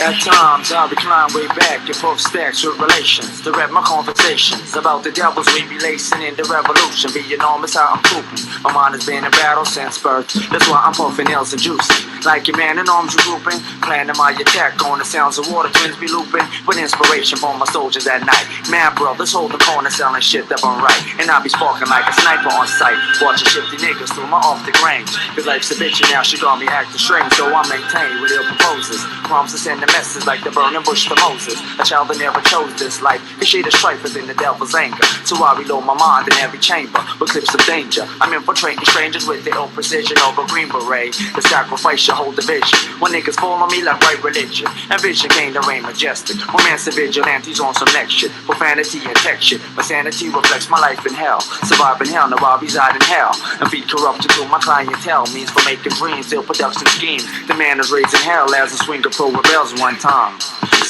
At times I recline way back and puff stacks with relations to rap my conversations about the devils we be lacing in the revolution. Be enormous how I'm pooping. My mind has been in battle since birth. That's why I'm puffing nails and juicing. Like your man in arms regrouping, planning my attack on the sounds of water twins be looping. With inspiration for my soldiers at night. Mad brothers hold the corner selling shit that I'm right. And I be sparking like a sniper on sight. Watching shifty niggas through my off the range. Cause life's a bitch and now she got me acting strange. So I maintain with ill proposers. Promise to send a message like the burning bush to Moses. A child that never chose this life. Cause shit is strife within the devil's anger. So I reload my mind in every chamber with clips of danger. I'm infiltrating strangers with the ill precision of a green beret. The sacrifice should hold division. When niggas fall on me like right religion. And vision came to reign majestic. Romance and vigilantes on some next shit. Profanity and tech shit. My sanity reflects my life in hell. Survive in hell, now I reside in hell. And feed corruption to my clientele. Means for making dreams, ill production schemes. The man is raising hell as a swinger pro rebels one time.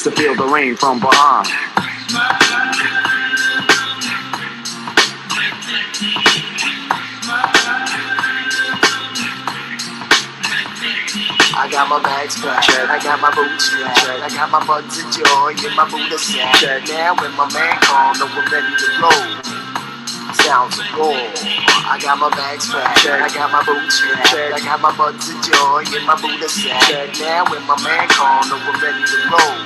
To feel the rain from behind. I got my bags packed, I got my boots strapped, I got my buttons of joy in my Buddha sack. Now when my man called, know we're ready to roll. Sounds of war. I got my bags packed, I got my boots strapped, I got my buttons of joy in my Buddha sack. Now when my man called, know we're ready to roll.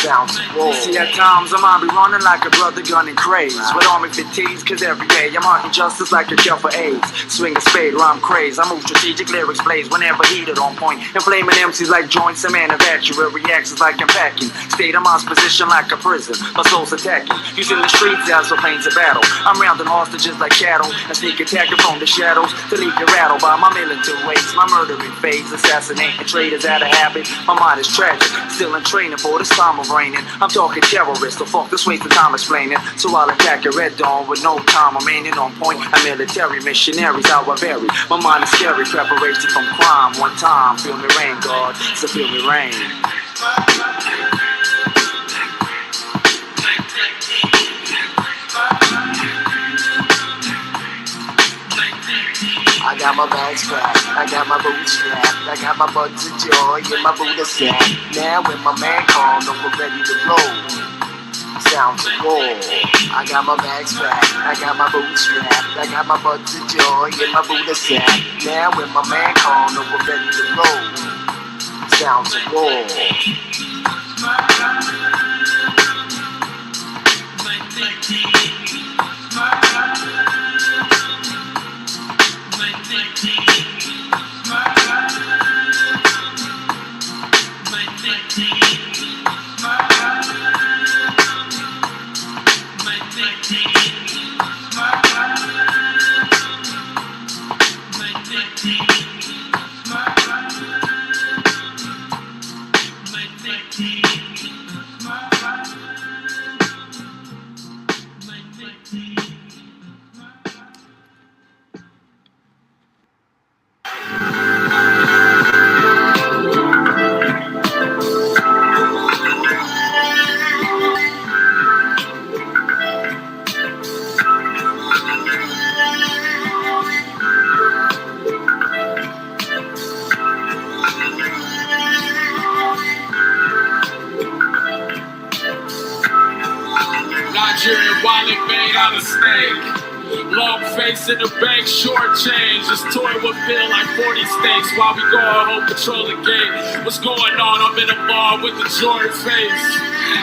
See, at times I might be running like a brother gunning craze with army fatigues, cause every day I'm hunting justice like a cure for AIDS. Swing a spade, rhyme craze. I move strategic lyrics blaze whenever heated on point. Inflaming MCs like joints, a man of actual reactions like I'm packing. State of mind's position like a prison, my soul's attacking. Using the streets as for planes of battle. I'm rounding hostages like cattle and sneak attacking from the shadows to leave you rattled by my militant ways. My murdering phase, assassinating traitors out of habit. My mind is tragic, still in training for this time of raining. I'm talking terrorists, so fuck this waste of time explaining. So I'll attack a red dawn with no time remaining on point. I'm military missionaries, how I vary. My mind is scary, preparation from crime. One time, feel me rain, God, so feel me rain. I got my bags packed, I got my boots strapped, I got my buttons of joy in my Buddha sack. Now when my man called, know we're ready to roll. Sounds of war. I got my bags packed, I got my boots strapped, I got my buttons of joy in my Buddha sack. Now when my man called, know we're ready to roll. Sounds of war. Long face in the bank, short change. This toy will feel like 40 steaks while we go on home patrol the gate. What's going on? I'm in a bar with the Jordan face.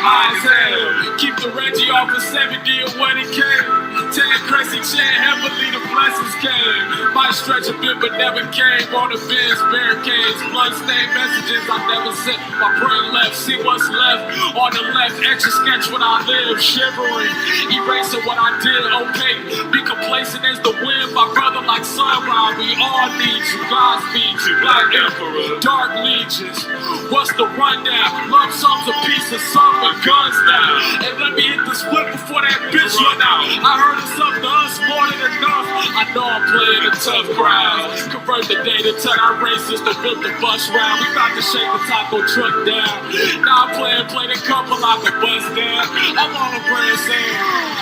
High as hell. Keep the Reggie off of 70 and when it came. 10 crazy chain, heavily the blessings came. Might stretch a bit but never came. On the bench, barricades, blood-stained messages I never sent. My brain left, see what's left. On the left, extra sketch when I live, shivering. Erasing what I did, opaque. Be complacent as the wind, my brother like sunrise. We all need you, God's need you. Black Emperor, Dark Legions. What's the rundown? Lump sums a piece of some with guns now. And let me hit the split before that bitch run out. I heard it's up to us more than enough. I know I'm playing a tough crowd. Convert the day to tell our racist to build the bus round. We about to shake the taco truck down. Now I'm play the couple like a bus down. I'm on a brand saying.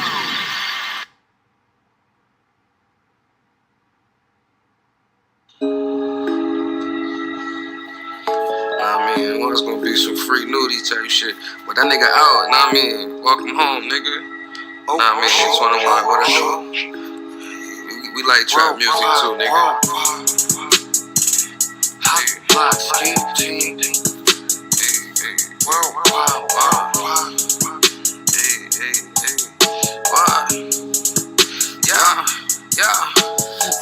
It's gonna be some free nudie type shit. But that nigga out, know what I mean? Welcome home, nigga. Know what I mean? He's one of my, what I know. We like trap music too, nigga.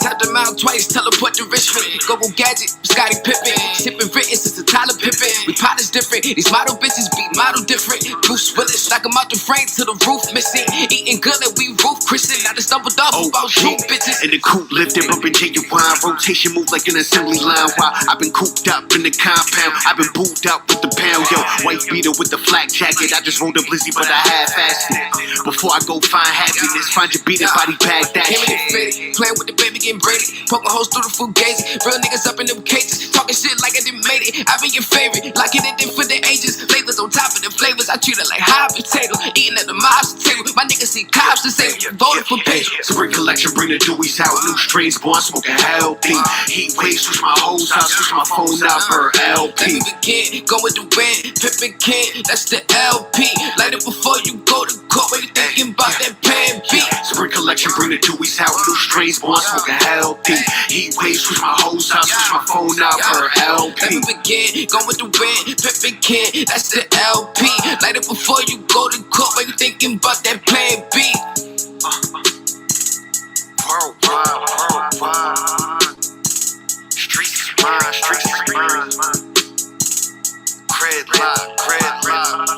Tap them out twice, teleport to Richmond. Go gadget, Scotty Pippen. Sippin' written since the Tyler Pippen. We partners different, these model bitches be model different. Bruce Willis, knock 'em out the frame till the roof missing. Eating good and we roof Christian. I just stumbled off about you bitches. And the coupe lifted, bumpin' genuine. Rotation move like an assembly line. While I've been cooped up in the compound, I've been booed out with the pound. Yo, white beater with the flak jacket. I just rolled a blizzy, but I half-assed it. Before I go find happiness, find your beat and body bag that Came in shit. and faded, playing with the baby, getting braided. Poking holes through the fugazi. Real niggas up in them cages. Talking shit like I done made it. I been your favorite, locking it in for the ages. Flavors on top of the flavors. I treat it like hot potato. Eating at the mobster table. My niggas see cops to say voted for Pedro. Spring collection, bring the Deweys out. New strains, boy, I'm smoking healthy. Heat waves, switch my hoes out. Switch my phone out per LP. Let me begin, go with the wind. Pippin' King, that's the LP. Light it before you go to court. What you thinking about that pan B? Spring collection, bring the Deweys out. New strains, boy, I'm smoking healthy. Heat waves, switch my hoes out. Switch my phone out per LP. Let me begin, go with the wind. Pippin' King, that's the LP. Light it before you go to court. What you thinking about that plan B? Streets is mine, streets is mine. Cred lock, cred lock.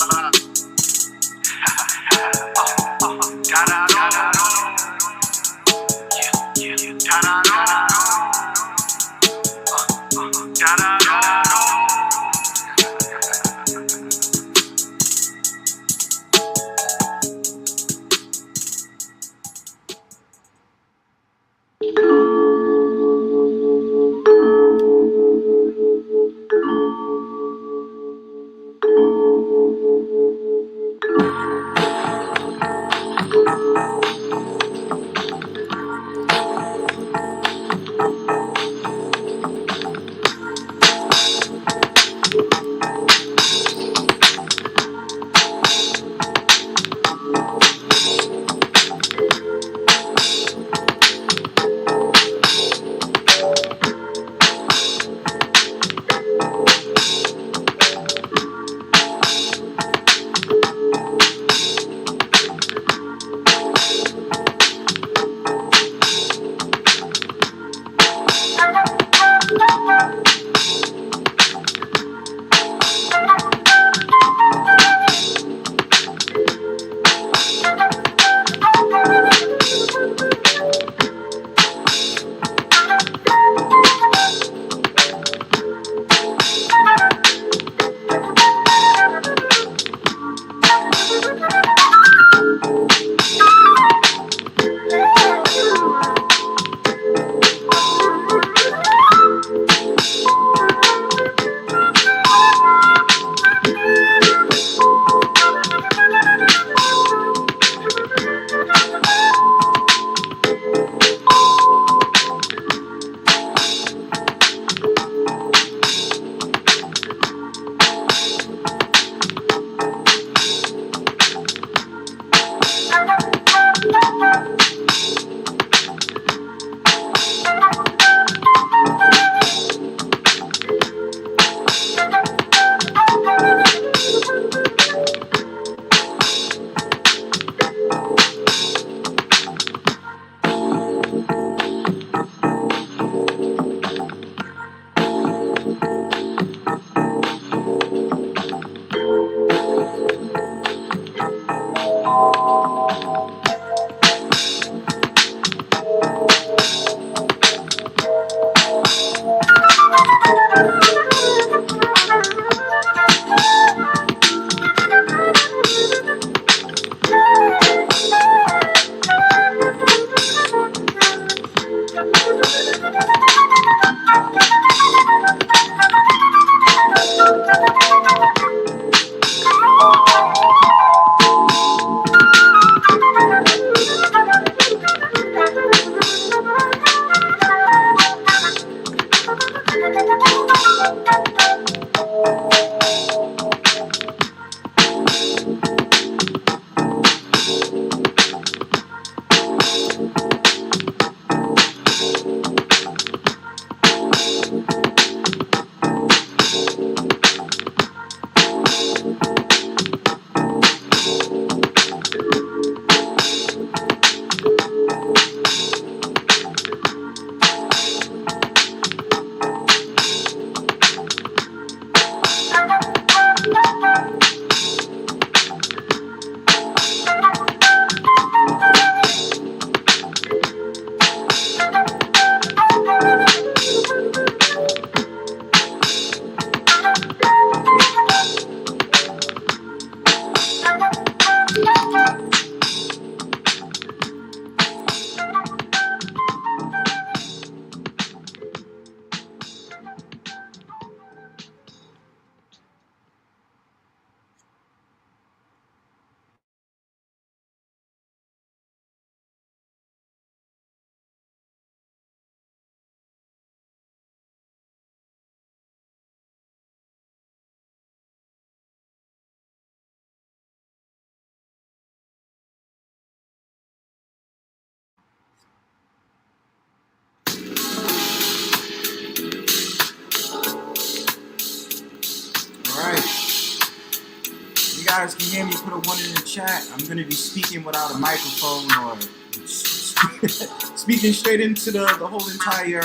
guys can hear me, put a 1 in the chat. I'm going to be speaking without a microphone or speaking straight into the whole entire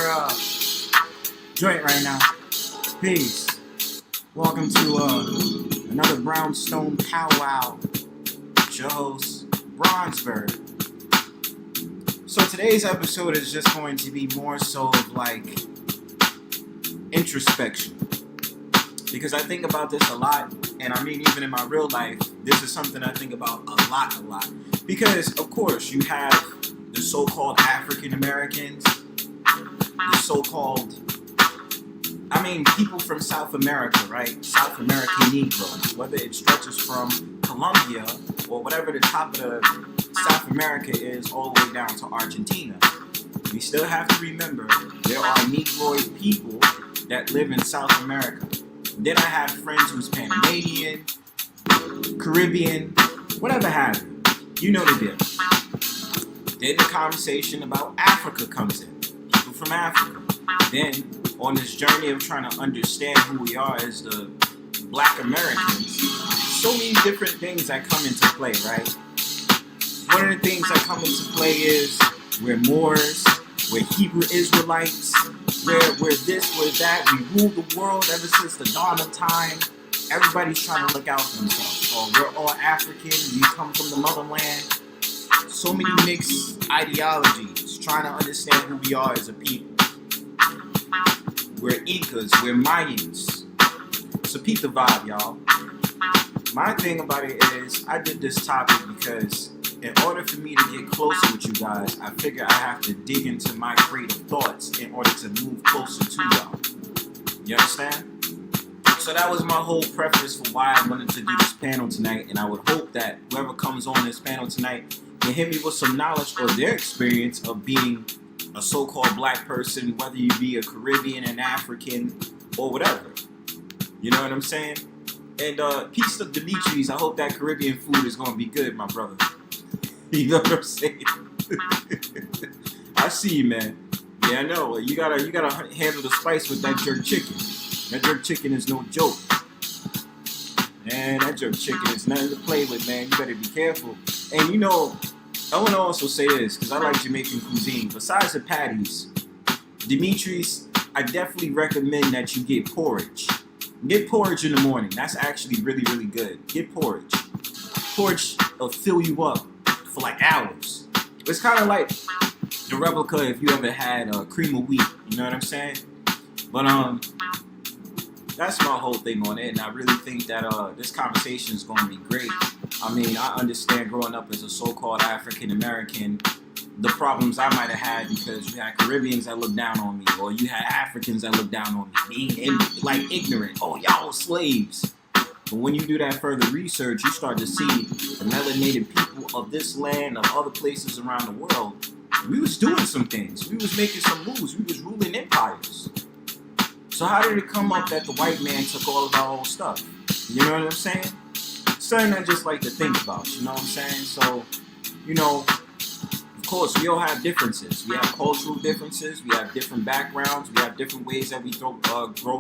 joint right now. Peace. Welcome to another Brownstone Powwow. It's your host, Bronzebird. So today's episode is just going to be more so of like introspection. Because I think about this a lot, and I mean even in my real life, this is something I think about a lot. Because of course you have the so-called African Americans, the so-called, people from South America, right? South American Negroes, whether it stretches from Colombia or whatever the top of the South America is all the way down to Argentina. We still have to remember there are Negroid people that live in South America. Then I have friends who's Panamanian, Caribbean, whatever have you. You know the deal. Then the conversation about Africa comes in. People from Africa. Then, on this journey of trying to understand who we are as the Black Americans, so many different things that come into play, right? One of the things that come into play is we're Moors, we're Hebrew Israelites, we're this, we're that. We rule the world ever since the dawn of time. Everybody's trying to look out for themselves. Or we're all African, we come from the motherland. So many mixed ideologies, trying to understand who we are as a people. We're Incas, we're Mayans. So peep the vibe, y'all. My thing about it is, I did this topic because in order for me to get closer with you guys, I figure I have to dig into my creative thoughts in order to move closer to y'all. You understand? So that was my whole preface for why I wanted to do this panel tonight, and I would hope that whoever comes on this panel tonight can hit me with some knowledge or their experience of being a so-called black person, whether you be a Caribbean, an African, or whatever. You know what I'm saying? And peace to Demetris. I hope that Caribbean food is going to be good, my brother. You know what I'm saying? I see you, man. Yeah, I know. You gotta handle the spice with that jerk chicken. That jerk chicken is no joke. Man, that jerk chicken is nothing to play with, man. You better be careful. And you know, I want to also say this, because I like Jamaican cuisine. Besides the patties, Demetris, I definitely recommend that you get porridge. Get porridge in the morning. That's actually really, really good. Get porridge. Porridge will fill you up for like hours. It's kind of like the replica if you ever had cream of wheat. You know what I'm saying? But that's my whole thing on it, and I really think that this conversation is going to be great. I mean, I understand growing up as a so-called African American, the problems I might have had because you had Caribbeans that looked down on me, or you had Africans that looked down on me, being ignorant. Oh, y'all slaves. But when you do that further research, you start to see the melanated people of this land, of other places around the world. We was doing some things. We was making some moves. We was ruling empires. So how did it come up that the white man took all of our old stuff? You know what I'm saying? Something I just like to think about, you know what I'm saying? So, you know, of course, we all have differences. We have cultural differences. We have different backgrounds. We have different ways that we grow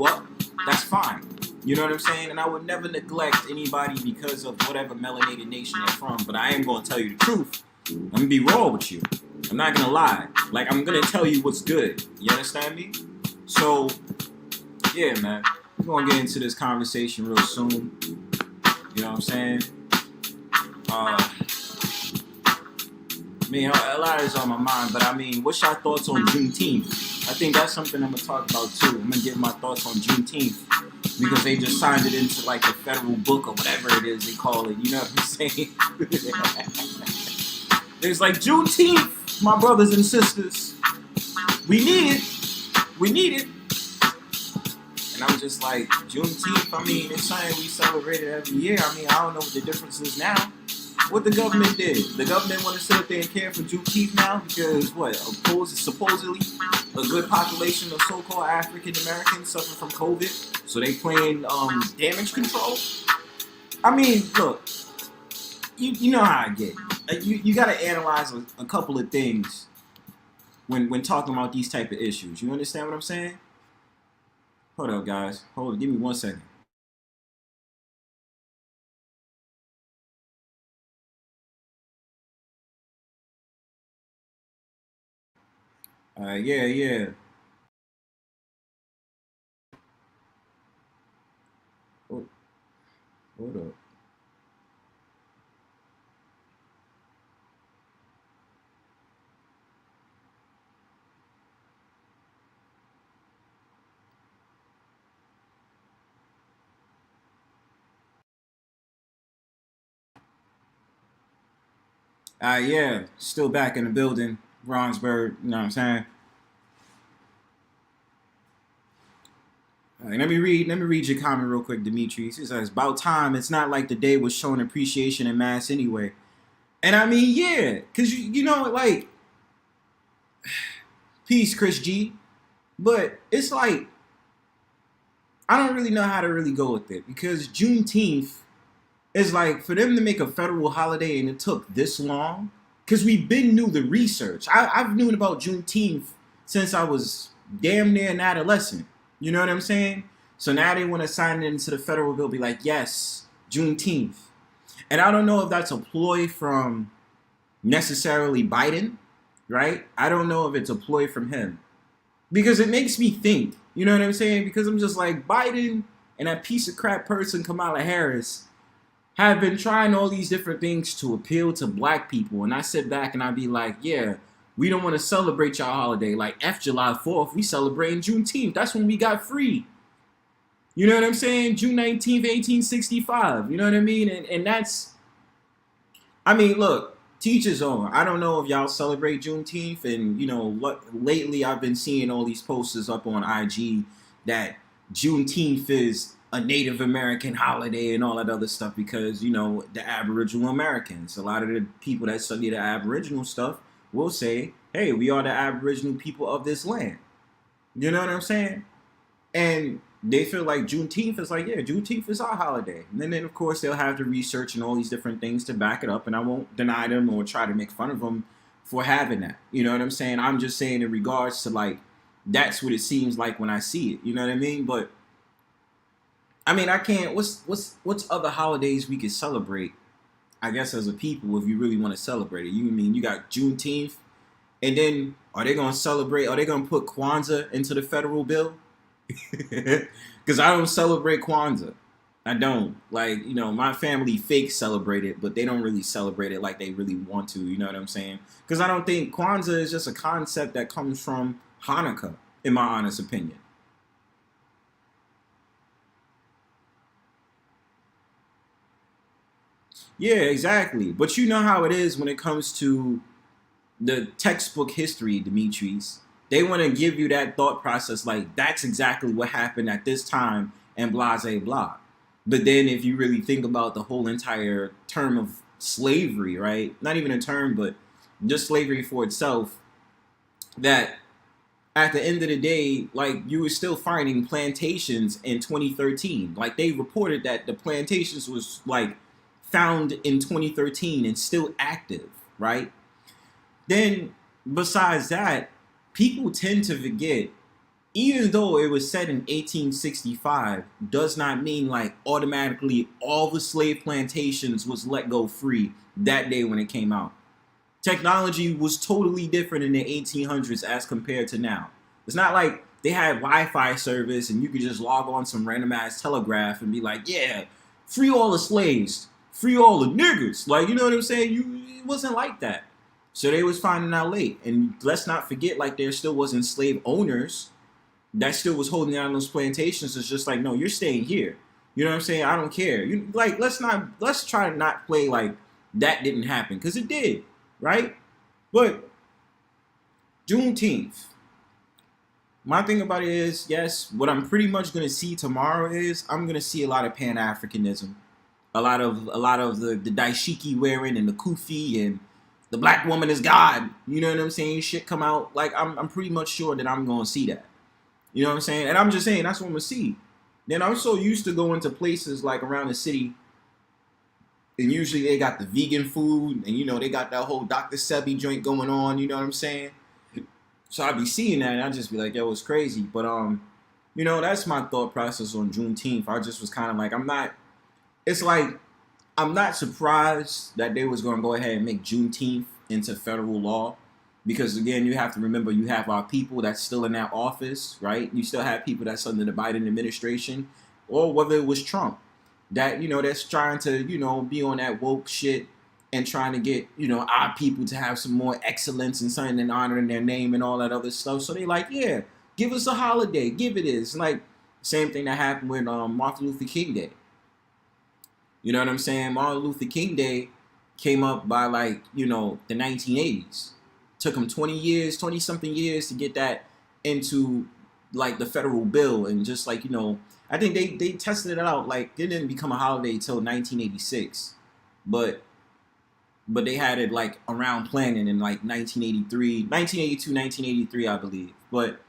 up. That's fine. You know what I'm saying? And I would never neglect anybody because of whatever melanated nation they're from. But I am going to tell you the truth. I'm going to be raw with you. I'm not going to lie. Like, I'm going to tell you what's good. You understand me? So, yeah, man. We're going to get into this conversation real soon. You know what I'm saying? A lot is on my mind, but I mean, what's your thoughts on Juneteenth? I think that's something I'm going to talk about too. I'm going to give my thoughts on Juneteenth because they just signed it into like the federal book or whatever it is they call it. You know what I'm saying? There's like Juneteenth, my brothers and sisters. We need it. We need it. And I'm just like, Juneteenth, I mean, it's something we celebrated every year. I mean, I don't know what the difference is now. What the government did. The government want to sit up there and care for Juneteenth now because, supposedly a good population of so-called African Americans suffer from COVID. So they playing damage control. I mean, look, you know how I get. You got to analyze a couple of things when talking about these type of issues. You understand what I'm saying? Hold up, guys. Hold on. Give me 1 second. Yeah. Oh, hold up. Yeah, still back in the building. Bronzebird, you know what I'm saying? All right, let me read your comment real quick, Demetris. It says, about time. It's not like the day was showing appreciation in mass anyway. And I mean, yeah, because you know, like, peace, Chris G. But it's like, I don't really know how to really go with it because Juneteenth is like, for them to make a federal holiday and it took this long, because we've been knew the research. I've known about Juneteenth since I was damn near an adolescent. You know what I'm saying? So now they want to sign it into the federal bill, be like, yes, Juneteenth. And I don't know if that's a ploy from necessarily Biden, right? I don't know if it's a ploy from him. Because it makes me think, you know what I'm saying? Because I'm just like, Biden and that piece of crap person Kamala Harris have been trying all these different things to appeal to black people. And I sit back and I be like, yeah, we don't want to celebrate y'all holiday. Like, F July 4th, we celebrating Juneteenth. That's when we got free. You know what I'm saying? June 19th, 1865. You know what I mean? And that's, I mean, look, teach his own. I don't know if y'all celebrate Juneteenth. And, you know, lately I've been seeing all these posters up on IG that Juneteenth is a Native American holiday and all that other stuff because, you know, the Aboriginal Americans, a lot of the people that study the Aboriginal stuff will say, hey, we are the Aboriginal people of this land. You know what I'm saying? And they feel like Juneteenth is like, yeah, Juneteenth is our holiday. And then, of course, they'll have the research and all these different things to back it up. And I won't deny them or try to make fun of them for having that. You know what I'm saying? I'm just saying in regards to, like, that's what it seems like when I see it. You know what I mean? But I mean, I can't. What's other holidays we could celebrate? I guess as a people, if you really want to celebrate it, you got Juneteenth, and then are they gonna celebrate? Are they gonna put Kwanzaa into the federal bill? Because I don't celebrate Kwanzaa. I don't. Like, you know, my family fake celebrate it, but they don't really celebrate it like they really want to. You know what I'm saying? Because I don't think Kwanzaa is just a concept that comes from Hanukkah, in my honest opinion. Yeah, exactly. But you know how it is when it comes to the textbook history, Demetris. They want to give you that thought process like that's exactly what happened at this time and blah, blah, blah. But then if you really think about the whole entire term of slavery, right? Not even a term, but just slavery for itself, that at the end of the day, like, you were still finding plantations in 2013. Like, they reported that the plantations was, like, found in 2013 and still active, right? Then, besides that, people tend to forget, even though it was set in 1865, does not mean, like, automatically all the slave plantations was let go free that day when it came out. Technology was totally different in the 1800s as compared to now. It's not like they had Wi-Fi service and you could just log on some random ass telegraph and be like, yeah, free all the slaves, free all the niggers. Like, you know what I'm saying? It wasn't like that. So they was finding out late. And let's not forget, like, there still wasn't slave owners that still was holding down those plantations. It's just like, no, you're staying here. You know what I'm saying? I don't care. Let's try to not play like that didn't happen, because it did. Right? But Juneteenth. My thing about it is, yes, what I'm pretty much gonna see tomorrow is I'm gonna see a lot of Pan-Africanism, a lot of the daishiki wearing and the kufi and the black woman is God. You know what I'm saying? Shit come out. Like, I'm pretty much sure that I'm gonna see that. You know what I'm saying? And I'm just saying that's what I'm gonna see. Then I'm so used to going to places like around the city. And usually they got the vegan food, and, you know, they got that whole Dr. Sebi joint going on, you know what I'm saying? So I'd be seeing that, and I'd just be like, yo, it's crazy. But, you know, that's my thought process on Juneteenth. I just was kind of like, I'm not surprised that they was going to go ahead and make Juneteenth into federal law. Because again, you have to remember, you have our people that's still in that office, right? You still have people that's under the Biden administration, or whether it was Trump, that, you know, that's trying to, you know, be on that woke shit and trying to get, you know, our people to have some more excellence and something and honoring their name and all that other stuff. So they like, yeah, give us a holiday, give it this. Like, same thing that happened with Martin Luther King Day. You know what I'm saying? Martin Luther King Day came up by, like, you know, the 1980s. Took them 20 something years to get that into, like, the federal bill. And just, like, you know, I think they tested it out. Like, it didn't become a holiday until 1986. But they had it, like, around planning in, like, 1982, 1983, I believe. But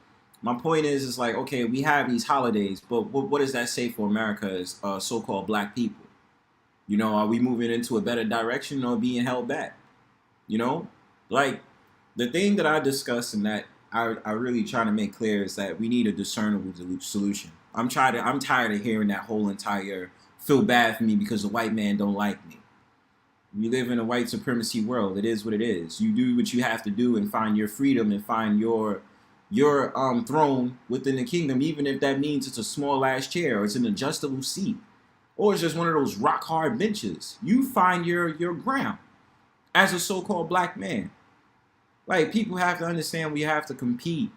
my point is like, okay, we have these holidays, but what does that say for America as so-called black people? You know, are we moving into a better direction or being held back? You know? Like, the thing that I discuss and that I really try to make clear is that we need a discernible solution. I'm tired of hearing that whole entire feel bad for me because the white man don't like me. We live in a white supremacy world. It is what it is. You do what you have to do and find your freedom and find your throne within the kingdom, even if that means it's a small ass chair or it's an adjustable seat or it's just one of those rock hard benches. You find your ground as a so-called black man. Like, people have to understand we have to compete,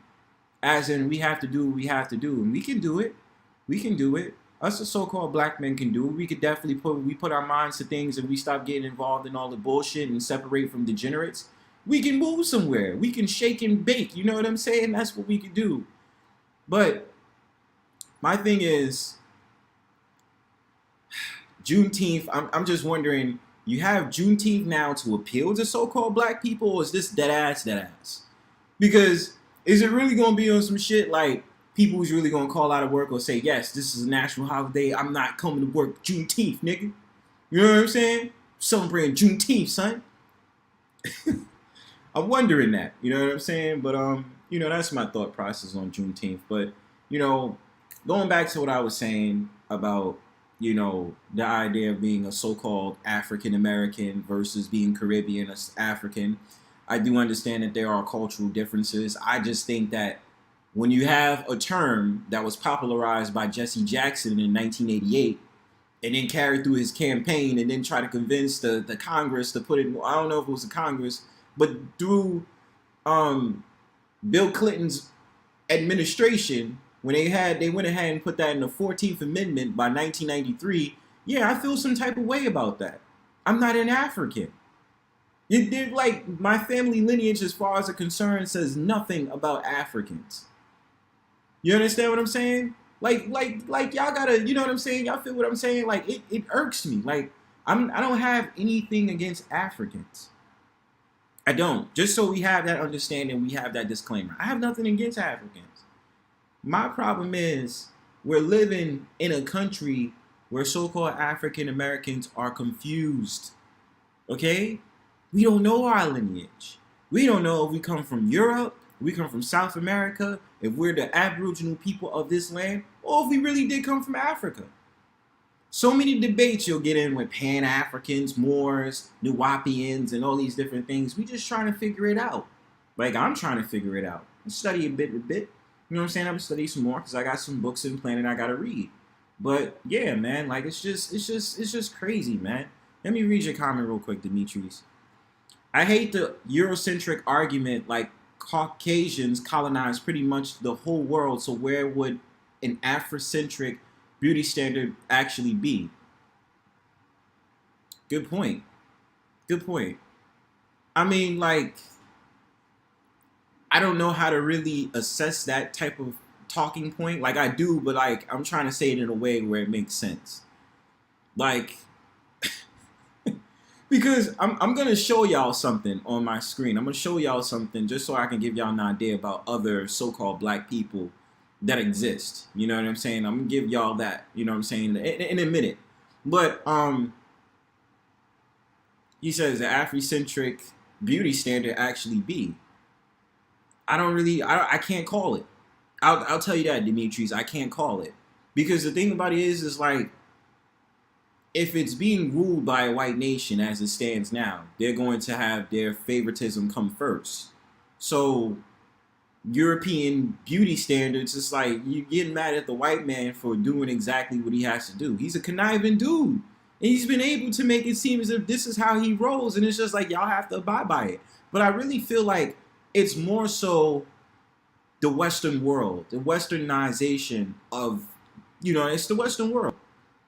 as in we have to do what we have to do, and we can do it. We can do it. Us, the so-called black men, can do it. We could definitely put our minds to things and we stop getting involved in all the bullshit and separate from degenerates. We can move somewhere. We can shake and bake. You know what I'm saying? That's what we can do. But my thing is, Juneteenth, I'm just wondering, you have Juneteenth now to appeal to so-called black people, or is this dead ass? Because is it really going to be on some shit like people who's really going to call out of work or say, yes, this is a national holiday, I'm not coming to work Juneteenth, nigga? You know what I'm saying? Celebrating Juneteenth, son. I'm wondering that, you know what I'm saying? But, you know, that's my thought process on Juneteenth. But, you know, going back to what I was saying about, you know, the idea of being a so-called African-American versus being Caribbean or African, I do understand that there are cultural differences. I just think that when you have a term that was popularized by Jesse Jackson in 1988 and then carried through his campaign and then try to convince the Congress to put it, I don't know if it was the Congress, but through Bill Clinton's administration, when they went ahead and put that in the 14th Amendment by 1993, yeah, I feel some type of way about that. I'm not an African. Like, my family lineage, as far as I'm concerned, says nothing about Africans. You understand what I'm saying? Like y'all gotta, you know what I'm saying? Y'all feel what I'm saying? Like, it irks me. Like, I don't have anything against Africans. I don't. Just so we have that understanding, we have that disclaimer. I have nothing against Africans. My problem is we're living in a country where so-called African Americans are confused. Okay? We don't know our lineage. We don't know if we come from Europe, if we come from South America, if we're the Aboriginal people of this land, or if we really did come from Africa. So many debates you'll get in with Pan-Africans, Moors, Nuwapians, and all these different things. We just trying to figure it out. Like, I'm trying to figure it out. I study a bit. You know what I'm saying? I'm gonna study some more because I got some books in planning I gotta read. But yeah, man, like, it's just crazy, man. Let me read your comment real quick, Demetris. I hate the Eurocentric argument, like Caucasians colonized pretty much the whole world, so where would an Afrocentric beauty standard actually be? Good point. I mean, like, I don't know how to really assess that type of talking point. Like, I do, but, like, I'm trying to say it in a way where it makes sense. Like, because I'm going to show y'all something on my screen. I'm going to show y'all something just so I can give y'all an idea about other so-called black people that exist. You know what I'm saying? I'm going to give y'all that, you know what I'm saying, in a minute. But, he says the Afrocentric beauty standard actually be. I can't call it. I'll tell you that, Demetris, I can't call it. Because the thing about it is like, if it's being ruled by a white nation as it stands now, they're going to have their favoritism come first. So European beauty standards, it's like you getting mad at the white man for doing exactly what he has to do. He's a conniving dude. And he's been able to make it seem as if this is how he rolls, and it's just like y'all have to abide by it. But I really feel like it's more so the Western world, the westernization of, it's the Western world.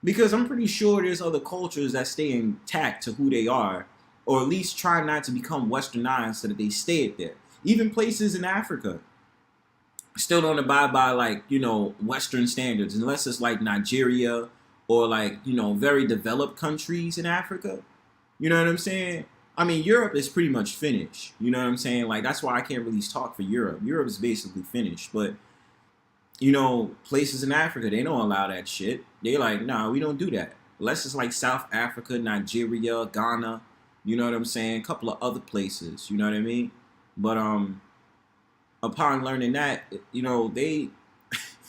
Because I'm pretty sure there's other cultures that stay intact to who they are, or at least try not to become westernized so that they stay there. Even places in Africa still don't abide by, like, Western standards, unless it's like Nigeria or like, very developed countries in Africa. You know what I'm saying? I mean, Europe is pretty much finished. You know what I'm saying? Like, that's why I can't really talk for Europe. Europe is basically finished. But, places in Africa, they don't allow that shit. They're like, nah, we don't do that. Unless it's like South Africa, Nigeria, Ghana, you know what I'm saying? A couple of other places, you know what I mean? But upon learning that, they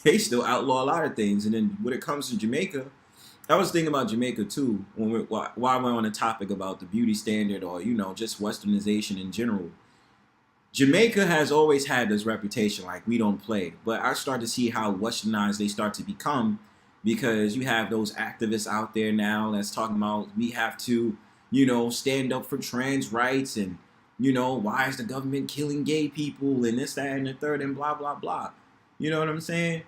they still outlaw a lot of things. And then when it comes to Jamaica, I was thinking about Jamaica too while we're on the topic about the beauty standard or just westernization in general. Jamaica has always had this reputation like we don't play, but I start to see how westernized they start to become, because you have those activists out there now that's talking about we have to stand up for trans rights, and why is the government killing gay people and this, that, and the third, and blah, blah, blah. You know what I'm saying?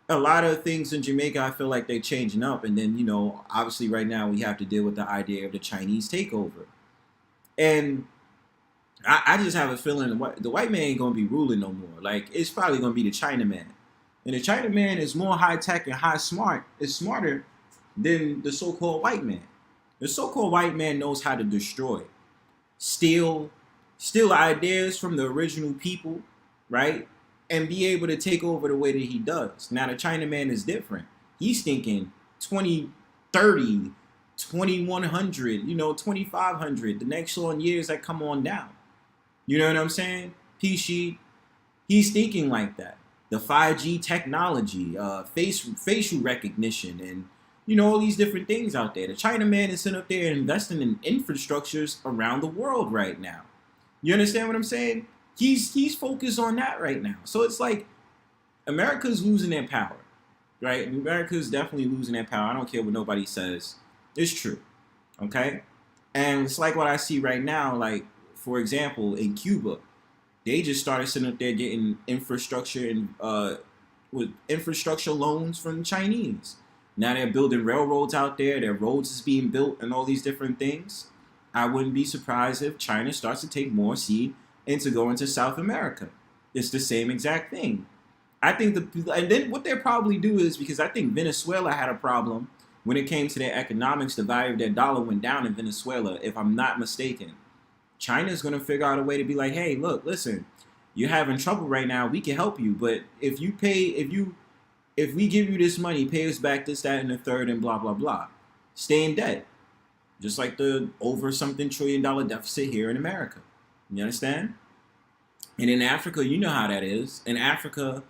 A lot of things in Jamaica, I feel like they're changing up. And then, obviously right now we have to deal with the idea of the Chinese takeover. And I just have a feeling the white man ain't going to be ruling no more. Like, it's probably going to be the Chinaman. And the Chinaman is more high-tech and is smarter than the so-called white man. The so-called white man knows how to destroy, steal ideas from the original people, right? And be able to take over the way that he does. Now, the Chinaman is different. He's thinking 2030, 2100, 2500, the next on years that come on down. You know what I'm saying? He's thinking like that. The 5G technology, facial recognition, and all these different things out there. The Chinaman is sitting up there investing in infrastructures around the world right now. You understand what I'm saying? He's focused on that right now. So it's like America's losing their power, right? America's definitely losing their power. I don't care what nobody says. It's true, okay? And it's like what I see right now, like, for example, in Cuba, they just started sitting up there getting infrastructure and with infrastructure loans from the Chinese. Now they're building railroads out there. Their roads is being built and all these different things. I wouldn't be surprised if China starts to take more seed and to go into South America. It's the same exact thing. I think and then what they'll probably do is, because I think Venezuela had a problem when it came to their economics, the value of their dollar went down in Venezuela, if I'm not mistaken. China's going to figure out a way to be like, hey, look, listen, you're having trouble right now. We can help you. But if we give you this money, pay us back this, that, and the third, and blah, blah, blah. Stay in debt. Just like the over something $1 trillion deficit here in America. You understand? And in Africa, you know how that is. In Africa,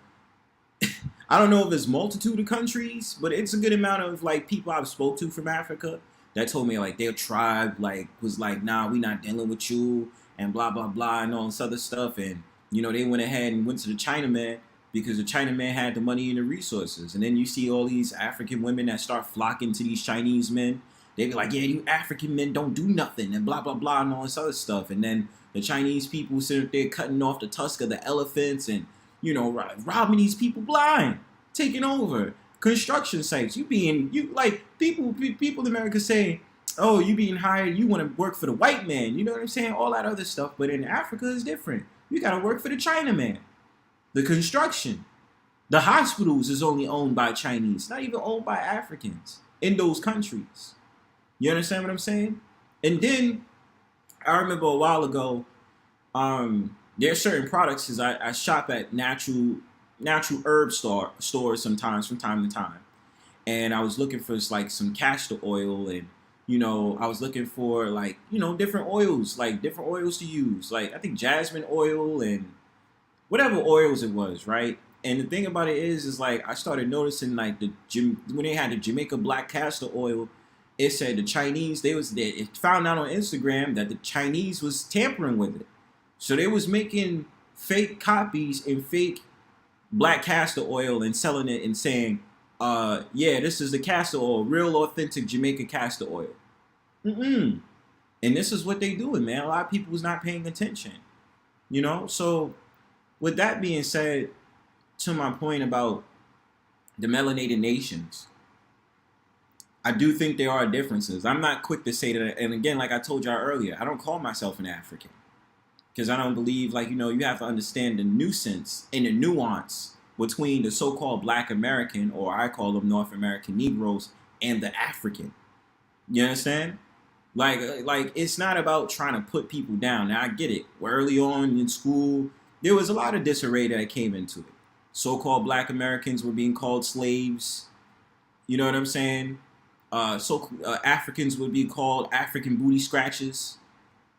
I don't know if it's multitude of countries, but it's a good amount of like people I've spoke to from Africa that told me like their tribe like was like, nah, we not dealing with you and blah, blah, blah, and all this other stuff. And, they went ahead and went to the Chinaman because the Chinaman had the money and the resources. And then you see all these African women that start flocking to these Chinese men. They be like, yeah, you African men don't do nothing and blah, blah, blah, and all this other stuff. And then the Chinese people sit up there cutting off the tusk of the elephants and, robbing these people blind, taking over construction sites. People in America say, oh, you being hired, you want to work for the white man. You know what I'm saying? All that other stuff. But in Africa, it's different. You got to work for the Chinaman. The construction. The hospitals is only owned by Chinese, not even owned by Africans in those countries. You understand what I'm saying? And then I remember a while ago, there are certain products, because I shop at natural herb stores sometimes from time to time. And I was looking for like some castor oil, and I was looking for like, different oils to use. Like I think jasmine oil and whatever oils it was, right? And the thing about it is like I started noticing like when they had the Jamaica black castor oil, it said the Chinese, it found out on Instagram that the Chinese was tampering with it. So they was making fake copies and fake black castor oil and selling it and saying, yeah, this is the castor oil, real authentic Jamaica castor oil. And this is what they doing, man. A lot of people was not paying attention, you know? So with that being said, to my point about the melanated nations, I do think there are differences. I'm not quick to say that. And again, like I told y'all earlier, I don't call myself an African because I don't believe, like, you know, you have to understand the nuisance and the nuance between the so-called Black American, or I call them North American Negroes, and the African. You understand? Like it's not about trying to put people down. Now, I get it. Early on in school, there was a lot of disarray that came into it. So-called Black Americans were being called slaves. You know what I'm saying? Africans would be called African booty scratches.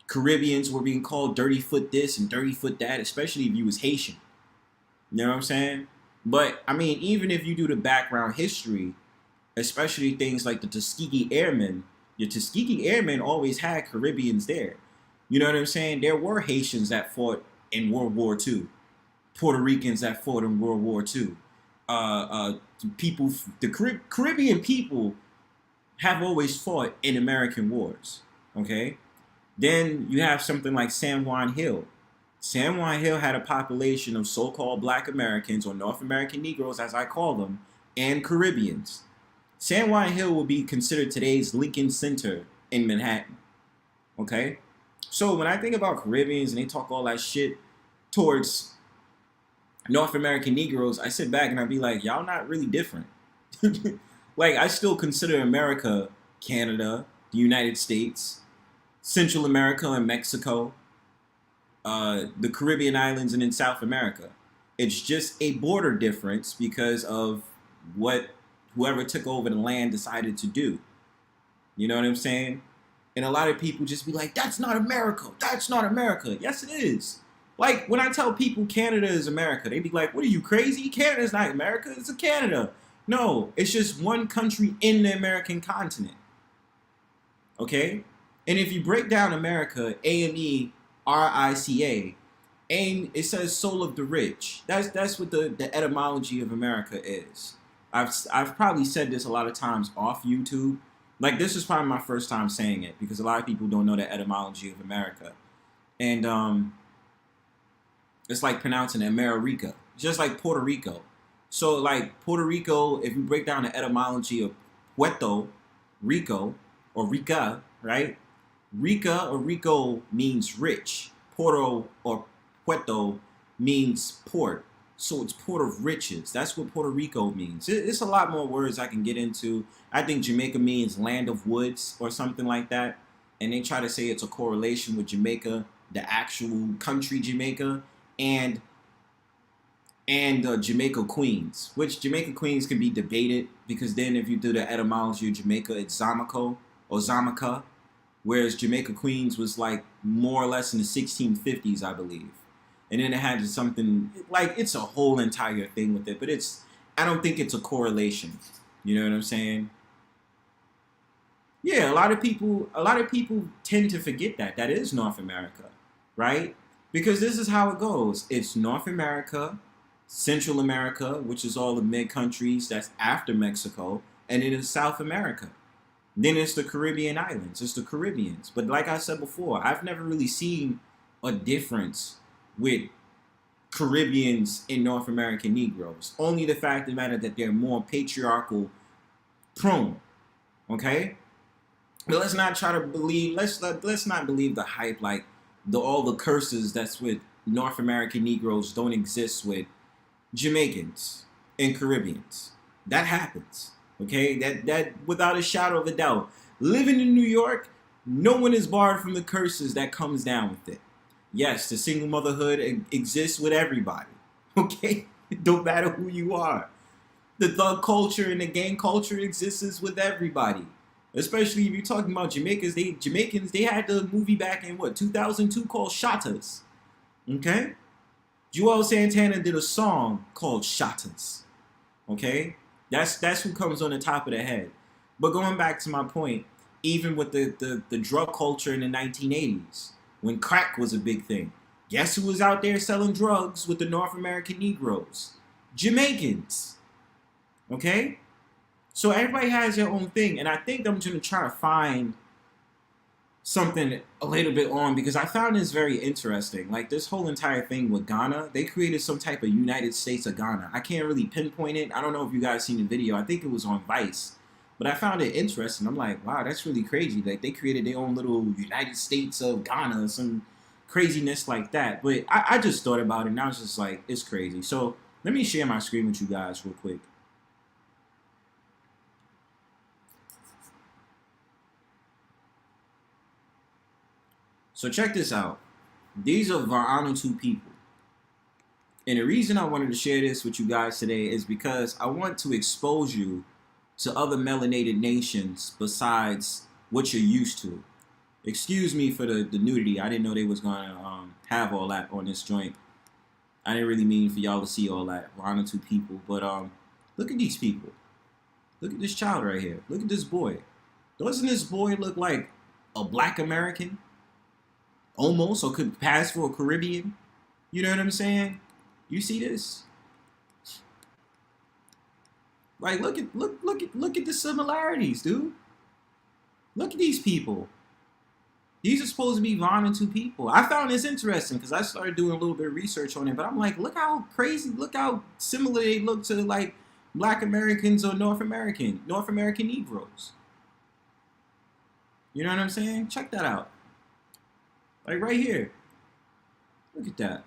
Caribbeans were being called dirty foot this and dirty foot that, especially if you was Haitian. You know what I'm saying? But, I mean, even if you do the background history, especially things like the Tuskegee Airmen, your Tuskegee Airmen always had Caribbeans there. You know what I'm saying? There were Haitians that fought in World War II. Puerto Ricans that fought in World War II. Caribbean people have always fought in American wars. Okay? Then you have something like San Juan Hill. San Juan Hill had a population of so-called Black Americans, or North American Negroes as I call them, and Caribbeans. San Juan Hill will be considered today's Lincoln Center in Manhattan. Okay? So when I think about Caribbeans and they talk all that shit towards North American Negroes, I sit back and I be like, y'all not really different. Like, I still consider America, Canada, the United States, Central America and Mexico, the Caribbean islands, and in South America. It's just a border difference because of what whoever took over the land decided to do. You know what I'm saying? And a lot of people just be like, that's not America. That's not America. Yes, it is. Like, when I tell people Canada is America, they be like, what are you, crazy? Canada's not America. It's a Canada. No, it's just one country in the American continent. Okay? And if you break down America, AMERICA, AIM, it says soul of the rich. That's what the etymology of America is. I've probably said this a lot of times off YouTube. Like, this is probably my first time saying it because a lot of people don't know the etymology of America. And it's like pronouncing America, just like Puerto Rico. So, like, Puerto Rico, if you break down the etymology of Puerto Rico, or Rica, right? Rica or Rico means rich. Puerto or Puerto means port. So it's port of riches. That's what Puerto Rico means. It's a lot more words I can get into. I think Jamaica means land of woods or something like that. And they try to say it's a correlation with Jamaica, the actual country Jamaica, and Jamaica Queens, which Jamaica Queens can be debated because then if you do the etymology of Jamaica, it's Zamako or Zamaka, whereas Jamaica Queens was like more or less in the 1650s, I believe. And then it had something, like, it's a whole entire thing with it, but I don't think it's a correlation. You know what I'm saying? Yeah, a lot of people tend to forget that is North America, right? Because this is how it goes. It's North America, Central America, which is all the mid countries that's after Mexico, and then it's South America. Then it's the Caribbean islands. It's the Caribbeans. But like I said before, I've never really seen a difference with Caribbeans and North American Negroes. Only the fact of the matter that they're more patriarchal prone. Okay? But let's not try to believe, let's not believe the hype, like all the curses that's with North American Negroes don't exist with Jamaicans and Caribbeans. That happens. Okay? That without a shadow of a doubt. Living in New York, no one is barred from the curses that comes down with it. Yes, the single motherhood exists with everybody. Okay? It don't matter who you are. The thug culture and the gang culture exists with everybody. Especially if you're talking about Jamaicans, they had the movie back in 2002 called Shotters. Okay? Joel Santana did a song called Shotters. Okay? That's who comes on the top of the head. But going back to my point, even with the drug culture in the 1980s, when crack was a big thing, Guess who was out there selling drugs with the North American Negroes? Jamaicans. Okay? So everybody has their own thing. And I think I'm going to try to find something a little bit on, because I found this very interesting. Like this whole entire thing with Ghana, they created some type of United States of Ghana. I can't really pinpoint it. I don't know if you guys seen the video. I think it was on Vice. But I found it interesting. I'm like, wow, that's really crazy. Like they created their own little United States of Ghana, some craziness like that. But I just thought about it and I was just like, it's crazy. So let me share my screen with you guys real quick. So check this out. These are Vanuatu people. And the reason I wanted to share this with you guys today is because I want to expose you to other melanated nations besides what you're used to. Excuse me for the nudity. I didn't know they was going to have all that on this joint. I didn't really mean for y'all to see all that. Vanuatu people. But look at these people. Look at this child right here. Look at this boy. Doesn't this boy look like a black American? Almost, or could pass for a Caribbean. You know what I'm saying? You see this? Like, look at the similarities, dude. Look at these people. These are supposed to be Vanuatu people. I found this interesting because I started doing a little bit of research on it, but I'm like, look how crazy, look how similar they look to like Black Americans or North American Negroes. You know what I'm saying? Check that out. Like right here. Look at that.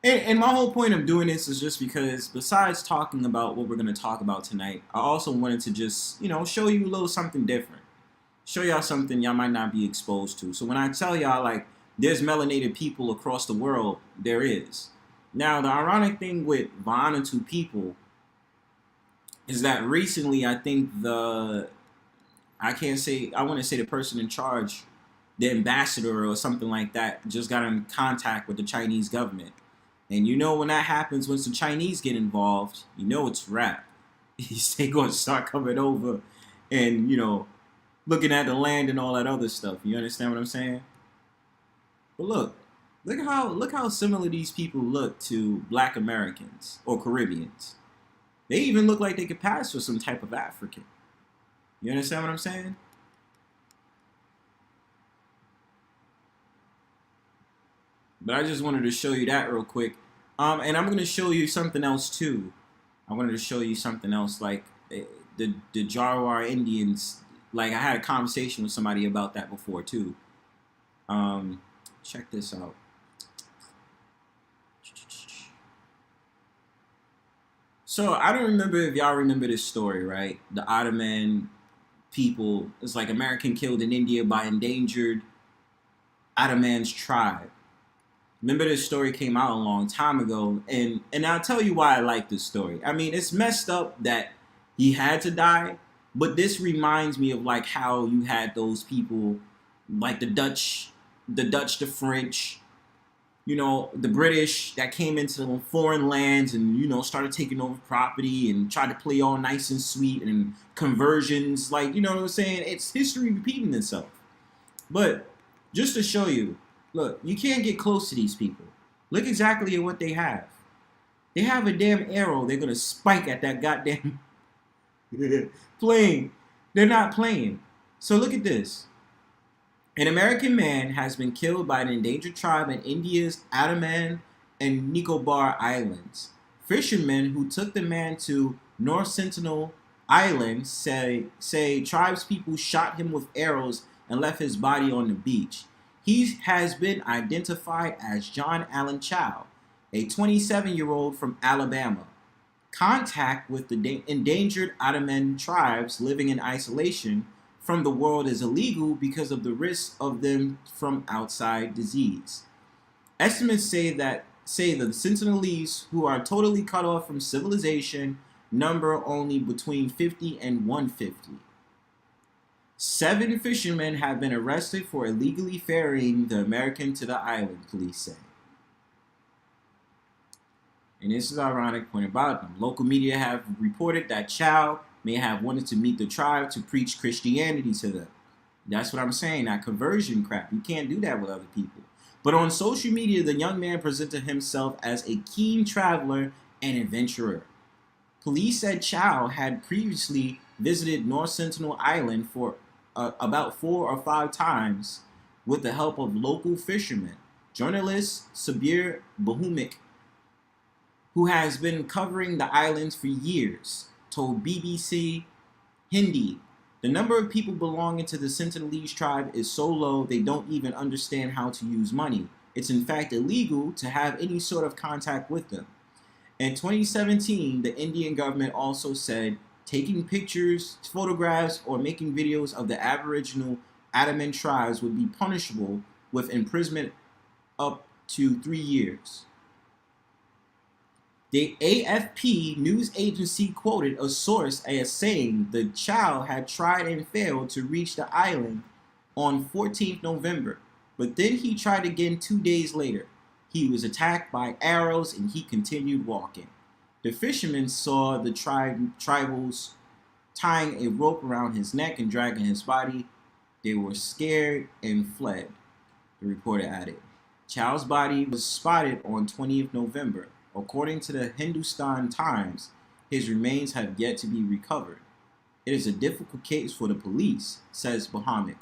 And my whole point of doing this is just because besides talking about what we're going to talk about tonight, I also wanted to just, you know, show you a little something different. Show y'all something y'all might not be exposed to. So when I tell y'all, like, there's melanated people across the world, there is. Now, the ironic thing with Vanuatu people is that recently, I think I want to say the person in charge, the ambassador or something like that, just got in contact with the Chinese government. And you know when that happens, once the Chinese get involved, you know it's rap. They're going to start coming over and, you know, looking at the land and all that other stuff. You understand what I'm saying? But look how similar these people look to Black Americans or Caribbeans. They even look like they could pass for some type of African. You understand what I'm saying? But I just wanted to show you that real quick. And I'm going to show you something else too. I wanted to show you something else, like the Jaguar Indians. Like I had a conversation with somebody about that before too. Check this out. So I don't remember if y'all remember this story, right? The Ottoman people, it's like American killed in India by endangered Ottoman's tribe. Remember this story came out a long time ago, and I'll tell you why I like this story. I mean, it's messed up that he had to die, but this reminds me of like how you had those people, like the Dutch, the French, you know, the British that came into the foreign lands and, you know, started taking over property and tried to play all nice and sweet and conversions, like, you know what I'm saying? It's history repeating itself. But just to show you, look, you can't get close to these people. Look exactly at what they have. They have a damn arrow they're going to spike at that goddamn plane. They're not playing. So look at this. An American man has been killed by an endangered tribe in India's Andaman and Nicobar Islands. Fishermen who took the man to North Sentinel Island say tribespeople shot him with arrows and left his body on the beach. He has been identified as John Allen Chow, a 27-year-old from Alabama. Contact with the endangered Ottoman tribes living in isolation from the world is illegal because of the risk of them from outside disease. Estimates say the Sentinelese who are totally cut off from civilization number only between 50 and 150. 7 fishermen have been arrested for illegally ferrying the American to the island, police say. And this is ironic point about them. Local media have reported that Chow may have wanted to meet the tribe to preach Christianity to them. That's what I'm saying, that conversion crap. You can't do that with other people. But on social media, the young man presented himself as a keen traveler and adventurer. Police said Chow had previously visited North Sentinel Island for about 4 or 5 times with the help of local fishermen. Journalist Sabir Bahumik, who has been covering the islands for years, told BBC Hindi, the number of people belonging to the Sentinelese tribe is so low they don't even understand how to use money. It's in fact illegal to have any sort of contact with them. In 2017, the Indian government also said taking pictures, photographs, or making videos of the Aboriginal Andaman tribes would be punishable with imprisonment up to 3 years. The AFP news agency quoted a source as saying the child had tried and failed to reach the island on 14th November, but then he tried again 2 days later. He was attacked by arrows and he continued walking. The fishermen saw the tribals tying a rope around his neck and dragging his body. They were scared and fled, the reporter added. Chow's body was spotted on 20th November. According to the Hindustan Times, his remains have yet to be recovered. It is a difficult case for the police, says Bahamic.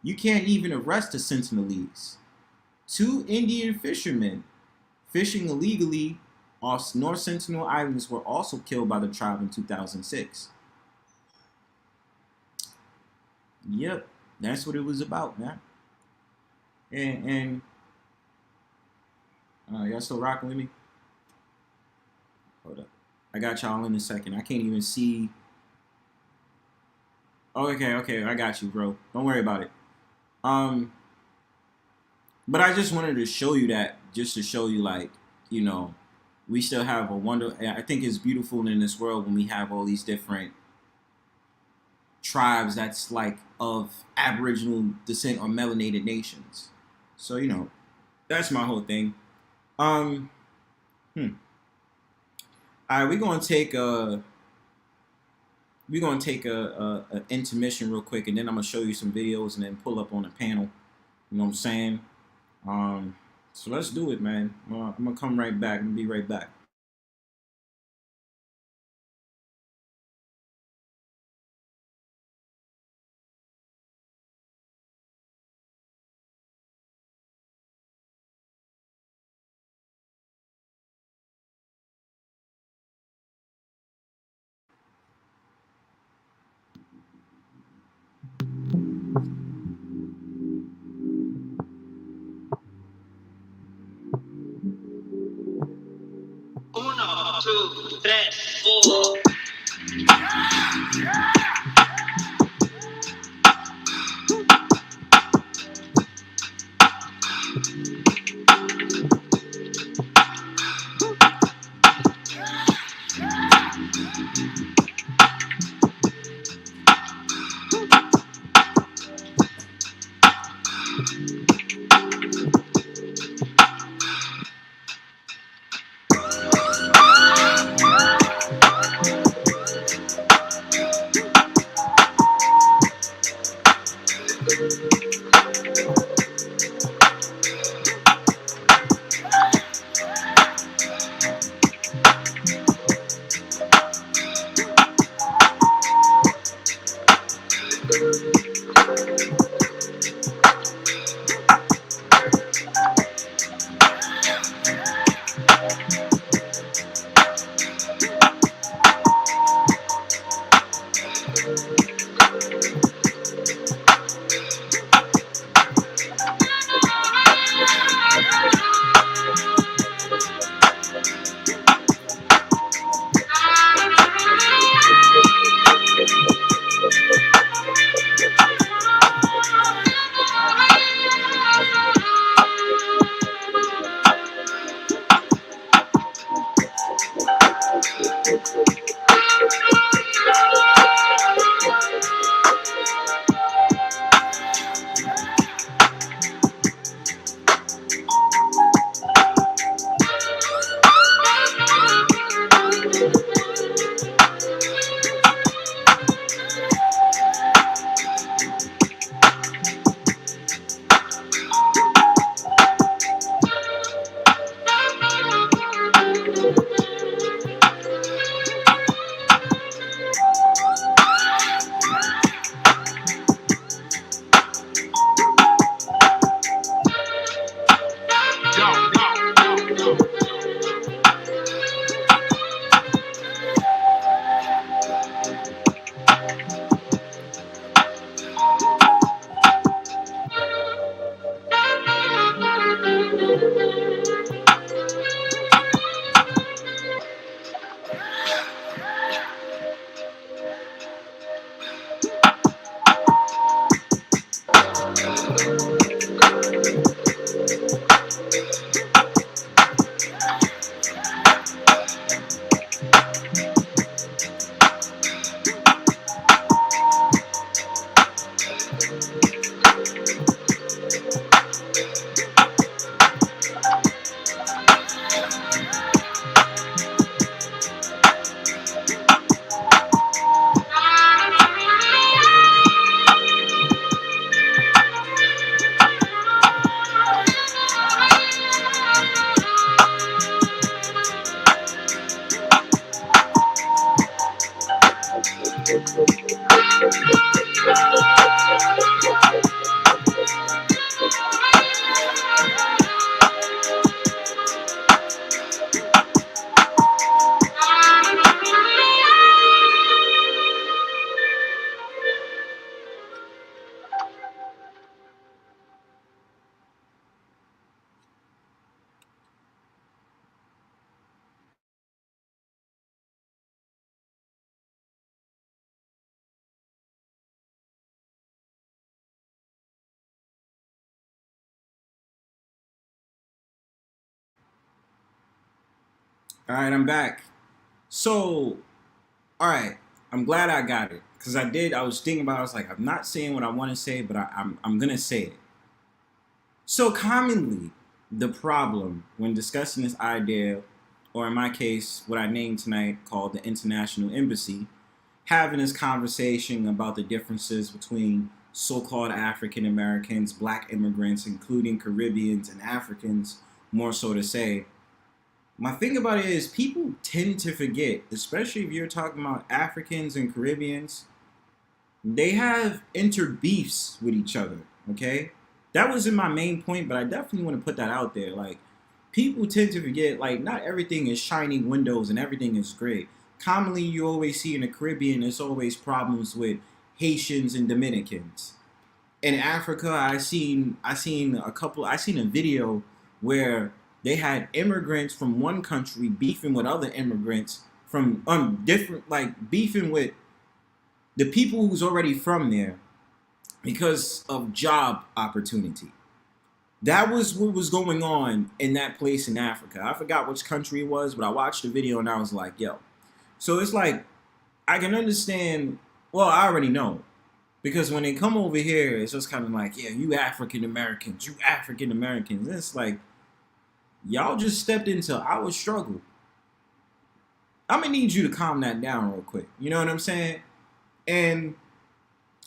You can't even arrest the Sentinelese. 2 Indian fishermen fishing illegally off North Sentinel Islands were also killed by the tribe in 2006. Yep, that's what it was about, man. And y'all still rocking with me? Hold up. I got y'all in a second. I can't even see. Oh, okay, I got you, bro. Don't worry about it. But I just wanted to show you that, just to show you, like, you know, we still have a wonder. I think it's beautiful in this world when we have all these different tribes that's like of Aboriginal descent or melanated nations. So, you know, that's my whole thing. All right, we're gonna take a intermission real quick, and then I'm gonna show you some videos and then pull up on the panel. You know what I'm saying? So let's do it, man. I'm gonna come right back. I'm gonna be right back. Uno, two, tres, four. All right, I'm back. So, all right, I'm glad I got it because I was thinking about it. I was like, I'm not saying what I want to say, but I'm gonna say it. So commonly, the problem when discussing this idea, or in my case, what I named tonight called the International Embassy, having this conversation about the differences between so-called African Americans, black immigrants, including Caribbeans and Africans, more so to say. My thing about it is people tend to forget, especially if you're talking about Africans and Caribbeans, they have inter-beefs with each other, okay? That wasn't my main point, but I definitely want to put that out there. Like, people tend to forget, like, not everything is shining windows and everything is great. Commonly, you always see in the Caribbean, there's always problems with Haitians and Dominicans. In Africa, I seen a video where they had immigrants from one country beefing with other immigrants from different, like beefing with the people who's already from there because of job opportunity. That was what was going on in that place in Africa. I forgot which country it was, but I watched the video and I was like, yo. So it's like, I can understand, well, I already know. Because when they come over here, it's just kind of like, yeah, you African Americans. And it's like, y'all just stepped into our struggle. I'm going to need you to calm that down real quick. You know what I'm saying? And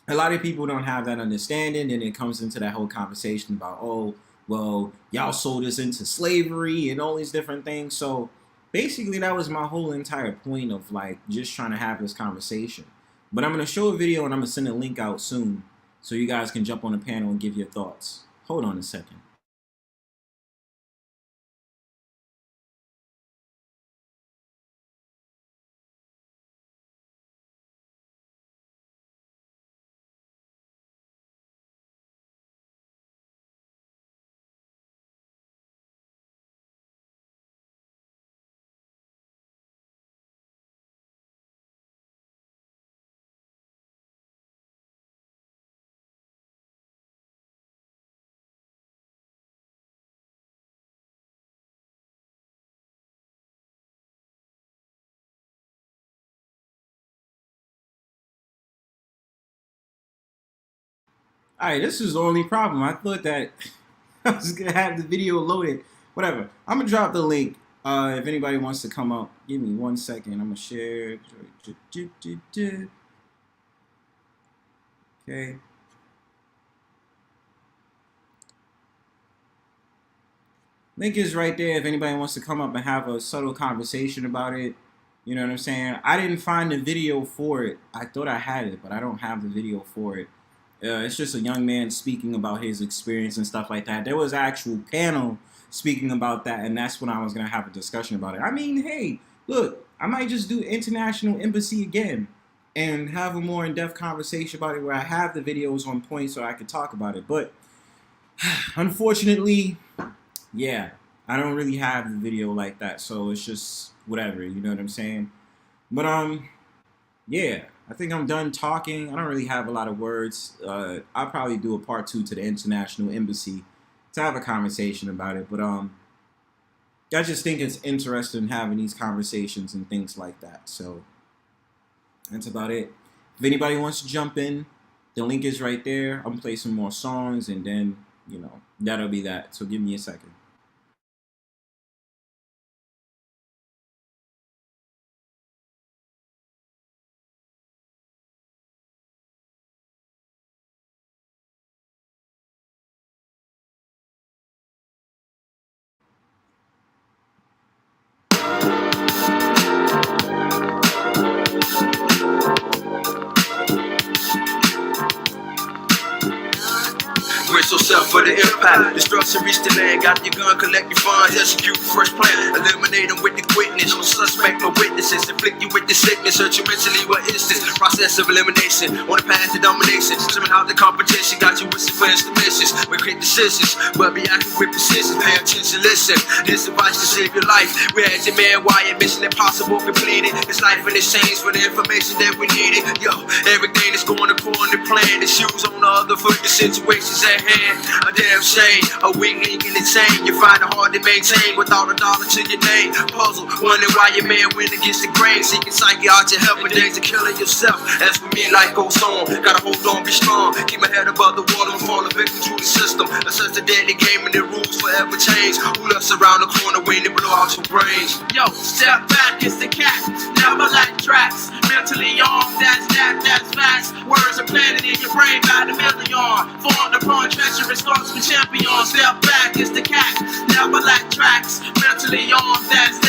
a lot of people don't have that understanding. And it comes into that whole conversation about, oh, well, y'all sold us into slavery and all these different things. So basically, that was my whole entire point of like just trying to have this conversation. But I'm going to show a video and I'm going to send a link out soon so you guys can jump on the panel and give your thoughts. Hold on a second. Alright, this is the only problem. I thought that I was going to have the video loaded. Whatever. I'm going to drop the link if anybody wants to come up. Give me 1 second. I'm going to share. Okay. Link is right there if anybody wants to come up and have a subtle conversation about it. You know what I'm saying? I didn't find the video for it. I thought I had it, but I don't have the video for it. It's just a young man speaking about his experience and stuff like that. There was an actual panel speaking about that, and that's when I was going to have a discussion about it. I mean, hey, look, I might just do International Embassy again and have a more in-depth conversation about it where I have the videos on point so I can talk about it. But unfortunately, yeah, I don't really have the video like that, so it's just whatever, you know what I'm saying? But, yeah. I think I'm done talking. I don't really have a lot of words. I'll probably do a part 2 to the International Embassy to have a conversation about it. But I just think it's interesting having these conversations and things like that. So that's about it. If anybody wants to jump in, the link is right there. I'm gonna play some more songs and then, you know, that'll be that. So give me a second. Brace yourself for the impact. Destruction reach the land. Got your gun, collect your funds, execute fresh plan. Eliminate them with the quickness. No suspect, no witnesses. Inflict you with the sickness. Search you mentally. What is this? Process of elimination. On the path to domination. Trimming out the competition. Got you wishing for installations. With quick decisions. But be acting with precision. Pay attention, listen. This advice to save your life. We had your man Wyatt. Mission impossible completed. This life in exchange for the information that we needed. Yo, everything is going according to plan. The shoes on the other foot. The situations at hand. man, a damn shame. A weak link in the chain, you find it hard to maintain without a dollar to your name. Puzzle, wondering why your man went against the grain. Seeking psyche out your help in days of killing yourself. As for me, life goes on, gotta hold on, be strong. Keep my head above the water and fall a victim to the system. That's such a deadly game and the rules forever change. Who left around the corner waiting to blow out your brains? Yo, step back, it's the cat. Never like tracks. Mentally armed, that's facts. Words are planted in your brain by the million. Formed upon treacherous thoughts with champions. Step back, it's the cat. Never like tracks. Mentally armed, that's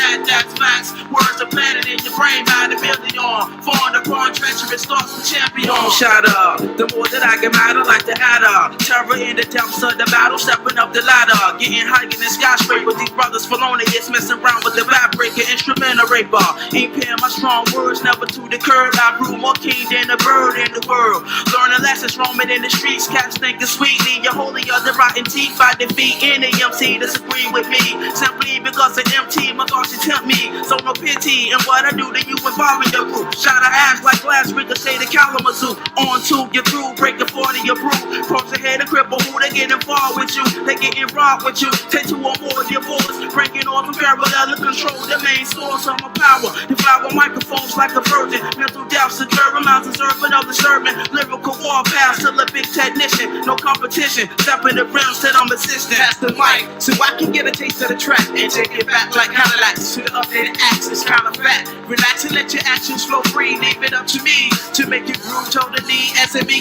facts. Words are planted in your brain by the million. Formed upon treacherous thoughts with champions. Shut up. The more that I get mad, I like to add up. Terror in the depths of the battle, stepping up the ladder. Getting higher than skyscraper. These brothers felonious, messing around with the vibrator, instrumental raper. Ain't paying my strong words, never to the curb. I grew more king than a bird in the world. Learning lessons, roaming in the streets. Cats thinking sweetly. You're holy of the rotten teeth. I defeat any MC disagree with me. Simply because of MT, my thoughts you tempt me. So no pity in what I do to you involving your group. Shot of ass like glass, ricochet the Kalamazoo. On to your through, break the 40 your brew. Pumps ahead and cripple who they get involved with you. They get involved with you. Take two or more of your boys. Breaking off a parallel to control the main source of my power. Devour microphones like a virgin. Mental depths, severe amounts of servant of the servant. Lyrical warfare, still a big technician. No competition. Stepping the realm, said I'm assistant. Pass the mic so I can get a taste of the track and take it back like Cadillacs to the updated axis. Kind of fat. Relax and let your actions flow free. Leave it up to me to make you groove totally SME.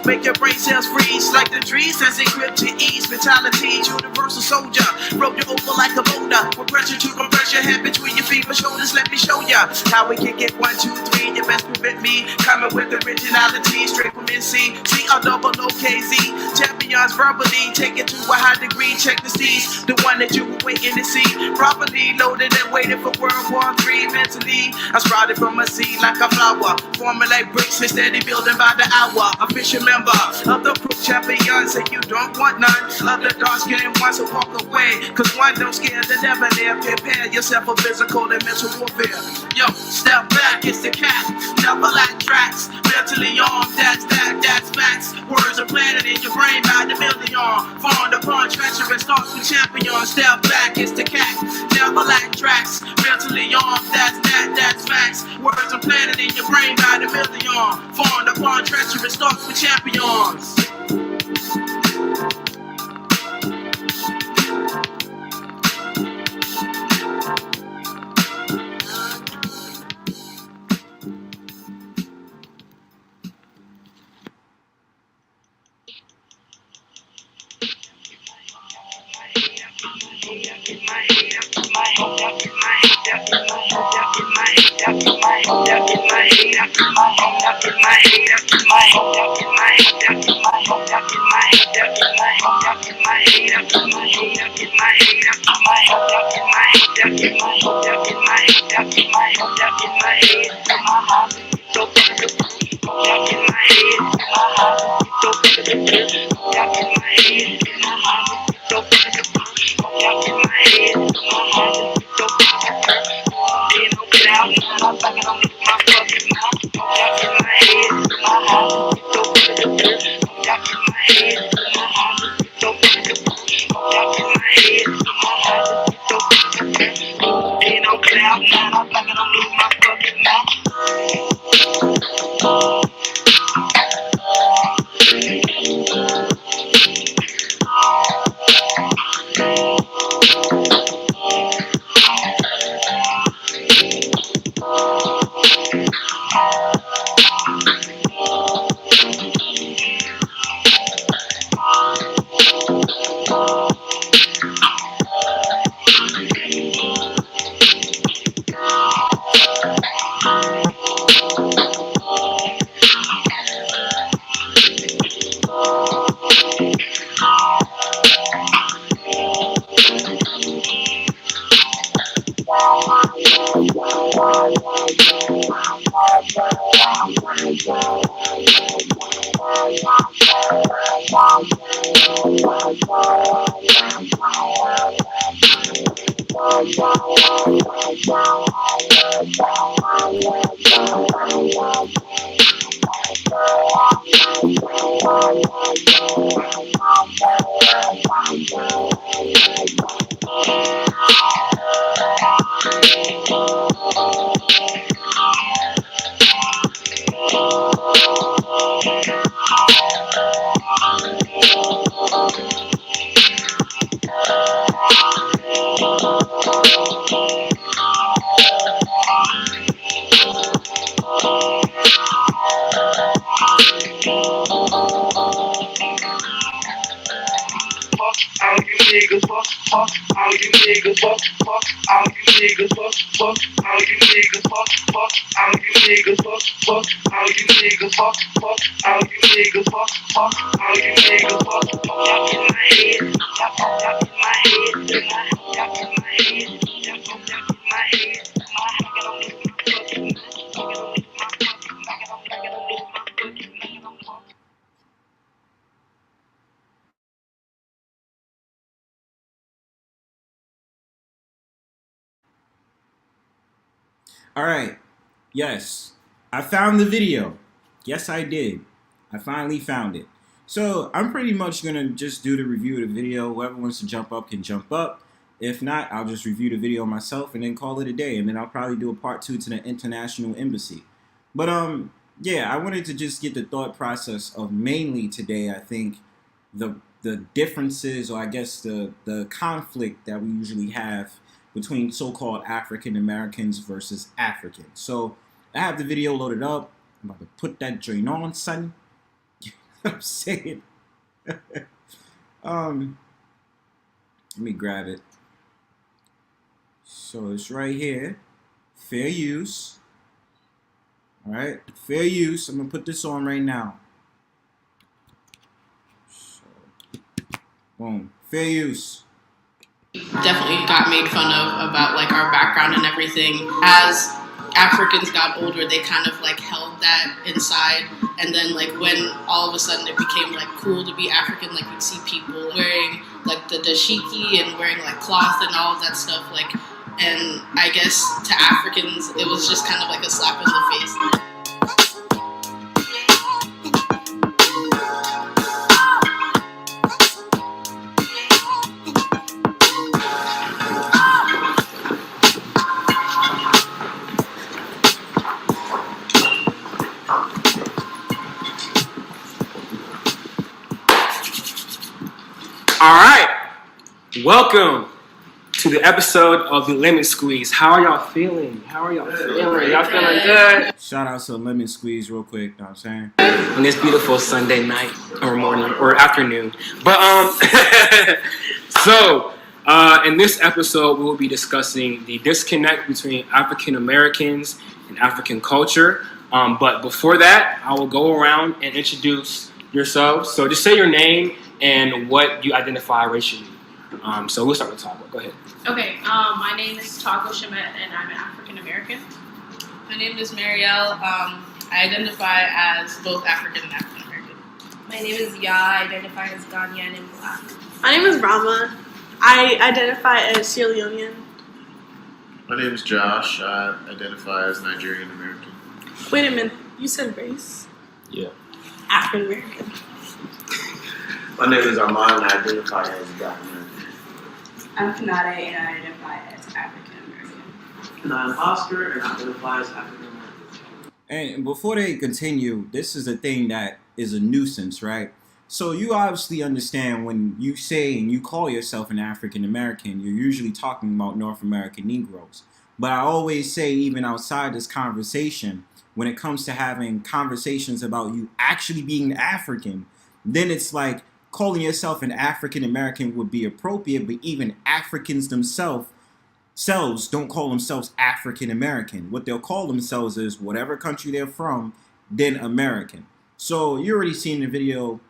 Make your brain cells freeze like the trees that's encrypt to ease. Mentality, universal soldier. Broke you over like a boulder. With pressure to compress your head between your feet, but shoulders. Let me show ya how we can get 1, 2, 3. You best prevent me coming with originality straight from NC. CROOKZ. Champions verbally take it to a high degree. Check the C's, the one that you were waiting to see. Properly loaded and waiting for World War III. Mentally, I sprouted from a seed like a flower. Formulate bricks and steady building by the hour. Official member of the Crookz champions, and you don't want none of the dark skinned ones, so walk away. Cause one don't scare the devil there. Prepare yourself for physical and mental warfare. Yo, step back, it's the cat. Never like tracks. Mentally armed, that's facts. Words are planted in your brain by the million. Formed upon treacherous thoughts with champions. Step back, it's the cat. Never like tracks. Mentally armed, that's facts. Words are planted in your brain by the million. Formed upon treacherous thoughts with champions. All right. Yes, I found the video. Yes, I did. I finally found it. So I'm pretty much gonna just do the review of the video. Whoever wants to jump up can jump up. If not, I'll just review the video myself and then call it a day. And then I'll probably do a part 2 to the international embassy. But yeah, I wanted to just get the thought process of mainly today. I think the differences, or I guess the conflict that we usually have between so-called African Americans versus Africans. So I have the video loaded up. I'm about to put that joint on, son. I'm saying. Let me grab it. So it's right here. Fair use. All right, fair use. I'm gonna put this on right now. So, boom, fair use. Definitely got made fun of about like our background and everything. As Africans got older, they kind of like held that inside, and then like when all of a sudden it became like cool to be African, like you'd see people wearing like the dashiki and wearing like cloth and all of that stuff, like, and I guess to Africans it was just kind of like a slap in the face. All right, welcome to the episode of the Lemon Squeeze. How are y'all feeling? Y'all feeling good? Shout out to Lemon Squeeze real quick, know what I'm saying? On this beautiful Sunday night or morning or afternoon. But so in this episode we will be discussing the disconnect between African Americans and African culture. But before that, I will go around and introduce yourselves. So just say your name and what you identify racially. So we'll start with Taco. Go ahead. Okay, my name is Taco Shamet and I'm an African American. My name is Marielle. I identify as both African and African American. My name is Ya. I identify as Ghanaian and Black. My name is Rama. I identify as Sierra Leonean. My name is Josh. I identify as Nigerian American. Wait a minute, you said race? Yeah. African American. My name is Armand and I identify as Black American. I'm Kanade and I identify as African American. And I'm Oscar and I identify as African American. And before they continue, this is a thing that is a nuisance, right? So you obviously understand when you say and you call yourself an African American, you're usually talking about North American Negroes. But I always say, even outside this conversation, when it comes to having conversations about you actually being African, then it's like calling yourself an African American would be appropriate, but even Africans themselves don't call themselves African American. What they'll call themselves is whatever country they're from, then American. So you already seen in the video,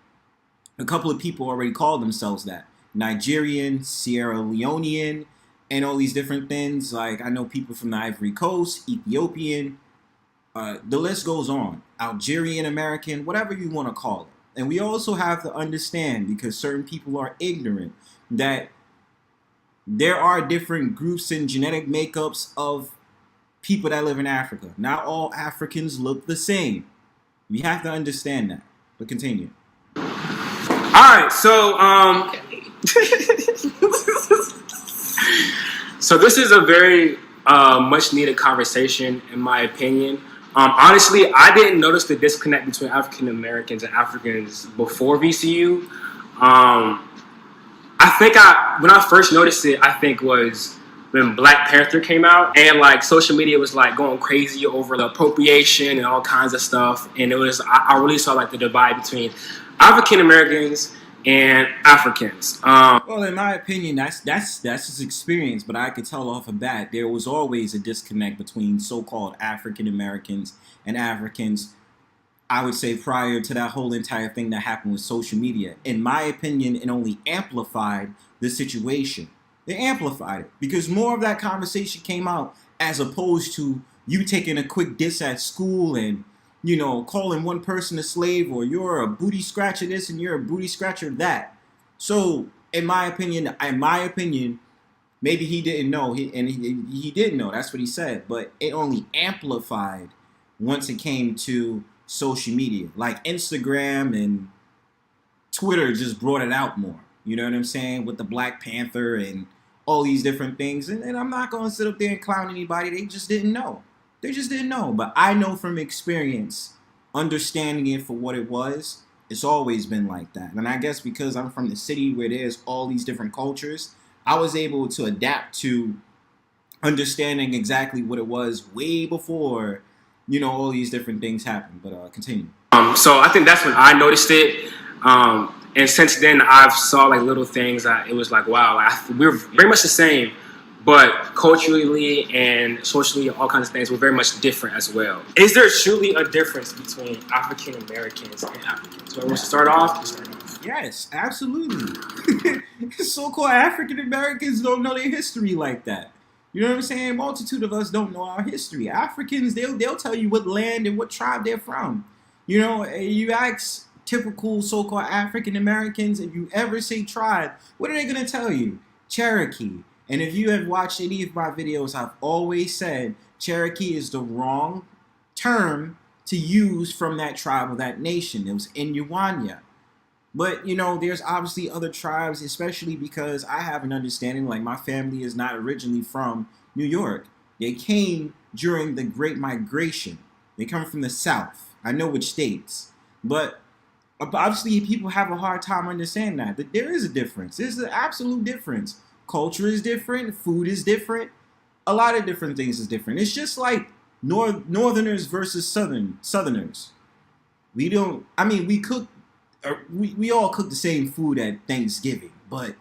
a couple of people already called themselves that. Nigerian, Sierra Leonean, and all these different things. Like I know people from the Ivory Coast, Ethiopian, the list goes on. Algerian American, whatever you want to call it. And we also have to understand, because certain people are ignorant, that there are different groups and genetic makeups of people that live in Africa. Not all Africans look the same. We have to understand that. But continue. All right, so so this is a very much needed conversation, in my opinion. Honestly, I didn't notice the disconnect between African Americans and Africans before VCU. I think when I first noticed it, I think was when Black Panther came out, and like social media was like going crazy over the appropriation and all kinds of stuff. And it was, I really saw like the divide between African Americans and Africans. Well, in my opinion, that's his experience, but I could tell off of that there was always a disconnect between so-called African Americans and Africans. I would say prior to that whole entire thing that happened with social media. In my opinion, it only amplified the situation. It amplified it because more of that conversation came out as opposed to you taking a quick diss at school and, you know, calling one person a slave, or you're a booty scratcher this and you're a booty scratcher that. So, in my opinion, maybe he didn't know, he didn't know. That's what he said. But it only amplified once it came to social media, like Instagram and Twitter just brought it out more. You know what I'm saying? With the Black Panther and all these different things. And I'm not going to sit up there and clown anybody. They just didn't know. They just didn't know. But I know from experience, understanding it for what it was, it's always been like that. And I guess because I'm from the city where there's all these different cultures, I was able to adapt to understanding exactly what it was way before, you know, all these different things happened. But continue. So I think that's when I noticed it. And since then, I've saw like little things that it was like, wow, we're very much the same, but culturally and socially, all kinds of things, we're very much different as well. Is there truly a difference between African Americans and Africans? So I want to start off. Yes, absolutely. So-called African Americans don't know their history like that. You know what I'm saying? A multitude of us don't know our history. Africans, they'll tell you what land and what tribe they're from. You know, you ask typical so-called African Americans, if you ever say tribe, what are they going to tell you? Cherokee. And if you have watched any of my videos, I've always said Cherokee is the wrong term to use from that tribe or that nation. It was Inuanya. But, you know, there's obviously other tribes, especially because I have an understanding, like my family is not originally from New York. They came during the Great Migration. They come from the South. I know which states. But obviously people have a hard time understanding that there is a difference. There's an absolute difference. Culture is different. Food is different. A lot of different things is different. It's just like Northerners versus Southerners. We cook. We all cook the same food at Thanksgiving, but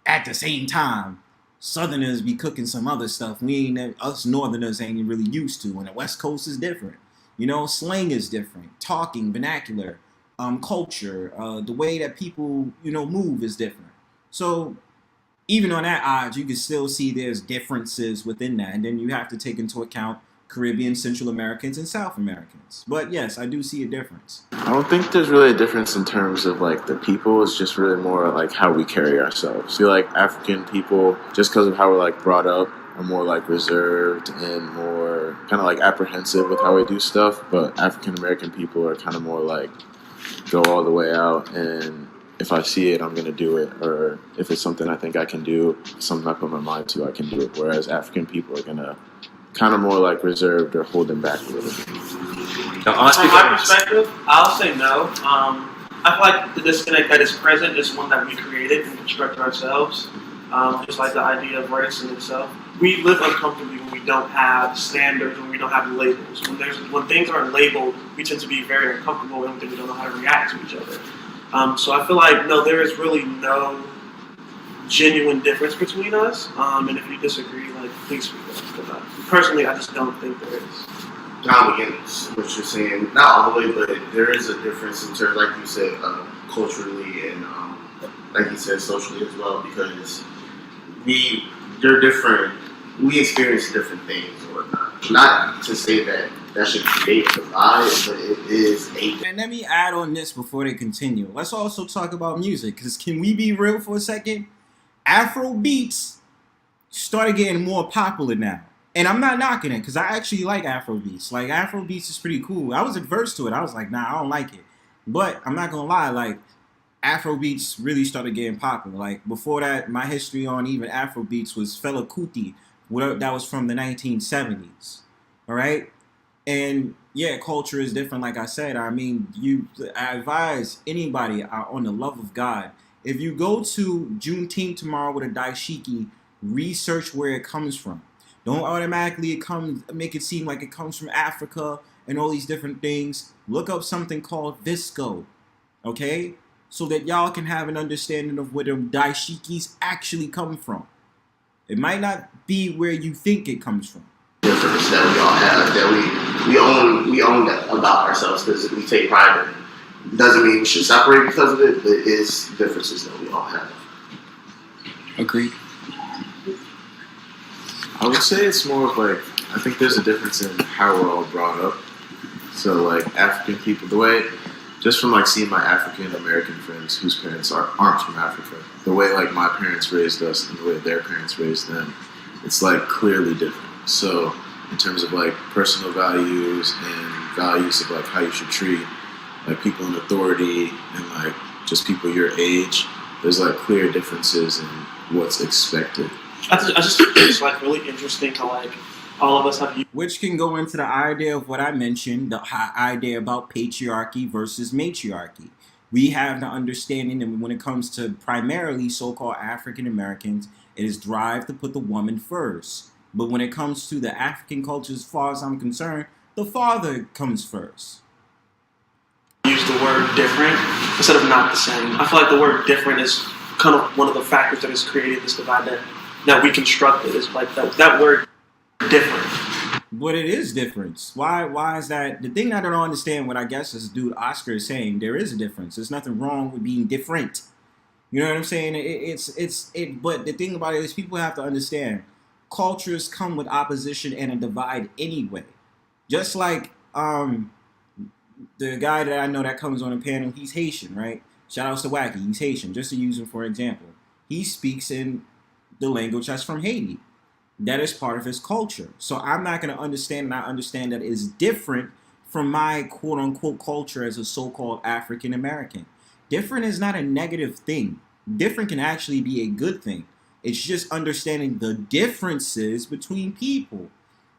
at the same time, Southerners be cooking some other stuff us Northerners ain't really used to, and the West Coast is different. You know, slang is different. Talking, vernacular, culture, the way that people, you know, move is different. So even on that odds, you can still see there's differences within that, and then you have to take into account Caribbean, Central Americans, and South Americans. But yes, I do see a difference. I don't think there's really a difference in terms of like the people. It's just really more like how we carry ourselves. I feel like African people, just because of how we're like brought up, are more like reserved and more kind of like apprehensive with how we do stuff. But African American people are kind of more like go all the way out, and if I see it, I'm going to do it. Or if it's something I think I can do, something I put my mind to, I can do it. Whereas African people are going to kind of more like reserved or holding back a little bit. From my perspective, I'll say no. I feel like the disconnect that is present is one that we created and constructed ourselves. Just like the idea of race in itself. We live uncomfortably when we don't have standards, when we don't have labels. When things aren't labeled, we tend to be very uncomfortable and we don't know how to react to each other. So I feel like, no, there is really no genuine difference between us. And if you disagree, like, please speak up. Personally, I just don't think there is. Now, again, what you're saying, not all the way, but there is a difference in terms, like you said, culturally and, like you said, socially as well, because they're different. We experience different things or whatnot. Not to say that should create a divide, but it is a. And let me add on this before they continue. Let's also talk about music, because can we be real for a second? Afro beats started getting more popular now. And I'm not knocking it because I actually like Afro beats. Like Afro beats is pretty cool. I was adverse to it. I was like, nah, I don't like it. But I'm not gonna lie, like Afro beats really started getting popular. Like before that, my history on even Afro beats was Fela Kuti, that was from the 1970s. All right, and yeah, culture is different. Like I said, I mean, I advise anybody on the love of God, if you go to Juneteenth tomorrow with a daishiki, research where it comes from. Don't automatically make it seem like it comes from Africa and all these different things. Look up something called Visco, okay? So that y'all can have an understanding of where the daishikis actually come from. It might not be where you think it comes from. Difference that we all have, that we own that about ourselves because we take pride in it. Doesn't mean we should separate because of it, but it's differences that we all have. Agreed. I would say it's more of like, I think there's a difference in how we're all brought up. So like African people, the way, just from like seeing my African American friends whose parents aren't from Africa, the way like my parents raised us and the way their parents raised them, it's like clearly different. So in terms of like personal values and values of like how you should treat like people in authority and like just people your age, there's like clear differences in what's expected. I just think it's like really interesting to like all of us have. Which can go into the idea of what I mentioned, the idea about patriarchy versus matriarchy. We have the understanding that when it comes to primarily so-called African Americans, it is drive to put the woman first. But when it comes to the African culture, as far as I'm concerned, the father comes first. Use the word different instead of not the same. I feel like the word different is kind of one of the factors that has created this divide that we constructed. Is like that word different. But it is different. Why is that? The thing I don't understand, what I guess is dude Oscar is saying, there is a difference. There's nothing wrong with being different. You know what I'm saying? But the thing about it is people have to understand, cultures come with opposition and a divide anyway. Just like the guy that I know that comes on the panel, he's Haitian, right? Shout out to Wacky, he's Haitian, just to use him for example. He speaks in the language that's from Haiti. That is part of his culture. So I'm not going to understand, and I understand that it's different from my quote-unquote culture as a so-called African American. Different is not a negative thing. Different can actually be a good thing. It's just understanding the differences between people.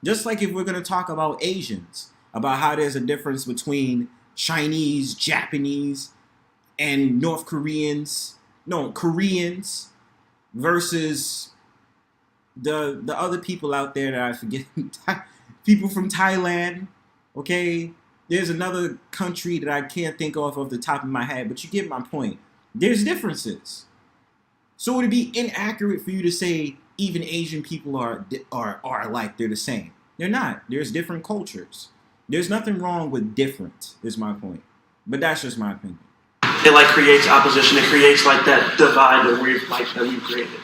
Just like if we're going to talk about Asians, about how there's a difference between Chinese, Japanese, and Koreans versus the other people out there that I forget, people from Thailand, okay? There's another country that I can't think of off the top of my head, but you get my point. There's differences. So would it be inaccurate for you to say even Asian people are alike, they're the same? They're not. There's different cultures. There's nothing wrong with different, is my point. But that's just my opinion. It like creates opposition. It creates like that divide that we've created.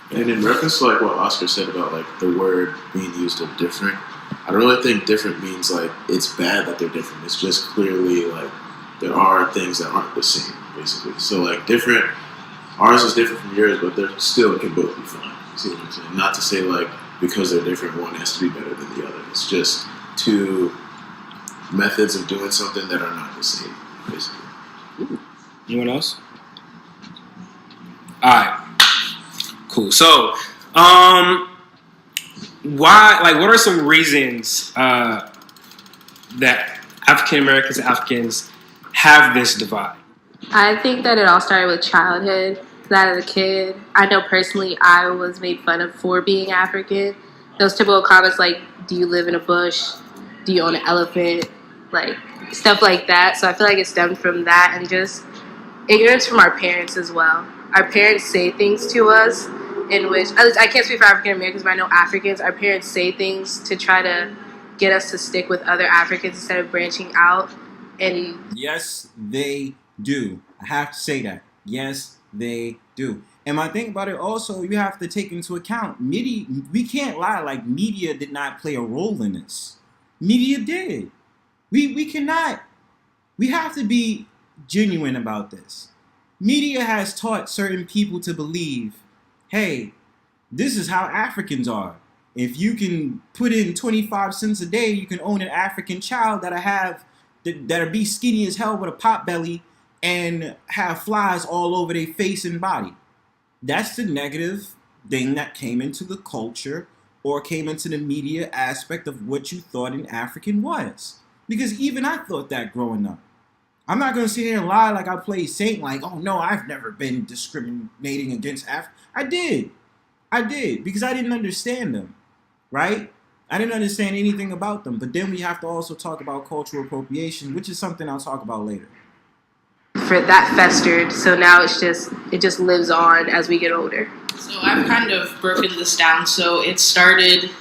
And in reference to like what Oscar said about like the word being used of different, I don't really think different means like it's bad that they're different. It's just clearly like there are things that aren't the same, basically. So like different, ours is different from yours, but they're still can both be fine. You see what I'm saying? Not to say like because they're different, one has to be better than the other. It's just two methods of doing something that are not the same, basically. Ooh. Anyone else? All right. Cool. So, why? Like, what are some reasons that African Americans and Africans have this divide? I think that it all started with childhood. That as a kid, I know personally, I was made fun of for being African. Those typical comments like, "Do you live in a bush? Do you own an elephant?" Like stuff like that. So I feel like it stemmed from that and just ignorance from our parents as well. Our parents say things to us in which, at least I can't speak for African Americans, but I know Africans, our parents say things to try to get us to stick with other Africans instead of branching out. And yes, they do. I have to say that. Yes, they do. And my thing about it also, you have to take into account, media, we can't lie, like media did not play a role in this. Media did. We cannot, we have to be genuine about this. Media has taught certain people to believe, hey, this is how Africans are. If you can put in 25 cents a day, you can own an African child that'll be skinny as hell with a pot belly and have flies all over their face and body. That's the negative thing that came into the culture or came into the media aspect of what you thought an African was. Because even I thought that growing up. I'm not going to sit here and lie like I played saint, like, oh no, I've never been discriminating against Africa. I did, because I didn't understand them, right? I didn't understand anything about them. But then we have to also talk about cultural appropriation, which is something I'll talk about later. For that festered, so now it just lives on as we get older. So I've kind of broken this down. So it started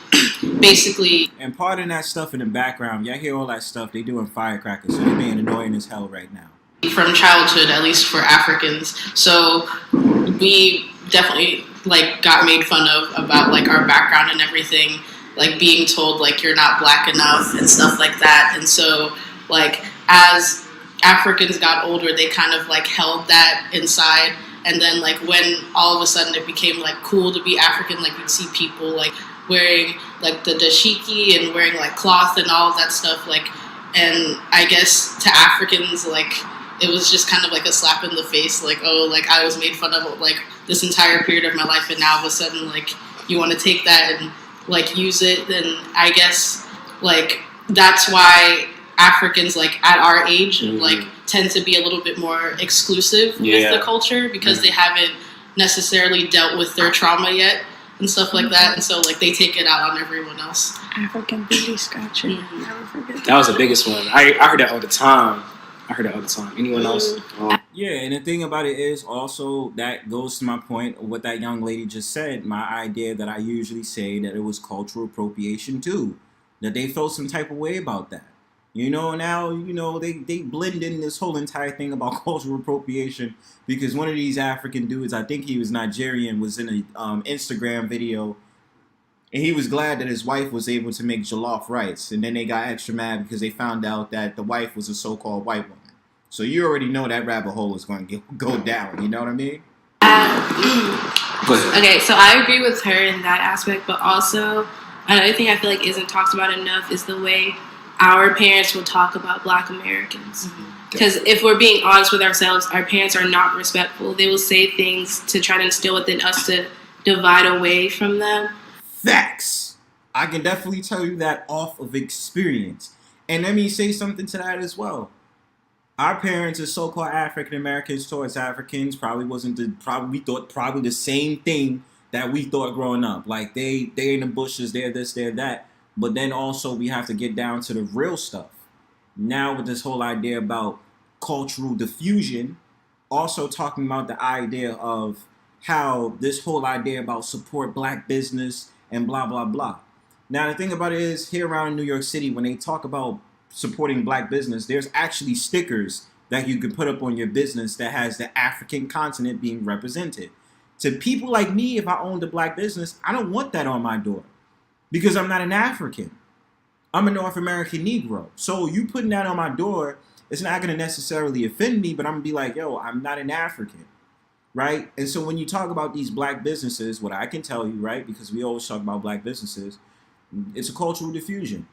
basically. And pardon that stuff in the background. Y'all hear all that stuff? They doing firecrackers, so they're being annoying as hell right now. From childhood, at least for Africans. So we definitely like got made fun of about like our background and everything, like being told like you're not black enough and stuff like that. And so like as Africans got older, they kind of like held that inside. And then like when all of a sudden it became like cool to be African, like you'd see people like wearing like the dashiki and wearing like cloth and all of that stuff. Like, and I guess to Africans, like it was just kind of like a slap in the face. Like, oh, like I was made fun of like this entire period of my life. And now all of a sudden, like you want to take that and like use it. And I guess like that's why Africans like at our age like tend to be a little bit more exclusive with the culture because they haven't necessarily dealt with their trauma yet and stuff like that, and so like they take it out on everyone else. African booty scratching. Never forget That was the biggest one. I heard that all the time. Anyone else? Yeah, and the thing about it is also that goes to my point of what that young lady just said. My idea that I usually say that it was cultural appropriation too, that they felt some type of way about that. You know, now, you know, they blend in this whole entire thing about cultural appropriation because one of these African dudes, I think he was Nigerian, was in an Instagram video and he was glad that his wife was able to make jollof rice. And then they got extra mad because they found out that the wife was a so-called white woman. So you already know that rabbit hole is going to go down. You know what I mean? Okay, so I agree with her in that aspect, but also another thing I feel like isn't talked about enough is the way our parents will talk about Black Americans. Because if we're being honest with ourselves, our parents are not respectful. They will say things to try to instill within us to divide away from them. Facts. I can definitely tell you that off of experience. And let me say something to that as well. Our parents as so-called African Americans towards Africans we thought probably the same thing that we thought growing up. Like they're in the bushes, they're this, they're that. But then also we have to get down to the real stuff. Now with this whole idea about cultural diffusion, also talking about the idea of how this whole idea about support Black business and blah, blah, blah. Now the thing about it is here around New York City, when they talk about supporting Black business, there's actually stickers that you can put up on your business that has the African continent being represented. To people like me, if I owned a Black business, I don't want that on my door. Because I'm not an African. I'm a North American Negro. So you putting that on my door, it's not going to necessarily offend me, but I'm going to be like, yo, I'm not an African, right? And so when you talk about these Black businesses, what I can tell you, right, because we always talk about Black businesses, it's a cultural diffusion.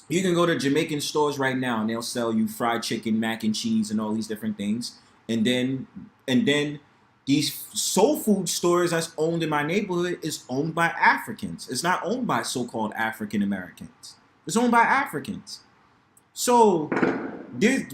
You can go to Jamaican stores right now and they'll sell you fried chicken, mac and cheese, and all these different things. And then these soul food stores that's owned in my neighborhood is owned by Africans. It's not owned by so-called African Americans. It's owned by Africans. So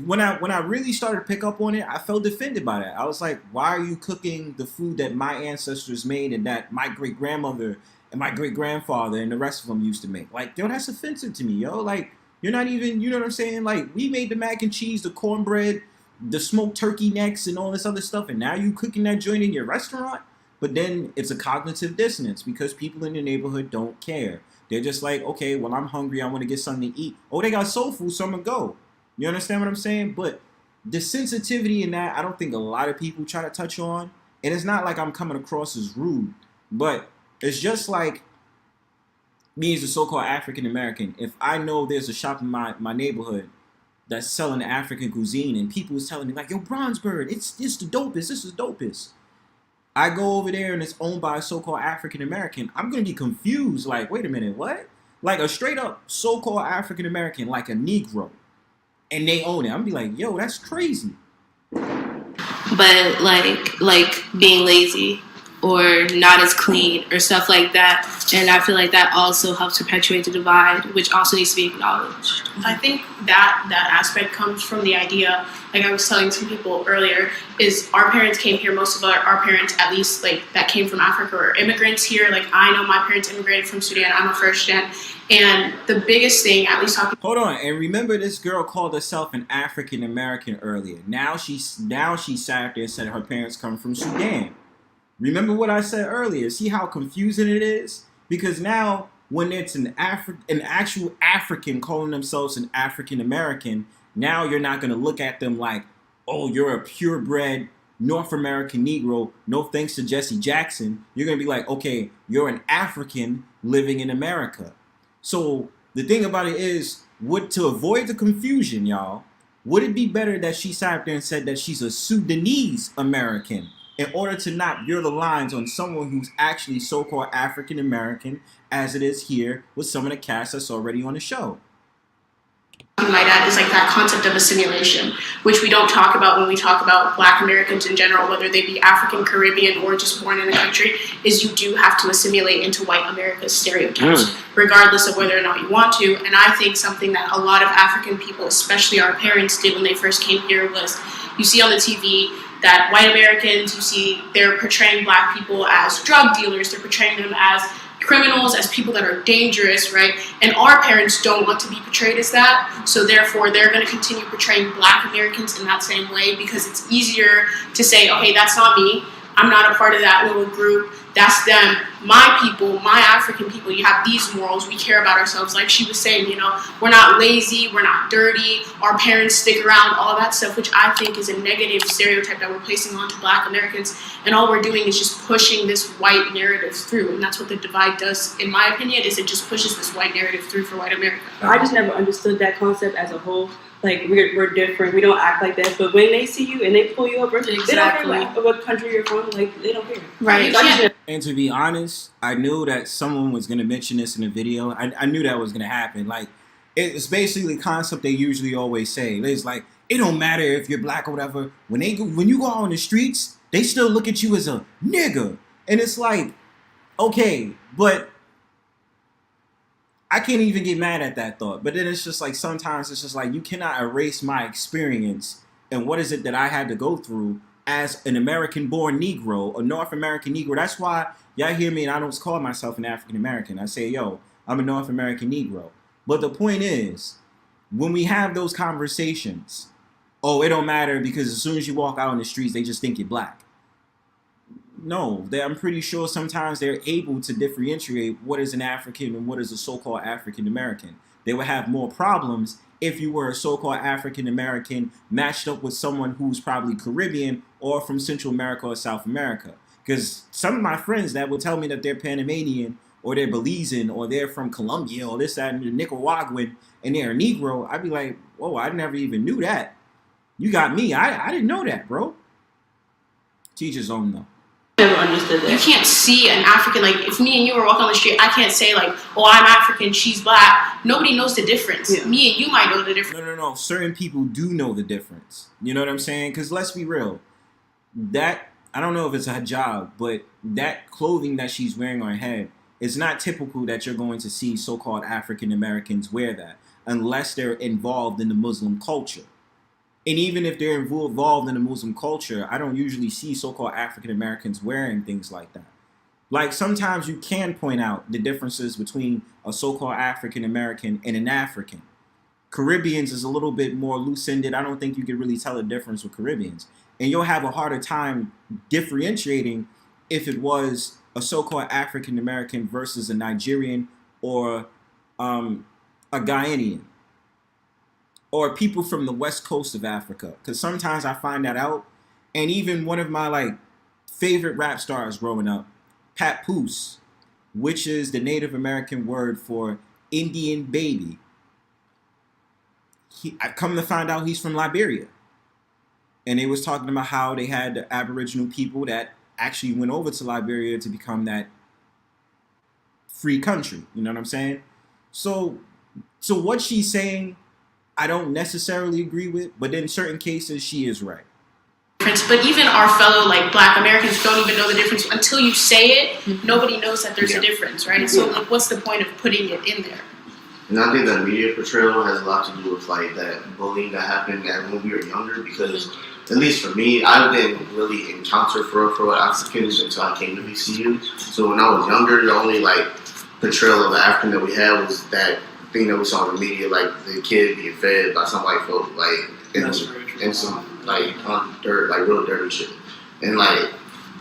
when I really started to pick up on it, I felt offended by that. I was like, why are you cooking the food that my ancestors made and that my great-grandmother and my great-grandfather and the rest of them used to make? Like, yo, that's offensive to me, yo. Like, you're not even, you know what I'm saying? Like, we made the mac and cheese, the cornbread, the smoked turkey necks and all this other stuff, and now you cooking that joint in your restaurant? But then it's a cognitive dissonance because people in the neighborhood don't care. They're just like, okay, well, I'm hungry, I want to get something to eat. Oh, they got soul food, so I'm gonna go. You understand what I'm saying? But the sensitivity in that, I don't think a lot of people try to touch on. And it's not like I'm coming across as rude, but it's just like me as a so-called African American. If I know there's a shop in my neighborhood that's selling African cuisine and people is telling me like, yo, Bronzebird, it's the dopest, this is dopest. I go over there and it's owned by a so-called African American, I'm gonna be confused. Like, wait a minute, what? Like a straight up so-called African American, like a Negro, and they own it. I'm gonna be like, yo, that's crazy. But like being lazy or not as clean or stuff like that, and I feel like that also helps perpetuate the divide, which also needs to be acknowledged. I think that aspect comes from the idea, like I was telling some people earlier, is our parents came here, most of our parents, at least like that came from Africa, or immigrants here. Like I know my parents immigrated from Sudan, I'm a first gen, and the biggest thing, at least talking. Hold on, and remember this girl called herself an African American earlier. Now she sat there and said her parents come from Sudan. Remember what I said earlier? See how confusing it is? Because now when it's an actual African calling themselves an African American, now you're not going to look at them like, oh, you're a purebred North American Negro, no thanks to Jesse Jackson. You're going to be like, okay, you're an African living in America. So the thing about it is, to avoid the confusion, y'all, would it be better that she sat there and said that she's a Sudanese American in order to not veer the lines on someone who's actually so-called African American, as it is here with some of the cast that's already on the show? Like that is like that concept of assimilation, which we don't talk about when we talk about Black Americans in general, whether they be African, Caribbean, or just born in the country, is you do have to assimilate into white America's stereotypes, regardless of whether or not you want to. And I think something that a lot of African people, especially our parents, did when they first came here was, you see on the TV that white Americans, you see they're portraying Black people as drug dealers, they're portraying them as criminals, as people that are dangerous, right? And our parents don't want to be portrayed as that, so therefore they're going to continue portraying Black Americans in that same way, because it's easier to say, okay, that's not me, I'm not a part of that little group, that's them, my people, my African people, you have these morals, we care about ourselves. Like she was saying, you know, we're not lazy, we're not dirty, our parents stick around, all that stuff, which I think is a negative stereotype that we're placing onto Black Americans, and all we're doing is just pushing this white narrative through, and that's what the divide does, in my opinion, is it just pushes this white narrative through for white America. I just never understood that concept as a whole. Like, we're different, we don't act like that, but when they see you and they pull you over, they don't care what country you're from, like, they don't care. Right. And to be honest, I knew that someone was going to mention this in the video. I knew that was going to happen. Like, it's basically the concept they usually always say. It's like, it don't matter if you're Black or whatever. When you go out on the streets, they still look at you as a nigga. And it's like, okay, but I can't even get mad at that thought. But then it's just like, sometimes it's just like, you cannot erase my experience and what is it that I had to go through as an American-born Negro, a North American Negro. That's why y'all hear me and I don't call myself an African American. I say, yo, I'm a North American Negro. But the point is, when we have those conversations, oh, it don't matter because as soon as you walk out on the streets, they just think you're Black. No, I'm pretty sure sometimes they're able to differentiate what is an African and what is a so-called African American. They would have more problems if you were a so-called African American matched up with someone who's probably Caribbean or from Central America or South America. Because some of my friends that will tell me that they're Panamanian or they're Belizean or they're from Colombia or this, that, and they're Nicaraguan and they're a Negro, I'd be like, whoa, I never even knew that. You got me. I didn't know that, bro. Teach his own, though. Never understood that. You can't see an African, like if me and you were walking on the street, I can't say like, oh, I'm African, she's Black. Nobody knows the difference. Yeah. Me and you might know the difference. No. Certain people do know the difference. You know what I'm saying? Because let's be real. That, I don't know if it's a hijab, but that clothing that she's wearing on her head, it's not typical that you're going to see so-called African Americans wear that unless they're involved in the Muslim culture. And even if they're involved in the Muslim culture, I don't usually see so-called African Americans wearing things like that. Like sometimes you can point out the differences between a so-called African American and an African. Caribbeans is a little bit more loose-ended. I don't think you can really tell a difference with Caribbeans. And you'll have a harder time differentiating if it was a so-called African American versus a Nigerian or a Ghanaian. Or people from the west coast of Africa. Because sometimes I find that out. And even one of my like favorite rap stars growing up, Papoose, which is the Native American word for Indian baby. I've come to find out he's from Liberia. And they was talking about how they had the Aboriginal people that actually went over to Liberia to become that free country. You know what I'm saying? So what she's saying, I don't necessarily agree with, but in certain cases, she is right. But even our fellow like Black Americans don't even know the difference until you say it. Nobody knows that there's a difference, right? So like, what's the point of putting it in there? And I think that media portrayal has a lot to do with like that bullying that happened when we were younger. Because at least for me, I didn't really encounter for Africans until I came to VCU. So when I was younger, the only like portrayal of the African that we had was that thing that we saw in the media, like the kid being fed by some white folk, like in some like on dirt, like real dirty shit. And like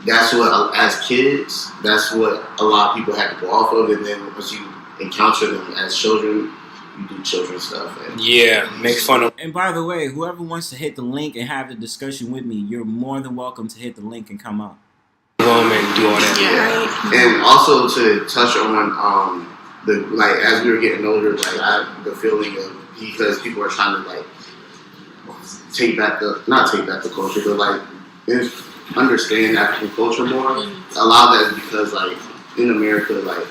that's what, as kids, that's what a lot of people had to go off of. And then once you encounter them as children, you do children stuff. And make fun of. And by the way, whoever wants to hit the link and have the discussion with me, you're more than welcome to hit the link and come up. And do all that. And also to touch on the like as we were getting older, like the feeling of, because people are trying to like not take back the culture, but like understand African culture more. A lot of that is because like in America, like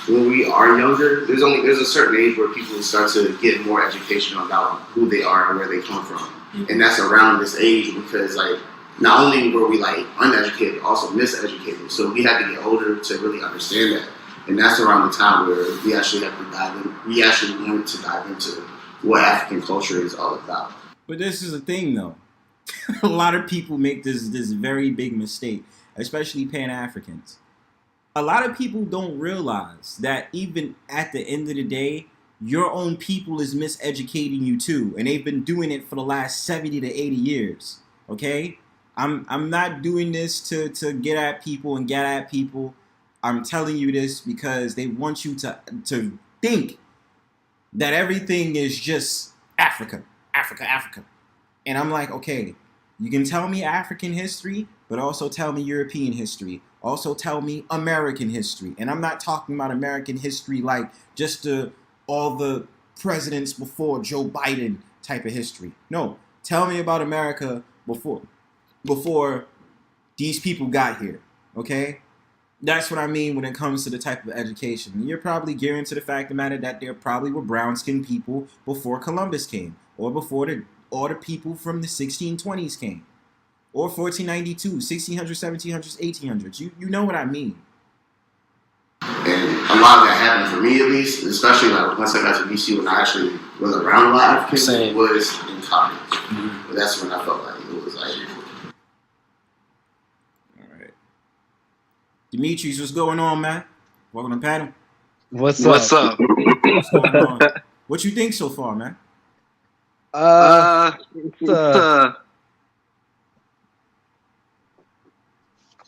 when we are younger, there's a certain age where people start to get more education about who they are and where they come from, and that's around this age because like not only were we like uneducated, also miseducated. So we had to get older to really understand that, and that's around the time where we actually have to dive in. We actually wanted to dive into what African culture is all about. But this is the thing, though. A lot of people make this very big mistake, especially Pan-Africans. A lot of people don't realize that even at the end of the day, your own people is miseducating you too, and they've been doing it for the last 70 to 80 years. Okay, I'm not doing this to get at people and get at people. I'm telling you this because they want you to think that everything is just Africa. And I'm like, okay, you can tell me African history, but also tell me European history. Also tell me American history. And I'm not talking about American history like just all the presidents before Joe Biden type of history. No, tell me about America before these people got here, okay? That's what I mean when it comes to the type of education. You're probably gearing to the fact of the matter that there probably were brown-skinned people before Columbus came, or before the people from the 1620s came, or 1492, 1600s, 1700s, 1800s. You know what I mean. And a lot of that happened for me, at least, especially like once I got to VC, when I actually was around a lot of Africans, was in college. But that's when I felt like it was like. All right, Demetris, what's going on, man? Welcome to the panel. What's up? What's going on? What you think so far, man?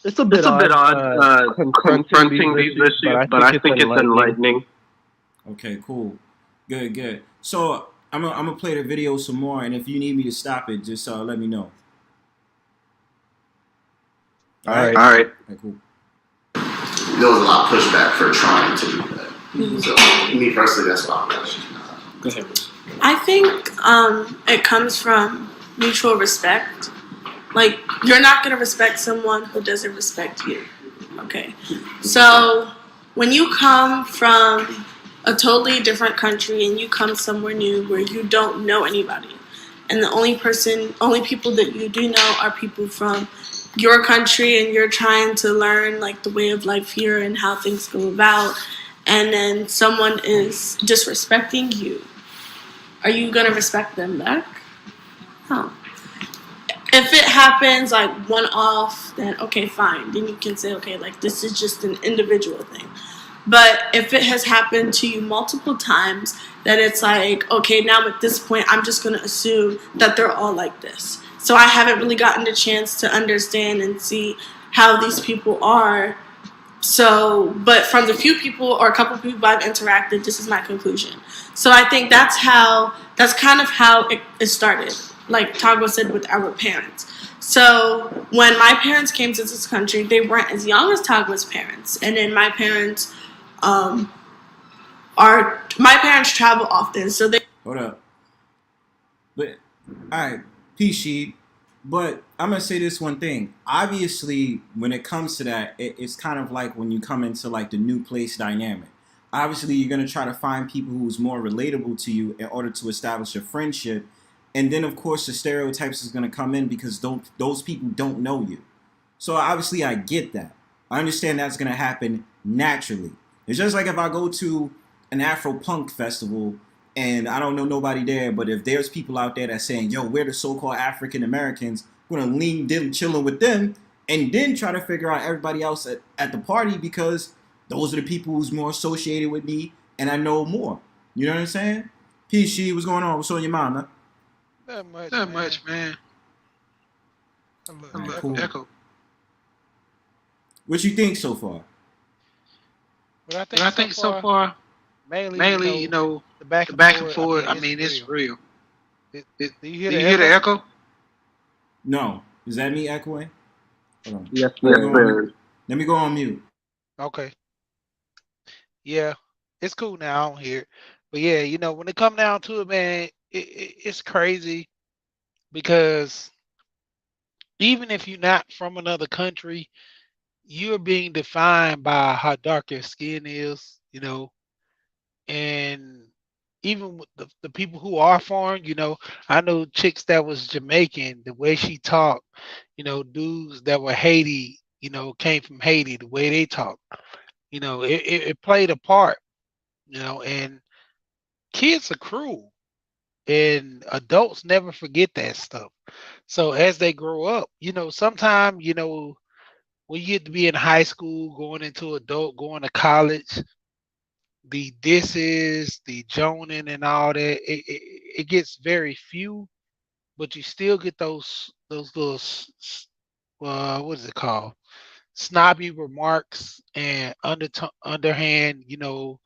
It's a bit odd confronting these issues, but I think it's enlightening. Okay, cool. Good. So I'm gonna play the video some more, and if you need me to stop it, just let me know. All right. Okay, cool. There was a lot of pushback for trying to do that. So me personally, that's why I'm watching. Go ahead. I think it comes from mutual respect. Like, you're not going to respect someone who doesn't respect you. Okay? So, when you come from a totally different country and you come somewhere new where you don't know anybody, and the only people that you do know are people from your country, and you're trying to learn, like, the way of life here and how things go about, and then someone is disrespecting you, are you going to respect them back? No. If it happens like one-off, then okay, fine. Then you can say, okay, like this is just an individual thing. But if it has happened to you multiple times, that it's like, okay, now at this point, I'm just going to assume that they're all like this. So I haven't really gotten the chance to understand and see how these people are. So, but from the few people or a couple people I've interacted, this is my conclusion. So I think that's kind of how it started. Like Tago said, with our parents. So when my parents came to this country, they weren't as young as Tago's parents. And then my parents travel often. So they... Hold up. But, all right, P-Sheet. But I'm gonna say this one thing. Obviously, when it comes to that, it's kind of like when you come into like the new place dynamic. Obviously, you're gonna try to find people who's more relatable to you in order to establish a friendship, and then of course the stereotypes is gonna come in because those people don't know you. So obviously, I get that. I understand that's gonna happen naturally. It's just like if I go to an Afro punk festival and I don't know nobody there, but if there's people out there that's saying, yo, we're the so-called African Americans, I'm gonna lean them chilling with them and then try to figure out everybody else at the party because those are the people who's more associated with me and I know more. You know what I'm saying? P, what's going on? What's on your mind, man? Not much, man. Alright, cool. Echo. What you think so far? But I think so far, mainly, you know, the back and forth. I mean, it's real. Do you hear the echo? No. Is that me echoing? Hold on. Yes, Let me go on mute. Okay. Yeah, it's cool now. I don't hear it. But yeah, you know, when it come down to it, man, it's crazy because even if you're not from another country, you're being defined by how dark your skin is, you know, and even with the people who are foreign, you know, I know chicks that was Jamaican, the way she talked, you know, dudes that were Haiti, you know, came from Haiti, the way they talk, you know, it played a part, you know, and kids are cruel and adults never forget that stuff. So as they grow up, you know, sometimes, you know, when you get to be in high school, going into adult, going to college, the disses, the joning and all that, it gets very few, but you still get those little what is it called? Snobby remarks and underhand, you know,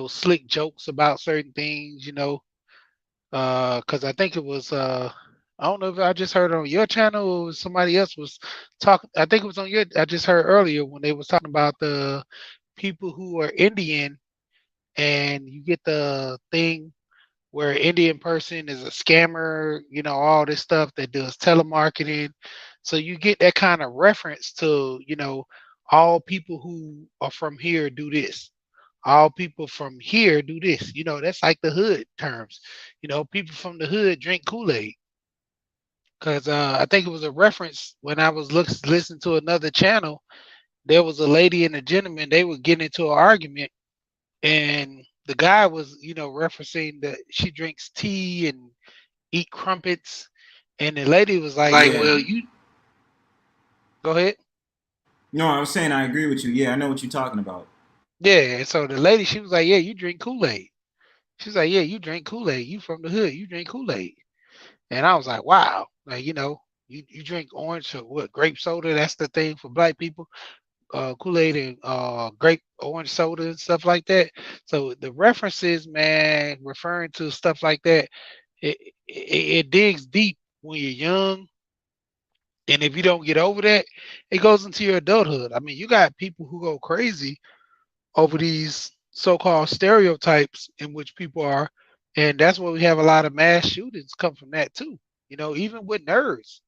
slick jokes about certain things, you know. Because I think it was I don't know if I just heard it on your channel or somebody else was talking. I think it was on your. I just heard earlier when they was talking about the people who are Indian, and you get the thing where an Indian person is a scammer, you know, all this stuff that does telemarketing. So you get that kind of reference to, you know, all people who are from here do this. All people from here do this. You know, that's like the hood terms. You know, people from the hood drink Kool-Aid. Because I think it was a reference when I was listening to another channel. There was a lady and a gentleman. They were getting into an argument, and the guy was, you know, referencing that she drinks tea and eat crumpets, and the lady was like, "Well, you go ahead." No, I was saying I agree with you. Yeah, I know what you're talking about. Yeah, and so the lady, she was like, "Yeah, you drink Kool-Aid." She's like, "Yeah, you drink Kool-Aid. You from the hood. You drink Kool-Aid." And I was like, "Wow, like, you know, you drink orange or what, grape soda? That's the thing for black people. Kool-Aid and grape orange soda and stuff like that." So the references, man, referring to stuff like that, it digs deep when you're young. And if you don't get over that, it goes into your adulthood. I mean, you got people who go crazy over these so-called stereotypes in which people are, and that's why we have a lot of mass shootings come from that too. You know, even with nerds,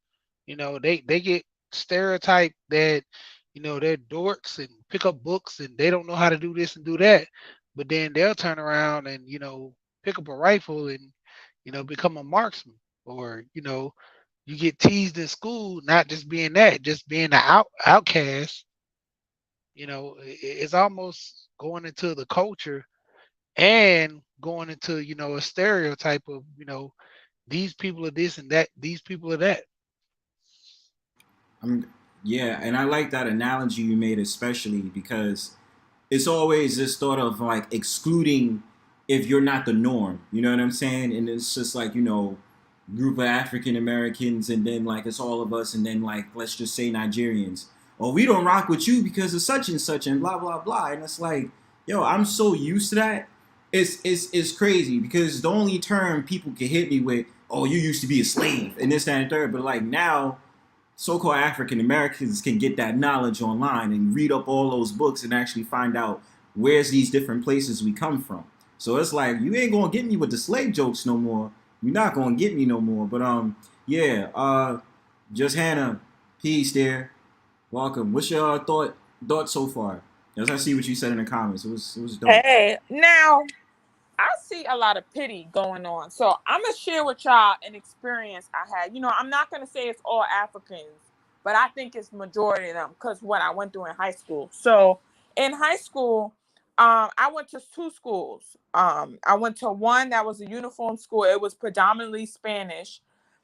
you know, they get stereotyped that, you know, they're dorks and pick up books and they don't know how to do this and do that, but then they'll turn around and, you know, pick up a rifle and, you know, become a marksman. Or, you know, you get teased in school, not just being that, just being an outcast. You know, it's almost going into the culture and going into, you know, a stereotype of, you know, these people are this and that, these people are that. Yeah, and I like that analogy you made, especially because it's always this thought of like excluding if you're not the norm. You know what I'm saying? And it's just like, you know, group of African Americans, and then like it's all of us, and then like let's just say Nigerians. Or we don't rock with you because of such and such and blah blah blah. And it's like, yo, I'm so used to that. It's crazy because the only term people can hit me with, oh, you used to be a slave and this, that, and third. But like now, so-called African Americans can get that knowledge online and read up all those books and actually find out where's these different places we come from. So it's like, you ain't gonna get me with the slave jokes no more. You're not gonna get me no more. But yeah, JustHannah, peace there. Welcome. What's your thought so far? As I see what you said in the comments, it was dope. Hey, now I see a lot of pity going on. So I'm gonna share with y'all an experience I had. I'm not gonna say it's all Africans, but I think it's majority of them because what I went through in high school. So in high school, I went to two schools. I went to one that was a uniform school. It was predominantly Spanish.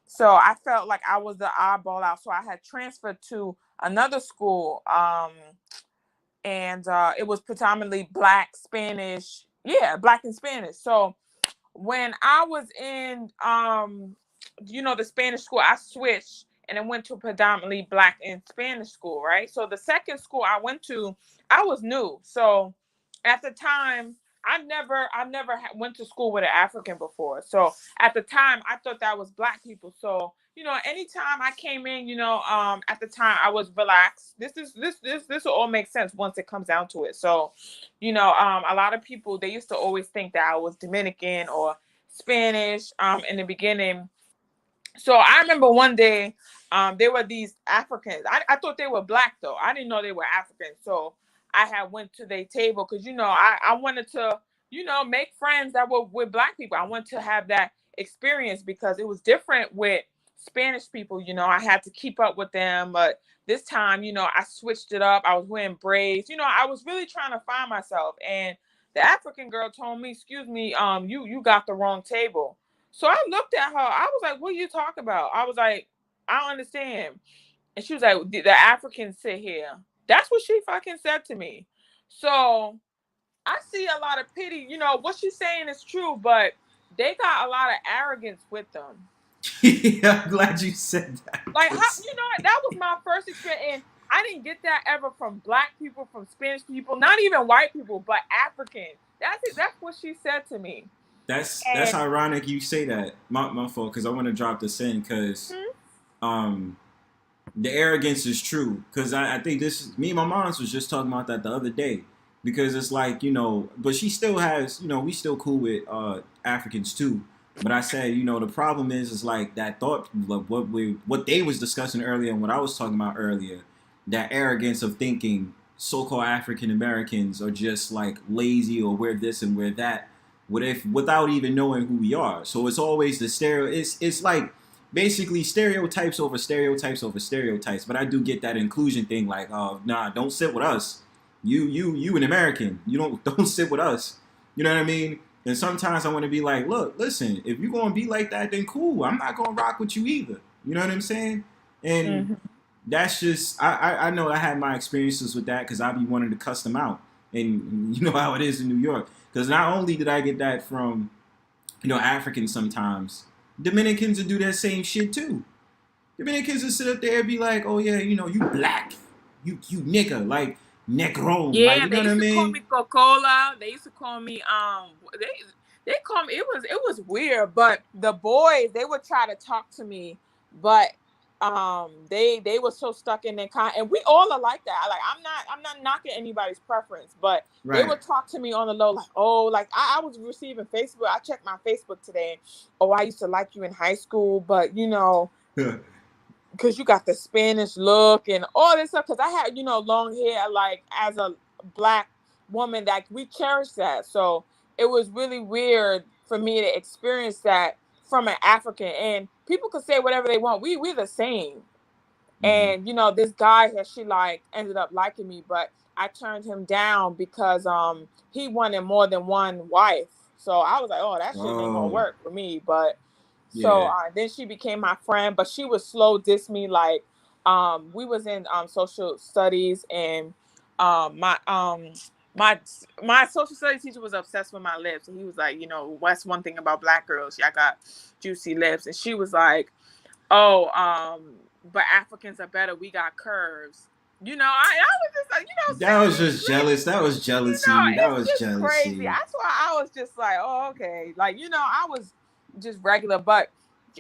So I felt like I was the oddball out. So I had transferred to another school. And it was predominantly Black, Spanish. Yeah, Black and Spanish. So when I was in, the Spanish school, I switched and I went to predominantly Black and Spanish school, right? So the second school I went to, I was new. So at the time, I never went to school with an African before. So at the time, I thought that was Black people. So anytime I came in, at the time I was relaxed. This will all make sense once it comes down to it. So, a lot of people, they used to always think that I was Dominican or Spanish in the beginning. So I remember one day there were these Africans. I thought they were Black though. I didn't know they were African. So I had went to their table because I wanted to make friends that were with Black people. I wanted to have that experience because it was different with Spanish people. I had to keep up with them, but this time I switched it up. I was wearing braids. I was really trying to find myself. And the African girl told me, "Excuse me, you got the wrong table." So I looked at her. I was like, "What are you talking about?" I was like, "I don't understand." And she was like, "The Africans sit here." That's what she fucking said to me. So I see a lot of pity. What she's saying is true, but they got a lot of arrogance with them. Yeah, I'm glad you said that. Like, that was my first experience. And I didn't get that ever from Black people, from Spanish people, not even white people, but Africans. That's it. That's what she said to me. That's ironic you say that. My fault, because I want to drop this in because the arrogance is true. Because I think me and my mom was just talking about that the other day. Because it's like, but she still has, we still cool with Africans too. But I said, the problem is like that thought, like what they was discussing earlier and what I was talking about earlier, that arrogance of thinking so-called African Americans are just like lazy or we're this and we're that, without even knowing who we are. So it's always the it's like basically stereotypes over stereotypes over stereotypes. But I do get that inclusion thing, like, nah, don't sit with us. You an American. You don't sit with us. You know what I mean? And sometimes I want to be like, look, listen, if you're gonna be like that, then cool. I'm not gonna rock with you either. You know what I'm saying? And that's just I know I had my experiences with that because I be wanting to cuss them out. And you know how it is in New York. Because not only did I get that from, Africans sometimes, Dominicans will do that same shit too. Dominicans will sit up there and be like, oh yeah, you Black, you nigga, like negro. Yeah, like, they used to call me Coca-Cola. They used to call me they call me, it was weird, but the boys, they would try to talk to me, but they were so stuck in their and we all are like that. Like I'm not knocking anybody's preference, but they would talk to me on the low, like, oh, like I was receiving Facebook. I checked my Facebook today. Oh, I used to like you in high school, but because you got the Spanish look and all this stuff. Because I had, long hair, like as a Black woman, that we cherish that. So it was really weird for me to experience that from an African. And people could say whatever they want. We're the same. And this guy that she ended up liking me, but I turned him down because he wanted more than one wife. So I was like, oh, that shit ain't gonna work for me. But so then she became my friend, but she would slow diss me. Like we was in social studies, and my social studies teacher was obsessed with my lips, and he was like, what's one thing about Black girls? Y'all got juicy lips. And she was like, oh, but Africans are better. We got curves. I was just like, that was just jealous. That was jealousy. That was jealousy. Crazy. That's why I was just like, oh, okay. Like, I was just regular, but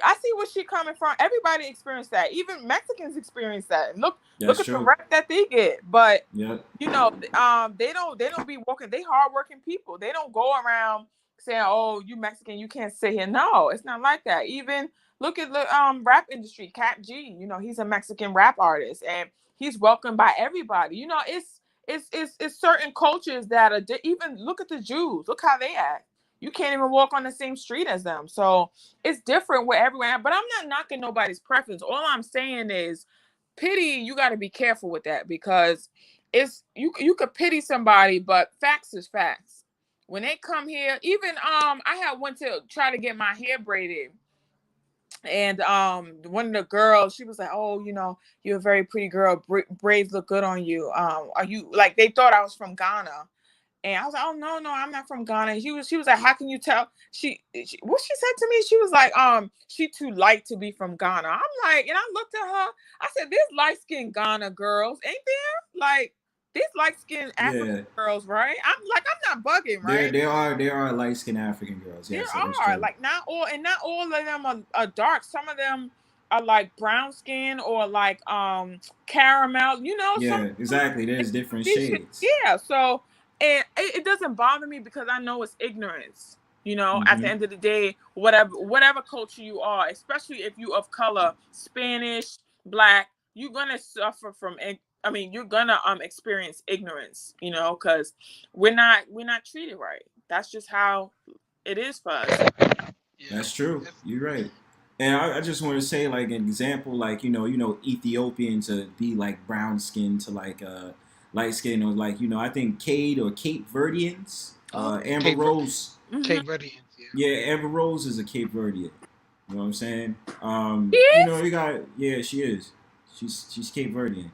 I see where she coming from. Everybody experienced that. Even Mexicans experience that. Look at the rep that they get. But they don't be walking. They hardworking people. They don't go around saying, "Oh, you Mexican, you can't sit here." No, it's not like that. Even look at the rap industry. Cat G, he's a Mexican rap artist, and he's welcomed by everybody. It's certain cultures that are even look at the Jews. Look how they act. You can't even walk on the same street as them. So it's different with everyone. But I'm not knocking nobody's preference. All I'm saying is, pity. You got to be careful with that because it's you could pity somebody, but facts is facts. When they come here, even I had went to try to get my hair braided, and one of the girls, she was like, "Oh, you're a very pretty girl. Braids look good on you. Are you like?" They thought I was from Ghana, and I was like, "Oh no, I'm not from Ghana." She was like, "How can you tell?" What she said to me, she was like, she too light to be from Ghana." I'm like, and I looked at her. I said, "There's light skinned Ghana girls, ain't there? Like these light skinned African girls, right?" I'm not bugging, right? There are light skinned African girls. Yes, there are like not all of them are dark. Some of them are like brown skin or like caramel. Yeah, exactly. There's different shades. Yeah, so and it doesn't bother me because I know it's ignorance. At the end of the day, whatever culture you are, especially if you of color, Spanish, Black, you're gonna suffer from. You're gonna experience ignorance. Because we're not treated right. That's just how it is for us. That's true. You're right. And I just want to say, like, an example, like, Ethiopian to be like brown skin to like light skin, or like, I think Cape Verdeans, Amber Rose. Cape Verdeans. Yeah, Amber Rose is a Cape Verdean. You know what I'm saying? She is. She's Cape Verdean.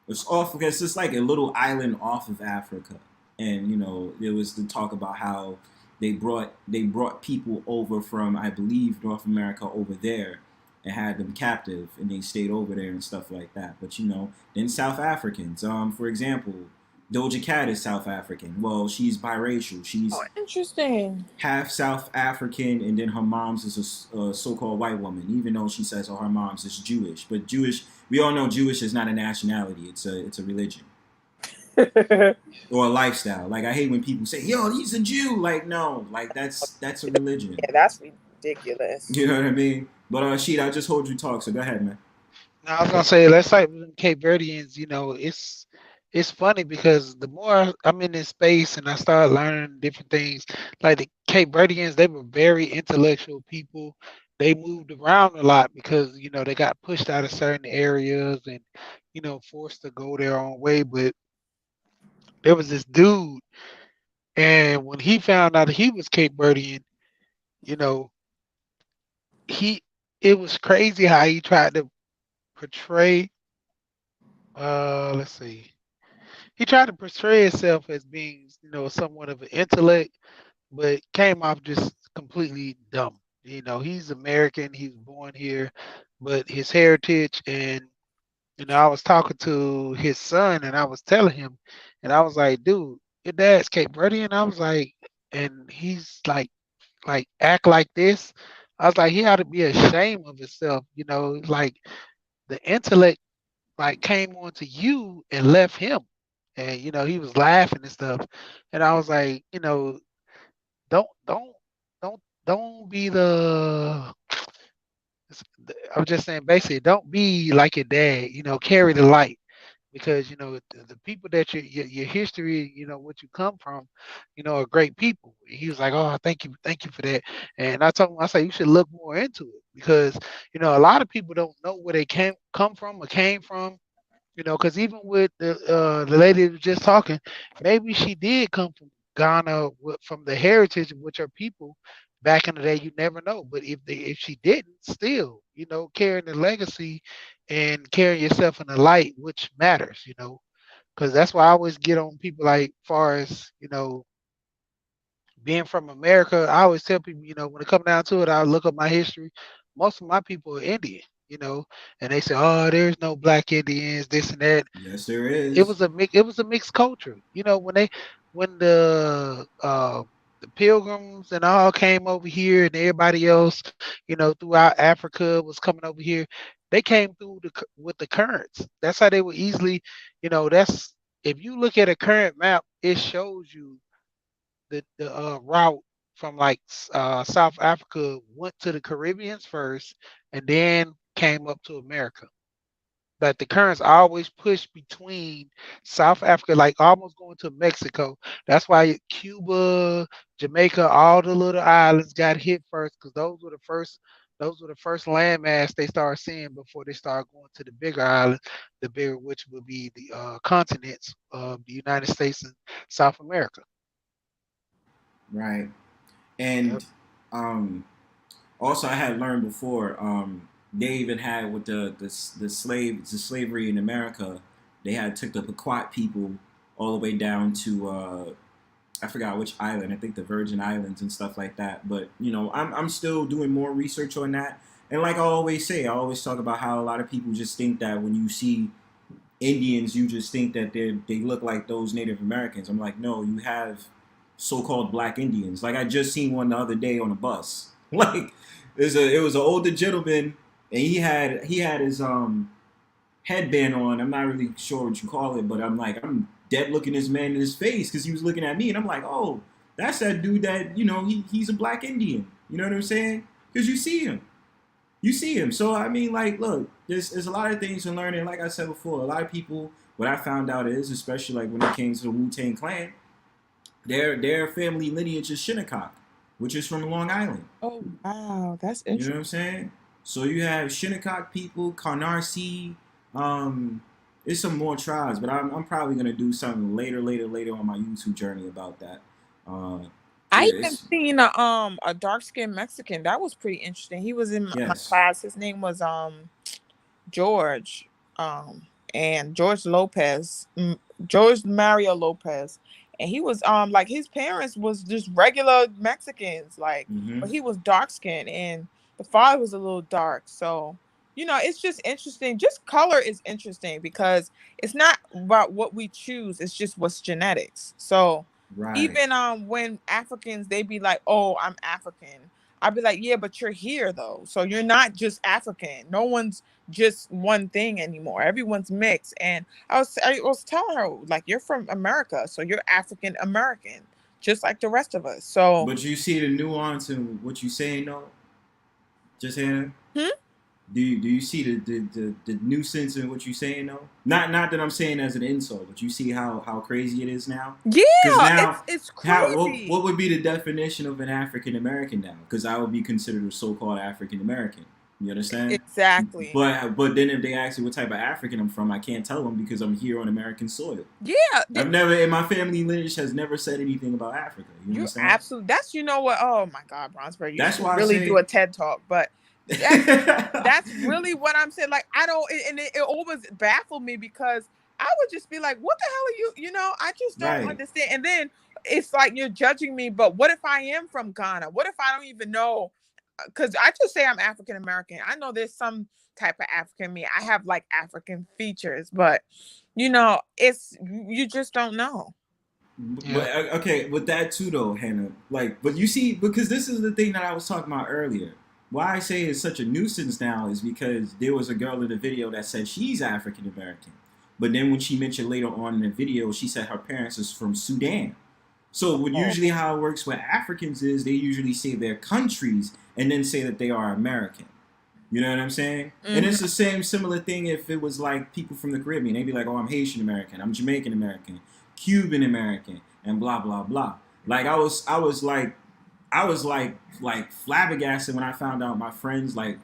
It's off because it's like a little island off of Africa, and there was the talk about how they brought people over from, I believe, North America over there and had them captive, and they stayed over there and stuff like that. But then South Africans, for example, Doja Cat is South African. Well, she's biracial. She's interesting. Half South African, and then her mom's is a so-called white woman, even though she says her mom's is Jewish. But Jewish, we all know Jewish is not a nationality. It's a religion. Or a lifestyle. Like, I hate when people say, "Yo, he's a Jew." Like, no, like that's a religion. Yeah, that's ridiculous. You know what I mean? But Sheet, I just hold you talk, so go ahead, man. Now I was gonna say, let's like Cape Verdeans. It's funny because the more I'm in this space and I start learning different things, like the Cape Verdeans, they were very intellectual people. They moved around a lot because they got pushed out of certain areas and forced to go their own way. But there was this dude, and when he found out he was Cape Verdean, it was crazy how he tried to portray. Let's see. He tried to portray himself as being, somewhat of an intellect, but came off just completely dumb. He's American. He was born here, but his heritage and I was talking to his son and I was telling him, and I was like, "Dude, your dad's Cape Verdean." I was like, and he's like act like this. I was like, he ought to be ashamed of himself. Like the intellect like came onto you and left him, and he was laughing and stuff, and I was like, don't don't be the. I'm just saying, basically, don't be like your dad. Carry the light, because the people that your history, what you come from, are great people. And he was like, "Oh, thank you for that." And I told him, I said, "You should look more into it, because a lot of people don't know where they come from or came from." Because even with the lady that was just talking, maybe she did come from Ghana from the heritage of which are people back in the day. You never know. But if she didn't, still, carrying the legacy and carrying yourself in the light, which matters, because that's why I always get on people like far as being from America. I always tell people, when it comes down to it, I look up my history. Most of my people are Indian. And they say, "Oh, there's no black Indians, this and that." Yes, there is. It was a mixed culture. When the pilgrims and all came over here, and everybody else, throughout Africa was coming over here, they came through with the currents. That's how they were easily, that's if you look at a current map, it shows you the route from like South Africa went to the Caribbeans first, and then came up to America. But the currents always push between South Africa, like almost going to Mexico. That's why Cuba, Jamaica, all the little islands got hit first, because those were the first landmass they started seeing before they started going to the bigger islands, the bigger, which would be the continents of the United States and South America. Right. And also I had learned before, they even had with the slavery in America, they had took the Pequot people all the way down to I forgot which island. I think the Virgin Islands and stuff like that. But you know, I'm still doing more research on that. And like I always say, I always talk about how a lot of people just think that when you see Indians, you just think that they look like those Native Americans. I'm like, no, you have so-called black Indians. Like I just seen one the other day on a bus. Like it was an older gentleman, and he had his headband on. I'm not really sure what you call it, but I'm dead looking this man in his face because he was looking at me, and I'm like, oh, that's that dude that, you know, he's a black Indian. You know what I'm saying? Because you see him. So I mean, like, look, there's a lot of things to learn, and like I said before, a lot of people, what I found out is, especially like when it came to the Wu-Tang Clan, their family lineage is Shinnecock, which is from Long Island. Oh wow, that's interesting. You know what I'm saying? So you have Shinnecock people, Canarsie. There's some more tribes, but I'm probably gonna do something later on my YouTube journey about that. I even seen a dark skinned Mexican. That was pretty interesting. He was in my class. His name was George, and George Lopez, George Mario Lopez, and he was like his parents was just regular Mexicans, like, but he was dark skinned, and the father was a little dark. So you know, it's just interesting. Just color is interesting because it's not about what we choose. It's just what's genetics. So even when Africans, they be like, oh, I'm African. I'd be like, yeah, but you're here though. So you're not just African. No one's just one thing anymore. Everyone's mixed. And I was telling her, like, you're from America, so you're African American, just like the rest of us. So but you see the nuance in what you saying though? JustHannah? Do you see the nuisance in what you're saying though? Not that I'm saying as an insult, but you see how crazy it is now. Yeah, now, it's crazy. What would be the definition of an African American now? Because I would be considered a so-called African American. You understand? Exactly. But then if they ask me what type of African I'm from, I can't tell them because I'm here on American soil. Yeah, I've never, in my family lineage has never said anything about Africa. You understand? Absolutely. That's, you know what? Oh my God, Bronzebird, you that's should why really do a TED talk, but. That's really what I'm saying. Like, I don't, and it always baffled me because I would just be like, what the hell are you, you know, I just don't understand. And then it's like, you're judging me, but what if I am from Ghana? What if I don't even know? Because I just say I'm African American. I know there's some type of African me. I have like African features, but you know, you just don't know. But, okay, with that too though, Hannah, like, but you see, because this is the thing that I was talking about earlier. Why I say it's such a nuisance now is because there was a girl in the video that said she's African American. But then when she mentioned later on in the video, she said her parents is from Sudan. So usually how it works with Africans is they usually say their countries and then say that they are American. You know what I'm saying? And it's the similar thing if it was like people from the Caribbean. They'd be like, oh, I'm Haitian American, I'm Jamaican American, Cuban American, and blah, blah, blah. Like I was flabbergasted when I found out my friends like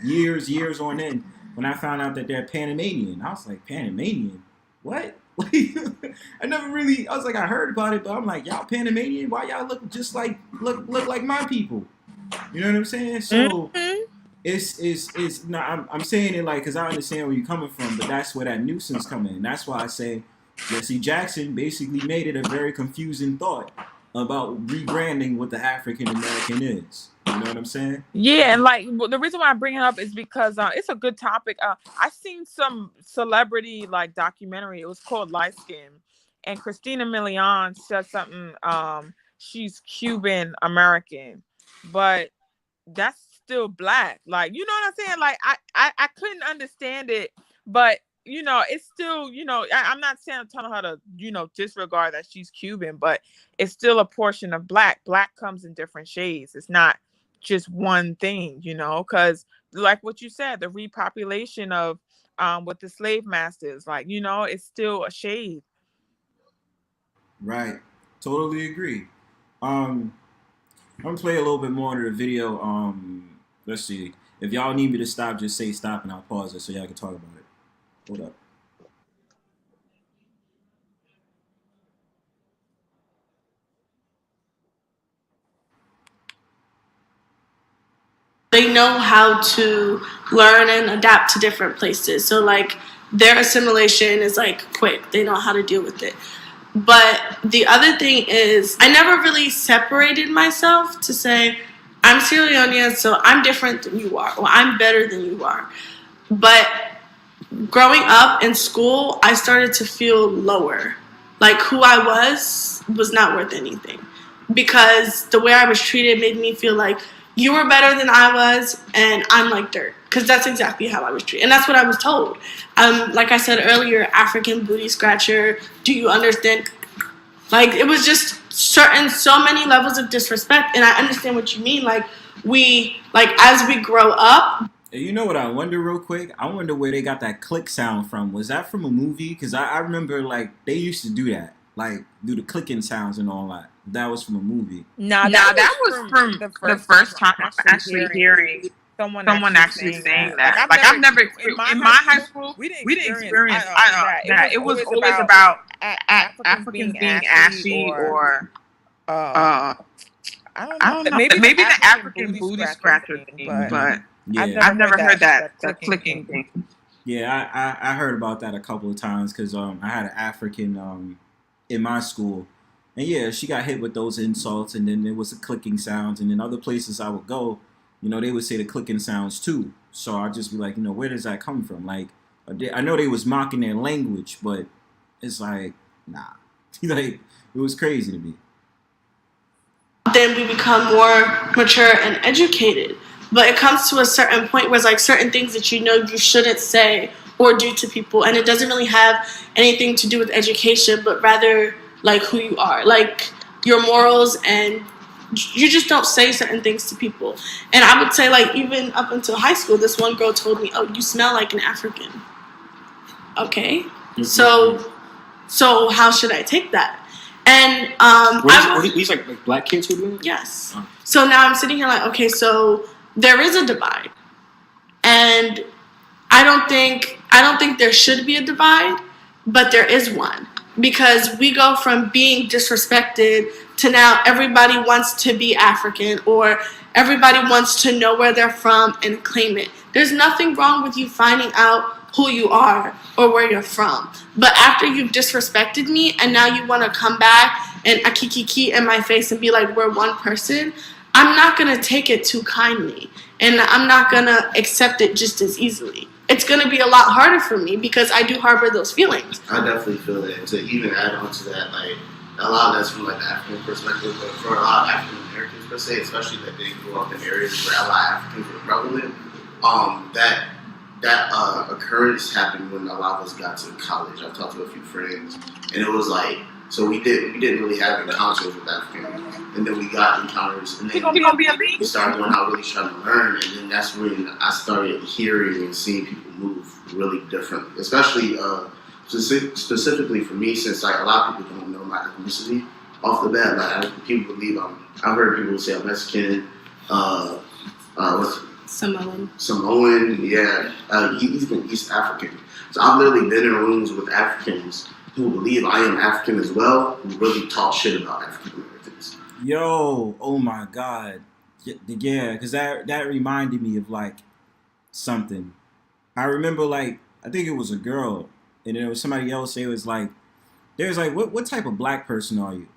years on end when I found out that they're Panamanian. I was like, Panamanian? What? Like I was like, I heard about it, but I'm like, y'all Panamanian? Why y'all look just like look like my people? You know what I'm saying? So it's not. I'm saying it like because I understand where you're coming from, but that's where that nuisance come in. That's why I say Jesse Jackson basically made it a very confusing thought about rebranding what the African American is. You know what I'm saying? Yeah, and like the reason why I bring it up is because it's a good topic. I seen some celebrity like documentary. It was called Light Skin, and Christina Milian said something. She's Cuban American, but that's still black. Like, you know what I'm saying? Like I couldn't understand it, but you know, it's still, you know, I'm not saying telling her to, you know, disregard that she's Cuban, but it's still a portion of black. Black comes in different shades. It's not just one thing, you know, because like what you said, the repopulation of with the slave masters, like, you know, it's still a shade. Right. Totally agree. I'm gonna play a little bit more into the video. Let's see. If y'all need me to stop, just say stop and I'll pause it so y'all can talk about it. Hold up. They know how to learn and adapt to different places. So like their assimilation is like quick. They know how to deal with it. But the other thing is I never really separated myself to say I'm Sierra Leonean, so I'm different than you are, or I'm better than you are. But growing up in school, I started to feel lower. Like who I was not worth anything. Because the way I was treated made me feel like you were better than I was, and I'm like dirt. Because that's exactly how I was treated. And that's what I was told. Like I said earlier, African booty scratcher, do you understand? Like, it was just so many levels of disrespect. And I understand what you mean. Like, as we grow up. You know what I wonder real quick? I wonder where they got that click sound from. Was that from a movie? Because I remember, like, they used to do that. Like, do the clicking sounds and all that. That was from a movie. That was from the first time I'm actually hearing someone actually saying that. Like, I've never, in my high school, we didn't experience that. It was always about Africans being ashy or I don't know. Maybe the African booty scratcher thing, but yeah. I've never heard that clicking thing. Yeah, I heard about that a couple of times because I had an African in my school. And yeah, she got hit with those insults, and then there was the clicking sounds, and then other places I would go, you know, they would say the clicking sounds too. So I'd just be like, you know, where does that come from? Like, I know they was mocking their language, but it's like, nah. Like, it was crazy to me. Then we become more mature and educated. But it comes to a certain point where it's like certain things that you know you shouldn't say or do to people. And it doesn't really have anything to do with education, but rather like who you are, like your morals, and you just don't say certain things to people. And I would say, like, even up until high school, this one girl told me, "Oh, you smell like an African." Okay, so how should I take that? And these like black kids who do it? Yes. Oh. So now I'm sitting here like, okay, so there is a divide, and I don't think there should be a divide, but there is one. Because we go from being disrespected to now everybody wants to be African, or everybody wants to know where they're from and claim it. There's nothing wrong with you finding out who you are or where you're from. But after you've disrespected me and now you want to come back and akikiki in my face and be like, we're one person, I'm not going to take it too kindly. And I'm not going to accept it just as easily. It's going to be a lot harder for me because I do harbor those feelings. I definitely feel that. And to even add on to that, like, a lot of that's from like the African perspective, but for a lot of African Americans per se, especially that they grew up in areas where a lot of Africans were prevalent, that occurrence happened when a lot of us got to college. I've talked to a few friends, and it was like, so we didn't really have encounters with Africans, and then we got encounters, and then we started going out really trying to learn, and then that's when I started hearing and seeing people move really different, especially specifically for me, since like a lot of people don't know my ethnicity off the bat. Like people believe I've heard people say I'm Mexican, Samoan, yeah, even East African. So I've literally been in rooms with Africans who believe I am African as well, who really talk shit about African Americans. Yo, oh my God. Yeah, because that reminded me of like something. I remember like, I think it was a girl, and there was somebody else, it was like, there's like, what type of black person are you?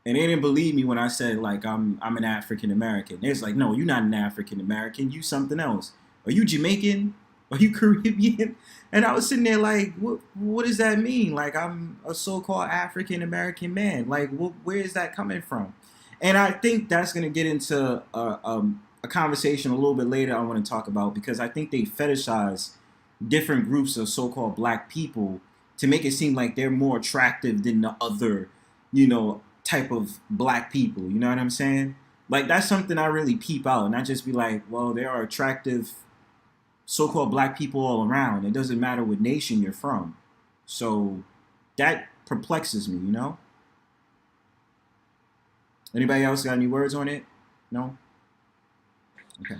And they didn't believe me when I said like, I'm an African American. There's like, no, you're not an African American, you something else. Are you Jamaican? Are you Caribbean? And I was sitting there like, what does that mean? Like, I'm a so-called African American man. Like, where is that coming from? And I think that's going to get into a conversation a little bit later I want to talk about, because I think they fetishize different groups of so-called black people to make it seem like they're more attractive than the other, type of black people. You know what I'm saying? Like, that's something I really peep out, and I just be like, well, there are attractive so-called black people all around. It doesn't matter what nation you're from. So that perplexes me, Anybody else got any words on it? No? Okay.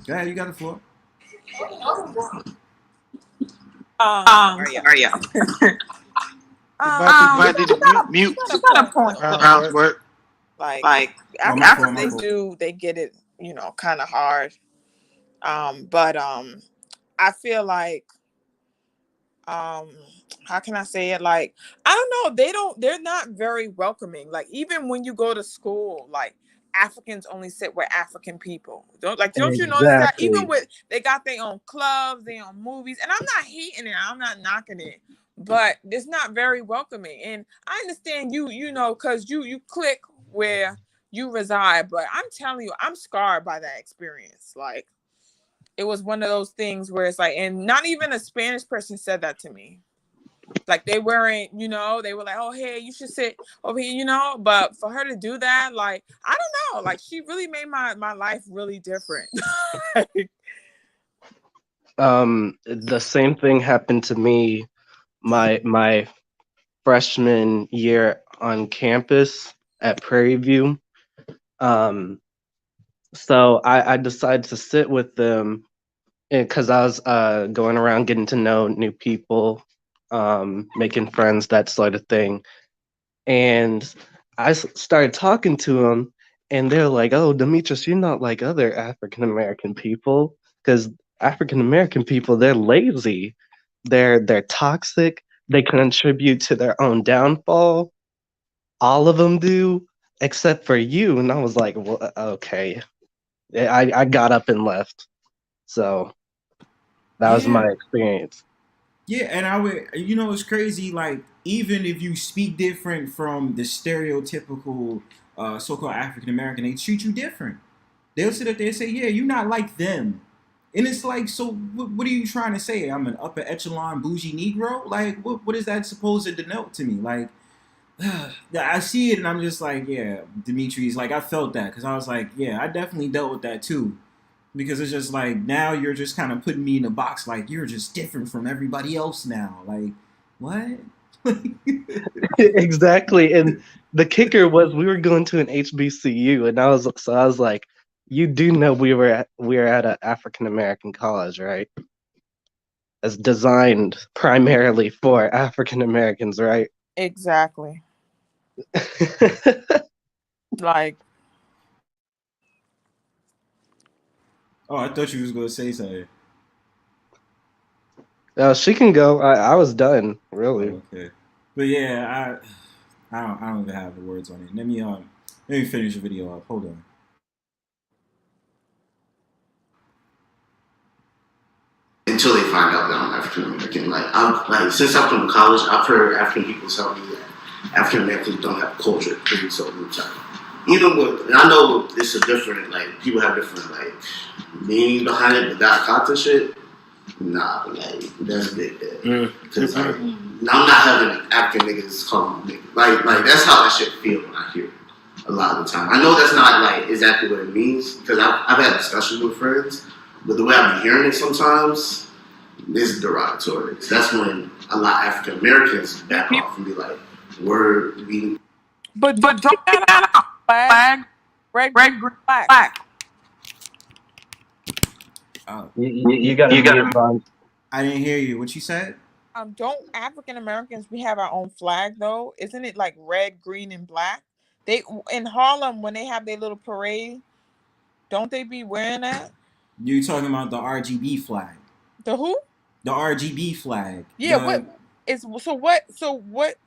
Go ahead, you got the floor. Are you? Mute. You got a point. Like after they get it, kind of hard. But I feel like, how can I say it? Like, I don't know. They're not very welcoming. Like, even when you go to school, like, Africans only sit with African people. Don't you notice that? Even they got their own clubs, their own movies, and I'm not hating it. I'm not knocking it, but it's not very welcoming. And I understand you because you click where you reside, but I'm telling you, I'm scarred by that experience. Like, it was one of those things where it's like, and not even a Spanish person said that to me. Like, they weren't, they were like, oh, hey, you should sit over here, but for her to do that, like, I don't know, like, she really made my life really different. The same thing happened to me my freshman year on campus at Prairie View. So I decided to sit with them because I was going around getting to know new people, making friends, that sort of thing. And I started talking to them, and they're like, oh, Demetris, you're not like other African-American people, because African-American people, they're lazy. They're toxic. They contribute to their own downfall. All of them do, except for you. And I was like, well, okay. I got up and left. So that was my experience. Yeah, and I would, it's crazy. Like, even if you speak different from the stereotypical so-called African American, they treat you different. They'll sit up there and say, "Yeah, you're not like them," and it's like, so what are you trying to say? I'm an upper echelon bougie Negro? Like, what is that supposed to denote to me? Like, I see it and I'm just like, yeah, Demetris. Like, I felt that because I was like, yeah, I definitely dealt with that too. Because it's just like, now you're just kind of putting me in a box, like, you're just different from everybody else now. Like, what? Exactly. And the kicker was we were going to an HBCU, and I was like, you do know we were at an African American college, right? It's designed primarily for African Americans, right? Exactly. Like, oh, I thought you was gonna say something. She can go. I was done, really. Oh, okay, but yeah, I don't even have the words on it. Let me finish the video up. Hold on. Until they find out that I'm African American. Like, since I've come to college, I've heard African people tell me that African Americans don't have culture because we so roots out. And I know it's a different, like, people have different, like, meaning behind it, but that Kata shit, nah, like, that's big dead. Because, like, I'm not having African niggas call me nigga. Like, that's how that shit feel when I hear it a lot of the time. I know that's not, like, exactly what it means, because I've had discussions with friends, but the way I've been hearing it sometimes is derogatory. So that's when a lot of African Americans back off and be like, we're being. But don't that flag, red, green, black. Oh, you got to. I didn't hear you. What you said? Don't African Americans, we have our own flag though? Isn't it like red, green, and black? They in Harlem when they have their little parade, don't they be wearing that? You're talking about the RGB flag. The who? The RGB flag. Yeah. What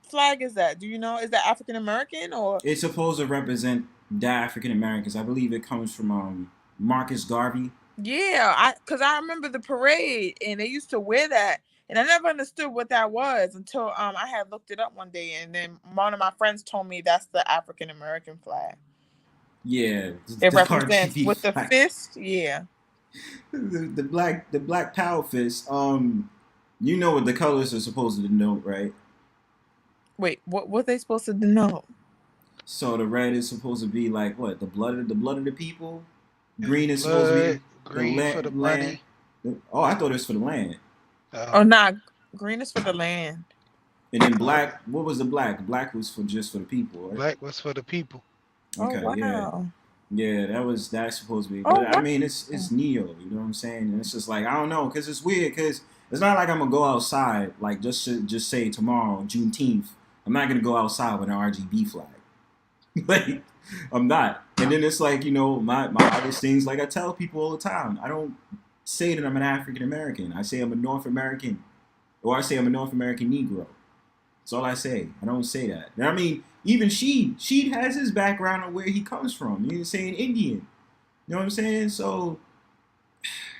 flag is that? Do you know? Is that African American or? It's supposed to represent the African Americans. I believe it comes from Marcus Garvey. Yeah, because I remember the parade and they used to wear that, and I never understood what that was until I had looked it up one day, and then one of my friends told me that's the African American flag. Yeah, it represents RGB with flag. The fist. Yeah. the black power fist. You know what the colors are supposed to denote, right? Wait, what they supposed to denote? So the red is supposed to be like what? The blood of the people. Green is supposed to be green for the money. Oh, I thought it was for the land. Oh, nah, green is for the land. And then black, what was the black? Black was just for the people, right? Black was for the people. Okay, oh, wow. Yeah, that's supposed to be. But I mean, it's Neo, you know what I'm saying? And it's just like I don't know, cause it's weird, cause it's not like I'm gonna go outside like just say tomorrow Juneteenth. I'm not gonna go outside with an RGB flag. Like I'm not. And then it's like my obvious things. Like I tell people all the time, I don't say that I'm an African American. I say I'm a North American, or I say I'm a North American Negro. That's all I say. I don't say that. And I mean, even Sheed has his background on where he comes from. He's saying Indian. You know what I'm saying? So,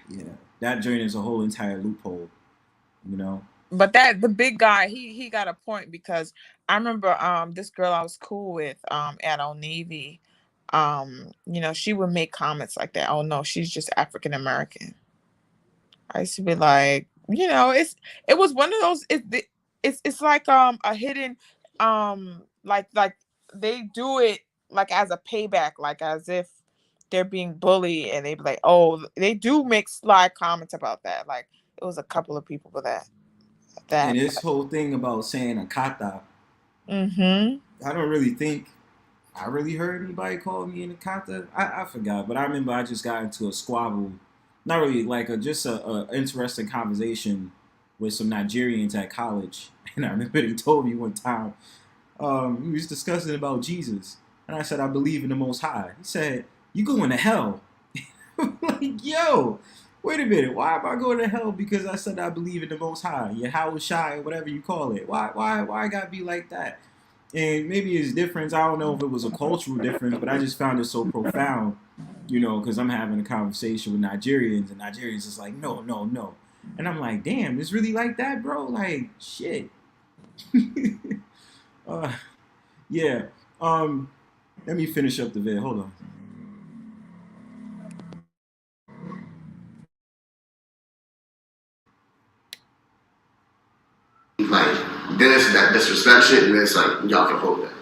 yeah, that joint is a whole entire loophole. But the big guy, he got a point, because I remember this girl I was cool with at Old Navy, she would make comments like that. Oh no, she's just African American. I used to be like, it was one of those. It's like a hidden like they do it like as a payback, like as if they're being bullied, and they be like, oh, they do make sly comments about that. Like it was a couple of people for that. And this whole thing about saying Akata, Mm-hmm. I don't really think I really heard anybody call me an Akata. I forgot, but I remember I just got into a squabble, not really like just a interesting conversation with some Nigerians at college. And I remember they told me one time, we was discussing about Jesus, and I said, I believe in the Most High. He said, you going to hell. I'm like, yo, wait a minute, why am I going to hell because I said I believe in the Most High? Yahweh Shai, whatever you call it. Why I gotta be like that? And maybe it's different. I don't know if it was a cultural difference, but I just found it so profound, because I'm having a conversation with Nigerians, and Nigerians is like, no. And I'm like, damn, it's really like that, bro? Like, shit. Yeah. Let me finish up the vid. Hold on. Like, then it's that disrespect shit, and then it's like, y'all can hold that.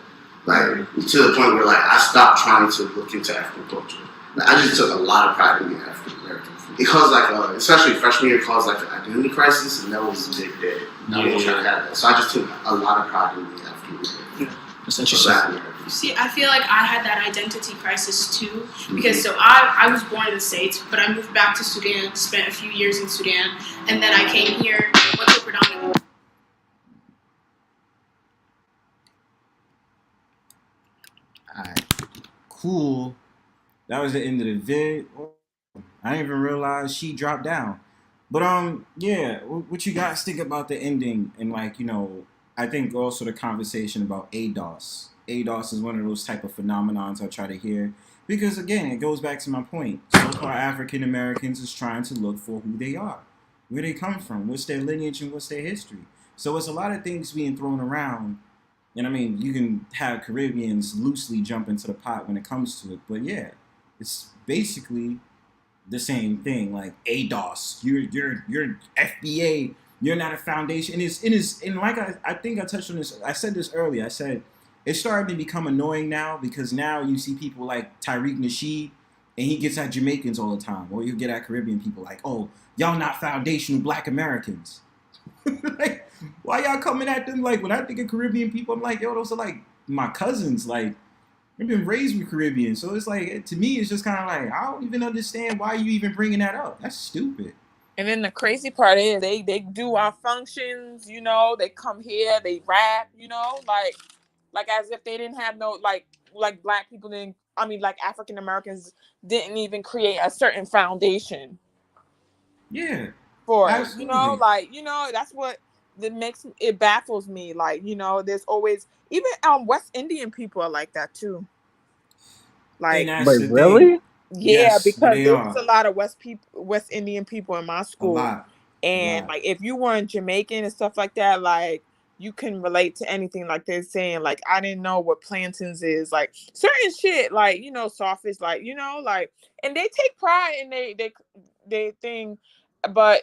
Like, to the point where, like, I stopped trying to look into African culture. Like, I just took a lot of pride in being African American. It caused, like, especially freshman year, it caused, like, an identity crisis, and that was a big day. I wasn't trying to have that. So I just took a lot of pride in being African American. That's interesting. See, I feel like I had that identity crisis too, because so I was born in the States, but I moved back to Sudan, spent a few years in Sudan, and then I came here, went to predominantly. Alright, cool. That was the end of the vid. I didn't even realize she dropped down. But yeah, what you guys think about the ending? And like, I think also the conversation about ADOS. ADOS is one of those type of phenomenons I try to hear, because again, it goes back to my point. So-called African Americans is trying to look for who they are, where they come from, what's their lineage and what's their history. So it's a lot of things being thrown around. And I mean, you can have Caribbeans loosely jump into the pot when it comes to it. But yeah, it's basically the same thing. Like ADOS, you're FBA, you're not a foundation. And like I think I touched on this. I said this earlier. I said it's starting to become annoying now, because now you see people like Tariq Nasheed, and he gets at Jamaicans all the time, or you get at Caribbean people like, oh, y'all not foundational Black Americans. Like, why y'all coming at them? Like, when I think of Caribbean people, I'm like, yo, those are like my cousins. Like, I've been raised with Caribbean, so it's like, to me, it's just kind of like, I don't even understand why you even bringing that up. That's stupid. And then the crazy part is they do our functions, they come here, they rap, like as if they didn't have no like Black people didn't. I mean, like African Americans didn't even create a certain foundation. Yeah. For absolutely. That's what makes it baffles me. Like, there's always, even West Indian people are like that too. Like, wait, really? Yeah, yes, because there's a lot of West Indian people in my school, and like if you weren't Jamaican and stuff like that, like you can relate to anything. Like they're saying, like, I didn't know what plantains is, like certain shit, like sawfish, like like, and they take pride in thing, but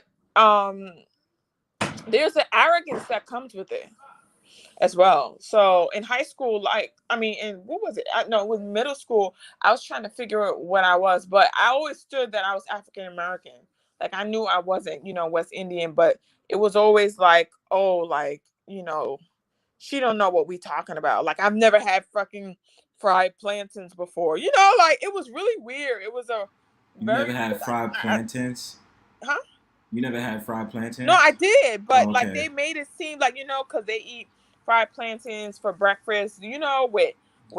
there's an arrogance that comes with it as well. So in high school, like, I mean, in what was it? No, it was middle school. I was trying to figure out what I was, but I always stood that I was African American. Like, I knew I wasn't, West Indian, but it was always like, oh, like, she don't know what we talking about. Like, I've never had fucking fried plantains before. Like, it was really weird. It was a You very never had fried plantains? huh? You never had fried plantains? No, I did, but Oh, like okay. they made it seem like because they eat fried plantains for breakfast. With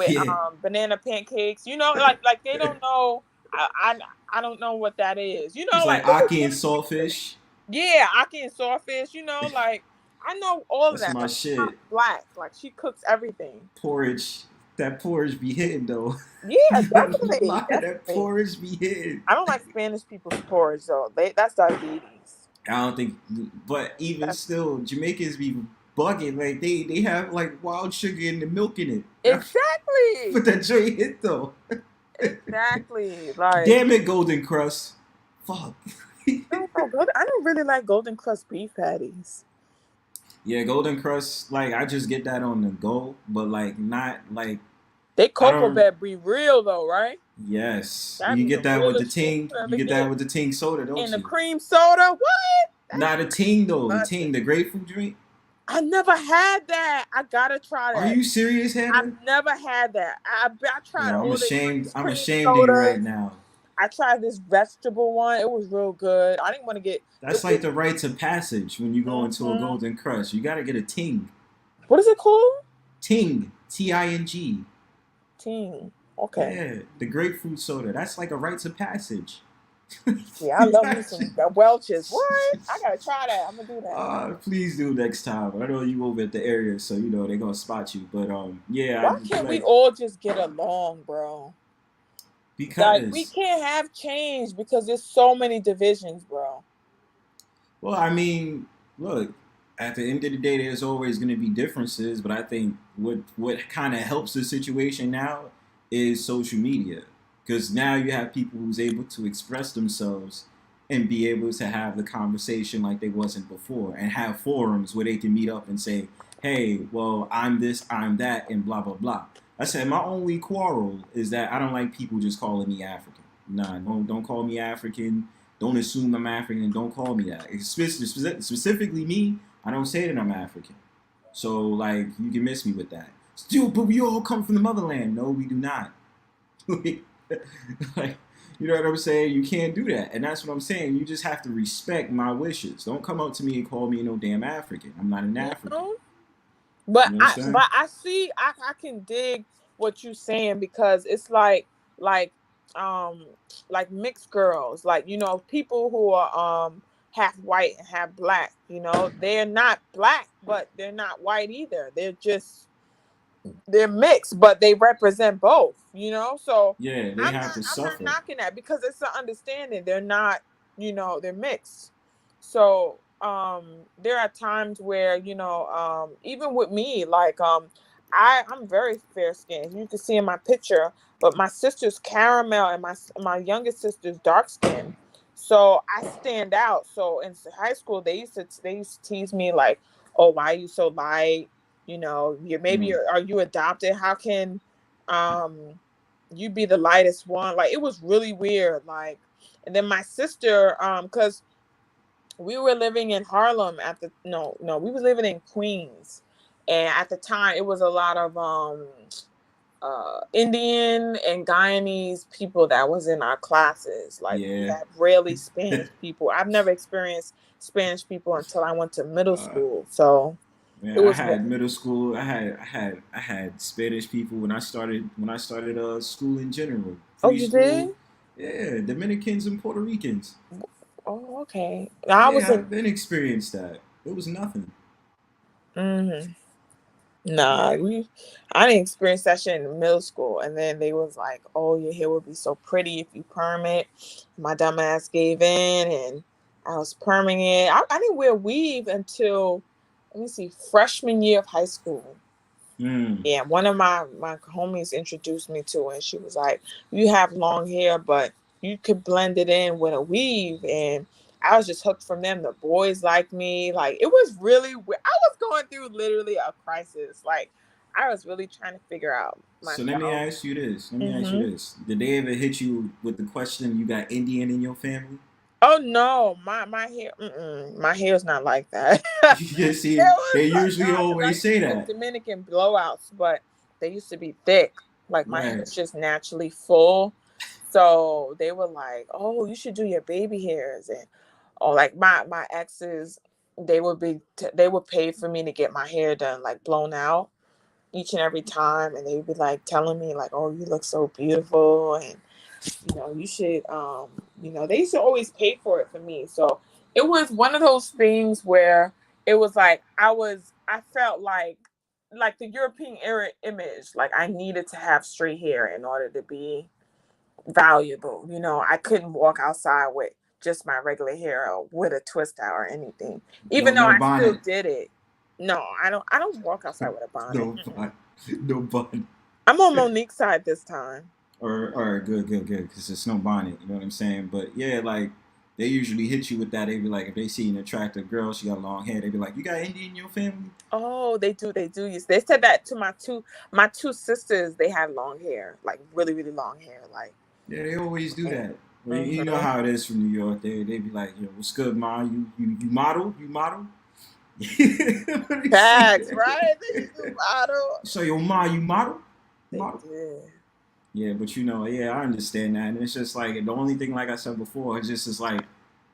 Yeah. banana pancakes. Like they don't know. I don't know what that is. It's Like like Aki and saltfish. yeah, Aki and sawfish. Like I know all of That's that. my Like, shit. Black, like she cooks everything. Porridge. That porridge be hitting though. Yeah, definitely. That porridge be hitting. I don't like Spanish people's porridge though. That's diabetes. I don't think, but even still, Jamaicans be bugging. Like they have like wild sugar in the milk in it. Exactly. But that joint hit though. Exactly. Like damn it, Golden Crust. Fuck. I don't really like Golden Crust beef patties. Yeah, Golden Crust. Like I just get that on the go, but like not like. They cocoa better be real though, right? Yes, That you be get the that with the realest ting. shit You get that with the ting soda, don't and you? the cream soda. What? Not a ting though. The ting, the grapefruit drink. I never had that. I gotta try that. Are you serious, Hannah? I've never had that. I tried. Yeah, all I'm the ashamed. I'm cream ashamed of you sodas. right now. I tried this vegetable one. It was real good. I didn't want to get. That's like the rites of passage when you go into a Golden Crust. You gotta get a ting. What is it called? Ting. Ting. Ting. Okay. Yeah, the grapefruit soda. That's like a rites of passage. Yeah, I love me some Welch's. What? I gotta try that. I'm gonna do that. Please do next time. I know you over at the area, so they're gonna spot you. But yeah. Why can't we all just get along, bro? Because we can't have change because there's so many divisions, bro. Well, I mean, look. At the end of the day, there's always going to be differences, but I think what kind of helps the situation now is social media, because now you have people who's able to express themselves and be able to have the conversation like they wasn't before, and have forums where they can meet up and say, hey, well, I'm this, I'm that, and blah, blah, blah. I said my only quarrel is that I don't like people just calling me African. Nah, don't call me African. Don't assume I'm African. Don't call me that. Specifically me, I don't say that I'm African. So, like, you can miss me with that. Still, but we all come from the motherland. No, we do not. Like, you know what I'm saying? You can't do that. And that's what I'm saying. You just have to respect my wishes. Don't come up to me and call me no damn African. I'm not an African. But I see, I can dig what you're saying, because it's like mixed girls. Like, people who are half white and half black, they're not black, but they're not white either. They're mixed, but they represent both, so yeah, they have to suffer. I'm not knocking that, because it's an understanding. They're not, they're mixed. So there are times where, even with me, like I'm very fair skinned. You can see in my picture, but my sister's caramel and my youngest sister's dark skin. So I stand out. So in high school, they used to tease me like, "Oh, why are you so light? Are you adopted? How can you be the lightest one?" Like, it was really weird. Like, and then my sister, because we were living in Harlem we were living in Queens, and at the time it was a lot of Indian and Guyanese people that was in our classes. Like, we had rarely Spanish people. I've never experienced Spanish people until I went to middle school. So yeah, I had middle school. I had Spanish people when I started school in general. Oh, you did? Yeah, Dominicans and Puerto Ricans. Oh, okay. I've been experienced that. It was nothing. Nah, I didn't experience that shit in middle school. And then they was like, "Oh, your hair would be so pretty if you perm it." My dumb ass gave in, and I was perming it. I didn't wear weave until, freshman year of high school. Yeah, one of my homies introduced me to it, and she was like, "You have long hair, but you could blend it in with a weave, and I was just hooked from them. The boys liked me. Like, it was really weird. I was going through literally a crisis. Like, I was really trying to figure out So myself. let me ask you this. Mm-hmm. Did they ever hit you with the question, you got Indian in your family? Oh no, my hair, my hair's not like that. You see, they usually always say that. Dominican blowouts, but they used to be thick. Like, my hair's Right. just naturally full. So they were like, "Oh, you should do your baby hairs," and like my exes, they would pay for me to get my hair done, like blown out each and every time, and they would be like telling me like, "Oh, you look so beautiful," and you should, they used to always pay for it for me. So it was one of those things where it was like I felt like the European era image, like I needed to have straight hair in order to be valuable. I couldn't walk outside with just my regular hair or with a twist out or anything, even though No I still bonnet. did it. No, I don't walk outside with a bonnet. No bonnet. No bonnet. I'm on Monique's side this time. Or good, because it's no bonnet. You know what I'm saying? But yeah, like they usually hit you with that. They be like, if they see an attractive girl, she got long hair, they be like, "You got Indian in your family?" Oh, they do. They said that to my two sisters. They had long hair, like really, really long hair. Like, yeah, they always do that. Well, you know how it is from New York. They be like, "Yo, what's good, ma? You model? You model?" Facts, right? They do model. So, yo, ma, you model? They did. Yeah, but I understand that, and it's just like the only thing, like I said before, it's like,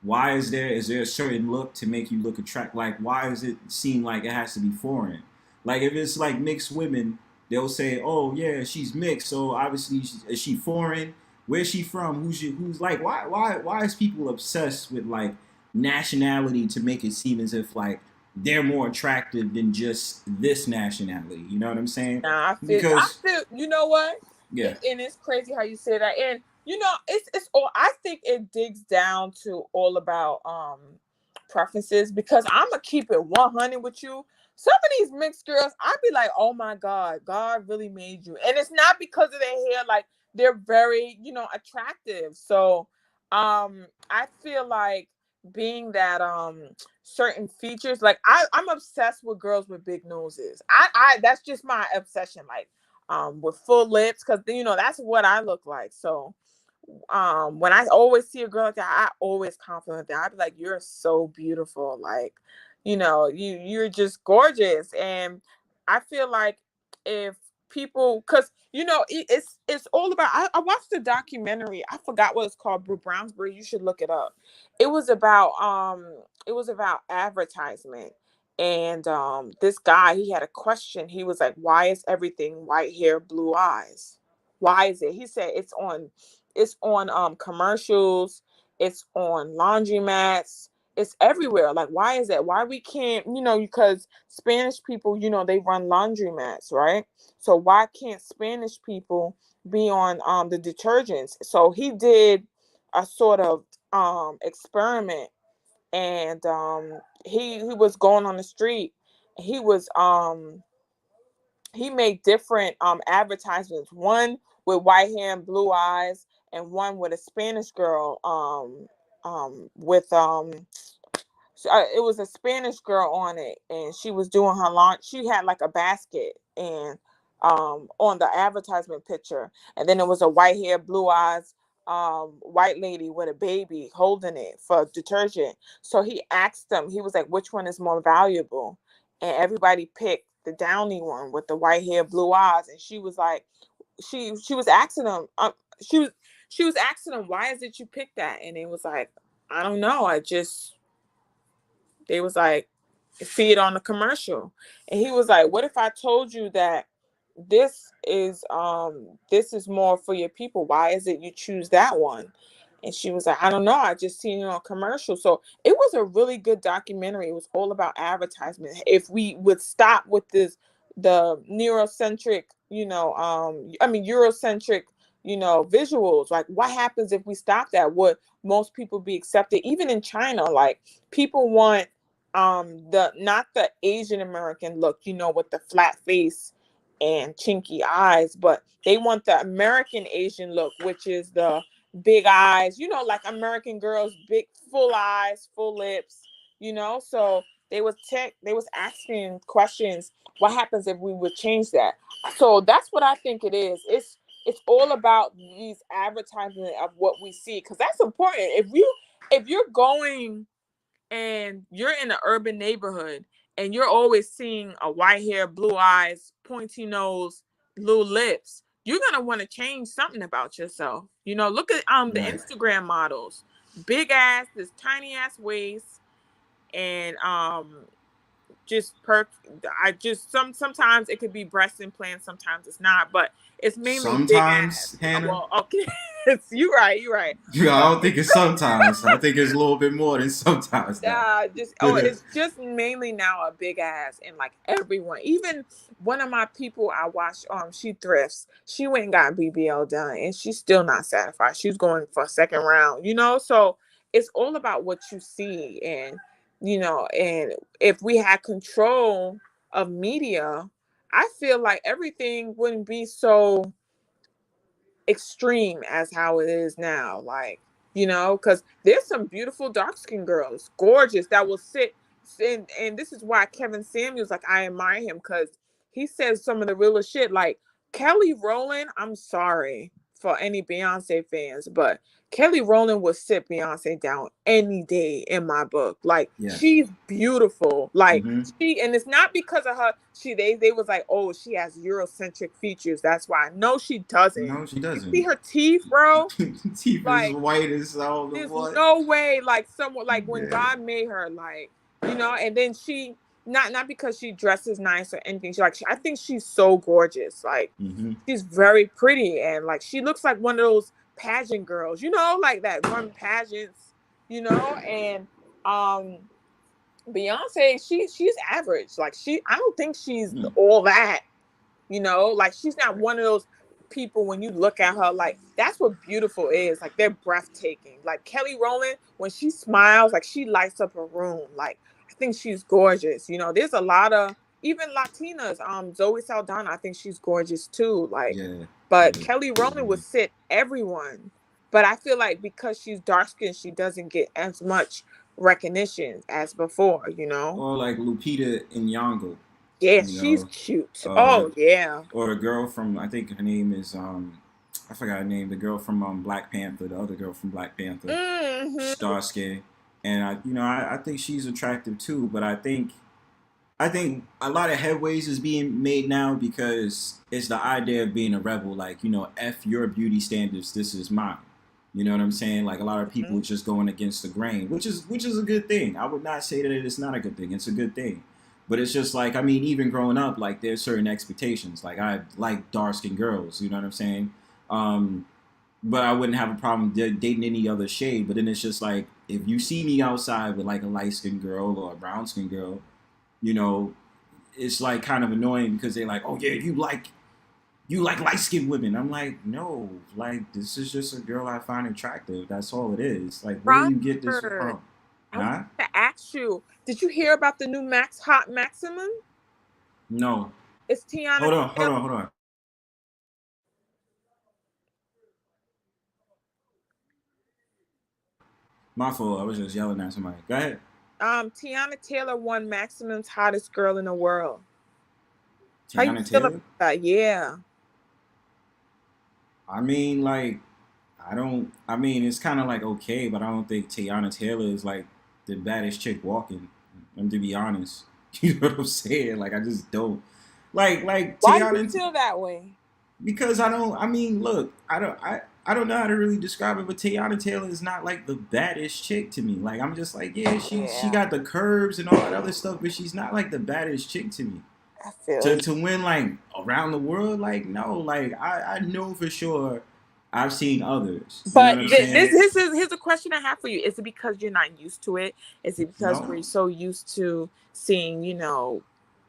why is there a certain look to make you look attractive? Like, why does it seem like it has to be foreign? Like, if it's like mixed women, they'll say, "Oh yeah, she's mixed, so obviously is she foreign? Where's she from? Who's like why is people obsessed with like nationality to make it seem as if like they're more attractive than just this nationality?" You know what I'm saying? Nah, I feel. You know what? Yeah. And it's crazy how you say that. And it's all. I think it digs down to all about preferences, because I'm gonna keep it 100 with you. Some of these mixed girls, I'd be like, "Oh my God, God really made you," and it's not because of their hair. Like, they're very, attractive. So, I feel like being that certain features, like I'm obsessed with girls with big noses. I that's just my obsession. Like, with full lips, because that's what I look like. So when I always see a girl like that, I always compliment that. I'd be like, "You're so beautiful. Like, you're just gorgeous." And I feel like if people, because it's all about, I watched a documentary. I forgot what it's called, Brownsbird. You should look it up. It was about advertisement. And this guy, he had a question. He was like, "Why is everything white hair, blue eyes? Why is it?" He said it's on commercials, it's on laundromats, it's everywhere. Like, why is that? Why we can't, because Spanish people, they run laundromats, right? So why can't Spanish people be on the detergents? So he did a sort of experiment, and he was going on the street. He was he made different advertisements, one with white hair and blue eyes, and one with a Spanish girl with it was a Spanish girl on it, and she was doing her launch. She had like a basket, and on the advertisement picture, and then it was a white hair, blue eyes white lady with a baby holding it for detergent. So he asked them, he was like, "Which one is more valuable?" And everybody picked the downy one with the white hair, blue eyes. And she was like, she was asking them, she was asking them, "Why is it you picked that?" And it was like, "I don't know. They was like, see it on the commercial." And he was like, "What if I told you that this is more for your people? Why is it you choose that one?" And she was like, "I don't know. I just seen it on commercial." So it was a really good documentary. It was all about advertisement. If we would stop with the neurocentric, Eurocentric, visuals, like what happens if we stop that? Would most people be accepted? Even in China, like, people want not the Asian American look, with the flat face and chinky eyes, but they want the American Asian look, which is the big eyes, you know, like American girls, big full eyes, full lips, you know. So they was asking questions. What happens if we would change that? So that's what I think it is. It's all about these advertisements of what we see, because that's important. If you're going and you're in an urban neighborhood and you're always seeing a white hair, blue eyes, pointy nose, little lips, you're gonna want to change something about yourself. You know, look at the Right. Instagram models, big ass, this tiny ass waist, and sometimes it could be breast implants, sometimes it's not, but it's mainly big ass. Sometimes, Hannah. Well, okay, you're right. Yeah, I don't think it's sometimes. I think it's a little bit more than sometimes. It's just mainly now a big ass, and like everyone, even one of my people I watched, she thrifts. She went and got BBL done, and she's still not satisfied. She's going for a second round, you know. So it's all about what you see, and you know, and if we had control of media, I feel like everything wouldn't be so extreme as how it is now. Like, you know, because there's some beautiful dark skinned girls, gorgeous, that will sit and this is why Kevin Samuels, like, I admire him, because he says some of the realest shit. Like Kelly Rowland, I'm sorry for any Beyonce fans, but Kelly Rowland would sit Beyonce down any day in my book. Like, Yes. she's beautiful. Like, Mhm. and it's not because of her. They was like, oh, she has Eurocentric features, that's why. No, she doesn't. No, she doesn't. You see her teeth, bro? Teeth like, is white as all the there's what? no way, like, someone, like, when Yeah. God made her, like, you know, and then she, not because she dresses nice or anything. I think she's so gorgeous. Like, she's very pretty, and like, she looks like one of those pageant girls, you know, like that run pageants, you know. And Beyonce, she's average. Like, I don't think she's all that, you know. Like, she's not one of those people, when you look at her, like, that's what beautiful is. Like, they're breathtaking. Like Kelly Rowland, when she smiles, like, she lights up a room. Like, I think she's gorgeous. You know, there's a lot of even Latinas. Zoe Saldana, I think she's gorgeous too. Like, but Kelly Rowland would sit everyone. But I feel like because she's dark skinned, she doesn't get as much recognition as before, you know. Or like Lupita Nyong'o. Yeah, she's cute. Yeah. Or the girl from, I think her name is I forgot her name. The girl from Black Panther, the other girl from Black Panther, Star Skin, and I think she's attractive too. But I think a lot of headways is being made now because it's the idea of being a rebel. Like, you know, F your beauty standards, this is mine. You know what I'm saying? Like, a lot of people just going against the grain, which is a good thing. I would not say that it's not a good thing. It's a good thing. But it's just like, I mean, even growing up, like, there's certain expectations. Like, I like dark-skinned girls, you know what I'm saying? But I wouldn't have a problem dating any other shade. But then it's just like, if you see me outside with like a light-skinned girl or a brown-skinned girl, you know, it's like kind of annoying because they're like, oh yeah, you like light-skinned women. I'm like, no, like, this is just a girl I find attractive. That's all it is. Like, where do you get this from? I want to ask you, did you hear about the new Hot Maximum? No. It's Tiana. Hold on. My fault. I was just yelling at somebody. Go ahead. Tiana Taylor won Maximum's hottest girl in the world. Tiana Taylor? Yeah. I mean, like, it's kind of like okay, but I don't think Tiana Taylor is like the baddest chick walking. To be honest, you know what I'm saying? Like, I just don't like Why Tiana. do you feel that way? Because I don't know how to really describe it, but Tiana Taylor is not like the baddest chick to me. Like, I'm just like, yeah, she got the curves and all that other stuff, but she's not like the baddest chick to me. I feel to win like around the world, like, no, like I know for sure I've seen others. But here's a question I have for you. Is it because you're not used to it? Is it because we're so used to seeing, you know,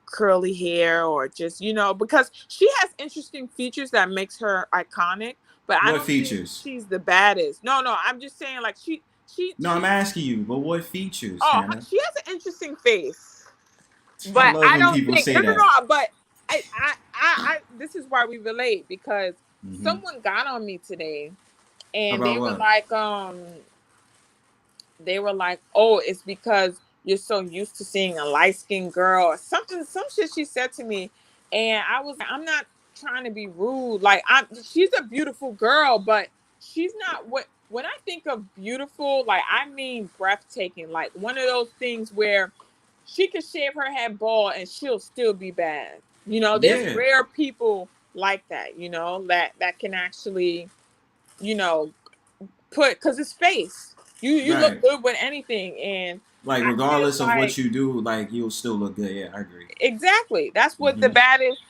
curly hair, or just, you know, because she has interesting features that makes her iconic, but I don't think she's the baddest. No, I'm just saying, like, she No, I'm asking you, but what features? Oh, Hannah? she has an interesting face. But I don't think but I this is why we relate, because someone got on me today and About what? they were like, oh, it's because you're so used to seeing a light-skinned girl or something, some shit she said to me. And I was like, I'm not trying to be rude. Like, she's a beautiful girl, but she's not when I think of beautiful, like, I mean breathtaking. Like, one of those things where she could shave her head bald and she'll still be bad. You know, there's Yeah. rare people like that, you know, that can actually, you know, because it's face. You look Right. good with anything, and Like, I feel regardless of like what you do, like, you'll still look good. Yeah, I agree. exactly that's what the baddest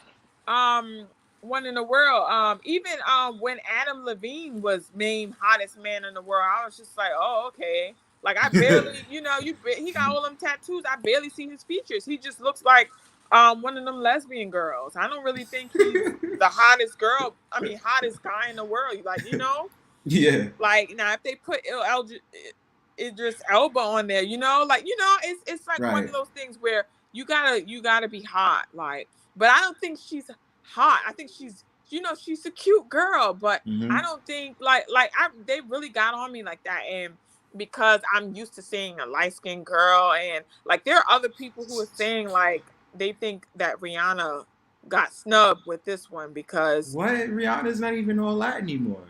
one in the world. Even when Adam Levine was named hottest man in the world, I was just like, oh, okay. Like, I barely, you know, he got all them tattoos. I barely see his features. He just looks like one of them lesbian girls. I don't really think he's the hottest girl. I mean, hottest guy in the world. Like, you know. Yeah. Like, now if they put Idris Elba on there, you know, like, you know, it's like one of those things where you gotta be hot, like. But I don't think she's hot. I think she's, you know, she's a cute girl, but I don't think they really got on me like that, and because I'm used to seeing a light-skinned girl, and like there are other people who are saying like they think that Rihanna got snubbed with this one because What? Rihanna's not even all that anymore.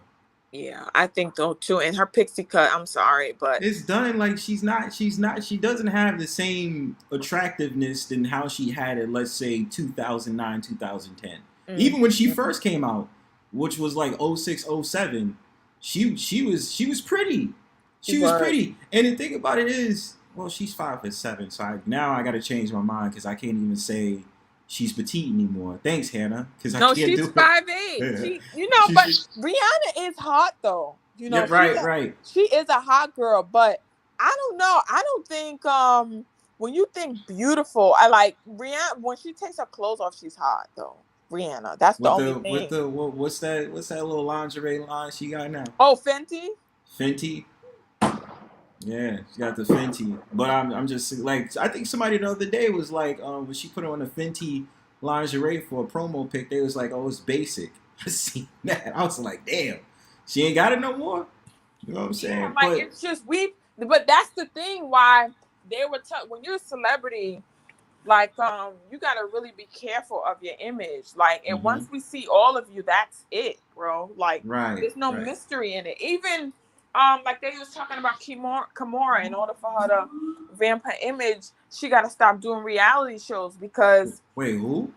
Yeah, I think so too. And her pixie cut, I'm sorry, but it's done. Like, she doesn't have the same attractiveness than how she had it, let's say 2009, 2010. Even when she first came out, which was like 06, 07, she was pretty. She was pretty. And the thing about it is, well, she's 5'7", so now I got to change my mind because I can't even say she's petite anymore. Thanks, Hannah. Because no, she's 5'8". You know, but Rihanna is hot though. You know, yeah, right. She is a hot girl, but I don't know. I don't think when you think beautiful, I like Rihanna. When she takes her clothes off, she's hot though. Rihanna, that's the only thing. What's that little lingerie line she got now? Oh, Fenty. Fenty. Yeah, she got the Fenty. But I'm just like, I think somebody the other day was like, when she put on a Fenty lingerie for a promo pic, they was like, oh, it's basic. I seen that. I was like, damn, she ain't got it no more. You know what I'm saying? Yeah, like, it's just but that's the thing why they were when you're a celebrity, like you gotta really be careful of your image. Like, and once we see all of you, that's it, bro. Like, there's no mystery in it. Even like they was talking about Kimura, in order for her to vamp her image, she gotta stop doing reality shows because wait, who?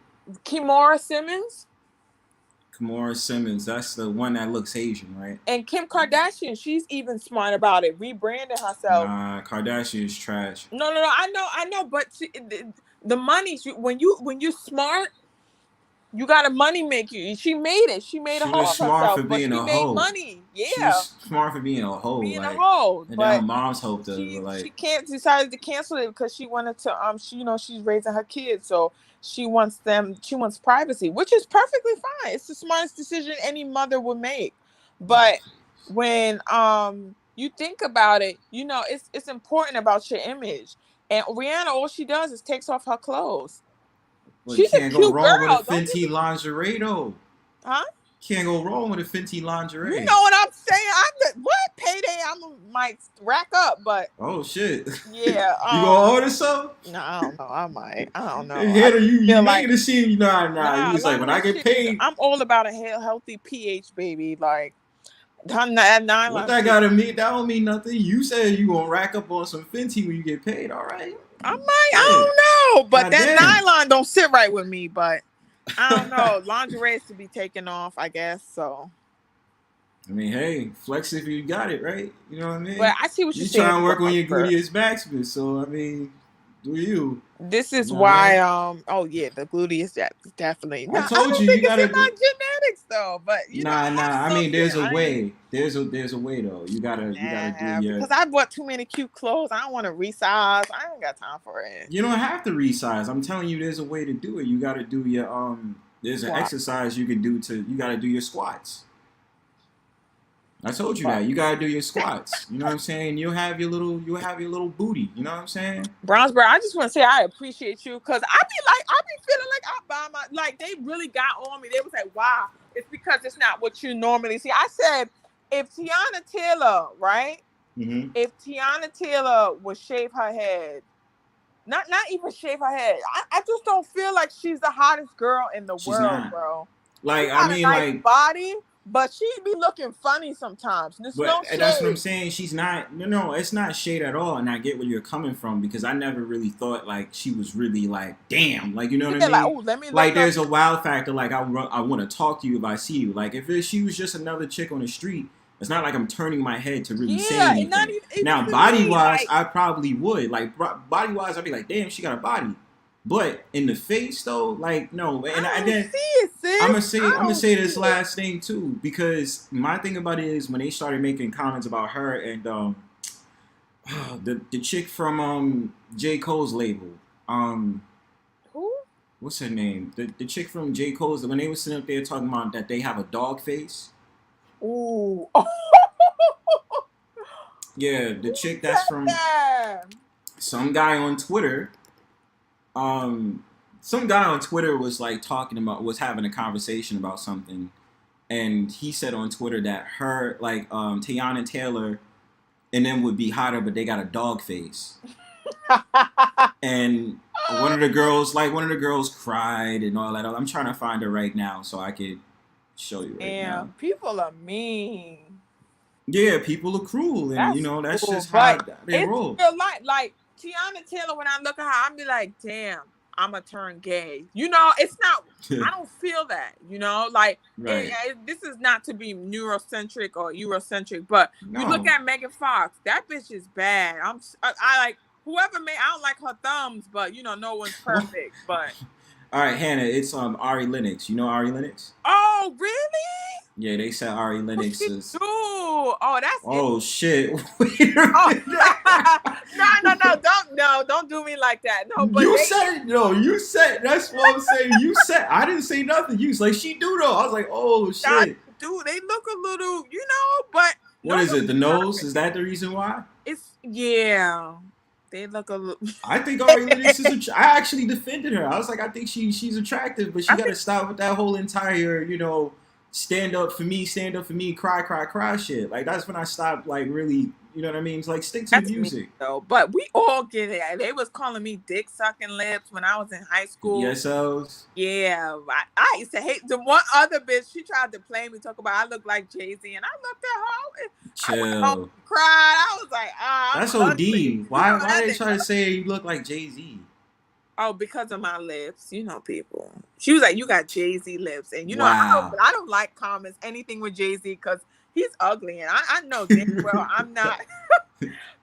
Kimura Simmons. Kimura Simmons, that's the one that looks Asian, right? And Kim Kardashian, she's even smart about it, rebranding herself. Nah, Kardashian is trash. No, I know, but the money, when you're smart, you got a money maker. She made it. She made a hoe of herself. She was smart for being a hoe. She made money. Yeah. She was smart for being a hoe. Being a hoe. And now mom's hope though. She can't decided to cancel it because she wanted to she's raising her kids, so she wants privacy, which is perfectly fine. It's the smartest decision any mother would make. But when you think about it, you know, it's important about your image. And Rihanna, all she does is takes off her clothes. Well, she's can't a cute go wrong girl. with a Fenty lingerie though. Huh? Can't go wrong with a Fenty lingerie. You know what I'm saying? What payday might rack up, but oh shit. Yeah. You gonna order some? No, I don't know. I might. I don't know. Hannah, you making it seem nah. You was like, when I get paid, I'm all about a healthy pH, baby. Like, that nylon. What that gotta mean? That don't mean nothing. You said you gonna rack up on some Fenty when you get paid. All right. I might. I don't know, but that nylon don't sit right with me. But I don't know. Lingerie is to be taken off, I guess. So. I mean, hey, flex if you got it, right? You know what I mean? But I see what you're saying. You trying to work on your gluteus maximus, so I mean, do you? This is why. Oh yeah, the gluteus definitely. I told you gotta. It's not genetics though, but you know. I mean, there's a way. There's a way though. You gotta do your. Because I bought too many cute clothes. I don't want to resize. I ain't got time for it. You don't have to resize. I'm telling you, there's a way to do it. You gotta do your There's an exercise you can do you gotta do your squats. I told you that. You gotta do your squats. You know what I'm saying? You'll have your little booty. You know what I'm saying? Bronzebird, I just want to say I appreciate you because I be feeling like I buy they really got on me. They was like, wow, it's because it's not what you normally see. I said, if Tiana Taylor, right? Mm-hmm. If Tiana Taylor would shave her head, not even shave her head, I just don't feel like she's the hottest girl in the She's world, not. bro. Like, She I got a mean, nice like, body, but she be looking funny sometimes. There's but no that's what I'm shade. saying. She's not. No, it's not shade at all. And I get where you're coming from because I never really thought like she was really like, damn, like you know what I Yeah, like, mean? oh, let me Like, look up. there's a wow factor. Like, I want to talk to you if I see you. Like, if she was just another chick on the street, it's not like I'm turning my head to really say Yeah, anything. and not even Now, to body me, wise, like, I probably would. Like, body wise, I'd be like, damn, she got a body. But in the face though, like no. And I don't then see it, sis. I'm gonna say this see last thing too because my thing about it is when they started making comments about her and the chick from J. Cole's label, who? What's her name? The chick from J. Cole's, when they were sitting up there talking about that they have a dog face. Ooh. Yeah, the chick that's from some guy on Twitter. Some guy on Twitter was like was having a conversation about something, and he said on Twitter that her like Tiana Taylor and them would be hotter, but they got a dog face. And one of the girls cried and all that. I'm trying to find her right now so I could show you right now. People are mean. Yeah, people are cruel, and that's cool, just how they it's roll. Real life. Like Tiana Taylor, when I look at her, I'm be like, damn, I'ma turn gay. It's not. I don't feel that. Like right. This is not to be neurocentric or Eurocentric, but you look at Megan Fox. That bitch is bad. I like whoever made. I don't like her thumbs, but no one's perfect. But all right, Hannah, it's Ari Lennox. You know Ari Lennox? Oh, really? Yeah, they said Ari Lennox is. Oh, that's. Oh shit! Don't do me like that. No, but you said it. No, you said. That's what I'm saying. You said. I didn't say nothing. You was like, she do though. I was like, oh shit. Dude, they look a little, but. What is it? The nose? Is that the reason why? Yeah. They look a little. I think Ari Lennox is. I actually defended her. I was like, I think she's attractive, but she got to stop with that whole entire, stand up for me, cry shit. Like that's when I stopped, like really, you know what I mean? It's like stick to the music. Though, but we all get it. They was calling me dick sucking lips when I was in high school. Yes, yeah. I used to hate the one other bitch. She tried to play me, talk about I look like Jay-Z, and I looked at her. Chill. I went home and cried. I was like, that's OD. Why they try to say you look like Jay-Z? Oh, because of my lips, people. She was like, "You got Jay-Z lips," and wow. I don't like comments anything with Jay-Z because he's ugly, and I know damn well I'm not.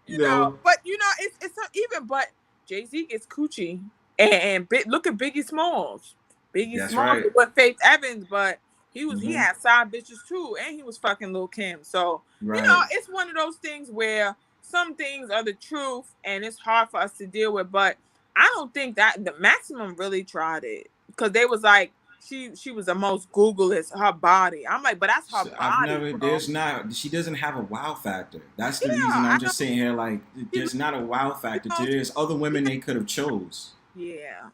No. But it's not even. But Jay-Z gets coochie, and look at Biggie Smalls. That's Smalls right. with Faith Evans, but he had side bitches too, and he was fucking Lil Kim. So it's one of those things where some things are the truth, and it's hard for us to deal with, but. I don't think that the Maximum really tried it because they was like she was the most Googlest her body. I'm like, but that's her body. She doesn't have a wow factor. That's the reason I'm just saying here like there's not a wow factor. There's other women they could have chose. Yeah.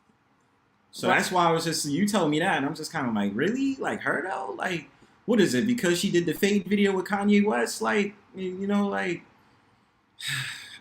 So that's why I was just you told me that and I'm just kind of like really like her though like what is it because she did the Fabe video with Kanye West like like.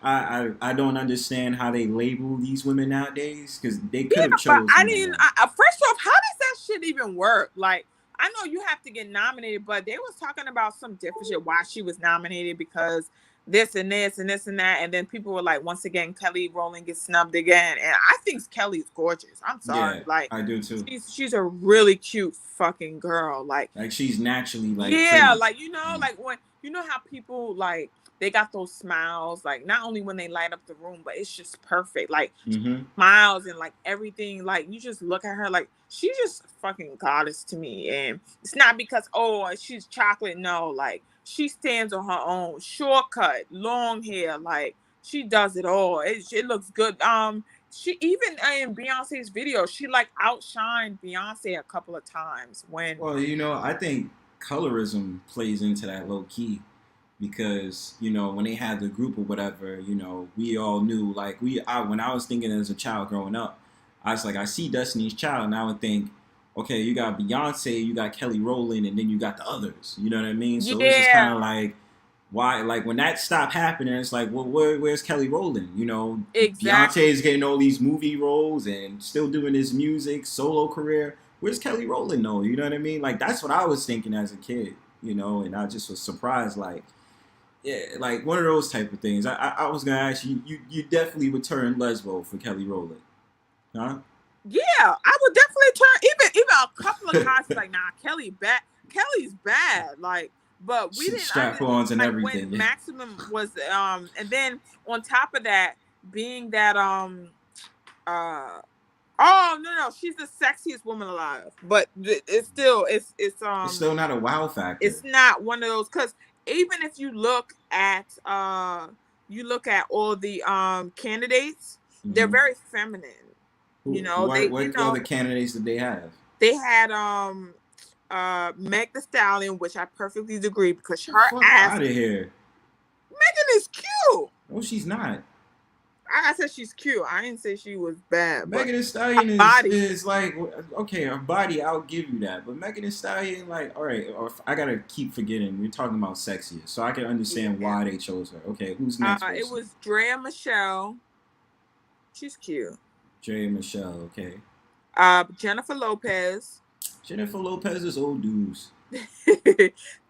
I don't understand how they label these women nowadays because they could have chosen. I didn't. First off, how does that shit even work? Like, I know you have to get nominated, but they was talking about some different shit. Why she was nominated because this and this and this and that, and then people were like, once again, Kelly Rowland gets snubbed again, and I think Kelly's gorgeous. I'm sorry, like I do too. She's a really cute fucking girl. Like she's naturally like yeah, pretty. like like when how people like. They got those smiles, like not only when they light up the room, but it's just perfect. Like smiles and like everything. Like you just look at her, like she's just fucking goddess to me. And it's not because she's chocolate. No, like she stands on her own. Shortcut, long hair, like she does it all. It looks good. She even in Beyonce's video, she like outshined Beyonce a couple of times when. Well, I think colorism plays into that low key. Because when they had the group or whatever, we all knew when I was thinking as a child growing up, I was like, I see Destiny's Child and I would think, okay, you got Beyonce, you got Kelly Rowland, and then you got the others. You know what I mean? So Yeah. it's just kind of like, why? Like when that stopped happening, it's like, well, where's Kelly Rowland? You know, Exactly. Beyonce's getting all these movie roles and still doing his music solo career. Where's Kelly Rowland though? You know what I mean? Like that's what I was thinking as a kid. You know, and I just was surprised, like. Yeah, like one of those type of things. I was gonna ask you, you definitely would turn lesbo for Kelly Rowland, huh? Yeah, I would definitely turn even a couple of guys like, nah, Kelly's bad. Like, but we didn't strap-ons and like everything. when Maximum was and then on top of that, being that oh no, she's the sexiest woman alive. But it's still it's still not a wow factor. It's not one of those, because even if you look at all the candidates, they're very feminine. You know, what other candidates did they have? They had Meg Thee Stallion, which I perfectly agree, because her ass out of here. Megan is cute. No, she's not. I said she's cute. I didn't say she was bad. Megan Thee Stallion is like, okay, her body, I'll give you that. But Megan Thee Stallion, like, all right, I gotta keep forgetting we're talking about sexiest, so I can understand why they chose her. Okay, who's next? It was Drea Michelle. She's cute. Drea Michelle, okay. Jennifer Lopez. Jennifer Lopez is old news.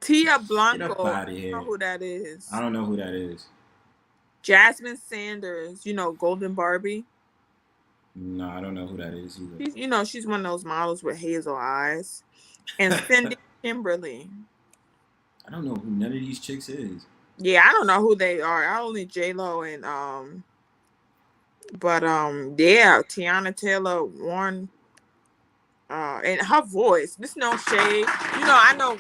Tia Blanco. Get up out of here. I don't know who that is. I don't know who that is. Jasmine Sanders, you know, Golden Barbie. No, I don't know who that is either. She's one of those models with hazel eyes. And Cindy Kimberly. I don't know who none of these chicks is. Yeah, I don't know who they are. I only J-Lo and Tiana Taylor Warren. And her voice. This no shade. I know.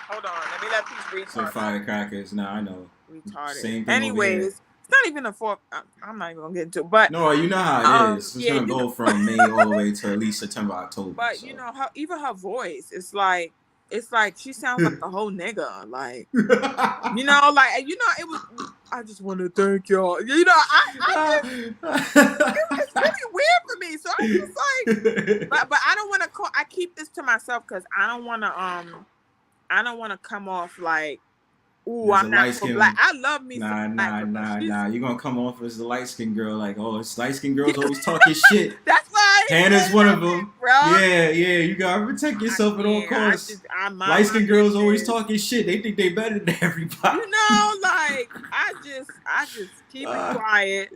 Hold on, let me let these retards. So firecrackers. Nah, I know. Retarded. Same thing. Anyways, it's not even a fourth. I'm not even gonna get into it. But no, you know how it is. It's gonna go from May all the way to at least September, October. But so. Even her voice, it's like she sounds like a whole nigga. Like, it was. I just want to thank y'all. It's really weird for me. So I'm just like, but I don't want to call. I keep this to myself because I don't want to come off like, ooh, I'm not for black. I love me some black. Nah. You're gonna come off as the light skinned girl, like, oh, it's light skinned girls always talking shit. That's why Hannah's one of them. Bro. Yeah, you gotta protect yourself at all costs. Light skinned girls always talking shit. They think they better than everybody. I just keep it quiet.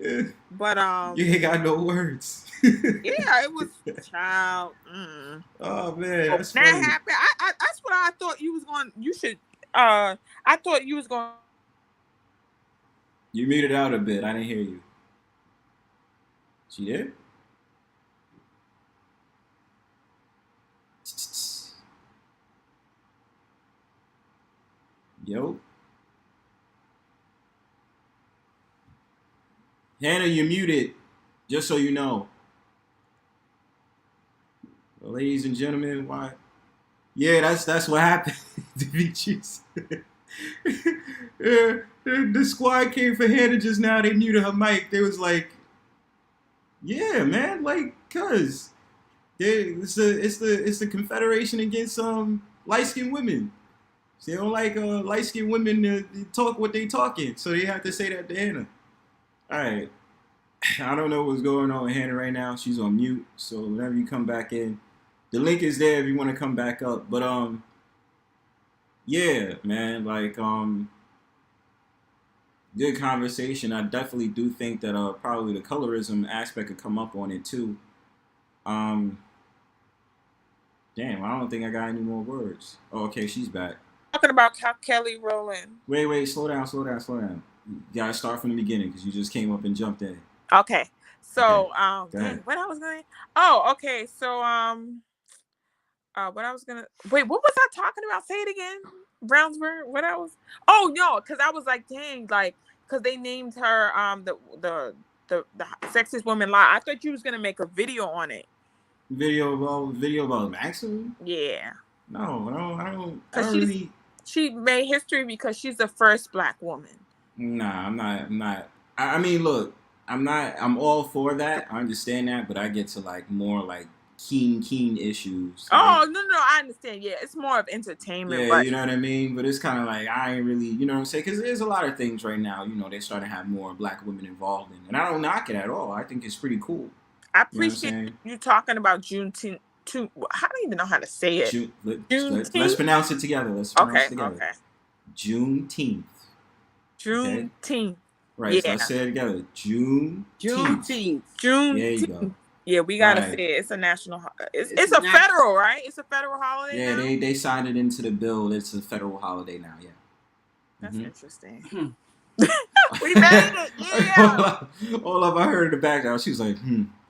But you ain't got no words. Yeah, it was child. Oh man, that's that funny. happened. That's what I thought you was going. You should. I thought you was going. You muted out a bit. I didn't hear you. She did? Yo. Hannah, you're muted. Just so you know. Well, ladies and gentlemen, why? Yeah, that's what happened. Demetris. Yeah, the squad came for Hannah just now. They muted her mic. They was like, "Yeah, man, like, cuz it's the Confederation against light skinned women. They don't like light skinned women to talk what they talking, so they have to say that to Hannah." All right, I don't know what's going on with Hannah right now. She's on mute, so whenever you come back in, the link is there if you want to come back up. But yeah, man, like good conversation. I definitely do think that probably the colorism aspect could come up on it too. Damn, I don't think I got any more words. Oh, okay, she's back. Talking about Kelly Rowland. Wait, slow down. You gotta start from the beginning because you just came up and jumped in. Okay, so okay. What I was gonna? Oh, okay, so what I was gonna wait. What was I talking about? Say it again. Brownsburg. What I was? Oh no, because I was like, dang, like, because they named her the sexiest woman alive. I thought you was gonna make a video on it. Video about Maxim? Yeah. No, I don't really. She made history because she's the first black woman. Nah, I'm not. I mean, look, I'm all for that. I understand that, but I get to like more like keen issues. Oh, no, I understand. Yeah, it's more of entertainment. Yeah, but you know what I mean? But it's kind of like, I ain't really, you know what I'm saying? Because there's a lot of things right now, they're starting to have more black women involved in. And I don't knock it at all. I think it's pretty cool. I appreciate you talking about Juneteenth. I don't even know how to say it. Let's pronounce it together. Okay. Juneteenth. Juneteenth. Okay? Right, Yeah. so let's say it together. Juneteenth. Juneteenth. There you go. Yeah, we gotta say it. It's a national. It's a federal, right? It's a federal holiday. Yeah, now? they signed it into the bill. It's a federal holiday now. Yeah. That's interesting. We made it. Yeah. All of I heard in the background, she was like,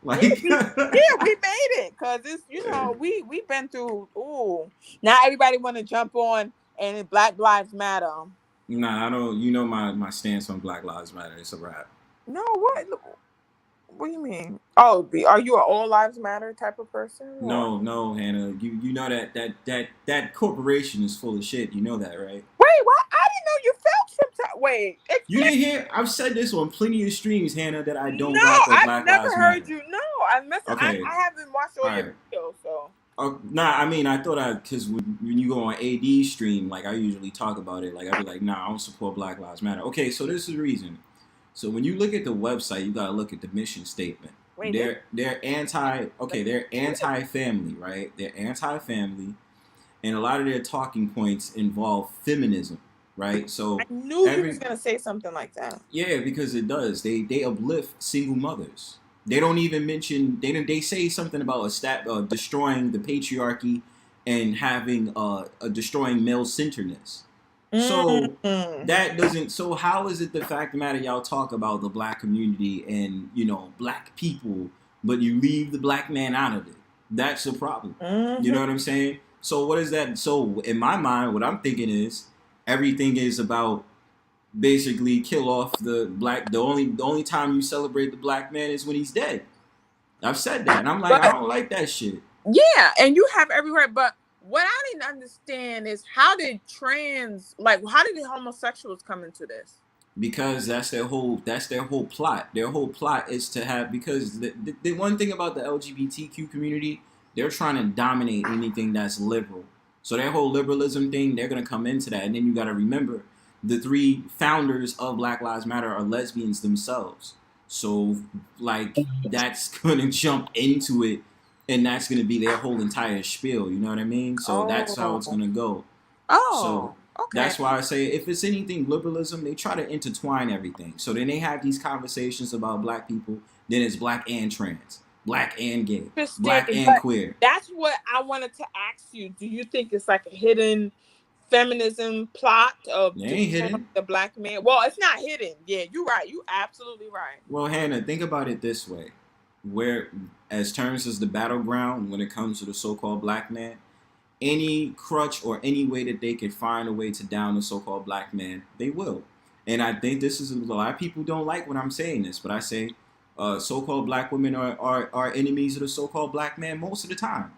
Like, we made it because it's we've been through. Ooh, now everybody want to jump on and Black Lives Matter. Nah, I don't. You know my stance on Black Lives Matter. It's a wrap. No, what do you mean? Oh, are you an all lives matter type of person? Or? No, Hannah. You know that corporation is full of shit. You know that, right? Wait, what? I didn't know you felt some type. Wait, you didn't hear? I've said this on plenty of streams, Hannah, that I don't. No, I've never heard you. No, I haven't watched all your videos, so. I mean, I thought because when you go on AD stream, like I usually talk about it, like I'd be like, nah, I don't support Black Lives Matter. Okay, so this is the reason. So when you look at the website, you gotta look at the mission statement. Wait, they're anti-family, right? They're anti-family, and a lot of their talking points involve feminism, right? So I knew you was gonna say something like that. Yeah, because it does. They uplift single mothers. They don't even mention. They say something about destroying the patriarchy and having destroying male centeredness. So that doesn't. So how is it the fact of the matter y'all talk about the black community and black people, but you leave the black man out of it? That's a problem. You know what I'm saying? So what is that? So in my mind, what I'm thinking is everything is about basically kill off the black. The only time you celebrate the black man is when he's dead. I've said that, and I'm like, I don't like that shit. Yeah, and you have every right, but. What I didn't understand is how did the homosexuals come into this? Because that's their whole plot. Their whole plot is to have, because the one thing about the LGBTQ community, they're trying to dominate anything that's liberal. So their whole liberalism thing, they're gonna come into that, and then you gotta remember the 3 founders of Black Lives Matter are lesbians themselves. So like that's gonna jump into it. And that's going to be their whole entire spiel, you know what I mean? So that's how it's going to go. So that's why I say if it's anything liberalism, they try to intertwine everything. So then they have these conversations about black people. Then it's black and trans, black and gay, black and queer. That's what I wanted to ask you. Do you think it's like a hidden feminism plot of the black man? Well, it's not hidden. Yeah, you're right. You absolutely right. Well, Hannah, think about it this way. Where, as terms as the battleground, when it comes to the so-called black man, any crutch or any way that they can find a way to down the so-called black man, they will. And I think this is a lot of people don't like when I'm saying this, but I say so-called black women are enemies of the so-called black man most of the time.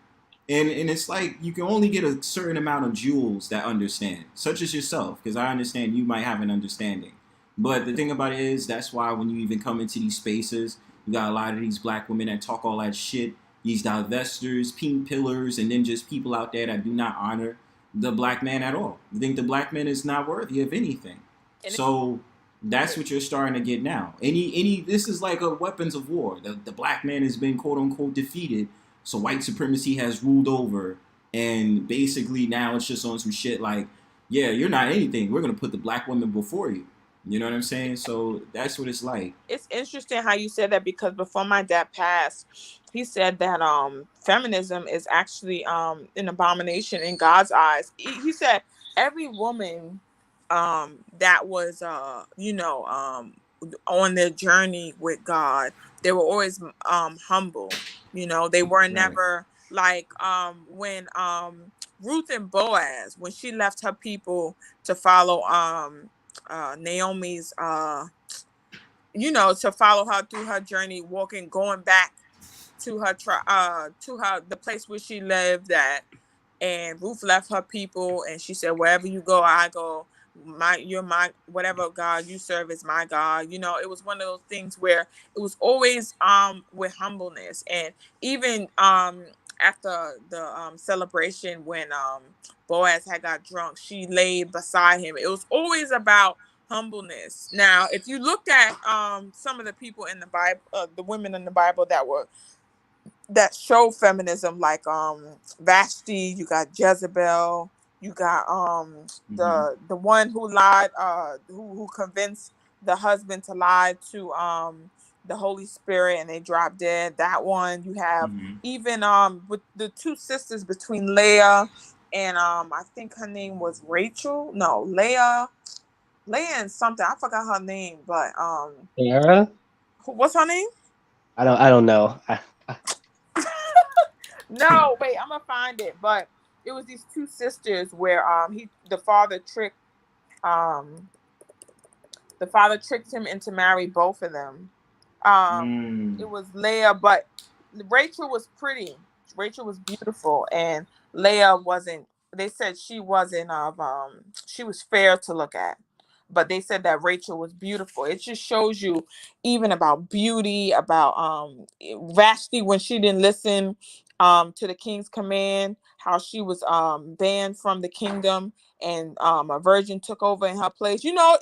And it's like you can only get a certain amount of jewels that understand, such as yourself, because I understand you might have an understanding. But the thing about it is, that's why when you even come into these spaces, you got a lot of these black women that talk all that shit, these divestors, pink pillars, and then just people out there that do not honor the black man at all. You think the black man is not worthy of anything. So that's what you're starting to get now. This is like a weapons of war. The black man has been quote unquote defeated, so white supremacy has ruled over, and basically now it's just on some shit like, yeah, you're not anything. We're gonna put the black woman before you. You know what I'm saying? So that's what it's like. It's interesting how you said that, because before my dad passed, he said that feminism is actually an abomination in God's eyes. He said every woman that was on their journey with God, they were always humble. They were never like when Ruth and Boaz, when she left her people to follow Naomi's to follow her through her journey, going back to the place where she lived at, and Ruth left her people, and she said, wherever you go, I go. You're my, whatever God you serve is my God. It was one of those things where it was always with humbleness. And even after the celebration when Boaz had got drunk, she laid beside him. It was always about humbleness. Now, if you looked at some of the people in the Bible, the women in the Bible that show feminism, like Vashti, you got Jezebel, you got the one who lied, who convinced the husband to lie to the Holy Spirit and they dropped dead. That one. You have even with the two sisters between Leah and I think her name was Rachel. No, Leah and something. I forgot her name, but Sarah? what's her name? I don't know. No, wait, I'm gonna find it. But it was these two sisters where the father tricked him into marry both of them. It was Leah, but Rachel was pretty. Rachel was beautiful, and Leah wasn't. They said she wasn't she was fair to look at, but they said that Rachel was beautiful. It just shows you even about beauty, about Vashti when she didn't listen to the king's command, how she was banned from the kingdom, and a virgin took over in her place. You know,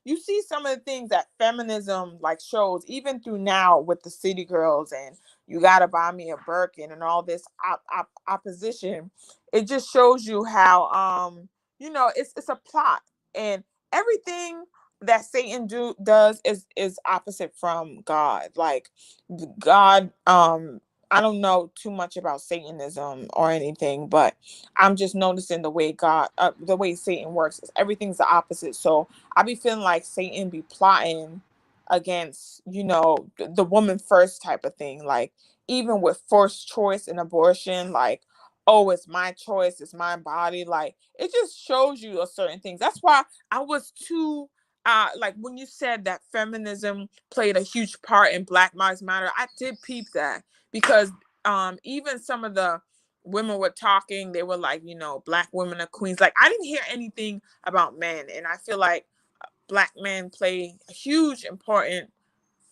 you see some of the things that feminism like shows even through now with the city girls and you gotta buy me a Birkin and all this opposition. It just shows you how it's a plot, and everything that Satan does is opposite from God. Like God, I don't know too much about Satanism or anything, but I'm just noticing the way the way Satan works is everything's the opposite. So I be feeling like Satan be plotting against, the woman first type of thing. Like even with forced choice and abortion, like, oh, it's my choice, it's my body. Like it just shows you a certain things. That's why I was too like when you said that feminism played a huge part in Black Lives Matter, I did peep that because even some of the women were talking, they were like, Black women are queens. Like I didn't hear anything about men, and I feel like Black men play a huge important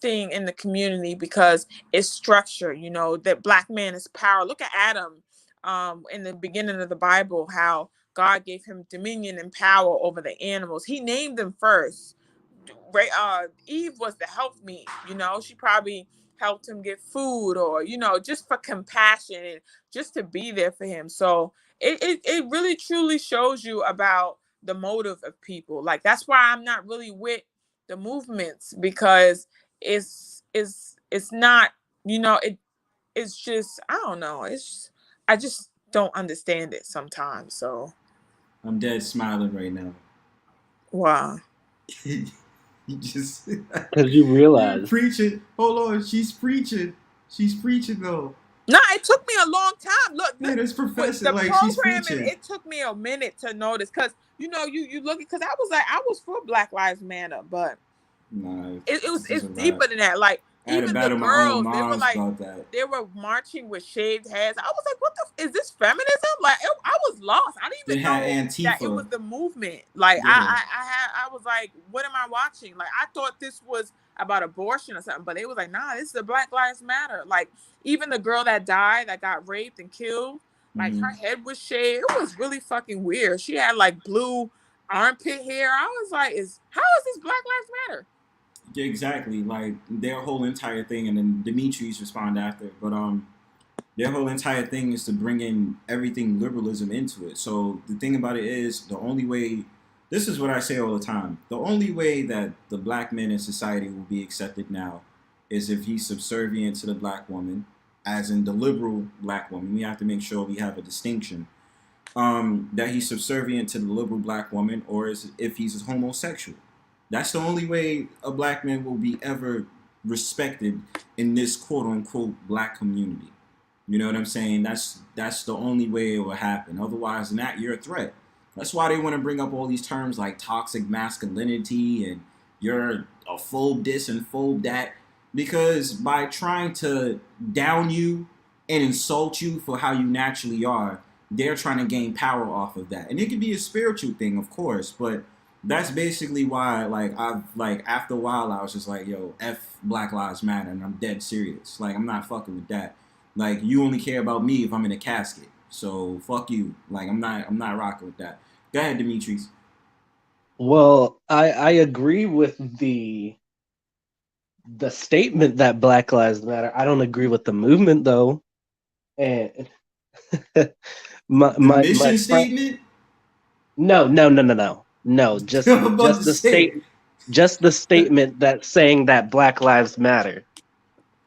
thing in the community because it's structure. That Black man is power. Look at Adam in the beginning of the Bible, how God gave him dominion and power over the animals. He named them first. Eve was the helpmeet. She probably helped him get food or just for compassion and just to be there for him. So it really truly shows you about the motive of people. Like that's why I'm not really with the movements, because it's not, it's just, I don't know, I just don't understand it sometimes. So I'm dead smiling right now. Wow. You just because you realize preaching. Hold on, she's preaching though. No, it took me a long time. Look, yeah, this professor, the like she's preaching. It took me a minute to notice because you look, because I was for Black Lives Matter, but it's deeper than that. Like even the girls, they were marching with shaved heads. I was like, what is this feminism? Like I was lost. I didn't even know that it was the movement. Like I was like, what am I watching? Like I thought this was about abortion or something, but it was like, nah, this is the Black Lives Matter. Like even the girl that died, that got raped and killed, like her head was shaved. It was really fucking weird. She had like blue armpit hair. I was like, how is this Black Lives Matter? Yeah, exactly. Like their whole entire thing, and then Demetris respond after. But their whole entire thing is to bring in everything liberalism into it. So the thing about it is, the only way, this is what I say all the time, the only way that the Black man in society will be accepted now is if he's subservient to the Black woman, as in the liberal Black woman. We have to make sure we have a distinction. That he's subservient to the liberal Black woman, or if he's a homosexual. That's the only way a Black man will be ever respected in this quote-unquote Black community. You know what I'm saying? That's the only way it will happen. Otherwise than that, you're a threat. That's why they want to bring up all these terms like toxic masculinity and you're a phobe this and phobe that. Because by trying to down you and insult you for how you naturally are, they're trying to gain power off of that. And it could be a spiritual thing, of course, but that's basically why, after a while, I was just like, yo, F Black Lives Matter, and I'm dead serious. Like, I'm not fucking with that. Like, you only care about me if I'm in a casket. So fuck you. Like, I'm not rocking with that. Go ahead, Demetris. Well, I agree with the statement that Black Lives Matter. I don't agree with the movement though. And my mission statement? No. Just I'm about to the say. just the statement that's saying that Black Lives Matter.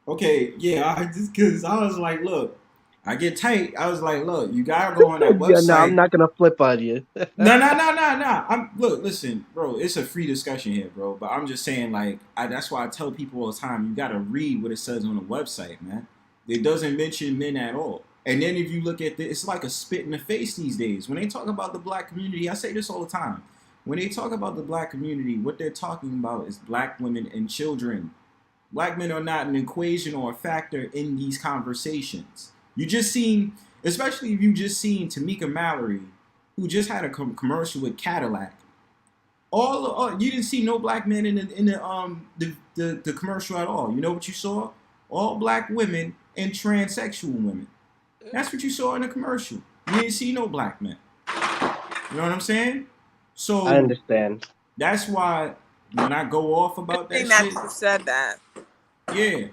Okay, yeah, because I was like, look, I get tight. I was like, look, you gotta go on that website. Yeah, no, I'm not gonna flip on you. No. Look, listen, bro. It's a free discussion here, bro. But I'm just saying, like, that's why I tell people all the time, you gotta read what it says on the website, man. It doesn't mention men at all. And then if you look at this, it's like a spit in the face these days. When they talk about the black community, I say this all the time. When they talk about the black community, what they're talking about is black women and children. Black men are not an equation or a factor in these conversations. You just seen, especially if you just seen Tamika Mallory, who just had a commercial with Cadillac. All you didn't see no black men in the commercial at all. You know what you saw? All black women and transsexual women. That's what you saw in the commercial. You didn't see no black men. You know what I'm saying? So I understand. That's why when I go off about that shit, you said that. Yeah,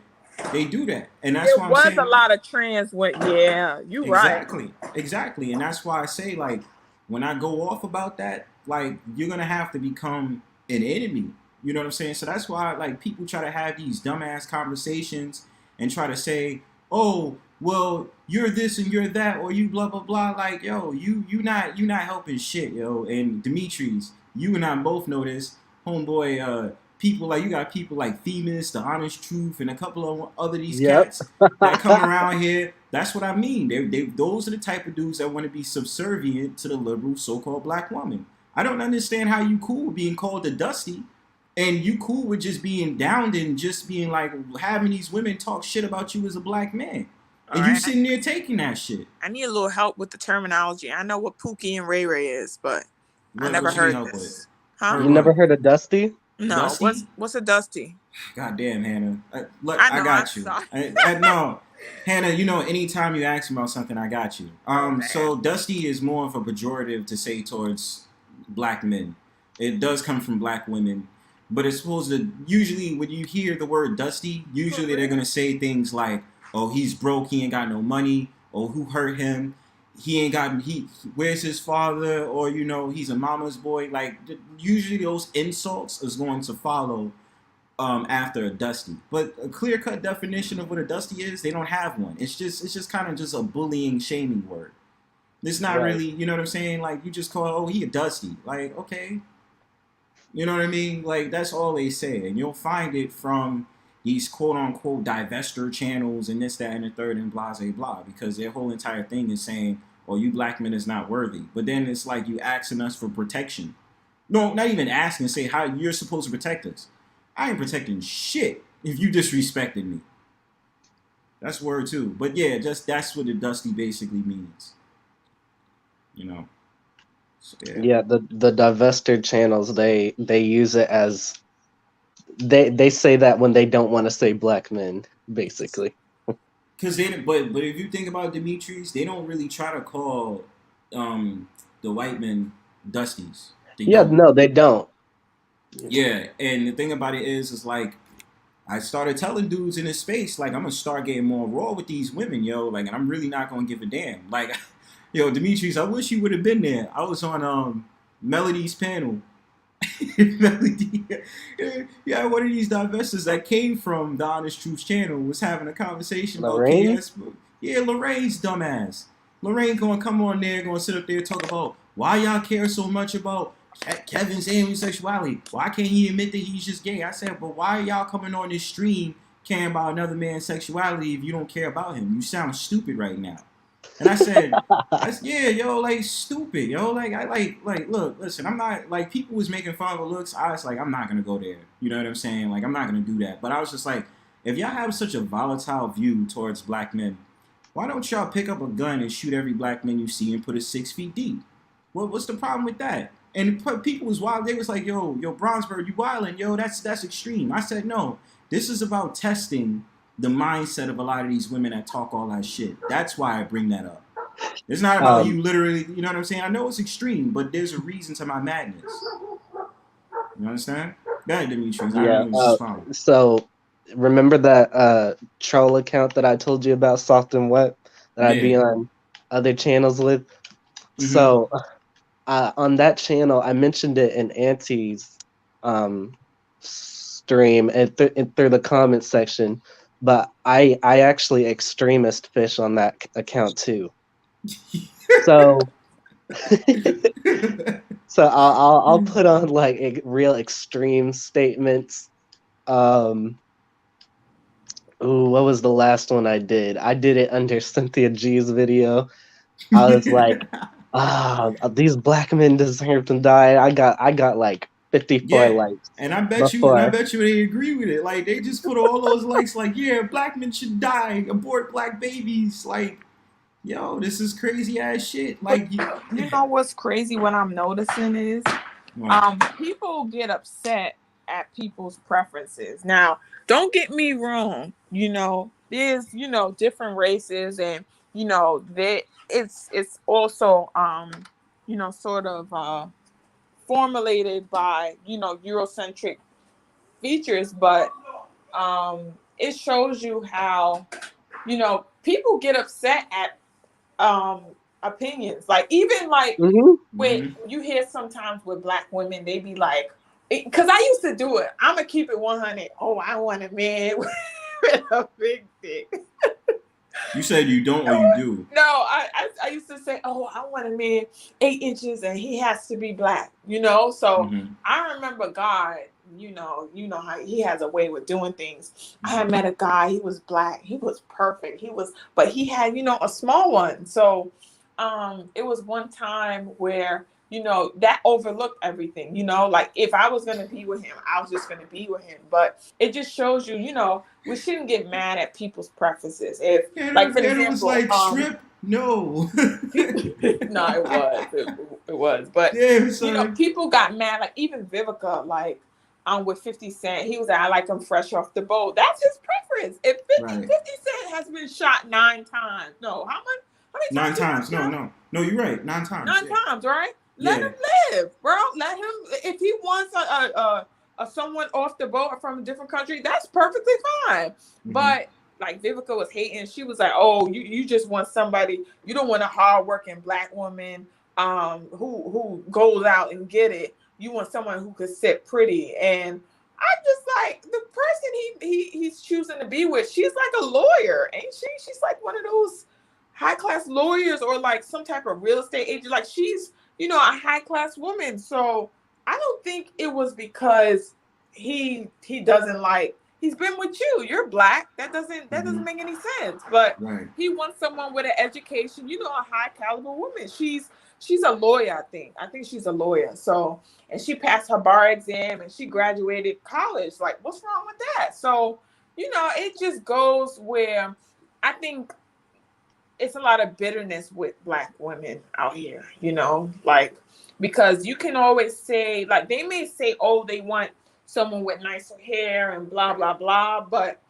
they do that, and that's why I'm saying there was a lot of trans. Yeah, you right. Exactly, and that's why I say, like, when I go off about that, like, you're gonna have to become an enemy. You know what I'm saying? So that's why, like, people try to have these dumbass conversations and try to say, oh, well, you're this and you're that, or you blah blah blah. Like, yo, you not helping shit, yo. And Demetris, you and I both know this, homeboy. People like, you got people like Themis, The Honest Truth, and a couple of other these cats that come around here. That's what I mean. Those are the type of dudes that want to be subservient to the liberal so-called black woman. I don't understand how you cool with being called a dusty, and you cool with just being downed and just being like having these women talk shit about you as a black man. And you sitting there taking that shit. I need a little help with the terminology. I know what Pookie and Ray Ray is, but I never heard this. Huh? You never heard of Dusty? No. Dusty? What's a Dusty? God damn, Hannah. I got you. No, Hannah, you know, anytime you ask me about something, I got you. So Dusty is more of a pejorative to say towards black men. It does come from black women, but it's supposed to, usually when you hear the word Dusty, usually they're going to say things like, oh, he's broke, he ain't got no money, or who hurt him, where's his father, or, you know, he's a mama's boy. Like, usually those insults is going to follow after a dusty. But a clear-cut definition of what a dusty is, they don't have one. It's just kind of just a bullying, shaming word. It's not really, you know what I'm saying? Like, you just call, oh, he a dusty. Like, okay. You know what I mean? Like, that's all they say. And you'll find it from these quote-unquote divester channels and this, that, and the third, and blah, blah, blah. Because their whole entire thing is saying, oh, you black men is not worthy. But then it's like you asking us for protection. No, not even asking, say how you're supposed to protect us. I ain't protecting shit if you disrespected me. That's word too. But yeah, just that's what the dusty basically means. You know. So, yeah, the divester channels, they use it as they say that when they don't want to say black men, basically. Because but if you think about Demetris, they don't really try to call the white men dusties. No, they don't. Yeah, and the thing about it is like, I started telling dudes in this space, like, I'm gonna start getting more raw with these women, yo. Like, and I'm really not gonna give a damn. Like, yo, Demetris, I wish you would have been there. I was on Melody's panel. Melody, yeah, one of these divestors that came from the Honest Truth channel was having a conversation about KS. Yeah, Lorraine's dumbass. Lorraine gonna come on there, gonna sit up there and talk about why y'all care so much about Kevin's homosexuality. Why can't he admit that he's just gay? I said, but why are y'all coming on this stream caring about another man's sexuality if you don't care about him? You sound stupid right now. And I said, yeah, yo, like, stupid, yo. Like, look, listen, I'm not, like, people was making fun of the looks. I was like, I'm not going to go there. You know what I'm saying? Like, I'm not going to do that. But I was just like, if y'all have such a volatile view towards black men, why don't y'all pick up a gun and shoot every black man you see and put it 6 feet deep? What's the problem with that? And people was wild. They was like, yo, Bronzebird, you wildin', yo, that's extreme. I said, no, this is about testing the mindset of a lot of these women that talk all that shit. That's why I bring that up. It's not about you literally, you know what I'm saying? I know it's extreme, but there's a reason to my madness. You understand? Go ahead, Demetris. Yeah. I was just So remember that troll account that I told you about, Soft and Wet, that I'd be on other channels with? Mm-hmm. So on that channel, I mentioned it in Auntie's stream and through the comment section, but I actually extremist fish on that account too. So so I'll put on like real extreme statements. Ooh, what was the last one I did? I did it under Cynthia G's video. I was like, these black men deserve to die. I got like 54 likes. And I bet you they agree with it. Like they just put all those likes like, yeah, black men should die, abort black babies. Like, yo, this is crazy ass shit. Like you know what's crazy, what I'm noticing is people get upset at people's preferences. Now, don't get me wrong, you know, there's, you know, different races and, you know, that it's also you know, sort of formulated by, you know, Eurocentric features, but it shows you how, you know, people get upset at opinions. Like even like when you hear sometimes with black women, they be like, because I used to do it. I'm gonna keep it 100. Oh, I want a man with a big dick. You said you don't or you do? No, I used to say, oh, I want a man 8 inches and he has to be black, you know? So I remember God, you know how he has a way with doing things. I had met a guy, he was black, he was perfect. But he had, you know, a small one. So it was one time where, you know, that overlooked everything, you know, like if I was going to be with him, I was just going to be with him. But it just shows you, you know, we shouldn't get mad at people's preferences. If, like, for example, it was like shrimp. No. No, it was. But, you know, people got mad. Like, even Vivica, like, with 50 Cent, he was like, I like him fresh off the boat. That's his preference. If 50 Cent has been shot 9 times. No, how many 9 times. No, you're right. 9 times. 9 times, right? Let him live, bro. Let him. If he wants someone off the boat or from a different country, that's perfectly fine. But like Vivica was hating, she was like, "Oh, you just want somebody. You don't want a hardworking black woman who goes out and get it. You want someone who could sit pretty." And I'm just like, the person he's choosing to be with, she's like a lawyer, ain't she? She's like one of those high class lawyers or like some type of real estate agent. Like she's, you know, a high class woman. So I don't think it was because he doesn't like, he's been with you. You're black. That doesn't make any sense. But he wants someone with an education, you know, a high caliber woman. She's a lawyer, I think. I think she's a lawyer. So, and she passed her bar exam and she graduated college. Like, what's wrong with that? So, you know, it just goes where I think it's a lot of bitterness with black women out here, you know, like, because you can always say, like, they may say, oh, they want someone with nicer hair and blah, blah, blah. But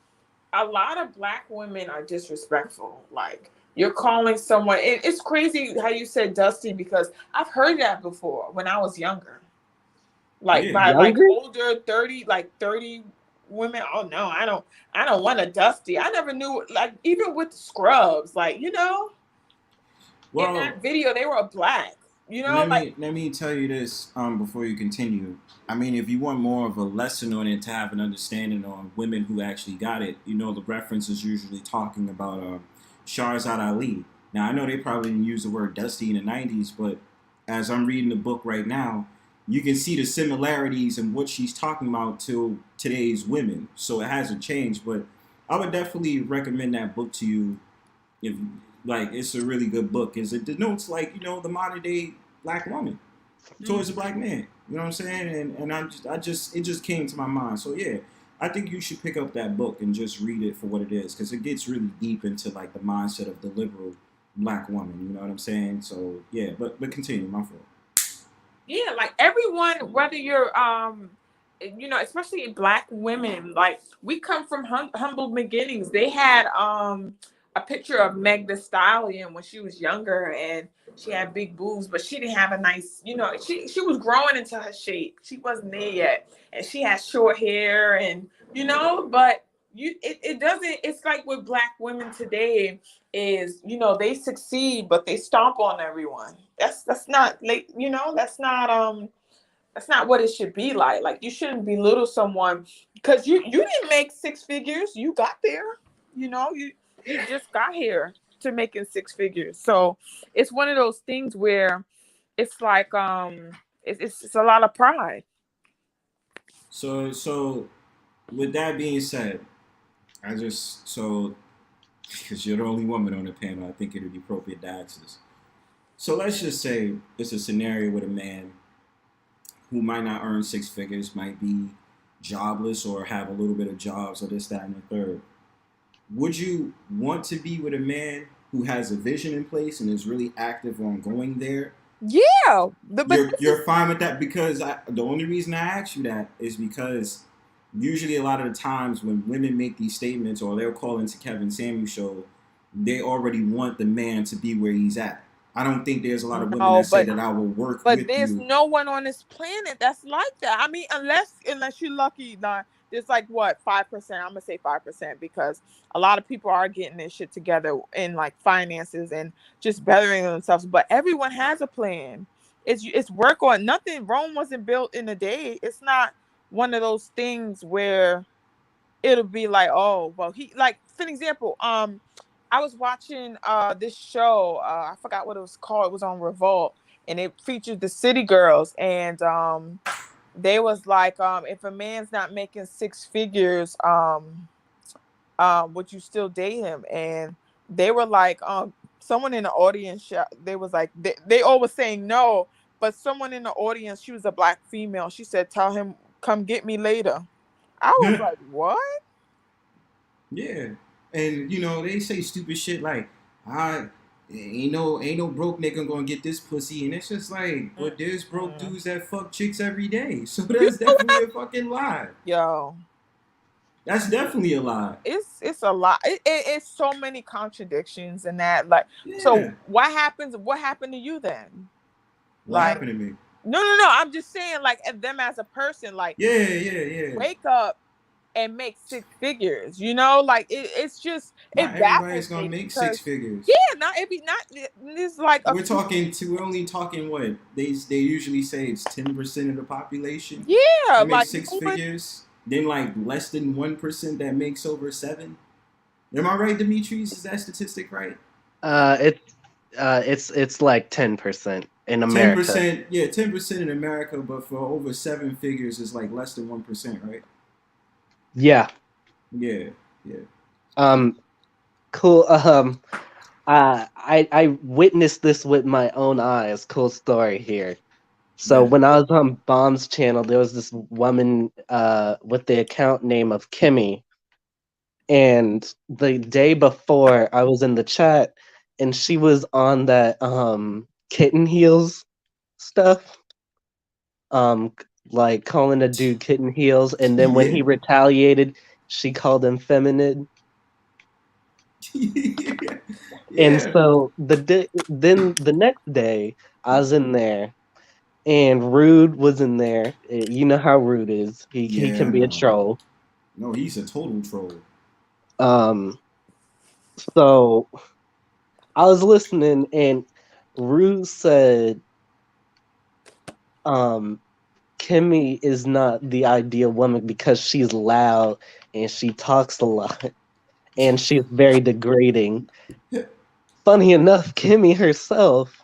a lot of black women are disrespectful. Like, you're calling someone, it's crazy how you said dusty, because I've heard that before when I was younger. Like, by like older 30 women, oh no, I don't want a dusty. I never knew, like, even with scrubs, like, you know, in that video they were black, you know. Let me tell you this before you continue. I mean, if you want more of a lesson on it to have an understanding on women who actually got it, you know, the reference is usually talking about Shahrazad Ali. Now I know they probably didn't use the word dusty in the 90s, but as I'm reading the book right now, you can see the similarities in what she's talking about to today's women. So it hasn't changed, but I would definitely recommend that book to you. If like, it's a really good book, because it denotes, like, you know, the modern day black woman towards a black man. You know what I'm saying? And it just came to my mind. So yeah, I think you should pick up that book and just read it for what it is, because it gets really deep into like the mindset of the liberal black woman. You know what I'm saying? So yeah, but continue, my fault. Yeah, like everyone, whether you're you know, especially Black women, like we come from humble beginnings. They had a picture of Meg the Stallion when she was younger, and she had big boobs, but she didn't have a nice, you know, she was growing into her shape. She wasn't there yet, and she had short hair, and you know, but it doesn't. It's like with Black women today is, you know, they succeed, but they stomp on everyone. That's not like, you know, that's not what it should be like. Like you shouldn't belittle someone because you didn't make six figures. You got there. You know, you just got here to making six figures. So it's one of those things where it's like it's a lot of pride. So with that being said, because you're the only woman on the panel, I think it would be appropriate to ask this. So let's just say it's a scenario with a man who might not earn six figures, might be jobless or have a little bit of jobs or this, that, and the third. Would you want to be with a man who has a vision in place and is really active on going there? Yeah. You're fine with that? Because the only reason I ask you that is because usually a lot of the times when women make these statements or they'll call into Kevin Samuels' show, they already want the man to be where he's at. I don't think there's a lot of women that say that I will work with you. But there's no one on this planet that's like that. I mean, unless you're lucky, there's like what 5%. I'm gonna say 5% because a lot of people are getting this shit together in like finances and just bettering themselves. But everyone has a plan. It's work on nothing. Rome wasn't built in a day. It's not one of those things where it'll be like, oh well, he like for an example, I was watching this show, I forgot what it was called. It was on Revolt, and it featured the City Girls, and they was like, if a man's not making six figures, would you still date him? And they were like, someone in the audience, they was like, they all was saying no, but someone in the audience, she was a Black female, she said, tell him come get me later. I was like, what? Yeah. And you know, they say stupid shit like, ain't no broke nigga gonna get this pussy, and it's just like, but there's broke dudes that fuck chicks every day. So that's definitely a fucking lie. Yo. That's definitely a lie. It's a lot. It's so many contradictions in that. Like, so what happened to you then? What happened to me? No. I'm just saying, like, them as a person, like, yeah. Wake up and make six figures. You know, like it's just not everybody's gonna make six figures. Yeah, it's like we're only talking what they usually say it's 10% of the population. Yeah, that like six figures. Then like less than 1% that makes over 7. Am I right, Demetris? Is that statistic right? It's like 10% in America. 10%, yeah, 10% in America, but for over 7 figures is like less than 1%, right? Yeah. Cool. I witnessed this with my own eyes. Cool story here. So when I was on Bomb's channel, there was this woman with the account name of Kimmy. And the day before, I was in the chat, and she was on that kitten heels stuff. Like calling a dude kitten heels, and then when he retaliated, she called him feminine. And so then the next day, I was in there. And Rude was in there. You know how Rude is. He can be a troll. No, he's a total troll. So I was listening, and Rude said, Kimmy is not the ideal woman because she's loud and she talks a lot and she's very degrading. Funny enough, Kimmy herself,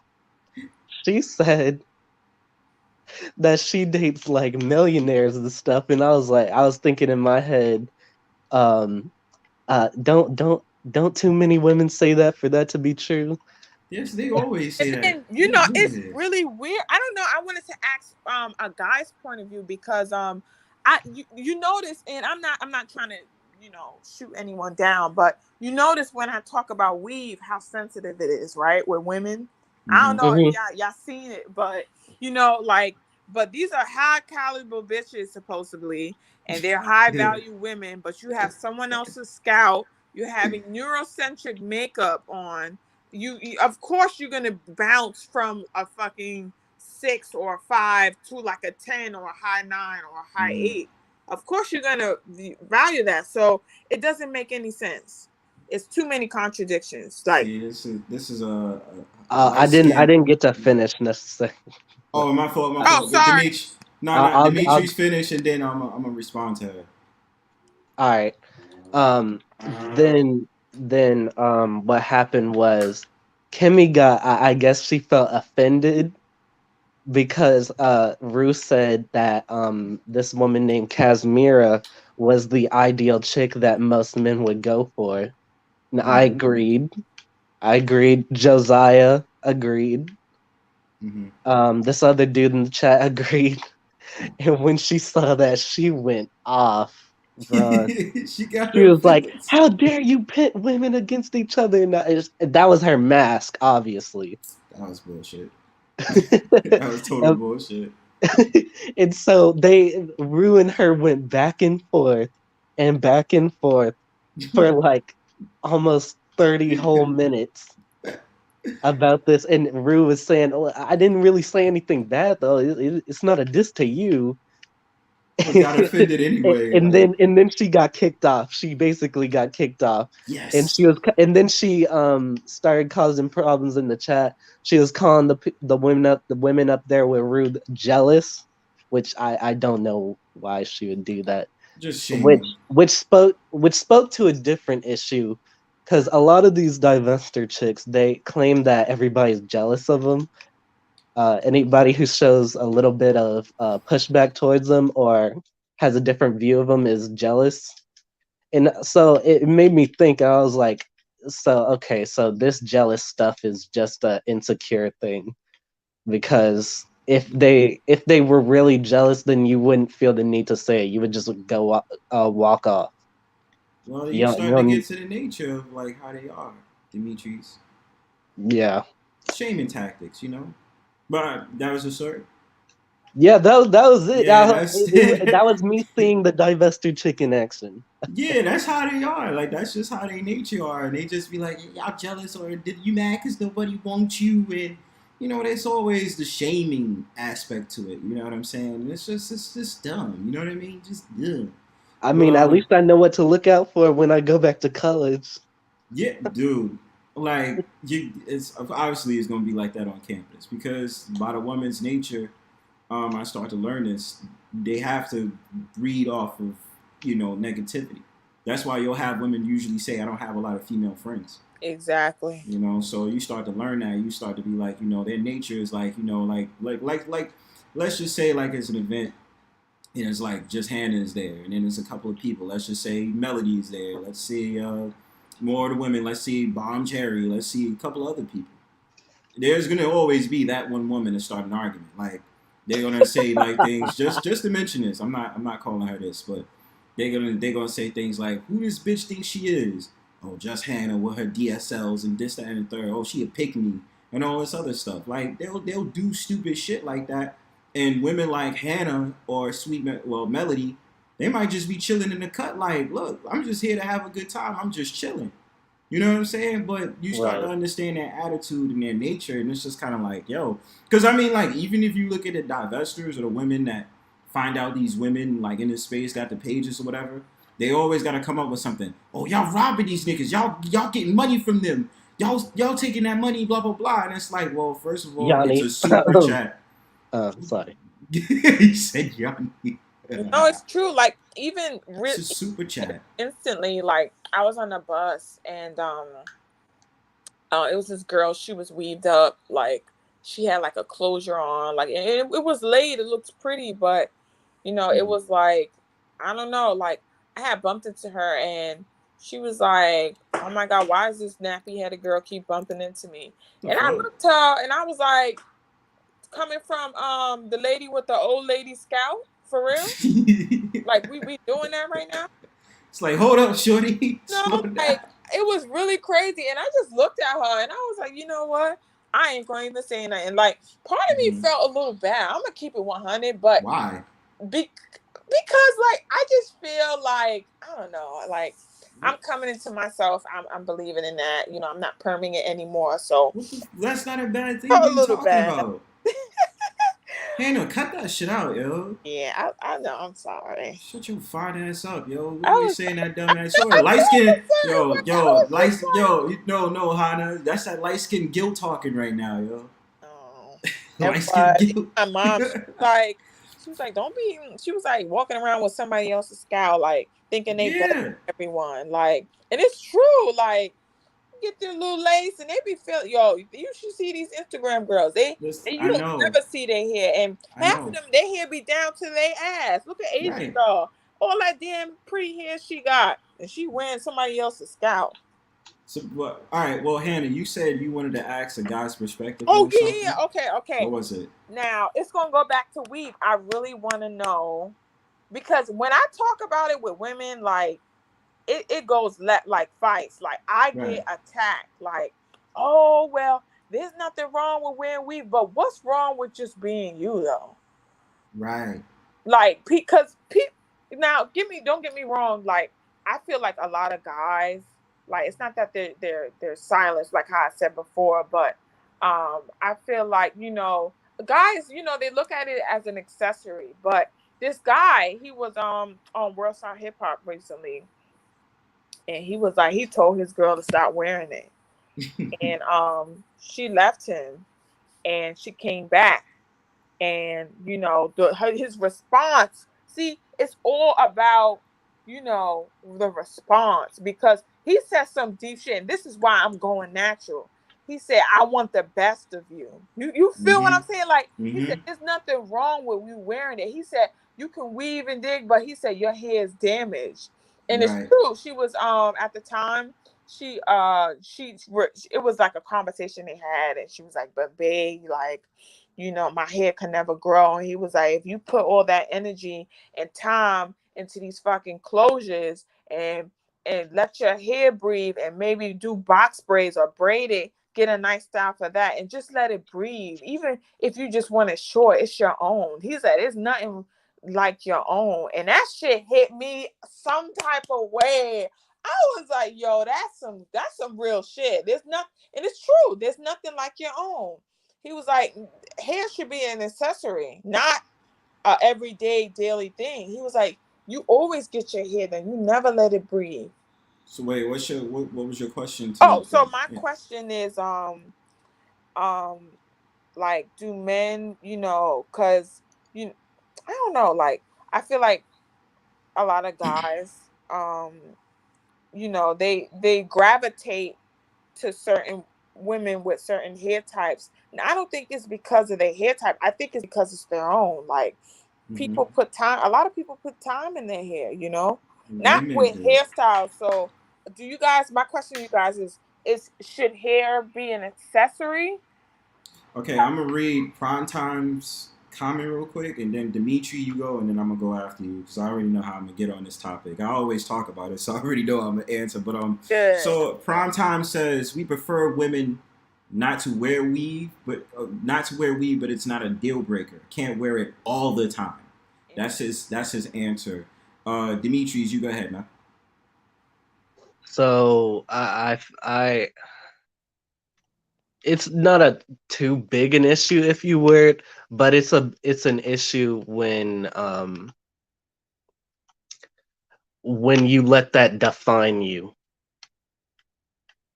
she said that she dates like millionaires and stuff, and I was thinking in my head, don't too many women say that for that to be true. Yes, they always say that. You know, it's really weird. I don't know. I wanted to ask a guy's point of view because you notice, and I'm not trying to, you know, shoot anyone down, but you notice when I talk about weave how sensitive it is, right? With women. I don't know if y'all seen it, but you know, like But these are high caliber bitches supposedly, and they're high value women. But you have someone else's scalp. You're having neurocentric makeup on. Of course you're gonna bounce from a fucking 6 or a 5 to like a 10 or a high 9 or a high 8. Of course you're gonna value that. So it doesn't make any sense. It's too many contradictions. Like this is a I didn't get to finish necessarily. Oh, my fault. My Oh, fault. sorry. Demetris finish, and then I'm gonna respond to her. All right. Then what happened was Kimmy got. I guess she felt offended because Rue said that this woman named Kazmira was the ideal chick that most men would go for. And I agreed. Josiah agreed. This other dude in the chat agreed. And when she saw that, she went off. She was like, "How dare you pit women against each other?" And that was her mask, obviously. That was bullshit. That was total bullshit. And so Rue and her went back and forth for like almost 30 whole minutes about this. And Rue was saying, "Oh, I didn't really say anything bad though. It's not a diss to you." Got offended anyway. And then she got kicked off. She basically got kicked off. Yes. And then she started causing problems in the chat. She was calling the women up there with Rude jealous, which I don't know why she would do that. Just shaming. Which spoke to a different issue, because a lot of these divester chicks, they claim that everybody's jealous of them. Anybody who shows a little bit of pushback towards them or has a different view of them is jealous. And so it made me think, I was like, so this jealous stuff is just an insecure thing. Because if they were really jealous, then you wouldn't feel the need to say it. You would just go walk off. Well, you start to get to the nature of like how they are, Demetris. Yeah. Shaming tactics, But that was a story. Yeah, that was it. Yeah, that was me seeing the divester chick in action. Yeah, that's how they are. Like, that's just how they nature are. And they just be like, y'all jealous, or did you mad because nobody wants you? And, there's always the shaming aspect to it. You know what I'm saying? It's just dumb. You know what I mean? Just dumb. I mean, at least I know what to look out for when I go back to college. Yeah, dude. Like, it's gonna be like that on campus, because by the woman's nature, I start to learn this. They have to read off of negativity. That's why you'll have women usually say, "I don't have a lot of female friends." Exactly. So you start to learn that. You start to be like, their nature is like, like let's just say like it's an event. It's like JustHannah is there, and then there's a couple of people. Let's just say Melody is there. Let's see. More of the women, let's see Bomb Cherry, let's see a couple other people. There's gonna always be that one woman to start an argument. Like, they're gonna say like things, just to mention this. I'm not calling her this, but they're gonna say things like, who this bitch thinks she is? Oh, JustHannah with her DSLs and this, that, and the third. Oh, she a pick-me and all this other stuff. Like, they'll do stupid shit like that. And women like Hannah or Melody, they might just be chilling in the cut like, look, I'm just here to have a good time. I'm just chilling. You know what I'm saying? But you start to understand their attitude and their nature, and it's just kind of like, yo. Because, I mean, like, even if you look at the divestors or the women that find out these women, like, in this space got the pages or whatever, they always got to come up with something. Oh, y'all robbing these niggas. Y'all getting money from them. Y'all taking that money, blah, blah, blah. And it's like, well, first of all, Yanni. It's a super chat. Sorry. He said Yanni. No, it's true. Like, even It's a super chat. instantly, like, I was on a bus and it was this girl. She was weaved up, like she had like a closure on, like, and it was late. It looked pretty, but it was like, I don't know. Like, I had bumped into her and she was like, "Oh my God, why is this nappy headed girl keep bumping into me?" And I looked at her and I was like, coming from the lady with the old lady scalp. For real? Like, we doing that right now? It's like, hold up, shorty. No, like, it was really crazy. And I just looked at her and I was like, you know what? I ain't going to even say nothing. Like, part of me felt a little bad. I'm gonna keep it 100, but why? Because like I just feel like I don't know, like I'm coming into myself. I'm believing in that. You know, I'm not perming it anymore. So that's not a bad thing. A What are you little talking bad. about? Hannah, cut that shit out, yo. Yeah, I know. I'm sorry. Shut your fart ass up, yo. What are you saying that dumb ass shit? Light skin, yo, no, Hannah. That's that light skin guilt talking right now, yo. Oh, light skin guilt. My mom, she was like, don't be. She was like walking around with somebody else's scowl, like thinking they better than everyone. Like, and it's true. Like, get their little lace and they be feeling. Yo, you should see these Instagram girls. You don't never see their hair, and half of them their hair be down to their ass. Look at Asian girl, all that damn pretty hair she got, and she wearing somebody else's scalp. So, all right. Well, Hannah, you said you wanted to ask a guy's perspective. Oh yeah. Okay. What was it? Now it's gonna go back to weave. I really want to know because when I talk about it with women, like it goes like fights. Like I get attacked. Like, oh well, there's nothing wrong with wearing weave, but what's wrong with just being you though? Right. Like because now don't get me wrong. Like I feel like a lot of guys. Like it's not that they're silenced, like how I said before, but I feel like, you know, guys, you know, they look at it as an accessory. But this guy, he was on World Star Hip Hop recently, and he was like, he told his girl to stop wearing it, and she left him, and she came back, and you know, his response. See, it's all about, you know, the response, because he said some deep shit, and this is why I'm going natural. He said, I want the best of you. You feel what I'm saying? Like, he said, there's nothing wrong with you wearing it. He said, you can weave and dig, but he said, your hair is damaged. And it's true. She was, at the time, it was like a conversation they had, and she was like, but babe, like, you know, my hair can never grow. And he was like, if you put all that energy and time into these fucking closures and let your hair breathe and maybe do box braids or braid it, get a nice style for that and just let it breathe. Even if you just want it short, it's your own. He said, it's nothing like your own. And that shit hit me some type of way. I was like, yo, that's some real shit. There's nothing, and it's true. There's nothing like your own. He was like, hair should be an accessory, not a everyday daily thing. He was like, you always get your hair done. You never let it breathe. So wait, what was your question? So my question is, like, do men, you know, cause I don't know, like, I feel like a lot of guys, you know, they gravitate to certain women with certain hair types. Now, I don't think it's because of their hair type. I think it's because it's their own. Like, people put time. A lot of people put time in their hair. You know, not with hairstyles. So, do you guys? My question to you guys is should hair be an accessory? Okay, I'm gonna read Prime Time's comment real quick, and then Dimitri, you go, and then I'm gonna go after you because I already know how I'm gonna get on this topic. I always talk about it, so I already know I'm gonna answer. But so Prime Time says we prefer women not to wear weave, but it's not a deal breaker. Can't wear it all the time. That's his answer. Demetris, you go ahead, man. So I it's not a too big an issue if you wear it, but it's an issue when you let that define you.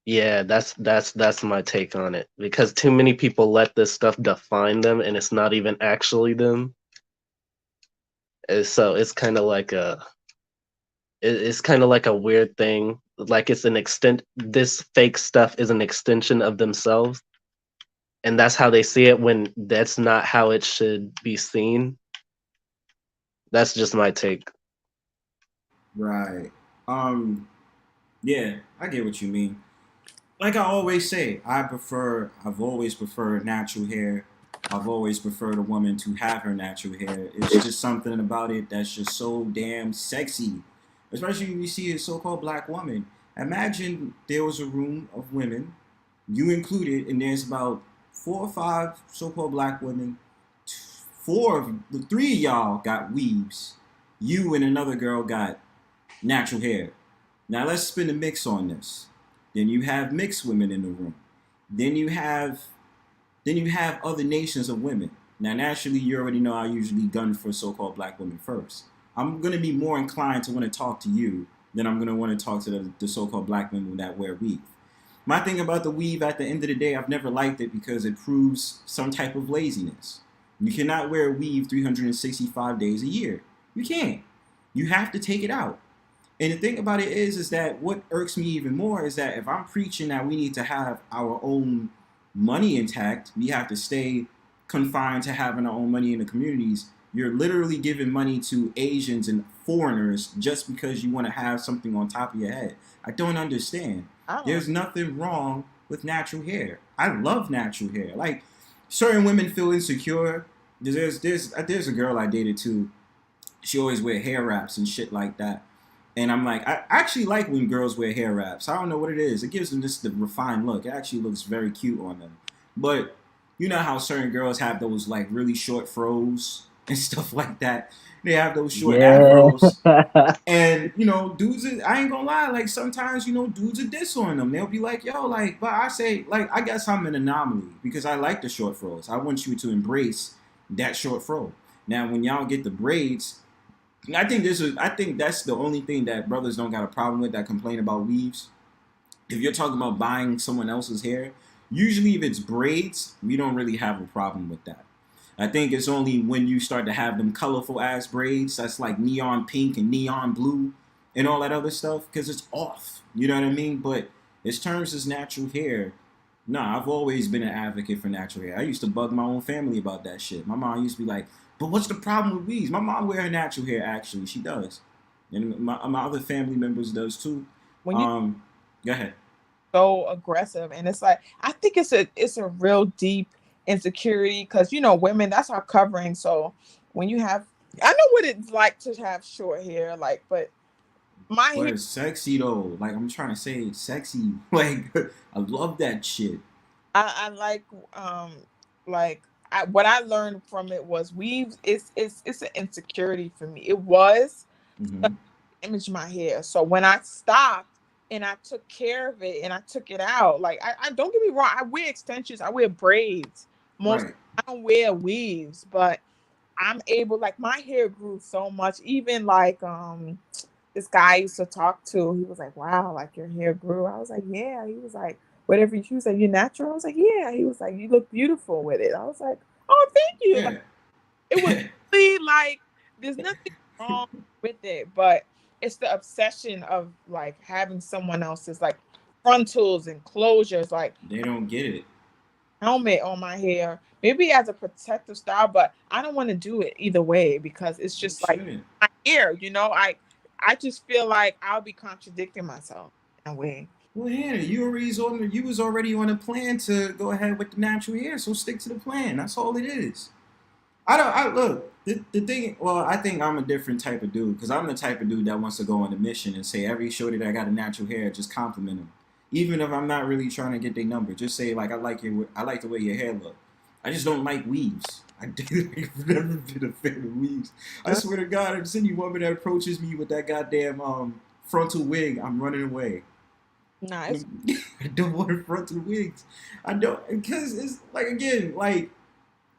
Yeah, that's my take on it, because too many people let this stuff define them and it's not even actually them. So it's kind of like a weird thing. Like this fake stuff is an extension of themselves. And that's how they see it when that's not how it should be seen. That's just my take. Right. Yeah, I get what you mean. Like I always say, I've always preferred natural hair. I've always preferred a woman to have her natural hair. It's just something about it that's just so damn sexy. Especially when you see a so-called black woman. Imagine there was a room of women, you included, and there's about 4 or 5 so-called black women. 3 of y'all got weaves. You and another girl got natural hair. Now let's spin a mix on this. Then you have mixed women in the room. Then you have other nations of women. Now naturally, you already know I usually gun for so-called black women first. I'm gonna be more inclined to want to talk to you than I'm gonna want to talk to the so-called black women that wear weave. My thing about the weave, at the end of the day, I've never liked it because it proves some type of laziness. You cannot wear a weave 365 days a year. You can't. You have to take it out. And the thing about it is that what irks me even more is that if I'm preaching that we need to have our own money intact, we have to stay confined to having our own money in the communities, you're literally giving money to Asians and foreigners just because you want to have something on top of your head. I don't understand. There's nothing wrong with natural hair. I love natural hair. Like, certain women feel insecure. There's a girl I dated too. She always wear hair wraps and shit like that. And I'm like, I actually like when girls wear hair wraps. I don't know what it is. It gives them just the refined look. It actually looks very cute on them. But you know how certain girls have those like really short fros and stuff like that. They have those short afros. And, you know, dudes, I ain't gonna lie, like sometimes, you know, dudes are diss on them. They'll be like, yo, like, but I say, like, I guess I'm an anomaly because I like the short fros. I want you to embrace that short fro. Now, when y'all get the braids, I think that's the only thing that brothers don't got a problem with that complain about weaves. If you're talking about buying someone else's hair, usually if it's braids, we don't really have a problem with that. I think it's only when you start to have them colorful ass braids that's like neon pink and neon blue and all that other stuff because it's off. You know what I mean? But as terms as natural hair, nah, I've always been an advocate for natural hair. I used to bug my own family about that shit. My mom used to be like, but what's the problem with weaves? My mom wear her natural hair, actually. She does. And my other family members does too. When you go ahead. So aggressive, and it's like, I think it's a real deep insecurity because, you know, women, that's our covering. So when you have, I know what it's like to have short hair, like, but my hair is sexy though. Like, I'm trying to say it's sexy. Like, I love that shit. I like what I learned from it was weaves. It's an insecurity for me. It was image my hair. So when I stopped and I took care of it and I took it out, like I don't get me wrong, I wear extensions, I wear braids. I don't wear weaves, but I'm able, like, my hair grew so much. Even like this guy I used to talk to, he was like, wow, like your hair grew. I was like, yeah. He was like, whatever. He was like, you're natural? I was like, yeah. He was like, you look beautiful with it. I was like, oh, thank you. Like, it was really like, there's nothing wrong with it, but it's the obsession of like having someone else's like frontals and closures. Like, they don't get it. Helmet on my hair, maybe as a protective style, but I don't want to do it either way because it's just like my hair, you know. I just feel like I'll be contradicting myself in a way. Well, Hannah, you was already on a plan to go ahead with the natural hair, so stick to the plan. That's all it is. Look, the thing, well, I think I'm a different type of dude because I'm the type of dude that wants to go on a mission and say every shorty that got a natural hair, just compliment them. Even if I'm not really trying to get their number, just say like I like the way your hair look. I just don't like weaves. I've never been a fan of weaves. I swear to God, if any woman that approaches me with that goddamn frontal wig, I'm running away. Nice. I don't want frontal wigs. I don't, because it's like, again, like,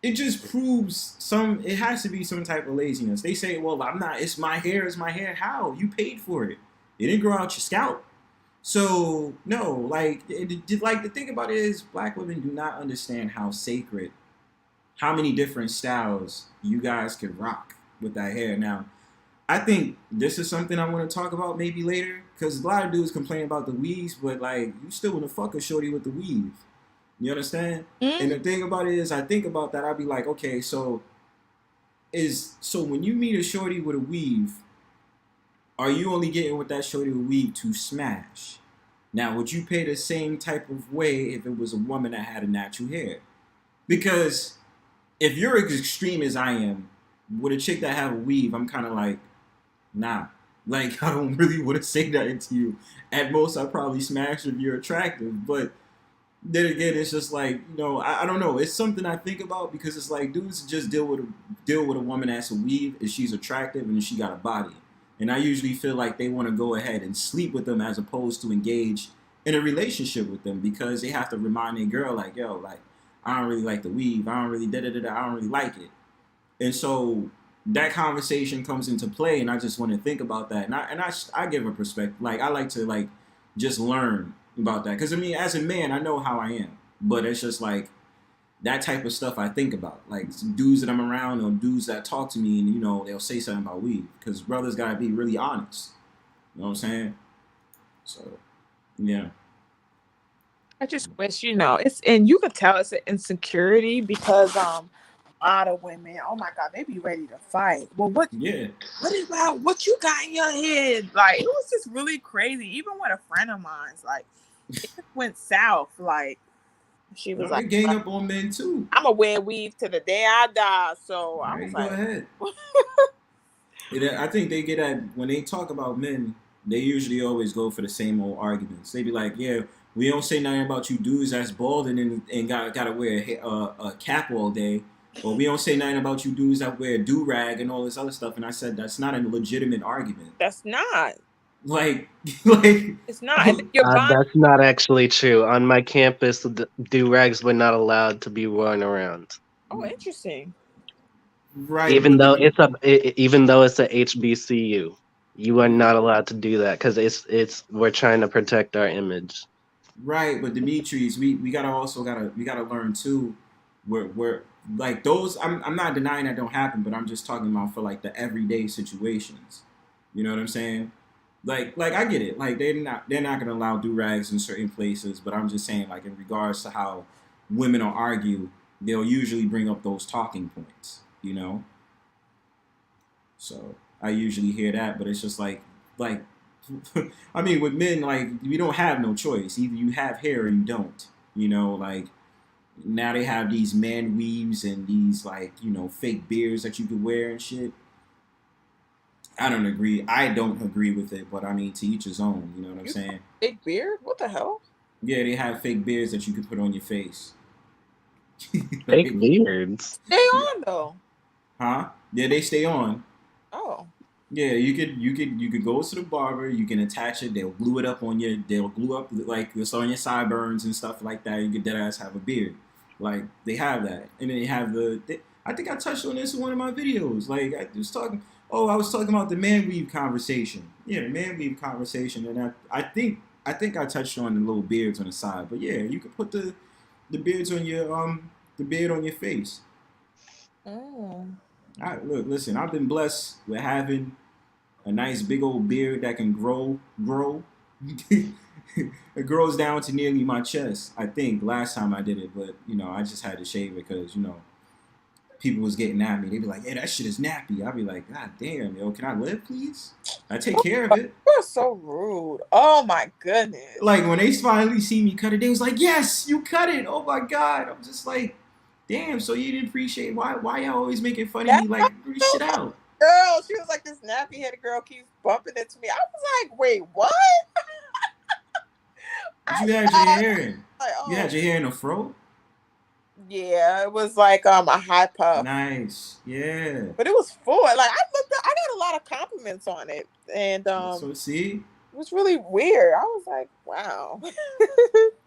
it just proves it has to be some type of laziness. They say, well, it's my hair. How? You paid for it. It didn't grow out your scalp. So, no, like the thing about it is black women do not understand how many different styles you guys can rock with that hair. Now, I think this is something I want to talk about maybe later because a lot of dudes complain about the weaves, but like, you still want to fuck a shorty with the weave. You understand? And the thing about it is, I think about that, I'd be like, okay, so when you meet a shorty with a weave, are you only getting with that shorty with weave to smash? Now, would you pay the same type of way if it was a woman that had a natural hair? Because if you're as extreme as I am, with a chick that have a weave, I'm kind of like, nah. Like, I don't really want to say that to you. At most, I'd probably smash if you're attractive. But then again, it's just like, you know, I don't know. It's something I think about because it's like dudes just deal with a woman that's a weave if she's attractive and if she got a body. And I usually feel like they want to go ahead and sleep with them as opposed to engage in a relationship with them because they have to remind their girl like, yo, like I don't really like the weave. I don't really I don't really like it. And so that conversation comes into play, and I just want to think about that. And I give a perspective. Like I like to like just learn about that because I mean, as a man, I know how I am, but it's just like that type of stuff I think about. Like some dudes that I'm around or dudes that talk to me, and you know, they'll say something about weed because brothers gotta be really honest. You know what I'm saying? So yeah. I just wish, you know, and you could tell it's an insecurity because a lot of women, oh my God, they be ready to fight. Well, what what you got in your head? Like, it was just really crazy. Even with a friend of mine's, like, it just went south. Like, she was like, gang up on men too. I'm gonna wear weave to the day I die. So I was go ahead. I think they get at when they talk about men, they usually always go for the same old arguments. They be like, yeah, we don't say nothing about you dudes that's bald and gotta wear a cap all day. Or we don't say nothing about you dudes that wear a do-rag and all this other stuff. And I said, that's not a legitimate argument. That's not. Like it's not. That's not actually true. On my campus, the do-rags were not allowed to be worn around. Oh, interesting. Right. Even though it's a HBCU, you are not allowed to do that because we're trying to protect our image. Right, but Demetris, we gotta learn too. We're like those. I'm not denying that don't happen, but I'm just talking about for like the everyday situations. You know what I'm saying? Like I get it. Like they're not gonna allow do-rags in certain places, but I'm just saying like in regards to how women will argue, they'll usually bring up those talking points. You know. So I usually hear that, but it's just like I mean, with men, like, we don't have no choice. Either you have hair or you don't. You know, like, now they have these man weaves and these, like, you know, fake beards that you can wear and shit. I don't agree with it, but I mean, to each his own. You know what I'm saying? Fake beard? What the hell? Yeah, they have fake beards that you can put on your face. Fake beards? Stay on, though. Huh? Yeah, they stay on. Oh. Yeah, you could go to the barber. You can attach it. They'll glue it up They'll glue up like this on your sideburns and stuff like that. You could dead ass have a beard. Like they have that, and then they have I think I touched on this in one of my videos. Like I was talking about the man weave conversation. Yeah, the man weave conversation, and I think I touched on the little beards on the side. But yeah, you could put the beards on your the beard on your face. Oh. Listen, I've been blessed with having a nice big old beard that can grow. It grows down to nearly my chest, I think, last time I did it. But, you know, I just had to shave it because, you know, people was getting at me. They'd be like, yeah, that shit is nappy. I'd be like, God damn, yo, can I live, please? I take care of it. You're so rude. Oh, my goodness. Like, when they finally see me cut it, they was like, yes, you cut it. Oh, my God. I'm just like, damn, so you didn't appreciate why y'all always making fun of me like shit out? Girl, she was like, this nappy-headed girl keeps bumping into me. I was like, wait, what? You had your hair in. Like, oh. You had your hair in a fro? Yeah, it was like a high puff. Nice, yeah. But it was full. Like I got a lot of compliments on it, and so see, it was really weird. I was like, wow,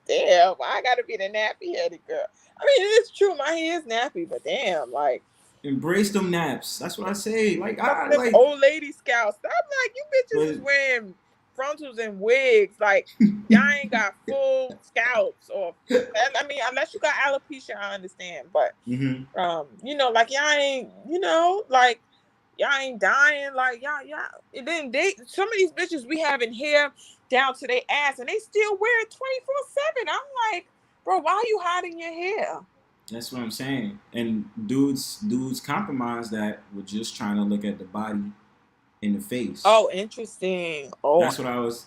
damn, I gotta be the nappy-headed girl. I mean, it's true, my hair is nappy, but damn, like. Embrace them naps. That's what I say. Like I them like old lady scouts. I'm like, you bitches is wearing frontals and wigs. Like y'all ain't got full scalps, or I mean, unless you got alopecia, I understand. But you know, like y'all ain't, you know, like y'all ain't dying. Like y'all. And then some of these bitches we having hair down to their ass, and they still wear it 24/7. I'm like, bro, why are you hiding your hair? That's what I'm saying. And dudes compromise that with just trying to look at the body in the face. Oh, interesting. Oh, that's what I was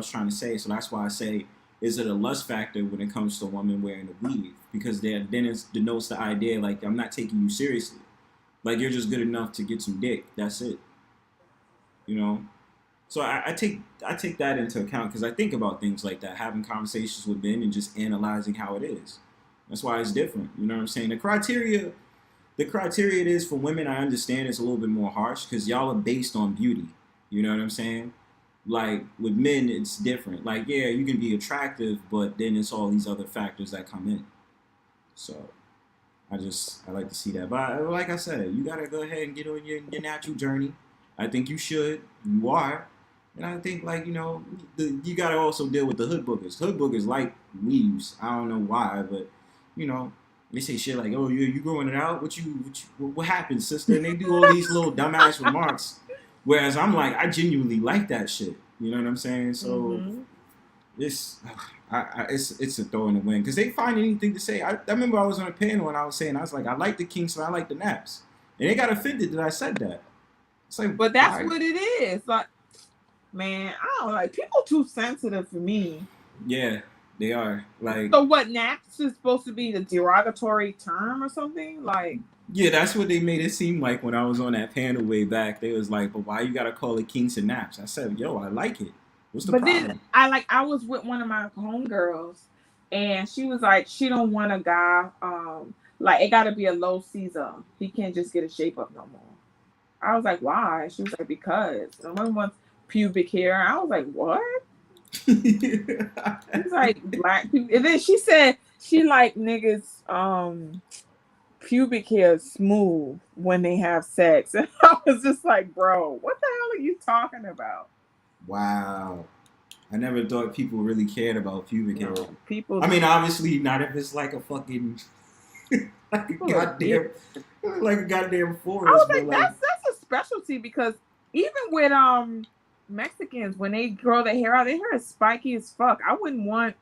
trying to say. So that's why I say, is it a lust factor when it comes to a woman wearing a weave? Because then it denotes the idea like, I'm not taking you seriously. Like you're just good enough to get some dick. That's it. You know? So I take that into account because I think about things like that, having conversations with men and just analyzing how it is. That's why it's different. You know what I'm saying? The criteria it is for women, I understand it's a little bit more harsh because y'all are based on beauty. You know what I'm saying? Like with men, it's different. Like, yeah, you can be attractive, but then it's all these other factors that come in. So I like to see that. But like I said, you gotta go ahead and get on your natural journey. I think you should. You are. And I think, like, you know, you got to also deal with the hood boogers. Hood boogers like weaves. I don't know why, but, you know, they say shit like, oh, you growing it out? What happened, sister? And they do all these little dumbass remarks. Whereas I'm like, I genuinely like that shit. You know what I'm saying? So it's a throw in the wind. Because they find anything to say. I remember I was on a panel and I was like, I like the kinks and I like the naps. And they got offended that I said that. It's like, but that's what it is. Like, man, I don't like people too sensitive for me. Yeah, they are. Like, so what? Naps is supposed to be the derogatory term or something? Like, yeah, that's what they made it seem like when I was on that panel way back. They was like, "But why you gotta call it kinks and naps?" I said, "Yo, I like it. What's the problem?" Then I was with one of my homegirls, and she was like, she don't want a guy. Like it got to be a low Caesar. He can't just get a shape up no more. I was like, why? She was like, because no one wants pubic hair. I was like, what? It's like black people. And then she said she like niggas pubic hair smooth when they have sex. And I was just like, bro, what the hell are you talking about? Wow. I never thought people really cared about pubic hair. People I mean, obviously not if it's like a fucking like a goddamn forest. I was like, that's a specialty because even with Mexicans, when they grow their hair out, their hair is spiky as fuck. I wouldn't want.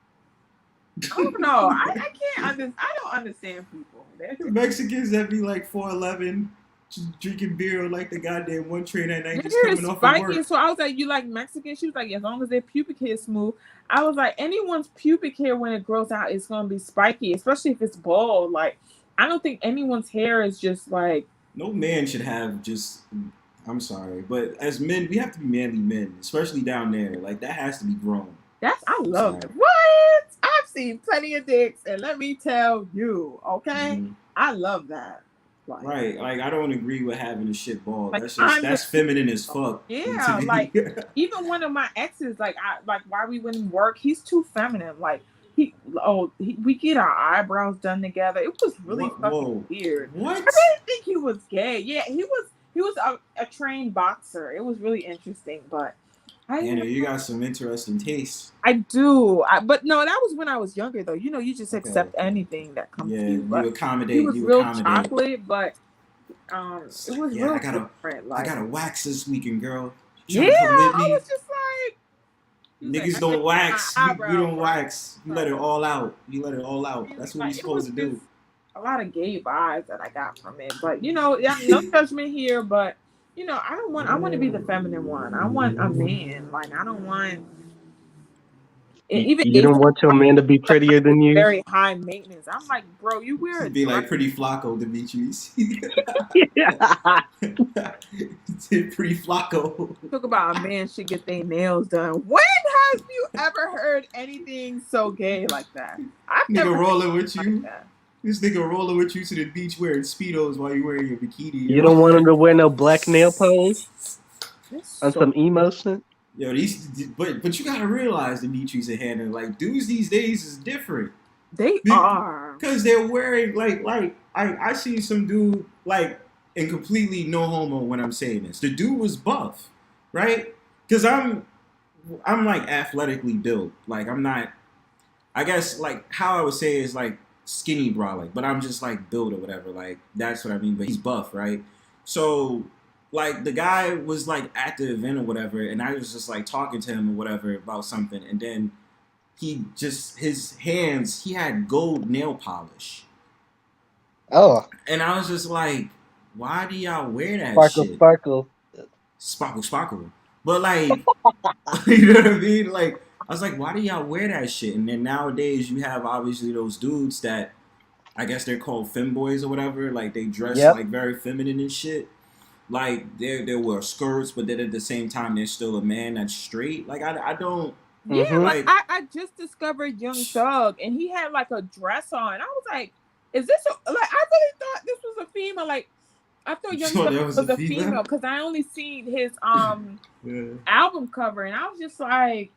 I don't know. I can't understand. I don't understand people. The Mexicans that be like 4'11", just drinking beer on like the goddamn one train at night, just coming off of work. So I was like, you like Mexican? She was like, as long as their pubic hair is smooth. I was like, anyone's pubic hair when it grows out is gonna be spiky, especially if it's bald. Like, I don't think anyone's hair is just like. No man should have just. I'm sorry, but as men, we have to be manly men, especially down there. Like that has to be grown. I love it. What? I've seen plenty of dicks, and let me tell you, okay, I love that. Like, right? Like I don't agree with having a shit ball. Like, that's feminine as fuck. Yeah, like even one of my exes, like why we wouldn't work. He's too feminine. Like we get our eyebrows done together. It was really fucking weird. What? I didn't think he was gay. Yeah, he was a trained boxer. It was really interesting, but you got some interesting tastes. I do, but no, that was when I was younger, though. You know, you just accept anything that comes to you. You accommodate. He was real chocolate, but it was real different. Like, I got to wax this weekend, girl. Yeah, I was just like, niggas don't wax. You don't wax. You let it all out. That's what you're supposed to do. A lot of gay vibes that I got from it, but you know, no judgment here. But you know, I want to be the feminine one. I want a man. Like I don't want. Even you don't want your man to be prettier than you. Very high maintenance. I'm like, bro, you wear be like pretty Flacco, Demetris. Pretty Flacco. Talk about a man should get their nails done. When have you ever heard anything so gay like that? I've never rolling with you. Like this nigga rolling with you to the beach wearing Speedos while you wearing your bikini. You don't want him to wear no black nail polish on some emo shit? Yo, but you gotta realize, Demetris and Hannah, like dudes these days is different. They are. Because they're wearing like I see some dude like, and completely no homo when I'm saying this. The dude was buff, right? Because I'm like athletically built. Like I'm not, I guess like how I would say is like skinny brolic, but I'm just like built or whatever. Like that's what I mean. But he's buff, right? So like the guy was like at the event or whatever, and I was just like talking to him or whatever about something, and then his hands, he had gold nail polish. Oh. And I was just like, why do y'all wear that shit? Sparkle. But like, you know what I mean? Like, I was like, why do y'all wear that shit? And then nowadays you have obviously those dudes that I guess they're called femboys or whatever. Like they dress like very feminine and shit. like they wear skirts, but then at the same time they're still a man that's straight. Like I don't Yeah, like like. I just discovered Young Thug, and he had like a dress on. I was like, "Is this a, like?" I really thought this was a female. Like, I thought Young So Thug that was was a a female female? because I only seen his Yeah. album cover, and I was just like,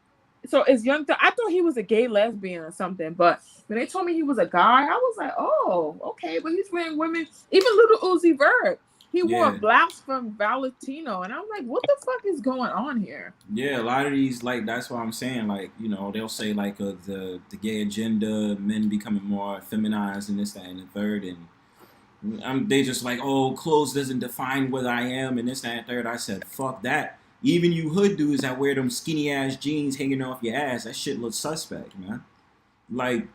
"So is Young Thug?" I thought he was a gay lesbian or something, but when they told me he was a guy, I was like, "Oh, okay." But he's wearing women, even Little Uzi Vert. He wore a Yeah. blouse from Valentino, and I'm like, "What the fuck is going on here?" Yeah, a lot of these, like, that's what I'm saying. Like, you know, they'll say like the gay agenda, men becoming more feminized, and this, that, and the third, and they just like, oh, clothes doesn't define what I am, and this, that, and third. I said, fuck that. Even you hood dudes that wear them skinny ass jeans hanging off your ass, that shit looks suspect, man. Like,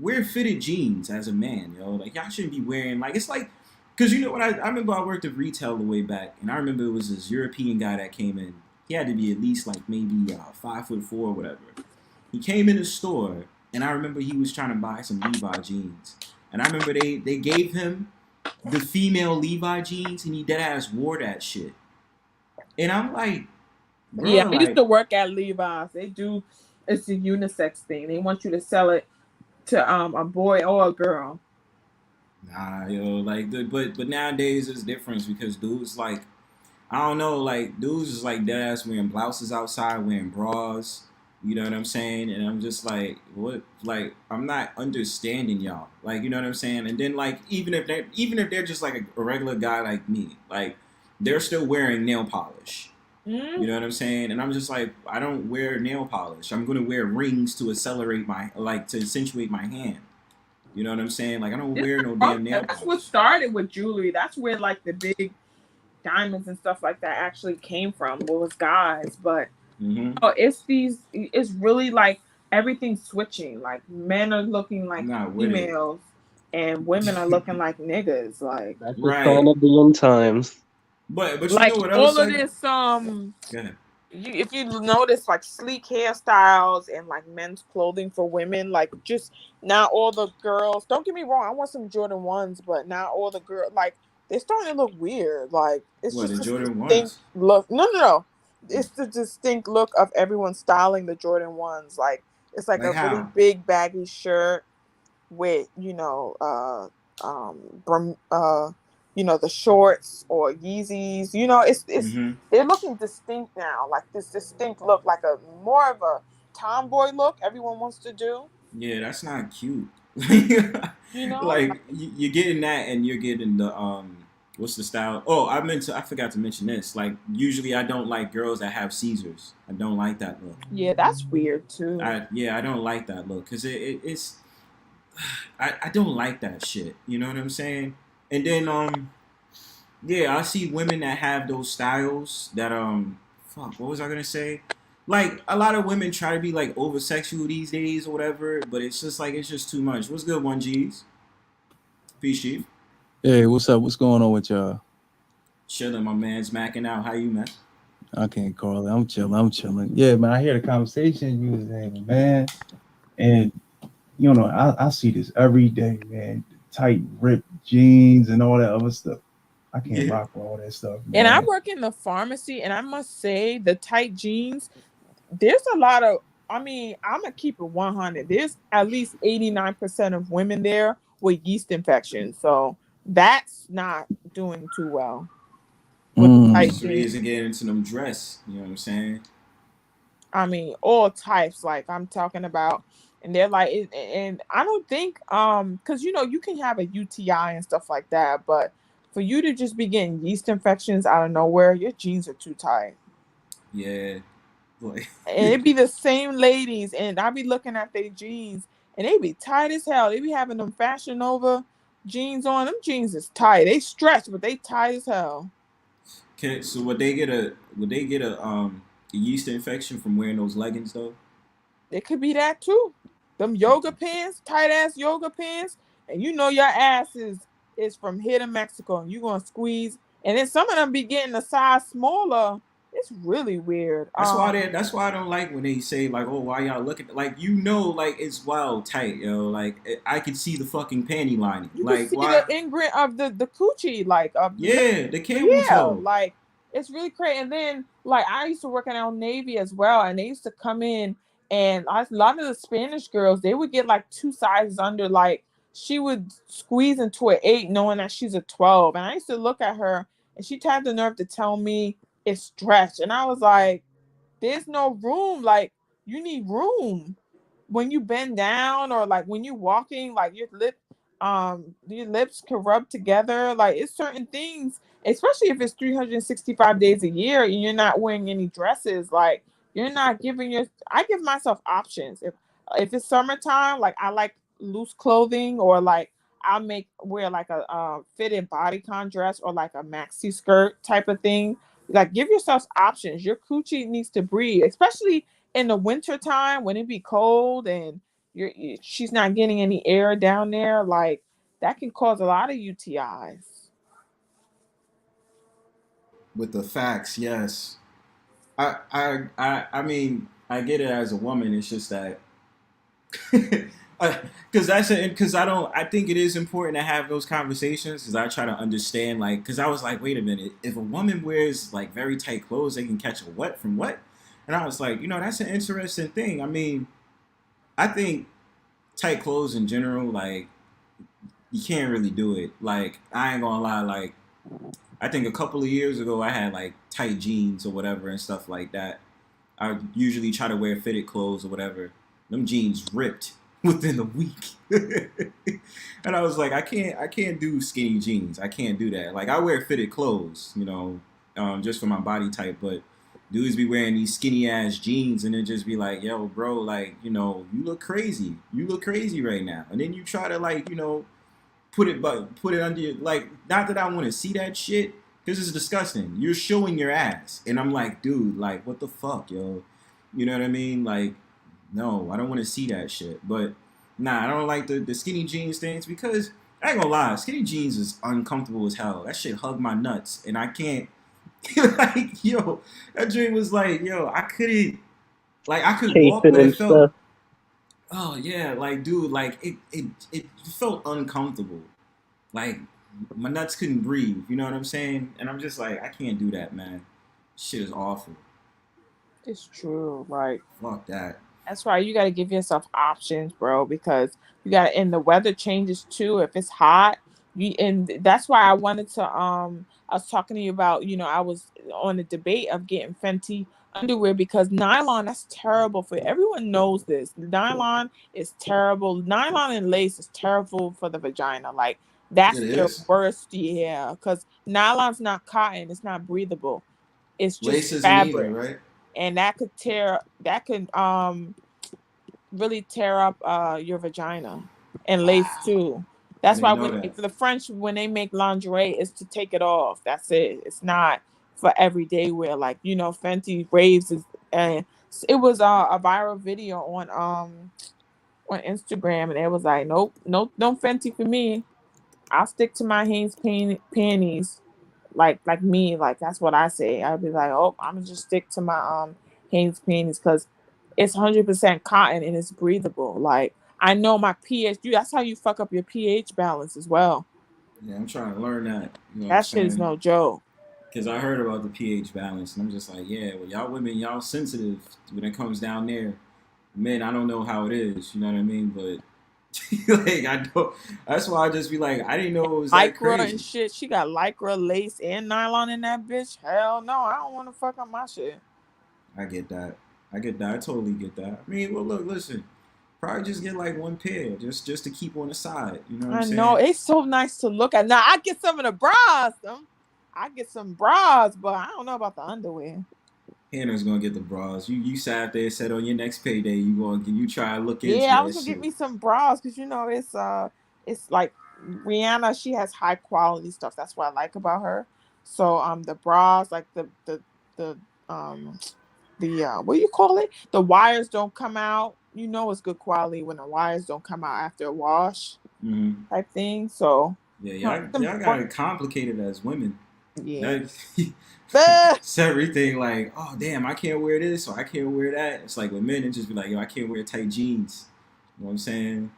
wear fitted jeans as a man, yo. Like, y'all shouldn't be wearing, like, it's like, because you know what, I remember I worked at retail the way back, and I remember it was this European guy that came in. He had to be at least like maybe 5'4" or whatever. He came in the store, and I remember he was trying to buy some Levi jeans, and I remember they gave him the female Levi jeans, and he dead ass wore that shit, and I'm like, bro, Yeah, I used like, to work at Levi's. They do, it's a unisex thing. They want you to sell it to a boy or a girl. nah, yo, like, but nowadays it's different because dudes like, I don't know, like, dudes is like dead ass wearing blouses outside, wearing bras. You know what I'm saying? And I'm just like, what? Like, I'm not understanding y'all. Like, you know what I'm saying? And then like, even if they're just like a regular guy like me, like, they're still wearing nail polish. You know what I'm saying? And I'm just like, I don't wear nail polish. I'm gonna wear rings to accelerate to accentuate my hand. You know what I'm saying? Like, I don't wear no damn nail That's polish. what started with jewelry. That's where like the big diamonds and stuff like that actually came from. Was guys, but it's really like everything's switching. Like men are looking like Not with it. females, and women are looking like niggas. Like That's the sign of the end times. But you like know what all else? of Like, this go ahead. if you notice like sleek hairstyles and like men's clothing for women, like just now all the girls, don't get me wrong, I want some Jordan 1s, but now all the girls like they're starting to look weird. Like it's What, just the a Jordan distinct 1s? look. No. It's the distinct look of everyone styling the Jordan 1s. Like it's like Like a really how? big baggy shirt with, the shorts or Yeezys. It's Mm-hmm. they're looking distinct now, like this distinct look, like a more of a tomboy look everyone wants to do. Yeah, that's not cute. You know, Like, you're getting that, and you're getting the what's the style? Oh, I forgot to mention this. Like, usually I don't like girls that have Caesars. I don't like that look. yeah, that's weird too. I don't like that look because it's I don't like that shit. You know what I'm saying? And then yeah, I see women that have those styles that fuck, what was I gonna say? Like, a lot of women try to be like over sexual these days or whatever, but it's just like, it's just too much. What's good, 1Gs? Peace, Chief. Hey, what's up? What's going on with y'all? Chilling, my man's macking out. How you, man? I can't call it. I'm chilling. Yeah, man, I hear the conversation you was having, man. And, I see this every day, man. Tight, ripped jeans and all that other stuff. I can't rock with all that stuff, man. And I work in the pharmacy, and I must say, the tight jeans, there's a lot of, I'm going to keep it 100. There's at least 89% of women there with yeast infections. So that's not doing too well. So they isn't getting into them dress. You know what I'm saying? All types, like I'm talking about. And they're like, and I don't think, because, you can have a UTI and stuff like that, but for you to just be getting yeast infections out of nowhere, your jeans are too tight. Yeah. Boy. And it be the same ladies, and I be looking at their jeans, and they be tight as hell. They be having them Fashion Nova jeans on. Them jeans is tight. They stretch, but they tight as hell. Okay, so would they get a yeast infection from wearing those leggings though? It could be that too. Them yoga pants, tight ass yoga pants, and your ass is from here to Mexico, and you gonna squeeze. And then some of them be getting a size smaller It's really weird. That's why I don't like when they say like, oh, why y'all looking like, like it's wild tight, yo. Like I can see the fucking panty lining. You like can see why? the imprint of the coochie, like of The camel toe. like it's really crazy. And then like I used to work in Old Navy as well, and they used to come in, and a lot of the Spanish girls, they would get like 2 sizes under. Like she would squeeze into an 8, knowing that she's a 12. And I used to look at her, and she'd have the nerve to tell me it's stretched, and I was like, there's no room. Like you need room when you bend down, or like when you're walking, like your lips can rub together. Like it's certain things, especially if it's 365 days a year and you're not wearing any dresses. Like you're not giving I give myself options. If it's summertime, like I like loose clothing, or like I'll wear like a fitted bodycon dress, or like a maxi skirt type of thing. Like give yourself options. Your coochie needs to breathe, especially in the winter time when it be cold and she's not getting any air down there. Like that can cause a lot of UTIs. With the facts, yes. I mean, I get it as a woman. It's just that because I think it is important to have those conversations, because I try to understand, like, because I was like, wait a minute, if a woman wears like very tight clothes, they can catch a what from what? And I was like, that's an interesting thing. I mean, I think tight clothes in general, like, you can't really do it. Like, I ain't gonna lie, like, I think a couple of years ago I had like tight jeans or whatever and stuff like that. I usually try to wear fitted clothes or whatever. Them jeans ripped within a week. And I was like, I can't do skinny jeans. I can't do that. Like I wear fitted clothes, just for my body type, but dudes be wearing these skinny ass jeans and then just be like, yo, bro, like, you look crazy. You look crazy right now. And then you try to like, put it under your, like, not that I want to see that shit, because it's disgusting. You're showing your ass. And I'm like, dude, like, what the fuck, yo? You know what I mean? Like, no, I don't want to see that shit. But nah, I don't like the skinny jeans things, because I ain't gonna lie, skinny jeans is uncomfortable as hell. That shit hug my nuts, and I can't. Like, yo, that dream was like, yo, I couldn't, like, I could walk, but it felt. Stuff. Oh yeah, like, dude, like it felt uncomfortable. Like my nuts couldn't breathe. You know what I'm saying? And I'm just like, I can't do that, man. Shit is awful. It's true. Like fuck that. That's why you got to give yourself options, bro, because you got to, and the weather changes too. If it's hot, and that's why I wanted to, I was talking to you about, I was on the debate of getting Fenty underwear, because nylon, that's terrible for everyone knows this. Nylon is terrible. Nylon and lace is terrible for the vagina. Like that's the worst, yeah, because nylon's not cotton, it's not breathable. It's just lace fabric, either, right? And that could really tear up your vagina, and lace too. That's why for the French, when they make lingerie, is to take it off. That's it. It's not for everyday wear. Like, Fenty raves is, and it was a viral video on Instagram, and it was like, nope, no Fenty for me. I'll stick to my Hanes panties. Like me, like that's what I say. I'd be like, oh, I'm gonna just stick to my Hanes panties, because it's 100% cotton and it's breathable. Like I know my pH. That's how you fuck up your pH balance as well. Yeah, I'm trying to learn that. That shit is no joke. Because I heard about the pH balance, and I'm just like, yeah, well, y'all women, y'all sensitive when it comes down there. Men, I don't know how it is. You know what I mean? But like, I don't. That's why I just be like, I didn't know it was that crazy. Lycra and shit. She got lycra, lace, and nylon in that bitch. Hell no, I don't want to fuck up my shit. I get that. I totally get that. I mean, well, look, listen. Probably just get like one pair, just to keep on the side. You know what I'm saying? I know, it's so nice to look at. Now I get some of the bras. I get some bras, but I don't know about the underwear. Hannah's gonna get the bras. You sat there, said on your next payday you try to look into. Yeah, I was gonna get me some bras, because it's like Rihanna. She has high quality stuff. That's what I like about her. So the bras, like the what do you call it? The wires don't come out. It's good quality when the wires don't come out after a wash, type thing. So yeah, y'all got it complicated as women. Yeah. It's everything like, oh damn, I can't wear this or I can't wear that. It's like with men, it just be like, yo, I can't wear tight jeans. You know what I'm saying?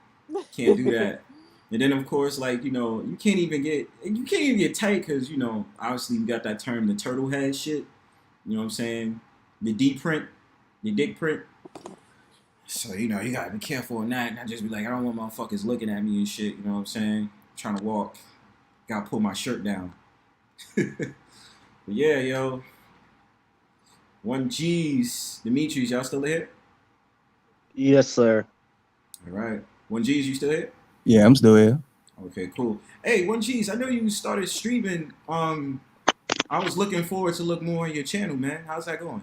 Can't do that. And then of course, like, you know, you can't even get tight because, you know, obviously we got that term, the turtle head shit. You know what I'm saying? The D print, the dick print. So, you know, you gotta be careful on that. And I just be like, I don't want motherfuckers looking at me and shit, you know what I'm saying? Trying to walk. Gotta pull my shirt down. But yeah, yo. 1G's. Demetris, y'all still here? Yes, sir. All right. 1G's, you still here? Yeah, I'm still here. Okay, cool. Hey, 1G's, I know you started streaming. I was looking forward to look more on your channel, man. How's that going?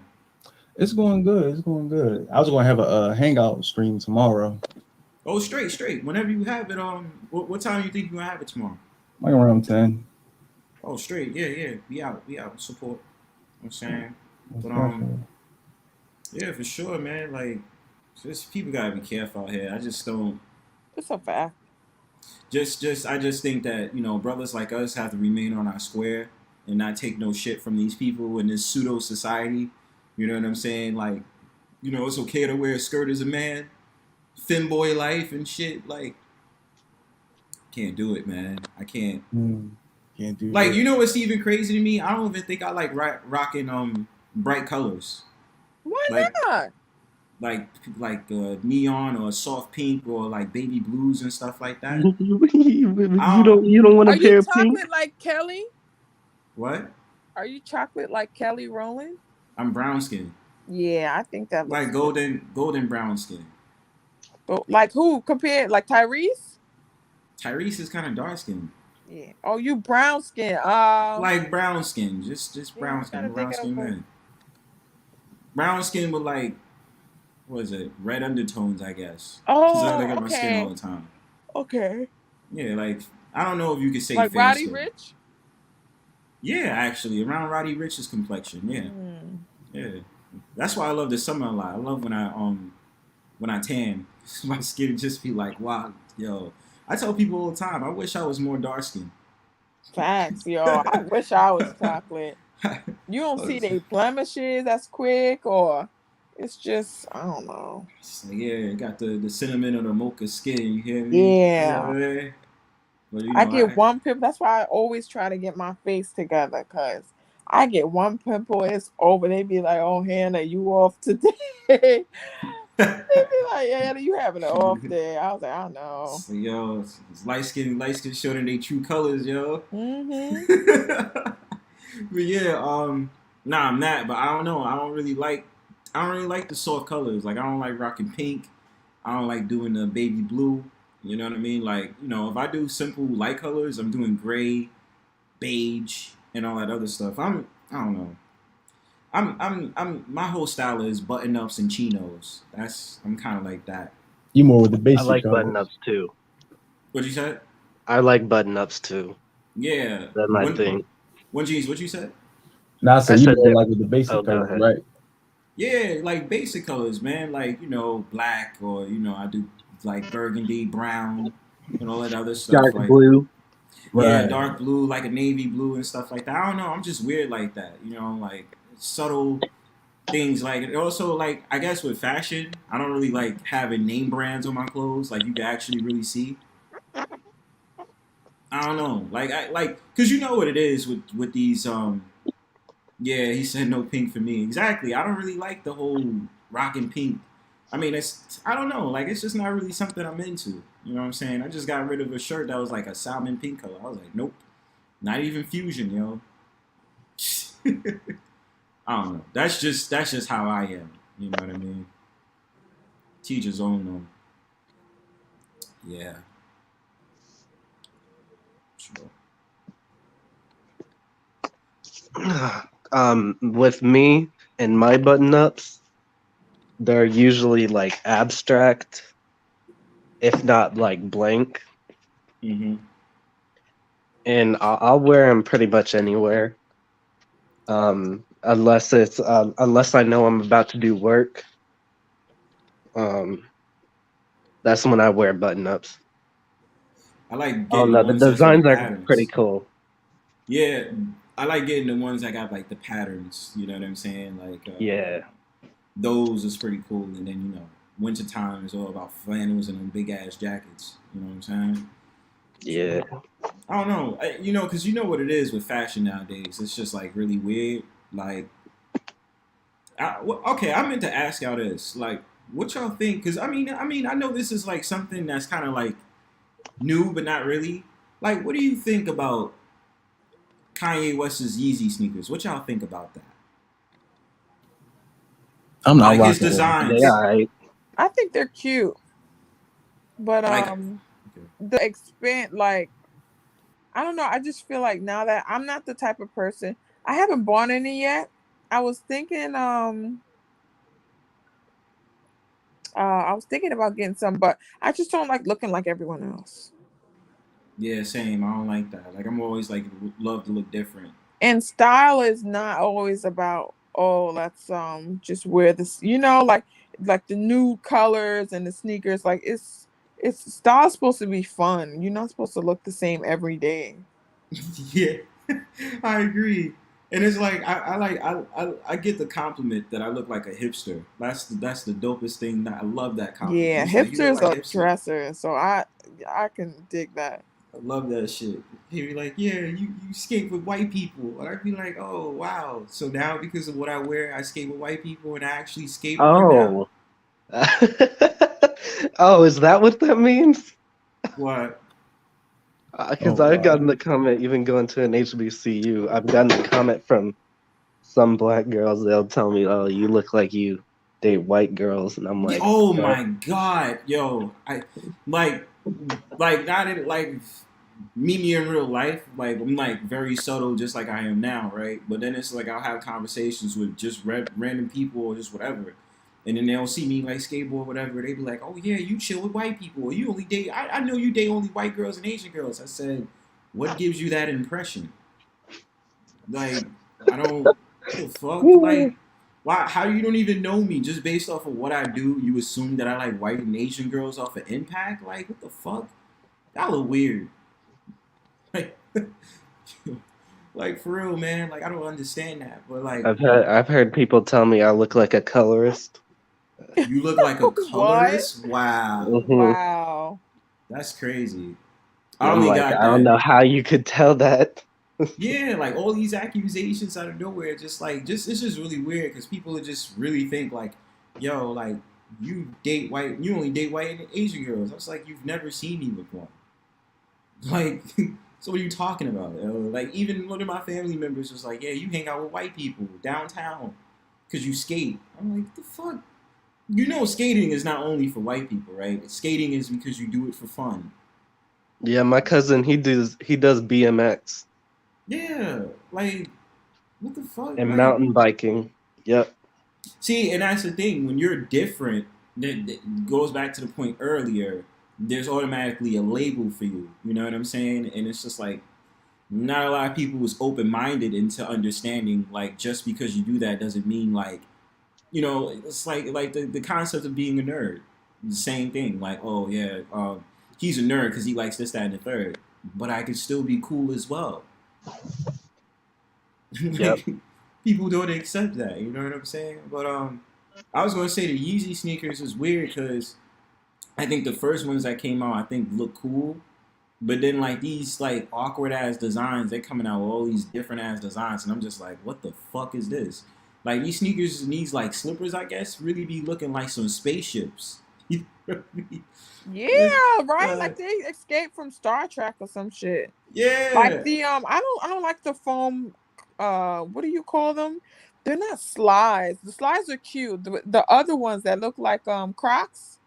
It's going good. It's going good. I was going to have a hangout stream tomorrow. Oh, straight. Whenever you have it, what time do you think you're gonna have it tomorrow? Like around 10. Oh, straight. Yeah. We out. Support. You know what I'm saying? But yeah, for sure, man. Like, just people gotta be careful out here. I just don't. It's a fact. I just think that, you know, brothers like us have to remain on our square and not take no shit from these people in this pseudo society. You know what I'm saying? Like, you know, it's okay to wear a skirt as a man, thin boy life and shit. Like, can't do it, man. I can't. Can't do like that. You know what's even crazy to me? I don't even think I like rocking bright colors. Why not? Like neon or soft pink or like baby blues and stuff like that. You don't want Are a pair you of pink? chocolate like Kelly? What? Are you chocolate like Kelly Rowland? I'm brown skin. Yeah, I think that. Like golden brown skin. But like who compared? Like Tyrese? Tyrese is kind of dark skin. Yeah. Oh, you brown skin. Like brown skin, just brown skin, brown skin man. Brown skin with like, what is it? Red undertones, I guess. Oh, I look at my okay. skin all the time. Okay. Yeah, like I don't know if you could say like fair Roddy skin. Rich. Yeah, actually, around Roddy Rich's complexion. Yeah, yeah. That's why I love the summer a lot. I love when I tan. My skin just be like, wow, yo. I tell people all the time, I wish I was more dark skinned. Facts, yo. I wish I was chocolate. You don't see they blemishes as quick, or it's just I don't know. So, yeah, got the cinnamon or the mocha skin. You hear me? Yeah. You know what I mean? But, you know, I get one pimple. That's why I always try to get my face together, cause I get one pimple, it's over. They be like, "Oh, Hannah, you off today?" They be like, "Yeah, you having an off day?" I was like, "I know." So, yo, it's light skin showing their true colors, yo. But yeah, nah, I'm not. But I don't know. I don't really like the soft colors. Like I don't like rocking pink. I don't like doing the baby blue. You know what I mean? Like, you know, if I do simple light colors, I'm doing gray, beige, and all that other stuff. I don't know. I'm my whole style is button ups and chinos. I'm kind of like that. You more with the basic. I like colors. button ups too. What'd you say? I like button ups too. Yeah, that's my thing. 1G's, what you said? Nah, so you more like with the basic colors, right? Yeah, like basic colors, man. Like, you know, black, or, you know, I do like burgundy, brown, and all that other stuff. Dark like, blue. Yeah, Right. dark blue, like a navy blue and stuff like that. I don't know. I'm just weird like that. You know, like subtle things. Like, and also, like, I guess with fashion, I don't really like having name brands on my clothes. Like, you can actually really see. I don't know. Cause you know what it is with these. Yeah, he said no pink for me. Exactly. I don't really like the whole rocking pink. I mean, I don't know. Like, it's just not really something I'm into. You know what I'm saying? I just got rid of a shirt that was like a salmon pink color. I was like, nope, not even fusion, yo. I don't know. That's just how I am. You know what I mean? Teacher's own though. Yeah. Sure. With me and my button ups, they're usually like abstract, if not like blank. Mm-hmm. And I'll wear them pretty much anywhere. Unless I know I'm about to do work. That's when I wear button ups. I like Oh getting no, the ones that's with designs are patterns. pretty cool. Yeah, I like getting the ones that got like the patterns. You know what I'm saying? Like Yeah. those is pretty cool. And then wintertime is all about flannels and them big ass jackets. You know what I'm saying? Yeah. I don't know. Because you know what it is with fashion nowadays. It's just like really weird. Like, okay, I meant to ask y'all this. Like, what y'all think? Because I mean, I know this is like something that's kind of like new, but not really. Like, what do you think about Kanye West's Yeezy sneakers? What y'all think about that? I'm not like his rocking designs. They alright. I think they're cute, but Like, the expense, like, I don't know. I just feel like now that I'm not the type of person. I haven't bought any yet. I was thinking, about getting some, but I just don't like looking like everyone else. Yeah, same. I don't like that. Like, I'm always like love to look different. And style is not always about, oh, let's just wear this, like the new colors and the sneakers. Like it's style's supposed to be fun. You're not supposed to look the same every day. Yeah, I agree. And it's like I get the compliment that I look like a hipster. That's the dopest thing. I love that compliment. Yeah, It's like, you look hipsters like are hipster. dressers, so I can dig that. I love that shit. He'd be like, yeah, you skate with white people. And I'd be like, oh, wow. So now because of what I wear, I skate with white people and I actually skate more now. Oh, is that what that means? What? Because I've gotten the comment, even going to an HBCU, I've gotten the comment from some black girls. They'll tell me, oh, you look like you date white girls. And I'm like, oh my God. Yo, I like not in like me in real life. Like, I'm like very subtle, just like I am now, right? But then it's like I'll have conversations with just random people or just whatever. And then they'll see me like skateboard, whatever. They be like, "Oh yeah, you chill with white people. Or you only date. I know you date only white girls and Asian girls." I said, "What gives you that impression?" Like, I don't. What the fuck? Like, why? How you don't even know me just based off of what I do? You assume that I like white and Asian girls off of Impact? Like, what the fuck? That look weird. Like, like for real, man. Like, I don't understand that. But like, I've heard people tell me I look like a colorist. You look like a colorist? Wow. Wow. That's crazy. I don't know how you could tell that. Yeah, like all these accusations out of nowhere, it's just really weird because people just really think like, yo, like you only date white and Asian girls. I was like, you've never seen me with one. Like, so what are you talking about? Like, even one of my family members was like, yeah, you hang out with white people downtown because you skate. I'm like, what the fuck? You know, skating is not only for white people, right? Skating is because you do it for fun. Yeah, my cousin, he does BMX. Yeah, like, what the fuck? And like, mountain biking. Yep. See, and that's the thing. When you're different, that goes back to the point earlier, there's automatically a label for you. You know what I'm saying? And it's just like, not a lot of people is open-minded into understanding, like, just because you do that doesn't mean, like, it's like the concept of being a nerd. The same thing. Like, oh, yeah, he's a nerd because he likes this, that, and the third. But I could still be cool as well. Yep. People don't accept that. You know what I'm saying? But I was going to say the Yeezy sneakers is weird because I think the first ones that came out, I think, look cool. But then, like, these, like, awkward-ass designs, they're coming out with all these different-ass designs. And I'm just like, what the fuck is this? Like, these sneakers and these, like, slippers, I guess, really be looking like some spaceships. You know what I mean? Yeah, right. Like they escaped from Star Trek or some shit. Yeah. Like the I don't like the foam. What do you call them? They're not slides. The slides are cute. The other ones that look like Crocs.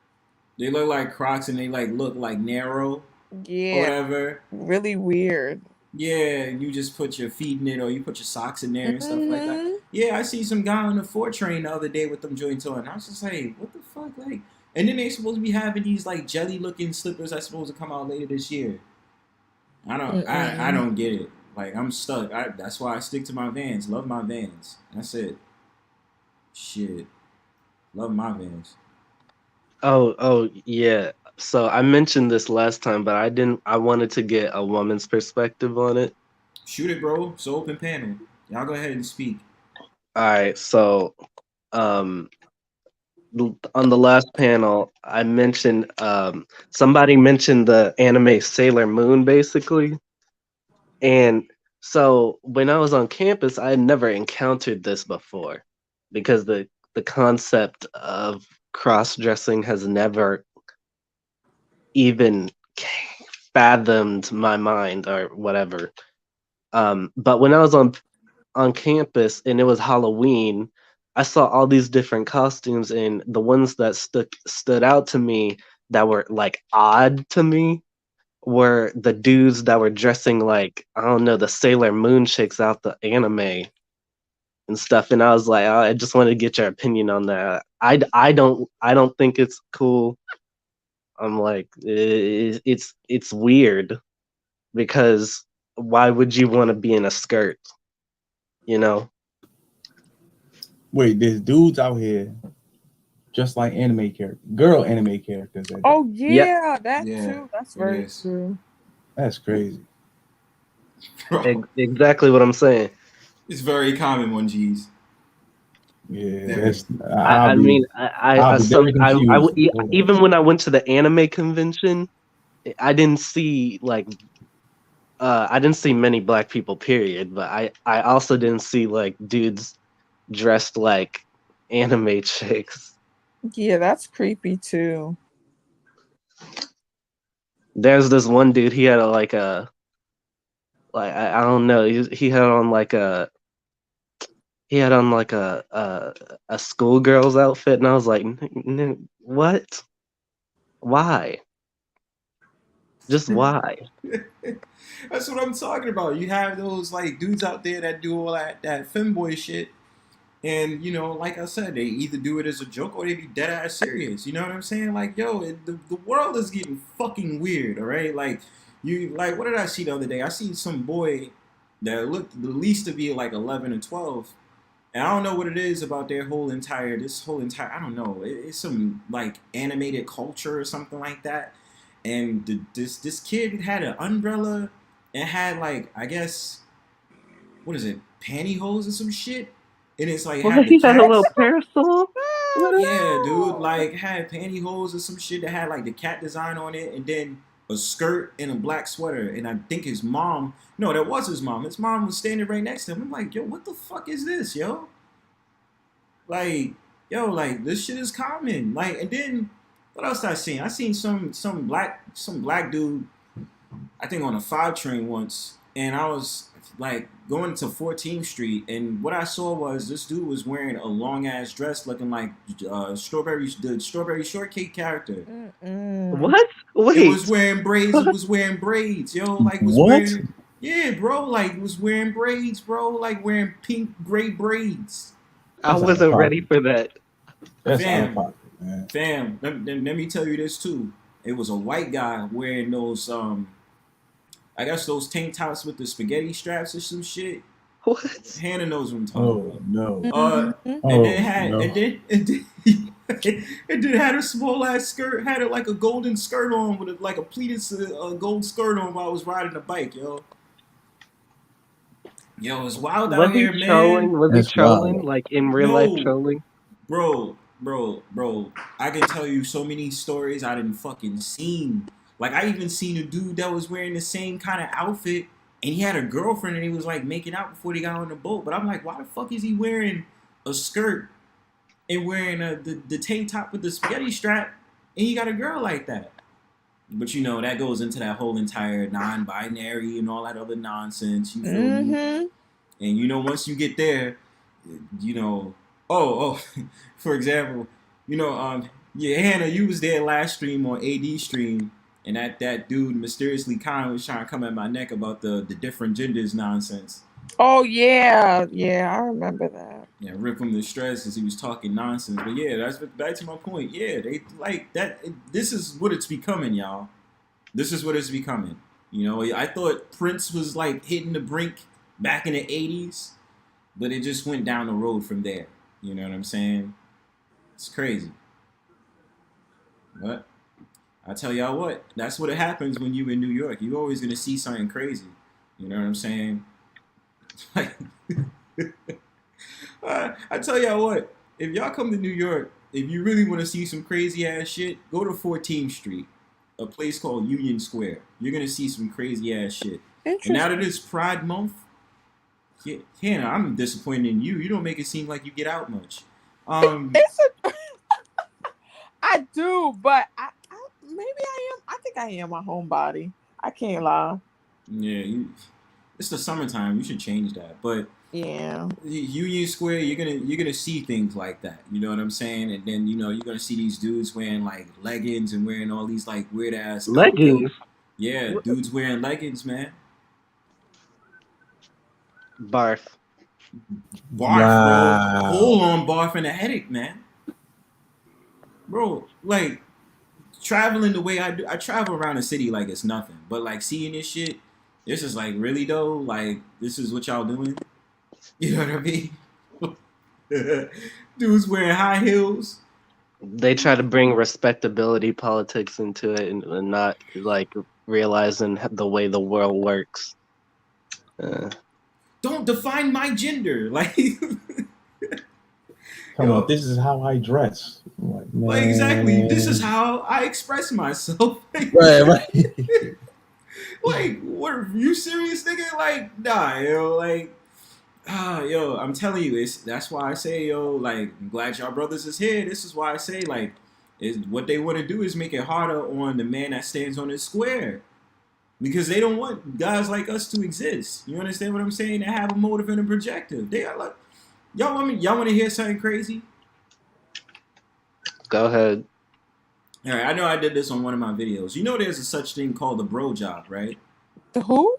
They look like Crocs and they like look like narrow. Yeah. Or whatever. Really weird. Yeah, you just put your feet in it or you put your socks in there and stuff like that. Yeah, I see some guy on the 4 train the other day with them joints on. I was just like, what the fuck? Like, and then they supposed to be having these like jelly looking slippers that's supposed to come out later this year. I don't get it. Like, I'm stuck. That's why I stick to my Vans. Love my Vans. That's it. Shit. Love my Vans. Oh yeah. So I mentioned this last time, but I wanted to get a woman's perspective on it. Shoot it, bro. It's an open panel. Y'all go ahead and speak. All right, so on the last panel, I mentioned somebody mentioned the anime Sailor Moon, basically, and so when I was on campus, I had never encountered this before, because the concept of cross dressing has never even fathomed my mind or whatever. But when I was on campus and it was Halloween, I saw all these different costumes, and the ones that stood out to me that were like odd to me were the dudes that were dressing like, I don't know, the Sailor Moon chicks out the anime and stuff. And I was like, I just wanted to get your opinion on that. I don't think it's cool. I'm like, it's weird, because why would you want to be in a skirt? You know? Wait, there's dudes out here just like anime characters, girl anime characters. Oh yeah, that too. That's very true. That's crazy. Exactly what I'm saying. It's very common, 1Gs. Yeah, I mean, even when I went to the anime convention, I didn't see many black people, period. But I also didn't see like dudes dressed like anime chicks. Yeah, that's creepy too. There's this one dude. He had I don't know. He had on like a a schoolgirl's outfit, and I was like, what? Why? Just why? That's what I'm talking about. You have those like dudes out there that do all that femboy shit, and you know, like I said, they either do it as a joke or they be dead ass serious. You know what I'm saying? Like, yo, the world is getting fucking weird. All right, like what did I see the other day? I seen some boy that looked the least to be like 11 or 12. And I don't know what it is about this whole entire, I don't know. It's some like animated culture or something like that. And this kid had an umbrella and had like, I guess, what is it, pantyhose or some shit? And it's like, had the He had a cats. little parasol? Yeah, dude, like had pantyhose or some shit that had like the cat design on it, and then a skirt and a black sweater. And I think his mom, no, that was his mom. His mom was standing right next to him. I'm like, yo, what the fuck is this, yo? Like, yo, like this shit is common. Like, and then what else did I seen? I seen some black dude, I think on a 5 train once, and I was like going to 14th Street, and what I saw was this dude was wearing a long ass dress, looking like the strawberry shortcake character. What? Wait. It was wearing braids. It was wearing braids, yo. Like was wearing, yeah, bro. Like was wearing braids, bro. Like wearing pink gray braids. I wasn't ready for that. Fam, let me tell you this too. It was a white guy wearing those I guess those tank tops with the spaghetti straps or some shit. What? Hannah knows what I'm talking about. No. And then had a small ass skirt, had it like a golden skirt on with like a pleated gold skirt on while I was riding a bike, yo. Yo, it's wild out here, man. Was he trolling? Like in real life trolling? Bro. I can tell you so many stories I didn't fucking seen. Like I even seen a dude that was wearing the same kind of outfit, and he had a girlfriend, and he was like making out before they got on the boat. But I'm like, why the fuck is he wearing a skirt and wearing the tank top with the spaghetti strap, and he got a girl like that? But you know that goes into that whole entire non-binary and all that other nonsense. You feel me? And you know, once you get there, you know, for example, you know, yeah, Hannah, you was there last stream on AD stream, and that dude mysteriously Kane was trying to come at my neck about the different genders nonsense. Oh yeah, I remember that. Yeah, rip him to stress as he was talking nonsense. But yeah, that's back to my point. Yeah, they like that. This is what it's becoming, y'all. This is what it's becoming. You know, I thought Prince was like hitting the brink back in the 80s, but it just went down the road from there. You know what I'm saying? It's crazy. But I tell y'all what, that's what happens when you in New York. You're always gonna see something crazy. You know what I'm saying? Like, I tell y'all what, if y'all come to New York, if you really want to see some crazy ass shit, go to 14th Street, a place called Union Square. You're gonna see some crazy ass shit. And now that it's Pride Month, Hannah, I'm disappointed in you. You don't make it seem like you get out much. I do, but maybe I am. I think I am a homebody. I can't lie. Yeah, it's the summertime. You should change that. But yeah, Union Square, you're gonna see things like that. You know what I'm saying? And then you're gonna see these dudes wearing like leggings and wearing all these like weird ass leggings. Outfits. Yeah, dudes wearing leggings, man. Barf. Barf, bro. Hold on, barf and a headache, man. Bro, like traveling the way I do, I travel around the city like it's nothing. But like seeing this shit, this is like really though. Like this is what y'all doing. You know what I mean? Dudes wearing high heels. They try to bring respectability politics into it and not like realizing the way the world works. Don't define my gender. Like, come on, this is how I dress. Like exactly, this is how I express myself. Right. Like, what? Are you serious, nigga? Like, nah, yo, like. Yo, I'm telling you, that's why I say, yo, like, I'm glad y'all brothers is here. This is why I say, like, what they want to do is make it harder on the man that stands on his square. Because they don't want guys like us to exist. You understand what I'm saying? They have a motive and a projective. They are like, y'all want to hear something crazy? Go ahead. All right, I know I did this on one of my videos. You know there's a such thing called a bro job, right? The who?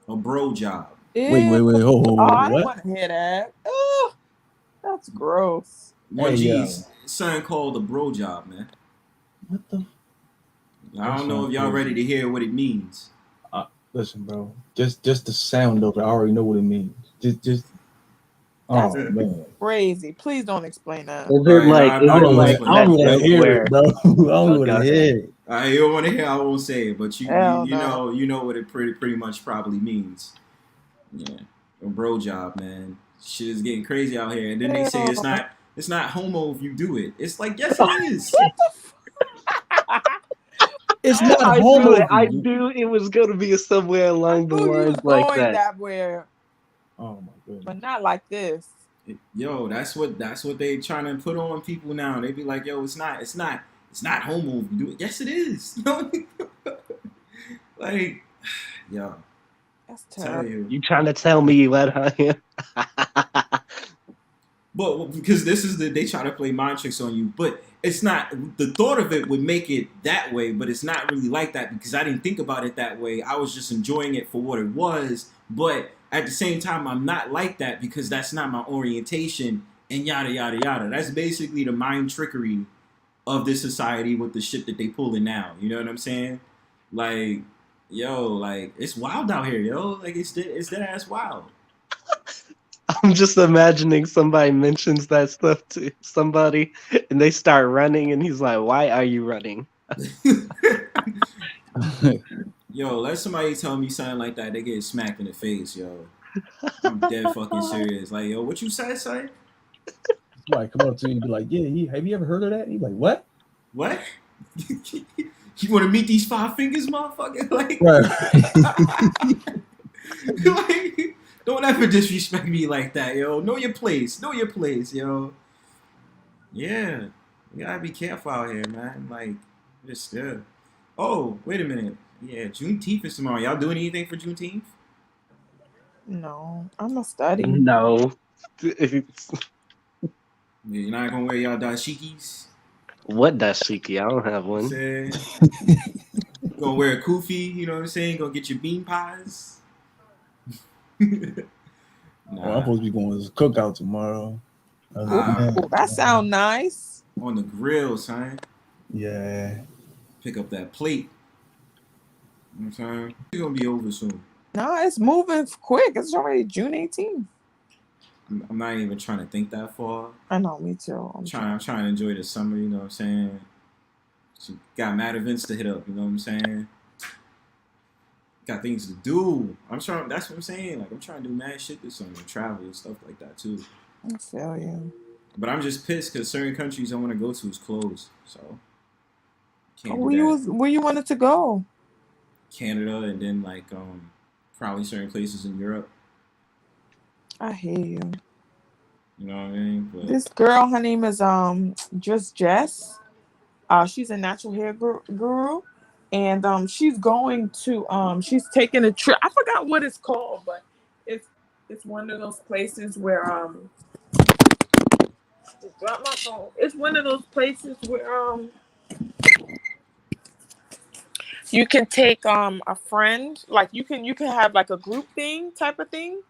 A bro job. Wait, hold on. I don't want to hear that. Ugh, that's gross. One G's something called a bro job, man. What the? I don't know if y'all ready to hear what it means. Listen, bro. Just the sound of it, I already know what it means. Just. Oh man. Crazy. Please don't explain that. Is it like? I don't want to hear it, bro. I don't want to hear it. You don't want to hear. I won't say it, but you know what it pretty much probably means. Yeah, a bro job, man. Shit is getting crazy out here, and then they say it's not homo if you do it. It's like, yes, it is. It's not homo. I knew it was going to be somewhere along the lines like that. Oh my goodness. But not like this. Yo, that's what they trying to put on people now. They be like, yo, it's not homo if you do it. Yes, it is. Like, yo. That's terrible. You trying to tell me what I am? But because they try to play mind tricks on you, but it's not. The thought of it would make it that way, but it's not really like that because I didn't think about it that way. I was just enjoying it for what it was, but at the same time, I'm not like that because that's not my orientation and yada yada yada. That's basically the mind trickery of this society with the shit that they pulling now. You know what I'm saying? Like, yo, like it's wild out here, yo. Like it's that ass wild. I'm just imagining somebody mentions that stuff to somebody and they start running and he's like, why are you running? Yo, let somebody tell me something like that, they get smacked in the face, yo. I'm dead fucking serious. Like, yo, what you said, son? Like, come up to you and be like, yeah, have you ever heard of that? And he's like, what? What? You want to meet these 5 fingers, motherfucker? Like, like, don't ever disrespect me like that, yo. Know your place, yo. Yeah, you gotta be careful out here, man. Like, just still. Oh, wait a minute. Yeah, Juneteenth is tomorrow. Y'all doing anything for Juneteenth? No, I'm a study. No. You're not gonna wear y'all dashikis? What dashiki? I don't have one. Gonna wear a kufi, you know what I'm saying? Gonna get your bean pies. I'm supposed to be going to the cookout tomorrow. That sound nice. On the grill, son. Yeah. Pick up that plate. You know what I'm saying? It's gonna be over soon. No, it's moving quick. It's already June 18th. I'm not even trying to think that far. I know, me too. I'm trying to enjoy the summer, you know what I'm saying? So got mad events to hit up, you know what I'm saying? got things to do. I'm trying. That's what I'm saying. Like I'm trying to do mad shit this summer, travel and stuff like that too. I feel you. But I'm just pissed because certain countries I want to go to is closed. So can't do Where you wanted to go? Canada and then like probably certain places in Europe. I hear you. You know what I mean? But This girl, her name is just Jess. She's a natural hair guru, and she's going to she's taking a trip. I forgot what it's called, but it's one of those places where just drop my phone. It's one of those places where you can take a friend, like you can have like a group thing type of thing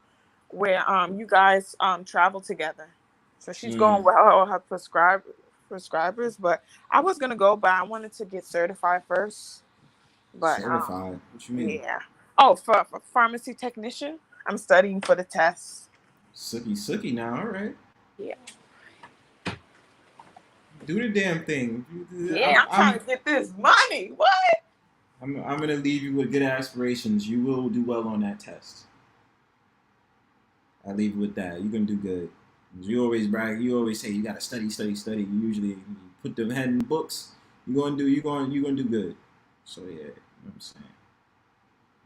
where you guys travel together. So she's going with her prescribers, but I was gonna go, but I wanted to get certified first. But certified? What you mean? Yeah. Oh, for pharmacy technician, I'm studying for the test. Sookie now. All right. Yeah. Do the damn thing. Yeah, I'm trying to get this money. What? I'm gonna leave you with good aspirations. You will do well on that test. I leave you with that. You're gonna do good. You always brag. You always say you gotta study. You usually put the head in the books. You're gonna do good. So yeah, you know what I'm saying.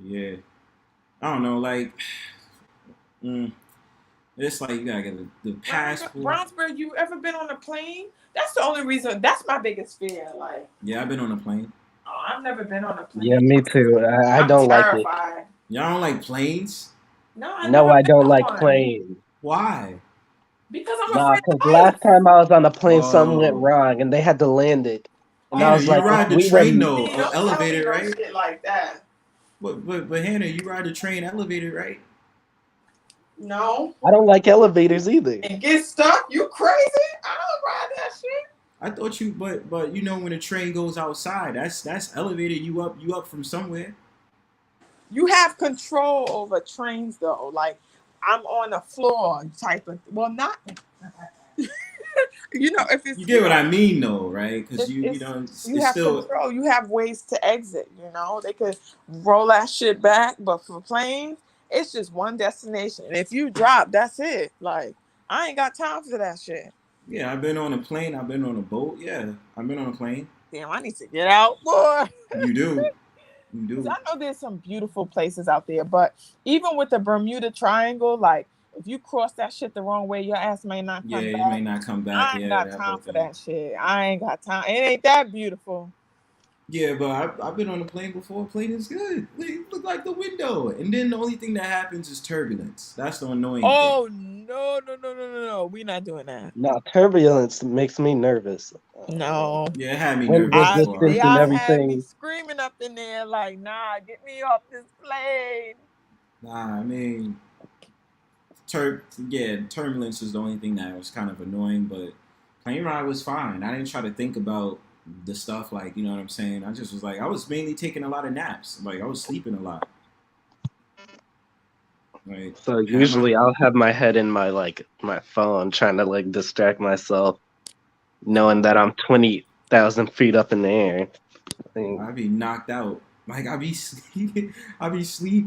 Yeah, I don't know. Like, it's like you gotta get the passport. Bronzebird, you ever been on a plane? That's the only reason. That's my biggest fear. Like, Yeah, I've been on a plane. oh, I've never been on a plane. Yeah, me too. I don't like it. Y'all don't like planes? No, I don't like planes. Why? Because I'm Nah, afraid. because last time I was on a plane, something went wrong, and they had to land it. And I was you like, ride the we train wouldn't- though, elevated, right? Shit like that. But Hannah, you ride the train elevated, right? No. I don't like elevators either. And get stuck? You crazy? I don't ride that shit. I thought you, but you know when a train goes outside, that's elevated. You up from somewhere. You have control over trains though. Like I'm on the floor type of. Well, not. You know, if it's You get what I mean, though, right? Because you know, it's have still control. You have ways to exit. You know, they could roll that shit back, but for planes, it's just one destination. And if you drop, that's it. Like I ain't got time for that shit. Yeah, I've been on a plane. I've been on a boat. Yeah, I've been on a plane. Damn, I need to get out, boy. You do. You do. I know there's some beautiful places out there, but even with the Bermuda Triangle, like if you cross that shit the wrong way, your ass may not come back. Yeah, you may not come back. I ain't got time for that shit. I ain't got time. It ain't that beautiful. Yeah, but I've been on a plane before. A plane is good. Look like the window. And then the only thing that happens is turbulence. That's the annoying thing. Oh, no. We're not doing that. No, turbulence makes me nervous. No. Yeah, it had me Wind nervous. resistance Y'all and had me everything. screaming up in there like, nah, get me off this plane. Nah, I mean, turbulence is the only thing that was kind of annoying, but plane ride was fine. I didn't try to think about the stuff, like, you know what I'm saying? I just was like, I was mainly taking a lot of naps. Like, I was sleeping a lot. Like, So usually I'll have my head in my phone trying to like distract myself, knowing that I'm 20,000 feet up in the air. I'd be knocked out. Like I be sleep.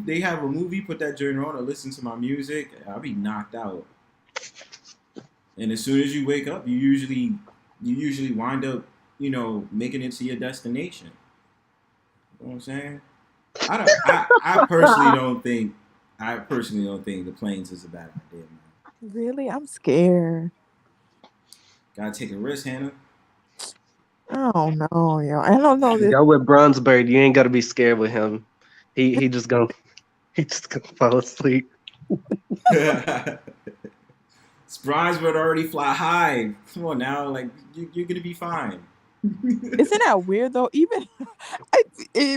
They have a movie, put that joint on, or listen to my music. I'll be knocked out. And as soon as you wake up, you usually wind up, you know, making it to your destination. You know what I'm saying? I personally don't think the planes is a bad idea, man. Really? I'm scared. Gotta take a risk, Hannah. I don't know, yo. I don't know this. Go with Bronzebird. You ain't gotta be scared with him. He just gonna fall asleep. Bronzebird already fly high. Come on now, like you're gonna be fine. Isn't that weird though? Even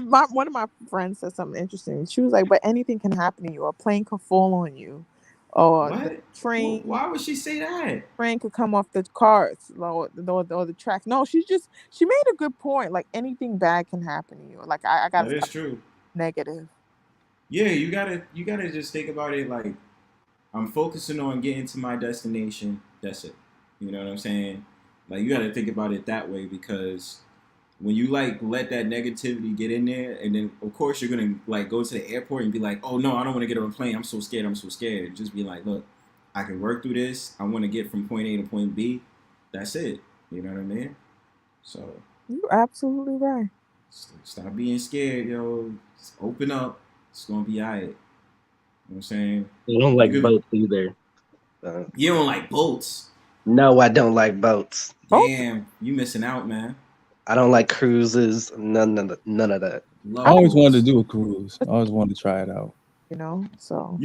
one of my friends said something interesting. She was like, "But anything can happen to you. A plane could fall on you, or the train." Why would she say that? Train could come off the cars or the track. No, she made a good point. Like anything bad can happen to you. Like I got. That is true. Negative. Yeah, you gotta just think about it like I'm focusing on getting to my destination. That's it. You know what I'm saying? Like you gotta think about it that way because when you like let that negativity get in there, and then of course you're gonna like go to the airport and be like, oh no, I don't want to get on a plane. I'm so scared. Just be like, look, I can work through this. I want to get from point A to point B. That's it. You know what I mean? So You're absolutely right. stop being scared, yo. Just open up. It's gonna be alright. You know what I'm saying? I don't like boats either. You don't like boats? No, I don't like boats. Damn, you missing out, man. I don't like cruises. None of that. I always wanted to do a cruise. I always wanted to try it out. You know, so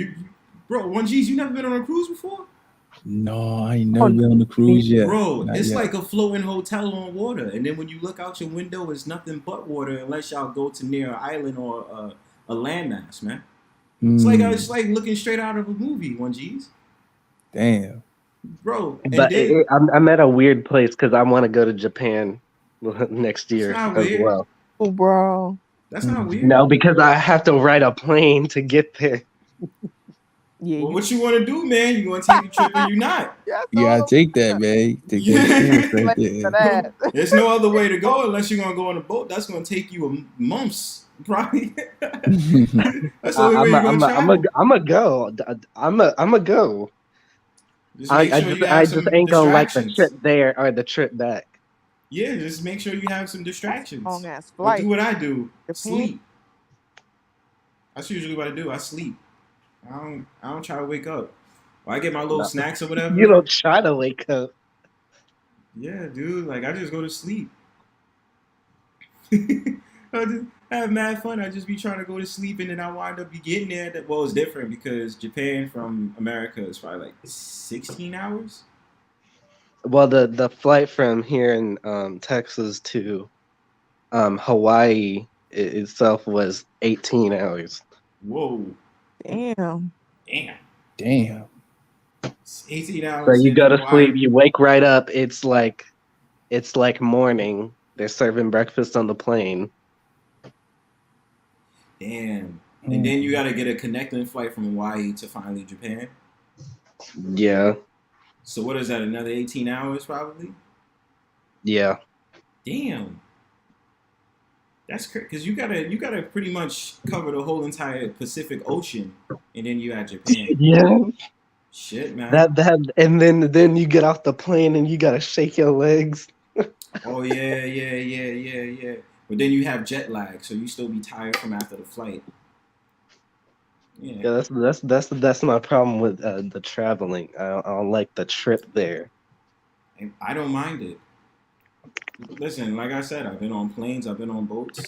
Bro, 1G's, you never been on a cruise before? No, I ain't never been on a cruise yet. Bro, Not it's yet. like a floating hotel on water, and then when you look out your window, it's nothing but water unless y'all go to near an island or a landmass, man. It's like looking straight out of a movie, 1G's. Damn. Bro, and But then, I'm at a weird place because I want to go to Japan next year not as weird. well. Oh, bro. That's not weird. No, because I have to ride a plane to get there. Yeah. Well, what you want to do, man? You want to take the trip or you not? You gotta take that, man. Take that chance right there. There's no other way to go unless you're gonna go on a boat. That's gonna take you months, probably. That's the only way you're gonna travel. I'm a go. I'm a go. I just ain't gonna like the trip there or the trip back. Yeah, just make sure you have some distractions. Long ass Or flight. do what I do. Japan. Sleep. That's usually what I do. I sleep. I don't try to wake up. Or I get my little snacks or whatever. You don't try to wake up. Yeah, dude. Like I just go to sleep. I have mad fun. I just be trying to go to sleep, and then I wind up getting there. Well, it's different because Japan from America is probably like 16 hours. Well, the flight from here in Texas to Hawaii itself was 18 hours. Whoa. Damn. Damn. It's 18 hours. So you go to sleep, you wake right up. It's like morning. They're serving breakfast on the plane. Damn. And then you got to get a connecting flight from Hawaii to finally Japan. Yeah. So what is that? Another 18 hours probably? Yeah. Damn. That's crazy because you gotta pretty much cover the whole entire Pacific Ocean, and then you at Japan. Yeah. Shit, man. That and then you get off the plane and you gotta shake your legs. Oh yeah. But then you have jet lag, so you still be tired from after the flight. Yeah, that's my problem with the traveling. I don't like the trip there. And I don't mind it. Listen, like I said, I've been on planes, I've been on boats.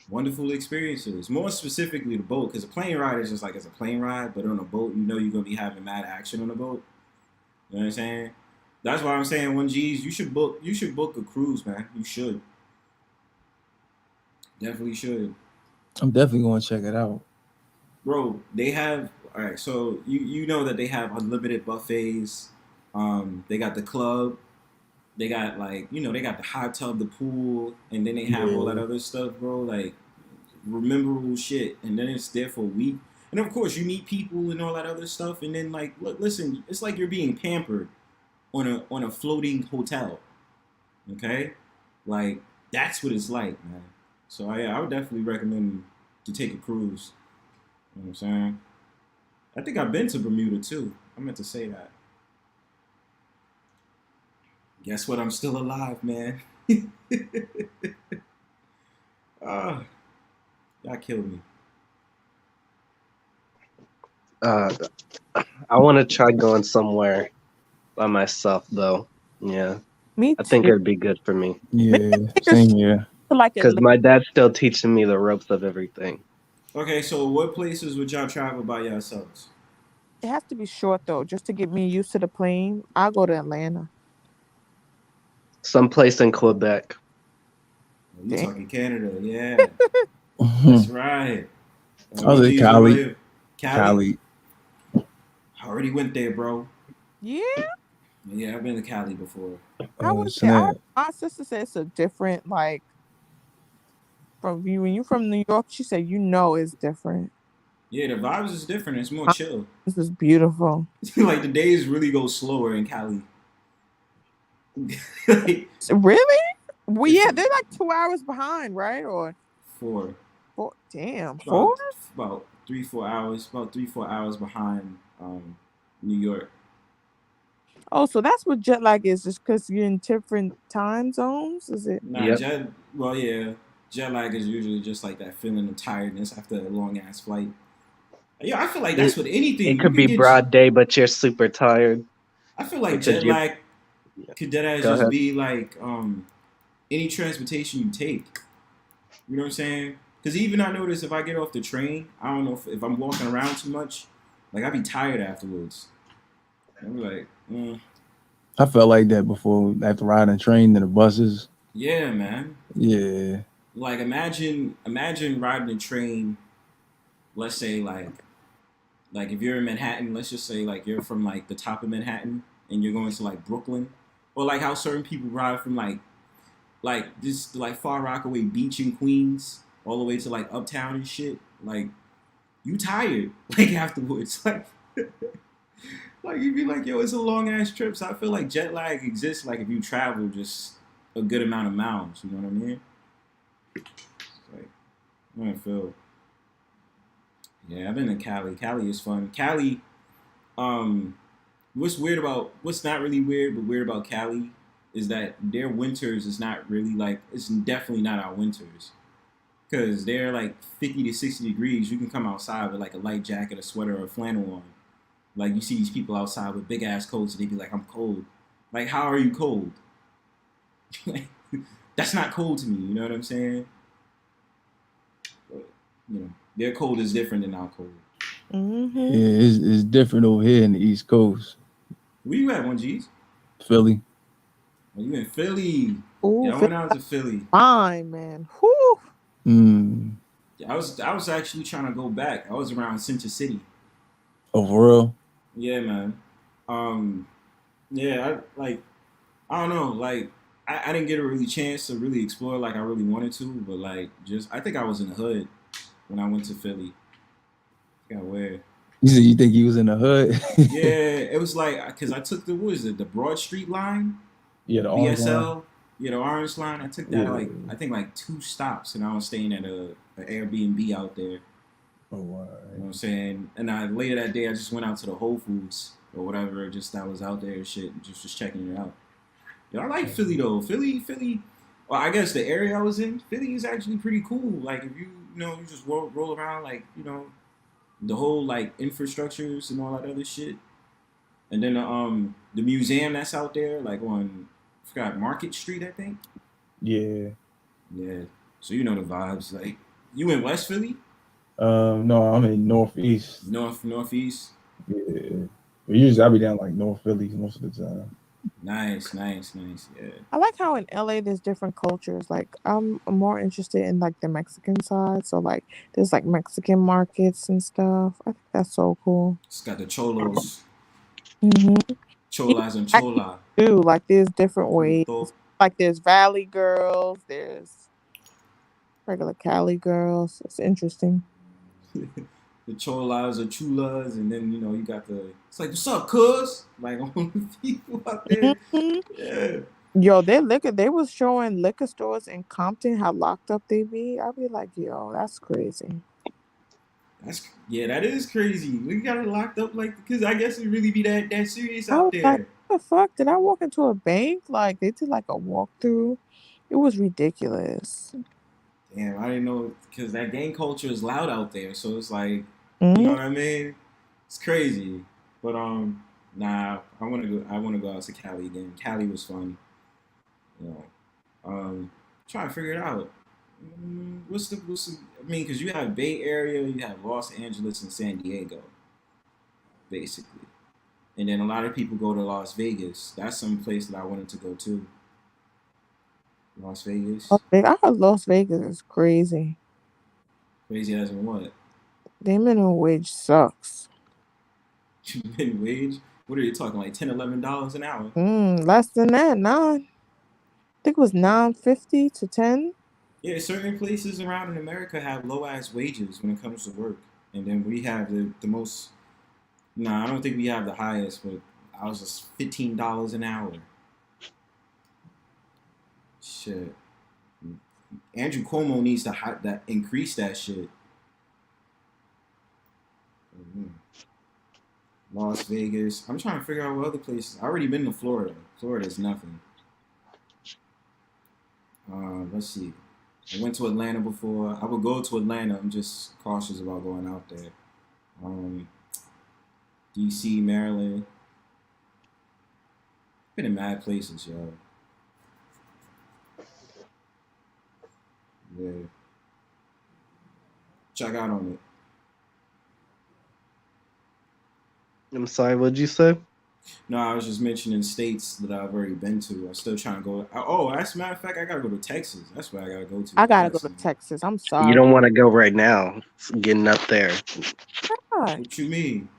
Wonderful experiences. More specifically the boat, because a plane ride is just like it's a plane ride, but on a boat, you know you're gonna be having mad action on the boat. You know what I'm saying? That's why I'm saying 1G's, you should book a cruise, man. You should. Definitely should. I'm definitely gonna check it out. Bro, they have alright, so you know that they have unlimited buffets. They got the club. They got they got the hot tub, the pool, and then they have all that other stuff, bro. Like rememberable shit. And then it's there for a week. And of course you meet people and all that other stuff. And then like look, listen, it's like you're being pampered on a floating hotel. Okay? Like that's what it's like, man. So I would definitely recommend to take a cruise. You know what I'm saying? I think I've been to Bermuda too. I meant to say that. Guess what? I'm still alive, man. Y'all killed me. I want to try going somewhere by myself, though. Yeah. Me I think too. it'd be good for me. Yeah, same here. Because my dad's still teaching me the ropes of everything. Okay, so what places would y'all travel by yourselves? It has to be short though, just to get me used to the plane. I'll go to Atlanta. Someplace in Quebec. You talking Canada, yeah. That's right. I was in Cali. Cali. I already went there, bro. Yeah. Yeah, I've been to Cali before. I went there. My sister said it's a different from you when you're from New York. She said it's different. Yeah, the vibes is different. It's more chill. This is beautiful. Like the days really go slower in Cali. Really? Well, yeah, they're like 2 hours behind, right? Or 4. Damn, 4? About 3-4 hours. About 3-4 hours behind New York. Oh, so that's what jet lag is, just because you're in different time zones? Is it? Nah, jet lag is usually just like that feeling of tiredness after a long ass flight. Yeah, I feel like that's with anything. It You could could be get. broad day, but you're super tired. I feel like because jet lag could that Go just ahead. be like any transportation you take. You know what I'm saying? Because even I notice if I get off the train, I don't know if I'm walking around too much, like I be tired afterwards. I'm like, I felt like that before after riding a train and the buses. yeah, man. Yeah. Like imagine riding a train. Let's say like if you're in Manhattan, let's just say like you're from like the top of Manhattan and you're going to like Brooklyn, or like how certain people ride from like this like Far Rockaway Beach in Queens all the way to like Uptown and shit. Like you tired like afterwards, like you'd be like, yo, it's a long ass trip. So I feel like jet lag exists like if you travel just a good amount of miles. You know what I mean? Like I don't feel. Yeah, I've been to Cali. Cali is fun. Cali, what's not really weird, but weird about Cali is that their winters is not really like, it's definitely not our winters. Because they're like 50 to 60 degrees. You can come outside with like a light jacket, a sweater, or a flannel on. Like you see these people outside with big ass coats and they be like, I'm cold. Like, how are you cold? That's not cold to me, you know what I'm saying? But, you know. Their cold is different than our cold. Mm-hmm. Yeah, it's different over here in the East Coast. Where you at, 1Gs? Philly. Oh, you in Philly? Ooh, yeah, I went out to Philly. Fine, man. Whew. Yeah, I was actually trying to go back. I was around Center City. Oh, for real? Yeah, man. Yeah, I don't know, like I didn't get a really chance to really explore like I really wanted to, but like I think I was in the hood when I went to Philly. Got weird. You said you think he was in the hood? Yeah, it was like because I took the the Broad Street line. Yeah, the orange BSL. line. Yeah, the orange line. I took that I think like 2 stops, and I was staying at an Airbnb out there. Oh wow. You know what I'm saying? And later that day I just went out to the Whole Foods or whatever. Just I was out there and shit, and just checking it out. Yeah, I like Philly though. Philly. Well, I guess the area I was in, Philly is actually pretty cool. Like if you just roll around, like the whole like infrastructures and all that other shit, and then the museum that's out there, like on I forgot Market Street, I think. Yeah. Yeah. So you know the vibes. Like you in West Philly? No, I'm in Northeast. Northeast. Yeah. But usually I be down like North Philly most of the time. Nice. Yeah. I like how in LA there's different cultures. Like I'm more interested in like the Mexican side. So like there's like Mexican markets and stuff. I think that's so cool. It's got the cholos. Mm-hmm. Cholas and chola. Too, like there's different ways. Like there's Valley girls, there's regular Cali girls. It's interesting. The cholas or chulas, and then you got it's like, what's up, cuz? Like all the people out there. Mm-hmm. Yeah. Yo, they was showing liquor stores in Compton how locked up they be. I'd be like, yo, that's crazy. That is crazy. We got it locked up because I guess it really be that serious I out was there. like, what the fuck? Did I walk into a bank? Like they did like a walkthrough. It was ridiculous. Damn, I didn't know because that gang culture is loud out there. So it's like, Mm-hmm. you know what I mean? It's crazy. But nah, I want to go out to Cali again. Cali was fun. Trying to figure it out. What's the I mean, because you have Bay Area, you have Los Angeles and San Diego, basically, and then a lot of people go to Las Vegas. That's some place that I wanted to go to. Las Vegas. I heard Las Vegas is crazy. Crazy as in what? Their minimum wage sucks. Minimum wage? What are you talking, like $10, $11 an hour? Less than that, $9. I think it was $9.50 to $10. Yeah, certain places around in America have low ass wages when it comes to work, and then we have the most. Nah, I don't think we have the highest, but I was just $15 an hour. Shit. Andrew Cuomo needs to increase that shit. Las Vegas. I'm trying to figure out what other places. I already been to Florida. Florida is nothing. Let's see. I went to Atlanta before. I would go to Atlanta. I'm just cautious about going out there. DC, Maryland. Been in mad places, yo. Yeah. Check out on it. I'm sorry, what'd you say? No, I was just mentioning states that I've already been to. I'm still trying to go. Oh, as a matter of fact, I gotta go to Texas. That's where I gotta go to. I gotta go to Texas. I'm sorry. You don't want to go right now. It's getting up there. What you mean?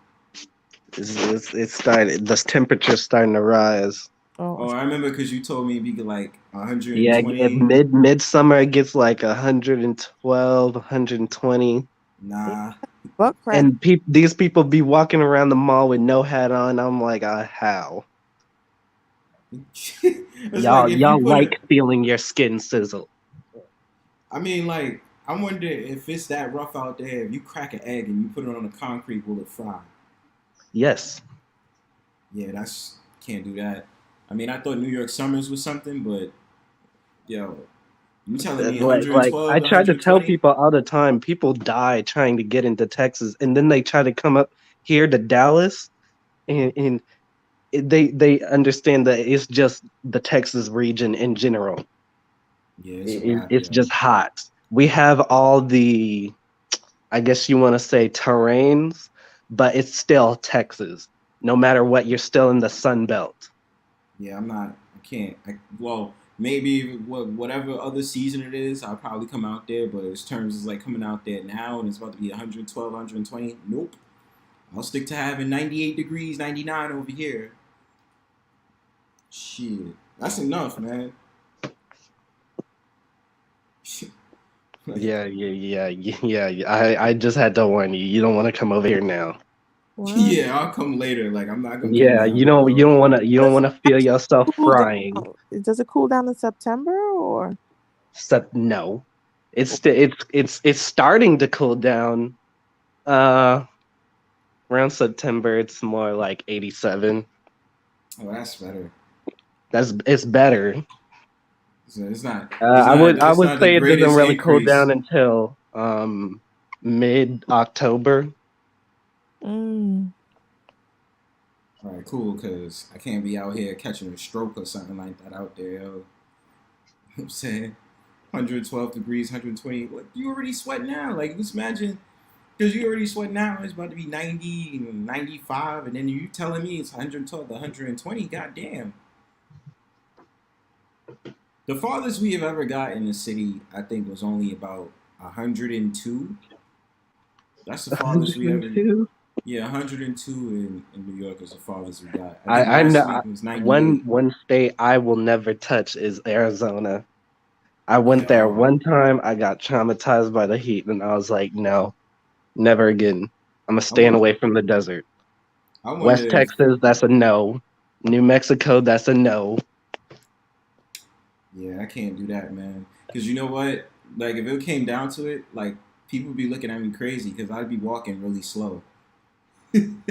It's started. The temperature's starting to rise. Oh, I remember because you told me it'd be like 120. Yeah, midsummer it gets like 112, 120. Nah. And these people be walking around the mall with no hat on. I'm like, how? y'all like feeling your skin sizzle. I mean, like, I wonder if it's that rough out there. If you crack an egg and you put it on the concrete, will it fry? Yes. Yeah, can't do that. I mean, I thought New York summers was something, but yo, you telling me 112? I try to tell people all the time. People die trying to get into Texas, and then they try to come up here to Dallas, and they understand that it's just the Texas region in general. Yeah, it's just hot. We have all the, I guess you want to say, terrains, but it's still Texas. No matter what, you're still in the Sun Belt. Yeah, I can't. Well, maybe whatever other season it is, I'll probably come out there. But in terms of like coming out there now and it's about to be 112, 120, nope. I'll stick to having 98 degrees, 99 over here. Shit, that's enough, man. Yeah. I just had to warn you. You don't want to come over here now. What? Yeah, I'll come later. Like I'm not gonna. Yeah, you don't want to feel yourself frying. Does it cool down in September or? No, it's starting to cool down. Around September, it's more like 87. Oh, that's better. It's better. So it's not. I would say it doesn't really cool down until mid-October. Mm. All right, cool. Cause I can't be out here catching a stroke or something like that out there. Yo. You know what I'm saying 112 degrees, 120. What, you already sweat now? Like just imagine, because you already sweat now. It's about to be 90, 95, and then you telling me it's 112 to 120. Goddamn. The farthest we have ever got in the city, I think, was only about 102. That's the farthest we ever. Yeah, 102 in New York is the farthest we got. I know one state I will never touch is Arizona. I went there one time. I got traumatized by the heat, and I was like, no, never again. I'm gonna stand away from the desert. West Texas, that's a no. New Mexico, that's a no. Yeah, I can't do that, man. Because you know what? Like, if it came down to it, like, people would be looking at me crazy because I'd be walking really slow. And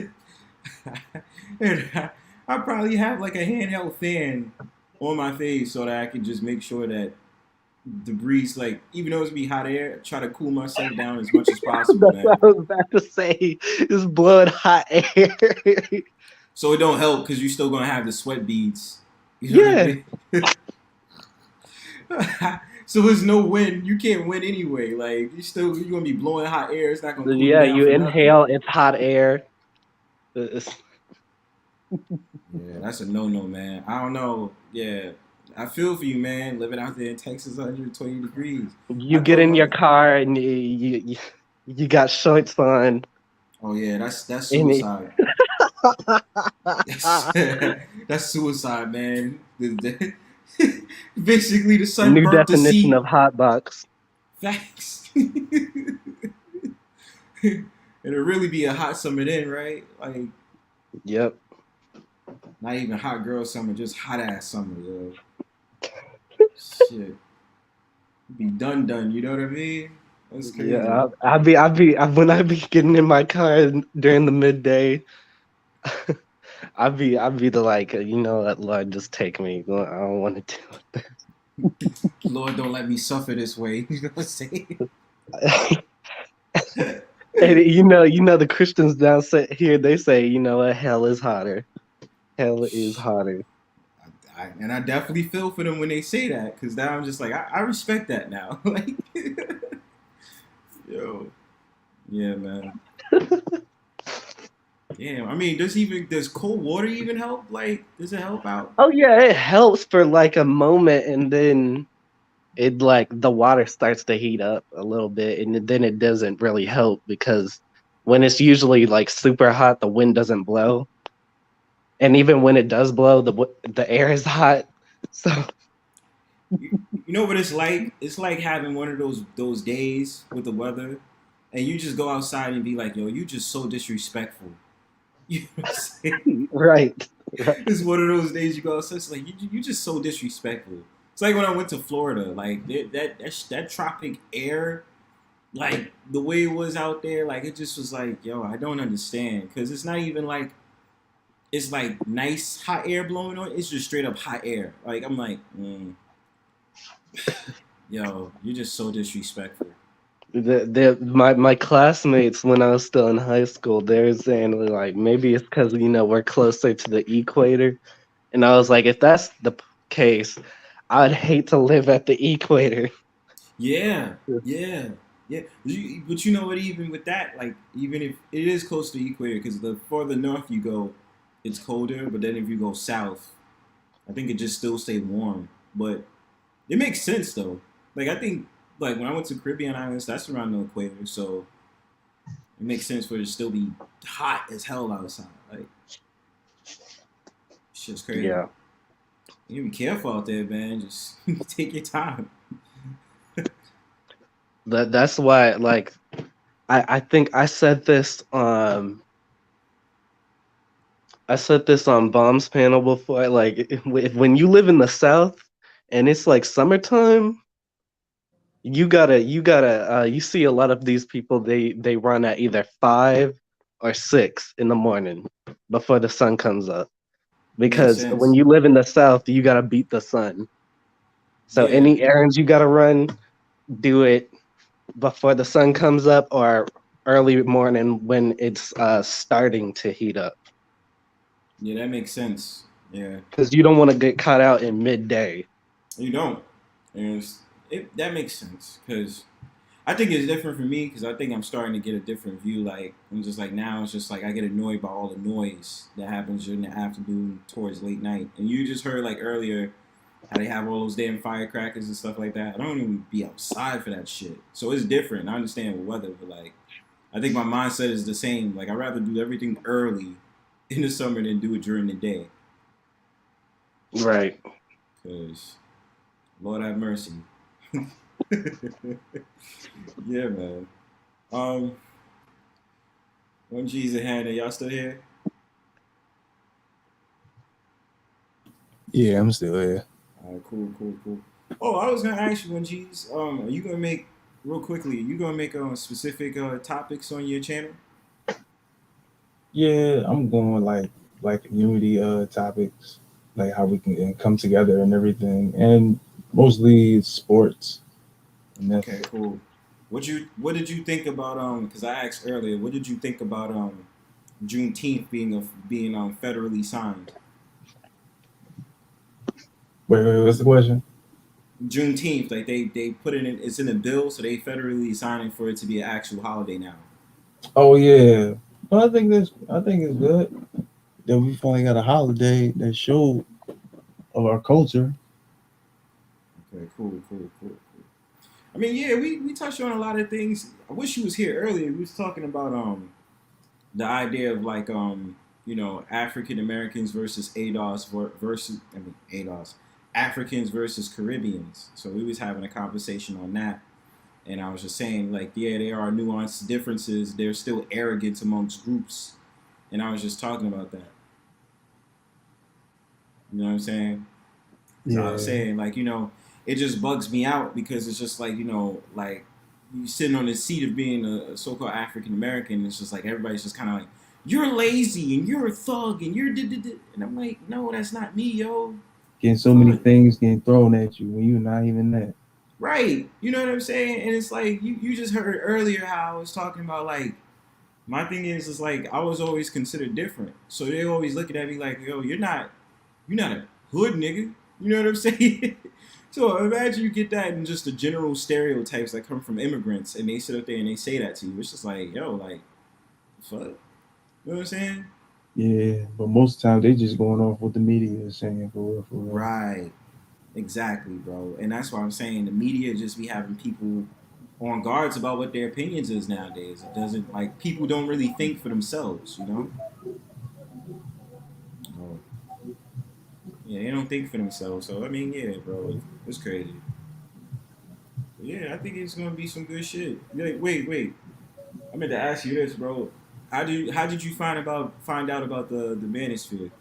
I'd probably have, like, a handheld fan on my face so that I can just make sure that the breeze, like, even though it's be hot air, try to cool myself down as much as possible, That's what I was about to say. It's blowing hot air. So it don't help because you're still going to have the sweat beads. You know what I mean? So there's no wind. You can't win anyway. Like you're gonna be blowing hot air. It's not gonna. Cool down you inhale. It's hot air. Yeah, that's a no, man. I don't know. Yeah, I feel for you, man. Living out there in Texas, 120 degrees. You get in your car and you got shorts on. Oh yeah, that's suicide. That's suicide, man. Basically, the sun New burnt the seat. definition of hot box. Facts. It'll really be a hot summer then, right? Like, yep. Not even hot girl summer, just hot ass summer, yo. Shit. Be done. You know what I mean? That's crazy. Yeah, when I be getting in my car during the midday, I'd be the like, you know what, Lord, just take me. I don't want to do Lord, don't let me suffer this way. You know what I'm saying? it. And you know the Christians down here, they say, you know what, hell is hotter. Hell is hotter. And I definitely feel for them when they say that, because now I'm just like, I respect that now. Like, yo, yeah, man. Damn, I mean, does cold water even help? Like, does it help out? Oh yeah, it helps for like a moment, and then it like the water starts to heat up a little bit, and then it doesn't really help because when it's usually like super hot, the wind doesn't blow, and even when it does blow, the air is hot. So You know what it's like? It's like having one of those days with the weather, and you just go outside and be like, yo, you just so disrespectful. You know what I'm saying? right. It's one of those days you go outside, it's like you just so disrespectful. It's like when I went to Florida, like that tropic air, like the way it was out there, like it just was like, yo, I don't understand, because it's not even like it's like nice hot air blowing on. It's just straight up hot air. Like I'm like, yo, you're just so disrespectful. My classmates when I was still in high school, they're saying like maybe it's because we're closer to the equator, and I was like, if that's the case, I'd hate to live at the equator. Yeah. But you know what? Even with that, like, even if it is close to the equator, because the farther north you go, it's colder. But then if you go south, I think it just still stay warm. But it makes sense though. Like I think, like when I went to Caribbean islands, that's around the equator, so it makes sense for it to still be hot as hell outside. Like, shit's crazy. Yeah. You be careful out there, man. Just take your time. That's why, like, I think I said this on Bomb's panel before. Like, when you live in the South and it's like summertime, you see a lot of these people. They run at either 5 or 6 in the morning before the sun comes up, Makes because when sense. you live in the South, you gotta beat the sun. So Yeah. any errands you gotta run, do it before the sun comes up or early morning when it's starting to heat up. Yeah, that makes sense. Yeah. Because you don't want to get caught out in midday. You don't. And that makes sense, because I think it's different for me, because I think I'm starting to get a different view. Like, I'm just like, now it's just like I get annoyed by all the noise that happens during the afternoon towards late night. And you just heard like earlier how they have all those damn firecrackers and stuff like that. I don't even be outside for that shit. So it's different. I understand with weather, but like, I think my mindset is the same. Like, I'd rather do everything early in the summer than do it during the day. Right. Because, Lord have mercy. Yeah, man. One JustHannah, y'all still here? Yeah, I'm still here. All right, cool. Oh, I was gonna ask you, one G's. Are you gonna make real quickly? You gonna make specific topics on your channel? Yeah, I'm going with like community topics, like how we can come together and everything, and mostly sports. Okay, cool. What did you think about because I asked earlier, what did you think about Juneteenth being federally signed? Wait, what's the question? Juneteenth, like they put it in, it's in a bill, so they federally signing for it to be an actual holiday now. Oh yeah, well, I think it's good that we finally got a holiday that show of our culture. Okay, cool. I mean, yeah, we touched on a lot of things. I wish you was here earlier. We was talking about the idea of like African Americans versus ADOS ADOS Africans versus Caribbeans. So we was having a conversation on that, and I was just saying like, yeah, there are nuanced differences. There's still arrogance amongst groups, and I was just talking about that. You know what I'm saying? So I was saying, like, it just bugs me out because it's just like, you know, like you sitting on the seat of being a so-called African American. It's just like everybody's just kind of like, you're lazy and you're a thug and you're and I'm like, no, that's not me, yo. Getting so many things getting thrown at you when you're not even that. Right. You know what I'm saying? And it's like you just heard earlier how I was talking about like my thing is like I was always considered different. So they always looking at me like, yo, you're not a hood nigga. You know what I'm saying? So imagine you get that in just the general stereotypes that come from immigrants and they sit up there and they say that to you. It's just like, yo, like, fuck. You know what I'm saying? Yeah, but most of the time they just going off what the media is saying for real, for real. Right. Exactly, bro. And that's why I'm saying the media just be having people on guards about what their opinions is nowadays. It doesn't like people don't really think for themselves, you know? Oh. Yeah, they don't think for themselves. So I mean, yeah, bro, it's crazy. But yeah, I think it's gonna be some good shit. Like, wait. I meant to ask you this, bro. How did you find out about the manosphere?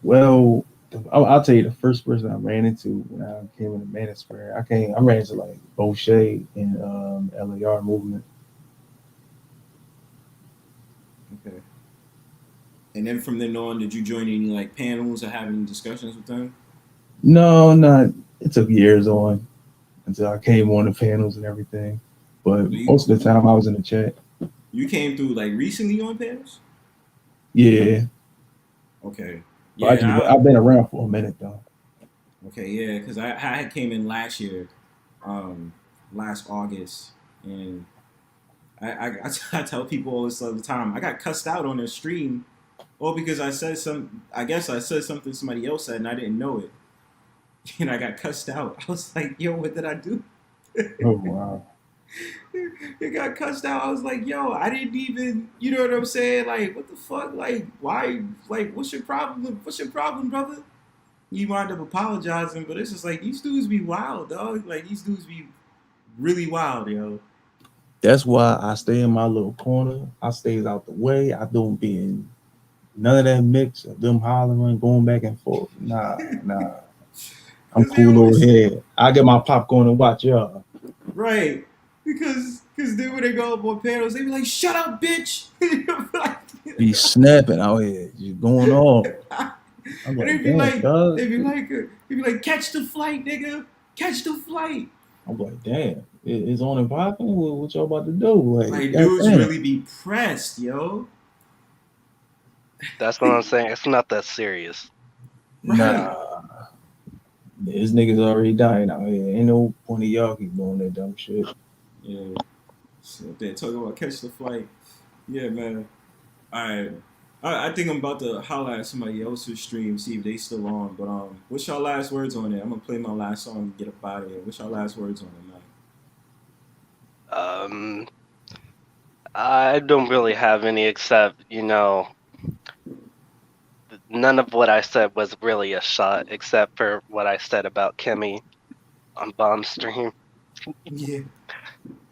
Well, I'll tell you the first person I ran into when I came in the manosphere. I ran into like O'Shea and LAR movement. Okay. And then from then on, did you join any like panels or have any discussions with them? No, not. It took years on until I came on the panels and everything. But most of the time, I was in the chat. You came through like recently on panels? Yeah. Okay. But Yeah. I've been around for a minute though. Okay, yeah, because I came in last year, last August, and I tell people all this all the time. I got cussed out on their stream, all because I guess I said something somebody else said and I didn't know it, and I got cussed out. I was like, yo, what did I do? Oh wow. It got cussed out. I was like, yo, I didn't even, you know what I'm saying? Like, what the fuck? Like, why? Like, what's your problem? What's your problem, brother? You wind up apologizing, but it's just like these dudes be wild, dog. Like these dudes be really wild, yo. That's why I stay in my little corner. I stays out the way. I don't be in none of that mix of them hollering, going back and forth. Nah. I'm cool over here. I get my popcorn and watch y'all. Right. Because then when they go up on panels, they be like, shut up, bitch. Be snapping out here, just going off. And they be like, catch the flight, nigga. Catch the flight. I'm like, damn, it's on and popping. What y'all about to do? Like dudes really be pressed, yo. That's what I'm saying. It's not that serious. Nah. This niggas already dying out here. Ain't no point of y'all keep doing that dumb shit. Yeah. So they're talking about catch the flight. Yeah, man. All right. I think I'm about to holler at somebody else's stream, see if they still on. But what's y'all last words on it? I'm gonna play my last song and get up out of here. What's y'all last words on it, man? I don't really have any except, you know, none of what I said was really a shot except for what I said about Kimmy on Bomb Stream. Yeah.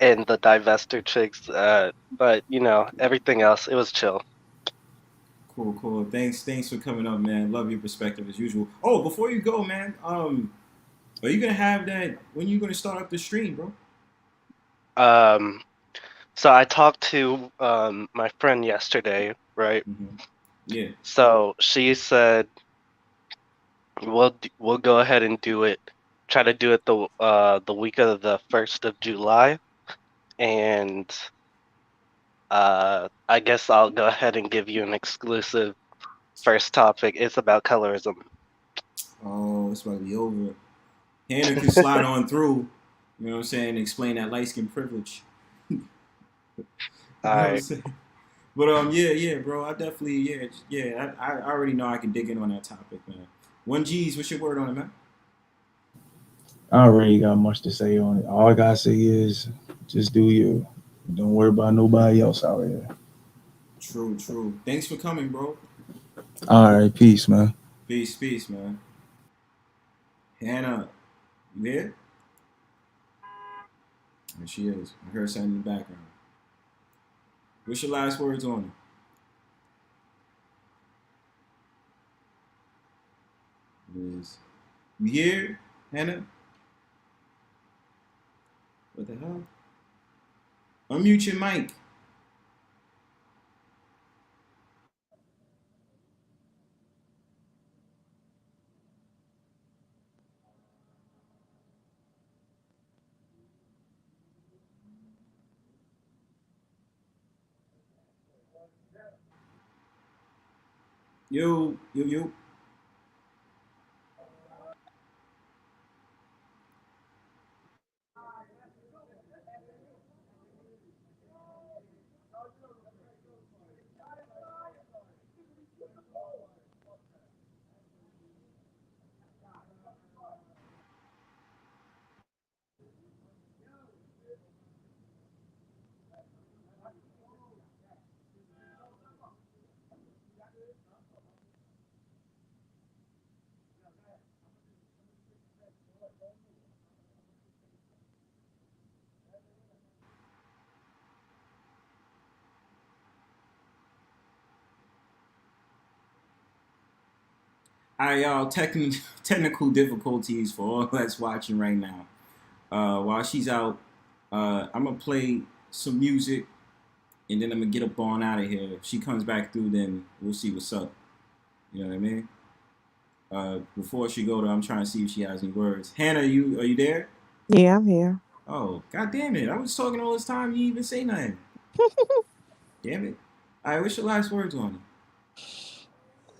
And the divester chicks. But, you know, everything else, it was chill. Cool. Thanks for coming up, man. Love your perspective as usual. Oh, before you go, man, are you gonna have that when you gonna start up the stream, bro? So I talked to my friend yesterday, right? Mm-hmm. Yeah. So she said we'll go ahead and do it. Try to do it the week of the 1st of July, and I guess I'll go ahead and give you an exclusive first topic. It's about colorism. Oh, it's about to be over. Hannah can slide on through. You know what I'm saying? Explain that light skin privilege. You know what I'm saying? But yeah, bro. I definitely, I already know I can dig in on that topic, man. 1G's, what's your word on it, man? I already got much to say on it. All I gotta say is just do you. Don't worry about nobody else out here. True. Thanks for coming, bro. All right, peace, man. Peace, man. Hannah, you there? There she is. I heard something in the background. What's your last words on it? You here? Hannah? What the hell? Unmute your mic. Yo. All right, y'all. Technical difficulties for all that's watching right now. While she's out, I'm gonna play some music, and then I'm gonna get up on out of here. If she comes back through, then we'll see what's up. You know what I mean? Before she go, though, I'm trying to see if she has any words. Hannah, are you there? Yeah, I'm here. Oh, god damn it! I was talking all this time. You didn't even say nothing. Damn it! All right, what's your last words on it?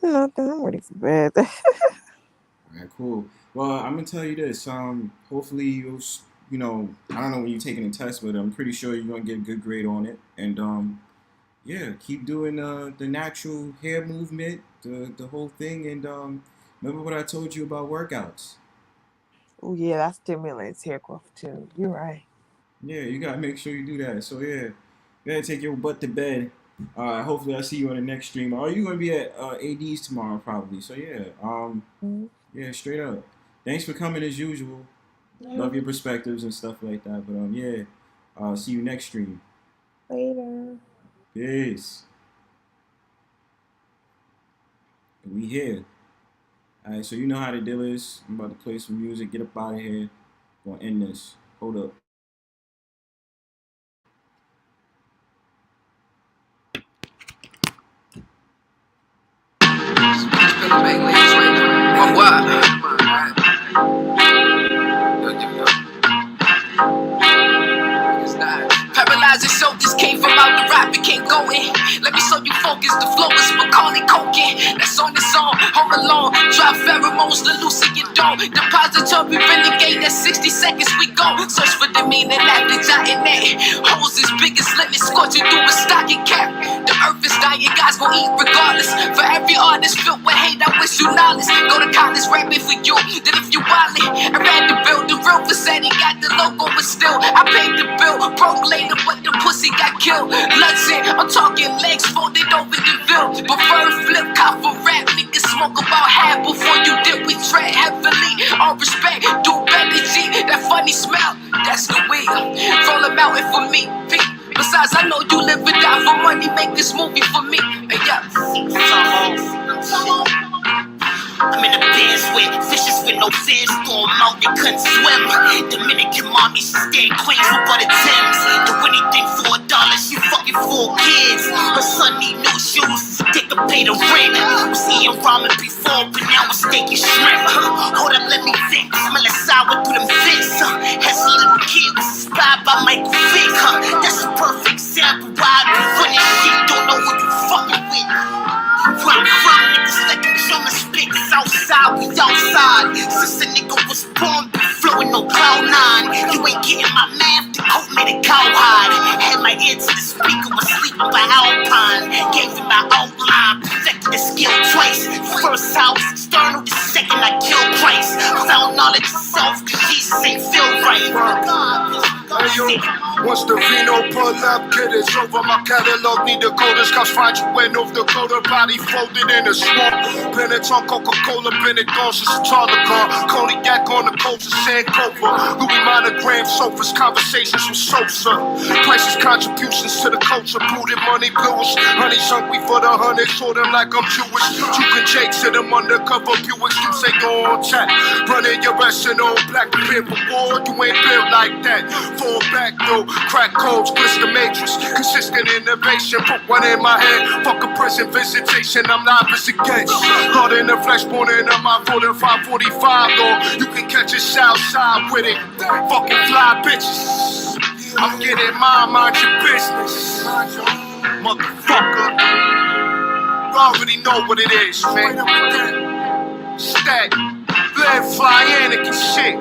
Nothing. I'm ready for bed. All right, cool. Well, I'm gonna tell you this. Hopefully you know, I don't know when you're taking a test, but I'm pretty sure you're gonna get a good grade on it. And yeah, keep doing the natural hair movement, the whole thing. And remember what I told you about workouts. Oh yeah, that stimulates hair growth too. You're right. Yeah, you gotta make sure you do that. So yeah, you gotta take your butt to bed. Hopefully I'll see you on the next stream. Are you gonna be at AD's tomorrow probably? So yeah, yeah, straight up. Thanks for coming as usual. Love your perspectives and stuff like that. But yeah, see you next stream. Later. Peace. We here. All right, so you know how the deal is. I'm about to play some music. Get up out of here. Gonna end this. Hold up. Paralyzing shoulders came from out the rap, it can't go in. Let me show you focus, the flow is Macaulay Culkin. That's on its own, home alone. Drop pheromones to loosen your dome. Depository renegade, that's 60 seconds we go. Search for the meaning after jotting that. Holes as big as limit, scorching through a stocking cap. The earth is dying, guys gon' eat regardless. For every artist filled with hate, I wish you knowledge. Go to college, rapping for you, then if you wildin'. I ran the bill, the real facade, got the logo, but still, I paid the bill. Broke later, but the pussy got killed. Bloods in, I'm talking legs folded over the bill. Prefer flip, cop for rap, niggas smoke about half before you dip. We tread heavily, all respect, do better G. That funny smell, that's the weed. Roll a mountain for me, Pete. Besides, I know you live and die for money, make this movie for me. Hey, yeah. I'm in the bins with fishes with no fins, throw them out, they couldn't swim. Dominican mommy, she stay in Queens with butter Timbs. Do anything for $1, she fucking 4 kids. Her son need new shoes, they can pay the rent. Was eating ramen before, but now I'm steaking shrimp. Hold up, let me think, smell it sour through them fists. As a little kid, was inspired by Michael Vick. That's a perfect example why I be funny shit, don't know who you fucking with. Where I'm from, niggas like them drummer speakers outside, we outside. Since a nigga was born, be flowing no cloud 9. You ain't getting my math, the coat made a cowhide. Had my ear to the speaker, was sleeping by Alpine. Gave him my outline, perfected the skill twice. First house, external, the second I killed Christ. Found knowledge itself, cause Jesus ain't feel right. God, Hey yo, once the Reno pull up, kid, it's over. My catalog need Dakotas, cops find you in North Dakota, body folded in a swamp. Bennett on Coca-Cola, Bennett on Tarlagon, Cognac on the coast of Sankofa, Louis monogram sofas, conversations with Sosa, prices, contributions to the culture, booted money blues, honey's hungry for the hundred, show them like I'm Jewish, Jukin' Jakes in them undercover Buicks, you say go on tap, running your ass in all black, prepare for war, you ain't built like that, fall back though, crack codes, glitch the matrix, consistent innovation, put one in my head, fuck a prison visitation, I'm not against, Lord in the flesh, born in a mind, 545, or you can catch us outside with it, fucking fly bitches, I'm getting mine, mind your business, motherfucker, you already know what it is, man, stack, live, fly, Anakin shit,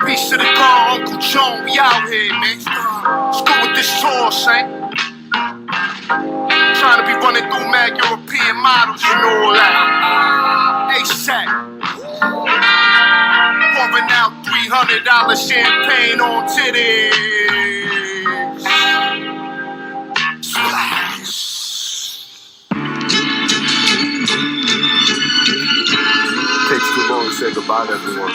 peace to the God, Uncle John, we out here, man, let's go with this tour, son. Trying to be running through mad European models, you know all that. ASAP. Pouring out $300 champagne on titties. Splash. Takes too long to say goodbye to everyone.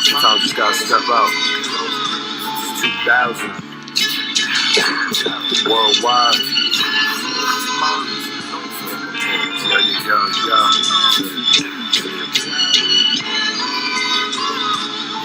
Sometimes you gotta step out. It's 2000. Worldwide.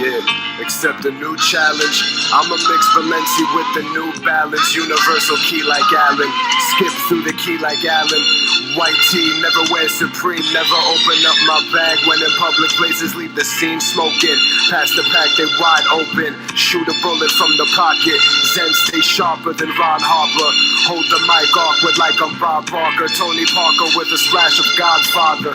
Yeah, accept a new challenge. I'm a mixed Balenci with the new balance. Universal key like Allen. Skip through the key like Allen. White tee, never wear Supreme. Never open up my bag when in public places. Leave the scene smoking. Pass the pack, they wide open. Shoot a bullet from the pocket. Zen stay sharper than Ron Harper. Hold the mic awkward like I'm Bob Barker. Tony Parker with a splash of Godfather.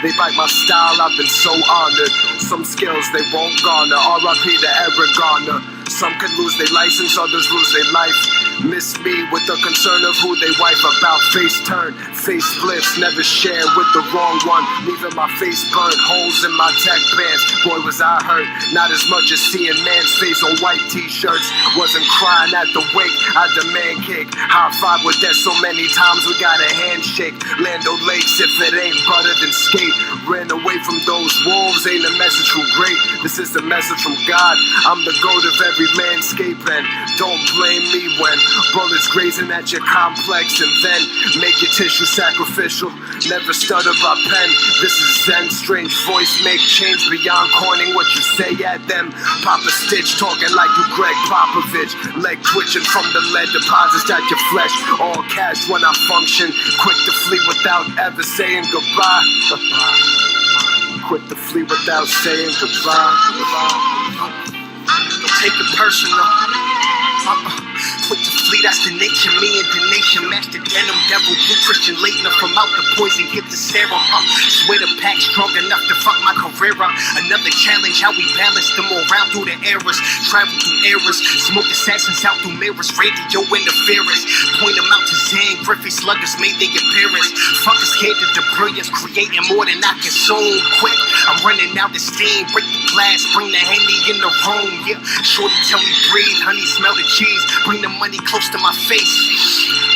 They bite my style, I've been so honored. Some skills they won't garner. R.I.P. to Eric Garner. Some could lose their license, others lose their life. Miss me with the concern of who they wife about. Face turn, face splits, never share with the wrong one. Leaving my face burnt, holes in my tech bands. Boy was I hurt, not as much as seeing man's face on white t-shirts. Wasn't crying at the wake, I demand cake. High five with that so many times we got a handshake. Lando Lakes, if it ain't butter then skate. Ran away from those wolves, ain't a message from great. This is the message from God, I'm the goat of every landscape. And don't blame me when bullets grazing at your complex. And then make your tissue sacrificial. Never stutter by pen, this is Zen. Strange voice make change beyond coining what you say at them. Pop a stitch talking like you Greg Popovich. Leg twitching from the lead deposits at your flesh. All cash when I function. Quick to flee without ever saying goodbye. Quick to flee without saying goodbye. Don't take it personal. Quick to flee, that's the nature. Me and the nation, master denim, devil, blue Christian Leitner. From out the poison, get the serum. Swear the pack strong enough to fuck my career up. Another challenge, how we balance them all around through the eras. Travel through eras, smoke assassins out through mirrors. Radio interference, point them out to Zan. Griffey sluggers made their appearance. Fuckers scared of the brilliance, creating more than I consume. Quick, I'm running out the steam, break the glass, bring the Henny in the room. Yeah, shorty tell me breathe, honey smell the cheese, bring the money close to my face.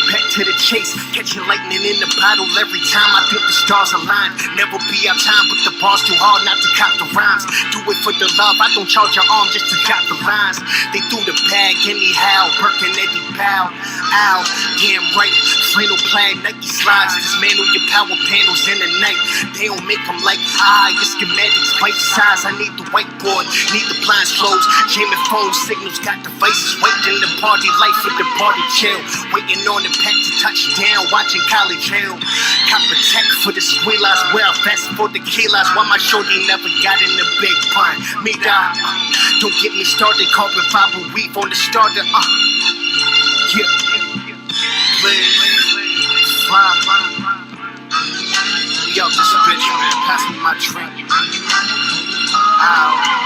Back to the chase, catching lightning in the bottle every time I think the stars align. Never be our time, but the bar's too hard not to cop the rhymes. Do it for the love, I don't charge your arm just to drop the lines. They threw the bag anyhow, Birkin Eddie bow. Ow, damn right, flannel plaid, Nike slides. Dismantle your power panels in the night. They don't make them like your schematics bite size. I need the whiteboard, need the blinds closed. Jamming phone signals, got devices waiting the party life with the party chill. Waiting on the pack to touch down, watching college hell. Copper tech for the squealers, well, fast for the kilos. Why my shorty never got in the big pun? Me die, don't get me started. Carbon fiber weave on the starter. Yeah, please, fly. Yo, this bitch, man, pass me my drink. Ow.